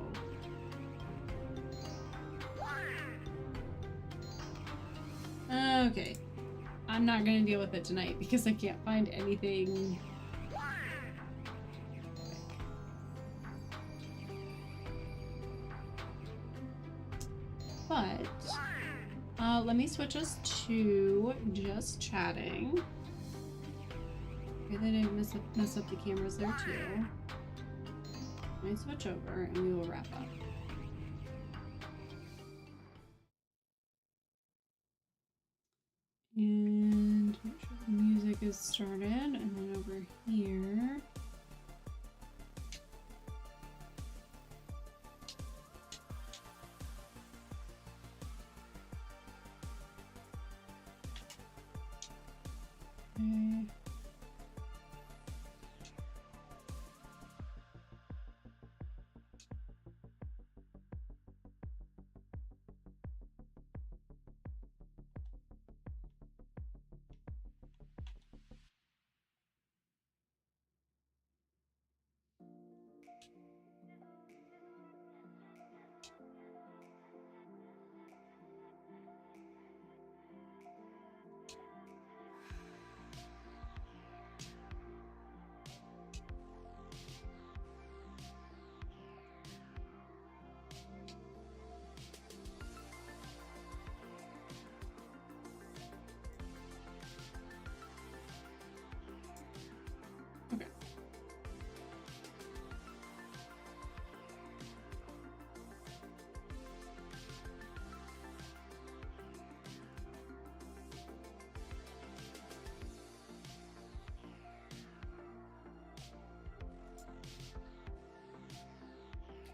Okay. I'm not gonna deal with it tonight because I can't find anything. But let me switch us to just chatting. Okay, they didn't mess up the cameras there too. Let me switch over and we will wrap up. And make sure the music is started, and then over here.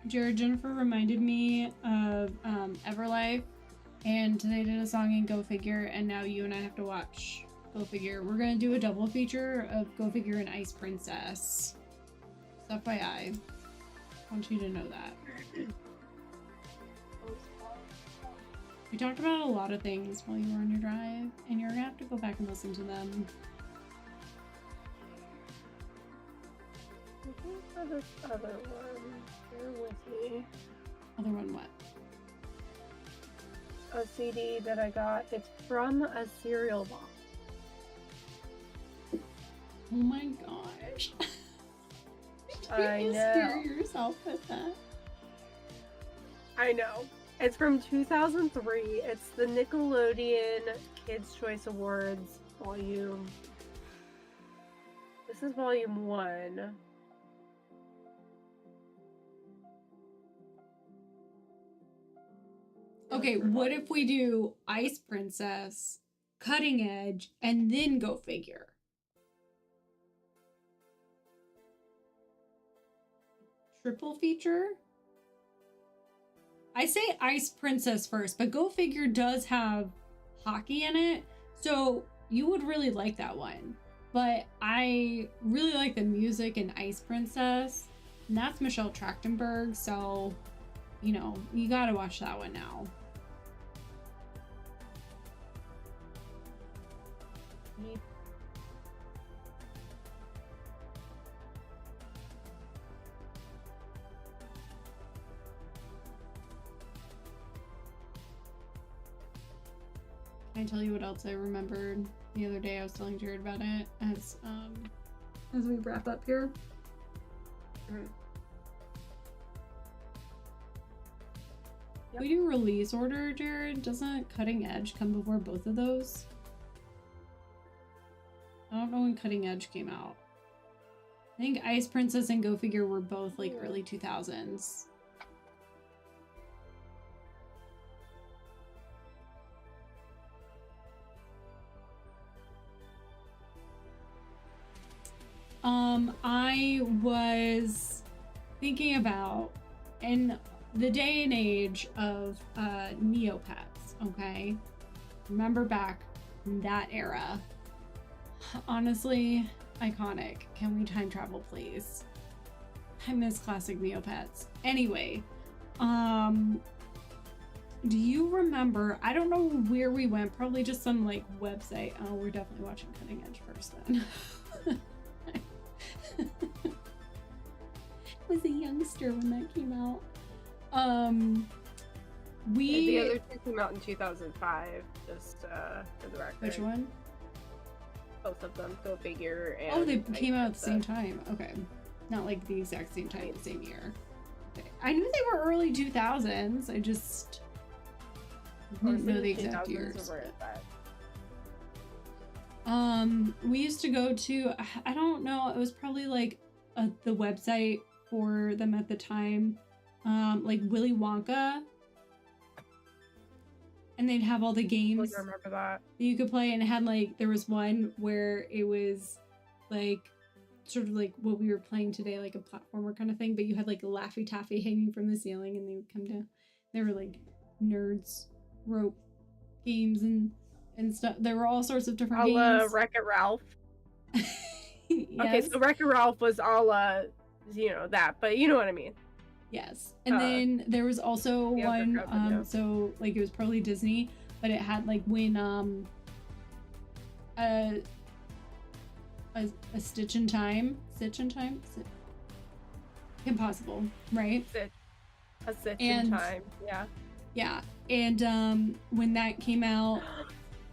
Jared, Jennifer reminded me of Everlife, and they did a song in Go Figure, and now you and I have to watch Go Figure. We're gonna do a double feature of Go Figure and Ice Princess. Just FYI. I want you to know that. We talked about a lot of things while you were on your drive, and you're gonna have to go back and listen to them. Looking for this other one. Bear with me. Other one what? A CD that I got. It's from a cereal box. Oh my gosh. I You know. scare yourself with that. I know. It's from 2003. It's the Nickelodeon Kids' Choice Awards volume. This is volume 1. Okay, what if we do Ice Princess, Cutting Edge, and then Go Figure? Triple feature? I say Ice Princess first, but Go Figure does have hockey in it, so you would really like that one. But I really like the music in Ice Princess, and that's Michelle Trachtenberg, so, you know, you gotta watch that one now. Yeep. Can I tell you what else I remembered the other day? I was telling Jared about it as we wrap up here. Mhm. We do release order, Jared. Doesn't Cutting Edge come before both of those? I don't know when Cutting Edge came out. I think Ice Princess and Go Figure were both like early 2000s. I was thinking about in the day and age of Neopets, okay? Remember back in that era. Honestly, iconic. Can we time travel, please? I miss classic Neopets. Anyway, do you remember, I don't know where we went, probably just some like website. Oh, we're definitely watching Cutting Edge first then. Was a youngster when that came out. The other two came out in 2005, just for the record. Which one? Both of them, Go Figure and... Oh, they Ice came out at the same Princess. time. Okay. Not like the exact same time, the same year. Okay. I knew they were early 2000s. I just didn't know the exact 2000s years. were at that. We used to go to, I don't know, it was probably like the website for them at the time, like Willy Wonka. And they'd have all the games I remember that. that you could play, and it had like, there was one where it was like sort of like what we were playing today, like a platformer kind of thing, but you had like a Laffy Taffy hanging from the ceiling and they would come down. They were like nerds rope games and stuff. There were all sorts of different games. Wreck-It Ralph. Yes. Okay, so Wreck-It Ralph was all you know, that, but you know what I mean. Yes. And then there was also the other one, cousin, yeah. so like it was probably Disney, but it had like when a Stitch in Time, Impossible, right? A Stitch in And- Time, yeah. Yeah. And when that came out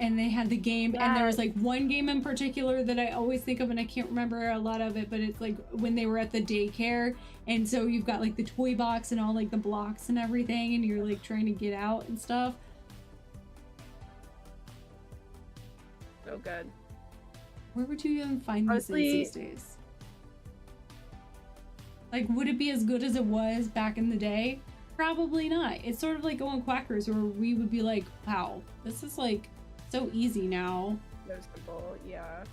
and they had the game, and there was like one game in particular that I always think of, and I can't remember a lot of it, but it's like when they were at the daycare, and so you've got like the toy box and all like the blocks and everything, and you're like trying to get out and stuff. So good. Where would you even find Honestly- these days? Like, would it be as good as it was back in the day? Probably not. It's sort of like Goin Quackers, where we would be like, wow, this is like so easy now. No simple, yeah.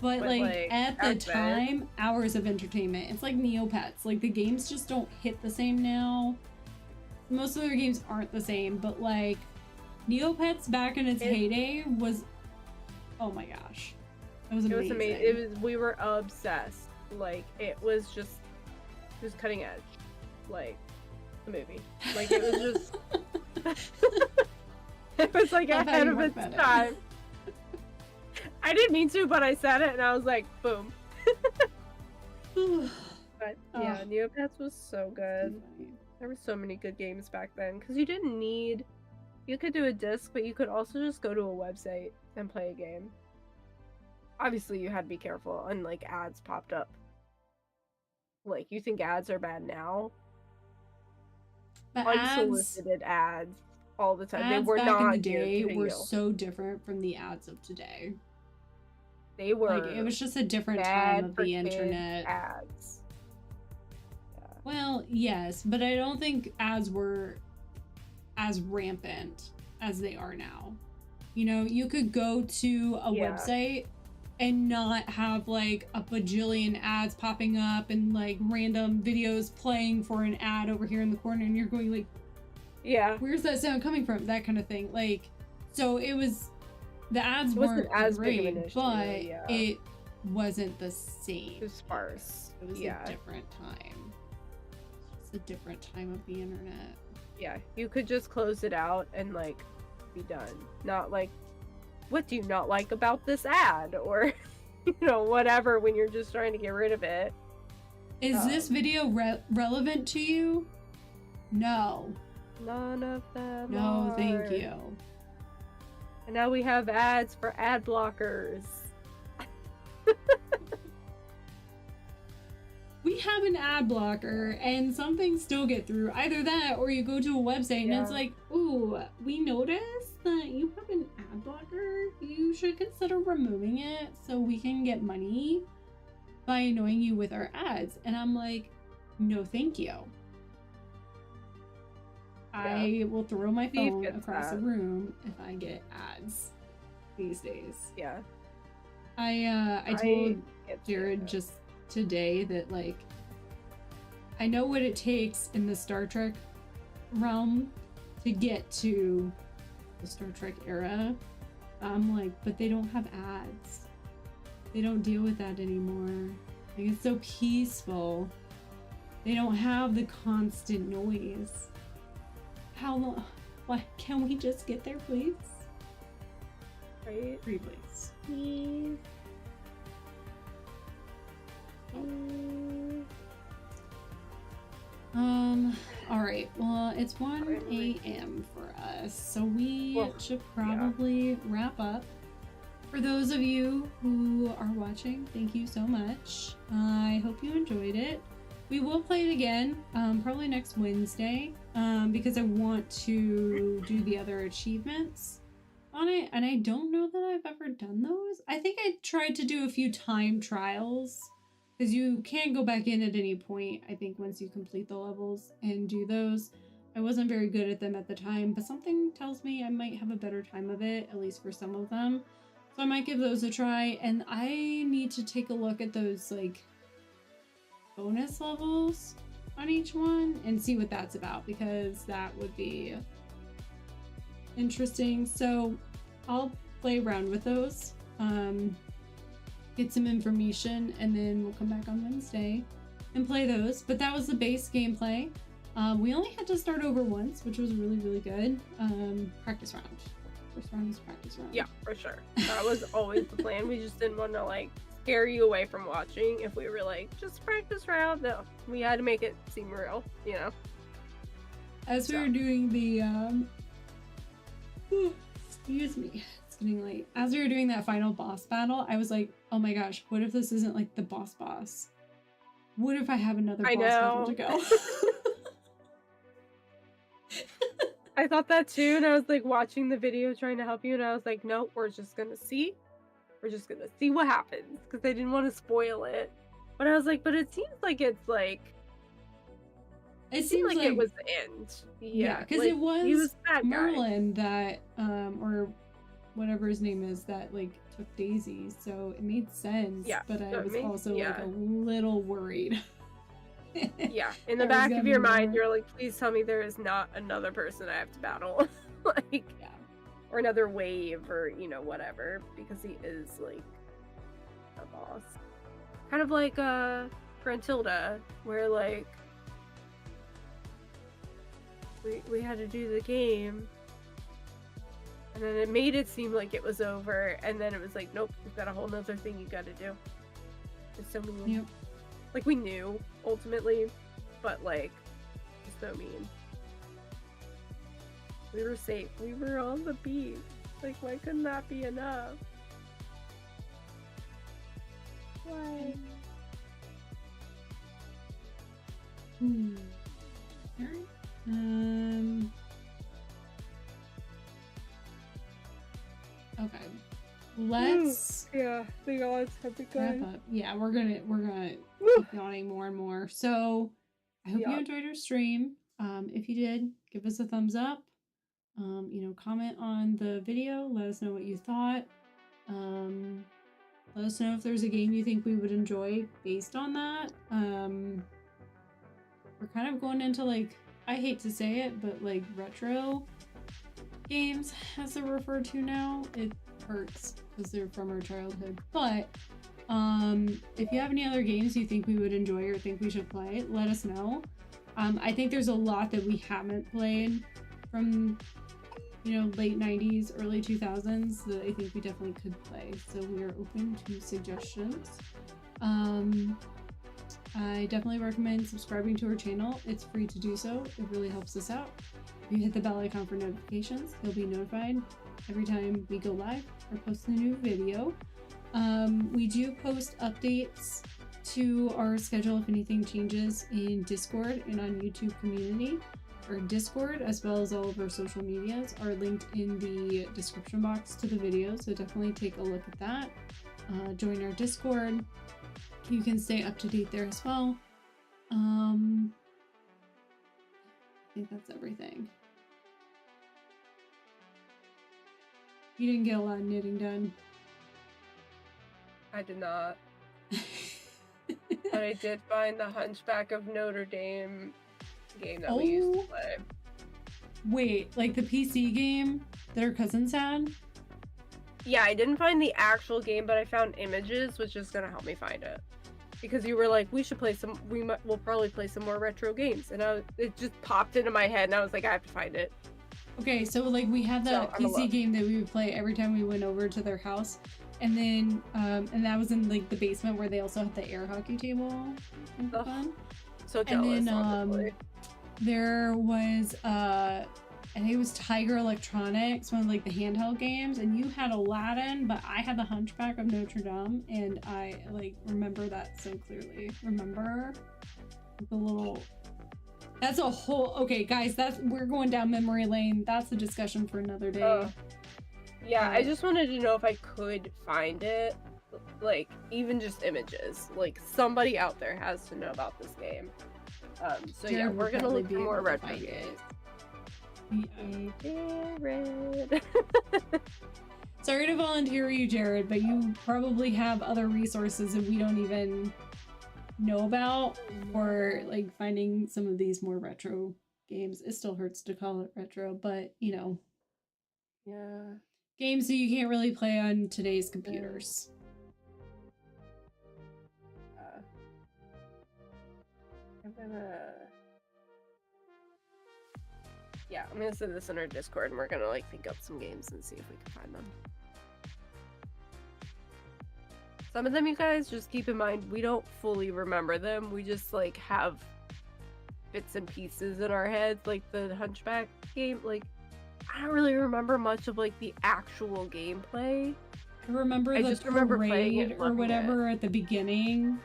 But like at the back then- time, hours of entertainment. It's like Neopets. Like the games just don't hit the same now. Most of their games aren't the same, but like Neopets back in its heyday was, oh my gosh, it was amazing. It was amazing. It was, we were obsessed. Like it was cutting edge, like the movie. Like it was just, it was like Love how ahead you of work its that time. I didn't mean to, but I said it, and I was like, boom. But yeah, Oh. Neopets was so good. There were so many good games back then because you didn't need. You could do a disc, but you could also just go to a website and play a game. Obviously, you had to be careful, and like ads popped up. Like, you think ads are bad now? But ads Unsolicited ads all the time. They ads were back not in the geared day to were you. so different from the ads of today. They were Like it was just a different bad time of for the kids internet. ads. Well, yes, but I don't think ads were as rampant as they are now. You know, you could go to a Yeah. website and not have like a bajillion ads popping up and like random videos playing for an ad over here in the corner, and you're going like, Yeah. where's that sound coming from? That kind of thing. Like, so it was, the ads It wasn't weren't as big of an great, issue, but yeah. it wasn't the same. It was sparse. It was Yeah. a different time. It's a different time of the internet. Yeah. You could just close it out and like be done. Not like, what do you not like about this ad? Or, you know, whatever, when you're just trying to get rid of it. Is this video relevant to you? No. None of them No, are. thank you. And now we have ads for ad blockers. We have an ad blocker and some things still get through. Either that or you go to a website and it's Yeah. like, ooh, we noticed that you have an ad blocker. You should consider removing it so we can get money by annoying you with our ads. And I'm like, no, thank you. I will throw my Steve phone gets across the that. room if I get ads these days. Yeah. I told get Jared it. just today that like I know what it takes in the Star Trek realm to get to the Star Trek era. I'm like, but they don't have ads. They don't deal with that anymore. Like it's so peaceful. They don't have the constant noise. How long? What? Can we just get there, please? Right? Pretty please. Please. All right. Well, it's 1 a.m. for us, so we Well, should probably wrap up. For those of you who are watching, thank you so much. I hope you enjoyed it. We will play it again, probably next Wednesday, because I want to do the other achievements on it, and I don't know that I've ever done those. I think I tried to do a few time trials, because you can go back in at any point, I think, once you complete the levels and do those. I wasn't very good at them at the time, but something tells me I might have a better time of it, at least for some of them. So I might give those a try, and I need to take a look at those, like, bonus levels on each one and see what that's about, because that would be interesting. So I'll play around with those, get some information, and then we'll come back on Wednesday and play those. But that was the base gameplay. We only had to start over once, which was really, really good. Practice round. First round was practice round. Yeah, for sure. That was always the plan. We just didn't want to like scare you away from watching if we were like, just practice round. No, we had to make it seem real, you know? As we were doing the, excuse me, it's getting late. As we were doing that final boss battle, I was like, oh my gosh, what if this isn't like the boss? What if I have another boss battle to go? I thought that too, and I was like watching the video trying to help you, and I was like, no, we're just gonna see. We're just gonna see what happens, because I didn't want to spoil it. But I was like, but it seems like it's like... It seems like it was the end. Yeah, because like, it was, he was that guy. Merlin that, or whatever his name is that like took Daisy, so it made sense. Yeah, but I so it was made- also yeah. like a little worried. Yeah, in the There was back gonna of be your mind, more. you're like, please tell me there is not another person I have to battle. Like, Yeah. or another wave, or, you know, whatever, because he is, like, a boss. Kind of like, Frontilda, where, like, we had to do the game, and then it made it seem like it was over, and then it was like, nope, you've got a whole nother thing you gotta do. It's so mean. Yep. Like, we knew, ultimately, but, like, it's so mean. We were safe. We were on the beach. Like, why couldn't that be enough? Why? Alright. Okay. Let's Yeah, the odds have wrap begun. up. Yeah, we're gonna Woo! keep yawning more and more. So I hope you Yeah. enjoyed our stream. If you did, give us a thumbs up. You know, comment on the video. Let us know what you thought. Let us know if there's a game you think we would enjoy based on that. We're kind of going into, like, I hate to say it, but like retro games, as they're referred to now. It hurts because they're from our childhood. But if you have any other games you think we would enjoy or think we should play, let us know. I think there's a lot that we haven't played from, you know, late 90s, early 2000s that I think we definitely could play. So we are open to suggestions. I definitely recommend subscribing to our channel. It's free to do so. It really helps us out. If you hit the bell icon for notifications, you'll be notified every time we go live or post a new video. We do post updates to our schedule if anything changes in Discord and on YouTube community. Our Discord, as well as all of our social medias, are linked in the description box to the video, so definitely take a look at that. Join our Discord. You can stay up to date there as well. I think that's everything. You didn't get a lot of knitting done. I did not. But I did find the Hunchback of Notre Dame game that we used to play. Wait, like the PC game that our cousins had? Yeah, I didn't find the actual game, but I found images, which is gonna help me find it. Because you were like, we should play some, we'll probably play some more retro games. And it just popped into my head, and I was like, I have to find it. Okay, so like we had that So, PC game that we would play every time we went over to their house. And then, and that was in like the basement where they also had the air hockey table and Ugh. fun. So jealous, And then, honestly. there was, I think it was Tiger Electronics, one of like the handheld games, and you had Aladdin, but I had the Hunchback of Notre Dame, and I like remember that so clearly. Remember the little. That's a whole. Okay, guys, we're going down memory lane. That's a discussion for another day. Yeah, I just wanted to know if I could find it, like even just images. Like somebody out there has to know about this game. So yeah, Jared we're will gonna probably look be for more able to retro find games. it. Jared. Sorry to volunteer you, Jared, but you probably have other resources that we don't even know about, or like finding some of these more retro games. It still hurts to call it retro, but you know, Yeah. games that you can't really play on today's computers. I'm gonna send this in our Discord, and we're gonna like think up some games and see if we can find them. Some of them, you guys, just keep in mind, we don't fully remember them. We just like have bits and pieces in our heads, like the Hunchback game. Like, I don't really remember much of like the actual gameplay. I remember the just remember playing it parade and or loving whatever at the beginning.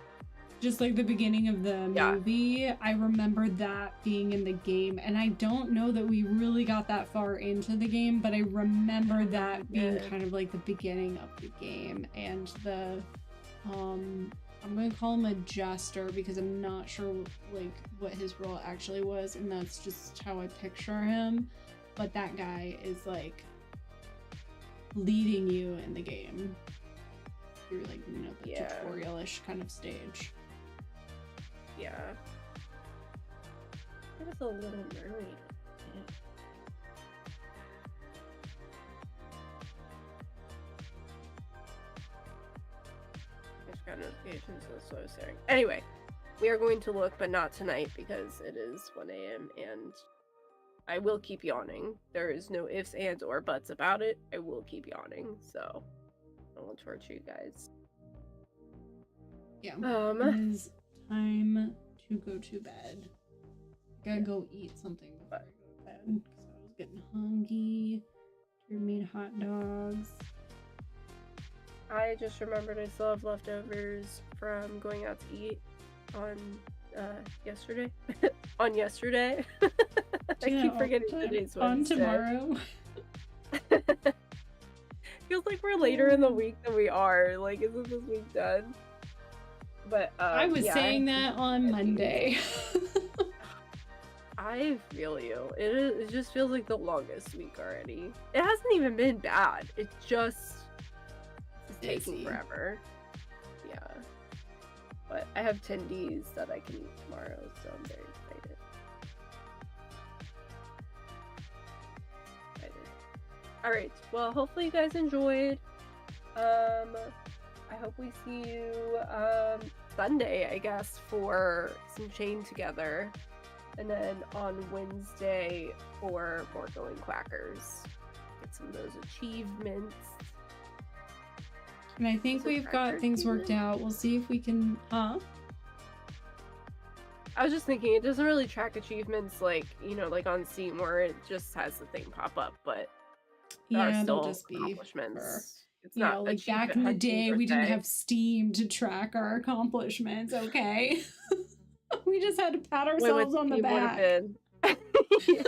Just like the beginning of the movie, I remember that being in the game, and I don't know that we really got that far into the game, but I remember that being kind of like the beginning of the game, and the, I'm gonna call him a jester because I'm not sure like what his role actually was, and that's just how I picture him, but that guy is like leading you in the game. You're like, you know, the Yeah. tutorial-ish kind of stage. Yeah. It was a Little Mermaid. I just got notifications, so that's what I was saying. Anyway, we are going to look, but not tonight because it is 1 a.m. and I will keep yawning. There is no ifs, ands, or buts about it. I will keep yawning, so I won't torture you guys. Yeah. It is time to go to bed. Gotta go eat something before I go to bed because I was getting hungry. Jared made hot dogs. I just remembered I still have leftovers from going out to eat on yesterday. On yesterday. I keep forgetting today's Wednesday. On tomorrow. Feels like we're later in the week than we are. Like, isn't this week done? But I was saying that on Monday. I feel you. It just feels like the longest week already. It hasn't even been bad. It's just taking forever. Yeah. But I have tendies that I can eat tomorrow, so I'm very excited. Alright, well, hopefully you guys enjoyed. I hope we see you Sunday, I guess, for some Chain Together. And then on Wednesday for more Goin Quackers. Get some of those achievements. And I think we've got things worked out. We'll see if we can, I was just thinking, it doesn't really track achievements like, you know, like on Steam where it just has the thing pop up, but yeah, they'll just be accomplishments. It's you know, like back in the day, we didn't have Steam to track our accomplishments, okay? We just had to pat ourselves on the back. Yeah.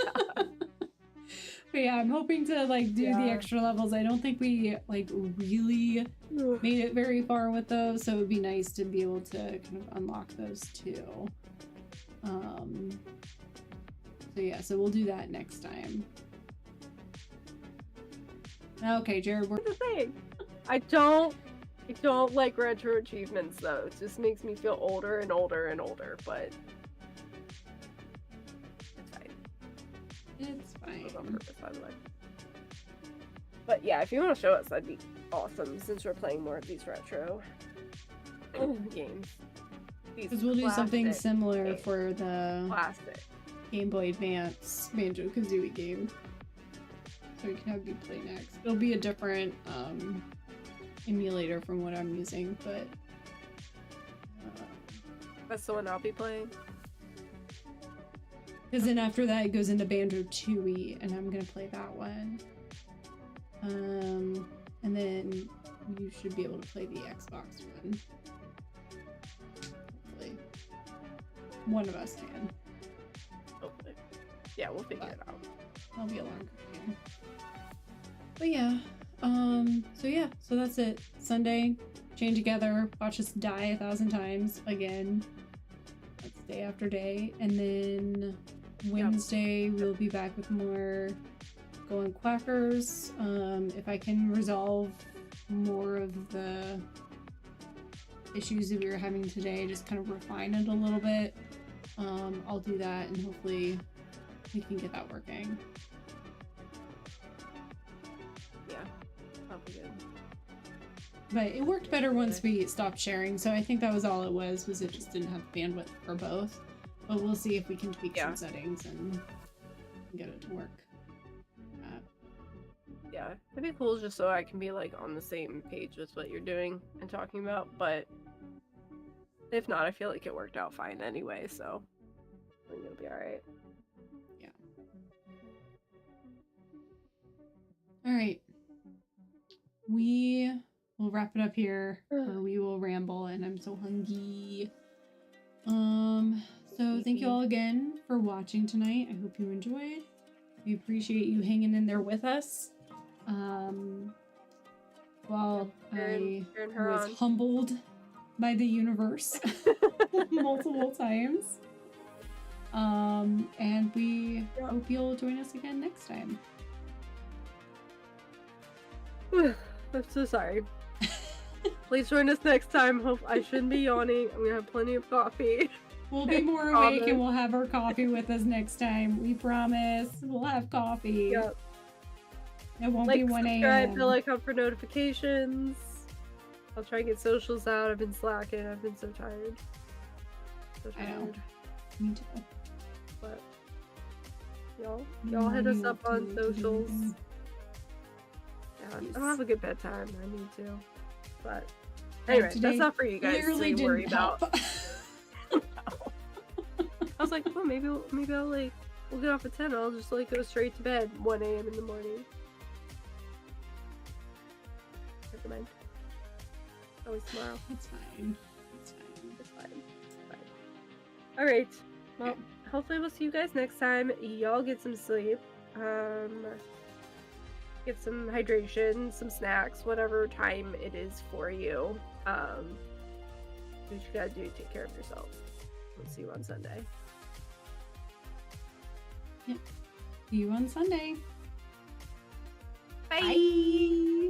But yeah, I'm hoping to like do the extra levels. I don't think we like really made it very far with those, so it would be nice to be able to kind of unlock those too. So yeah, so we'll do that next time. Okay, Jared, we're the thing. I don't like retro achievements though. It just makes me feel older and older and older, but it's fine. It's fine. On purpose, by the way. But yeah, if you want to show us, that'd be awesome since we're playing more of these retro games. Because we'll do something similar games. for the Classic Game Boy Advance Banjo-Kazooie game. So we can have you play next. It'll be a different emulator from what I'm using, but that's the one I'll be playing. Because then after that it goes into Banjo-Tooie, and I'm gonna play that one. And then you should be able to play the Xbox one. Hopefully. One of us can. Hopefully. Yeah, we'll figure it out. That'll be a longer game. But yeah, so that's it. Sunday, Chain Together, watch us die 1,000 times again. That's day after day. And then Wednesday, we'll be back with more Goin Quackers. If I can resolve more of the issues that we were having today, just kind of refine it a little bit, I'll do that, and hopefully we can get that working. But it worked better once we stopped sharing, so I think that was all it was it just didn't have bandwidth for both. But we'll see if we can tweak some settings and get it to work. Yeah, it'd be cool just so I can be like on the same page with what you're doing and talking about, but if not, I feel like it worked out fine anyway, so I think it'll be alright. Yeah. Alright. We will wrap it up here, or we will ramble, and I'm so hungry. So thank you all again for watching tonight. I hope you enjoyed. We appreciate you hanging in there with us. While I was humbled by the universe multiple times. And we hope you'll join us again next time. I'm so sorry. Please join us next time. Hope I shouldn't be yawning. I'm gonna have plenty of coffee. We'll be more awake and we'll have our coffee with us next time. We promise. We'll have coffee. Yep. It won't Like, be 1 subscribe, a.m. bell icon for notifications. I'll try and get socials out. I've been slacking. I've been so tired. So I know. tired. Me too. But y'all hit us up on socials. Yeah, I don't have a good bedtime. I need to. But anyway, that's not for you guys to worry about. I was like, well, maybe I'll like we'll get off at 10. I'll just like go straight to bed 1 a.m. in the morning. Never mind. Always tomorrow. It's fine. It's fine. It's fine. It's fine. All right. Well, hopefully we'll see you guys next time. Y'all get some sleep. Get some hydration, some snacks, whatever time it is for you. Do what you gotta do. Take care of yourself. We'll see you on Sunday. Yep. See you on Sunday. Bye. Bye.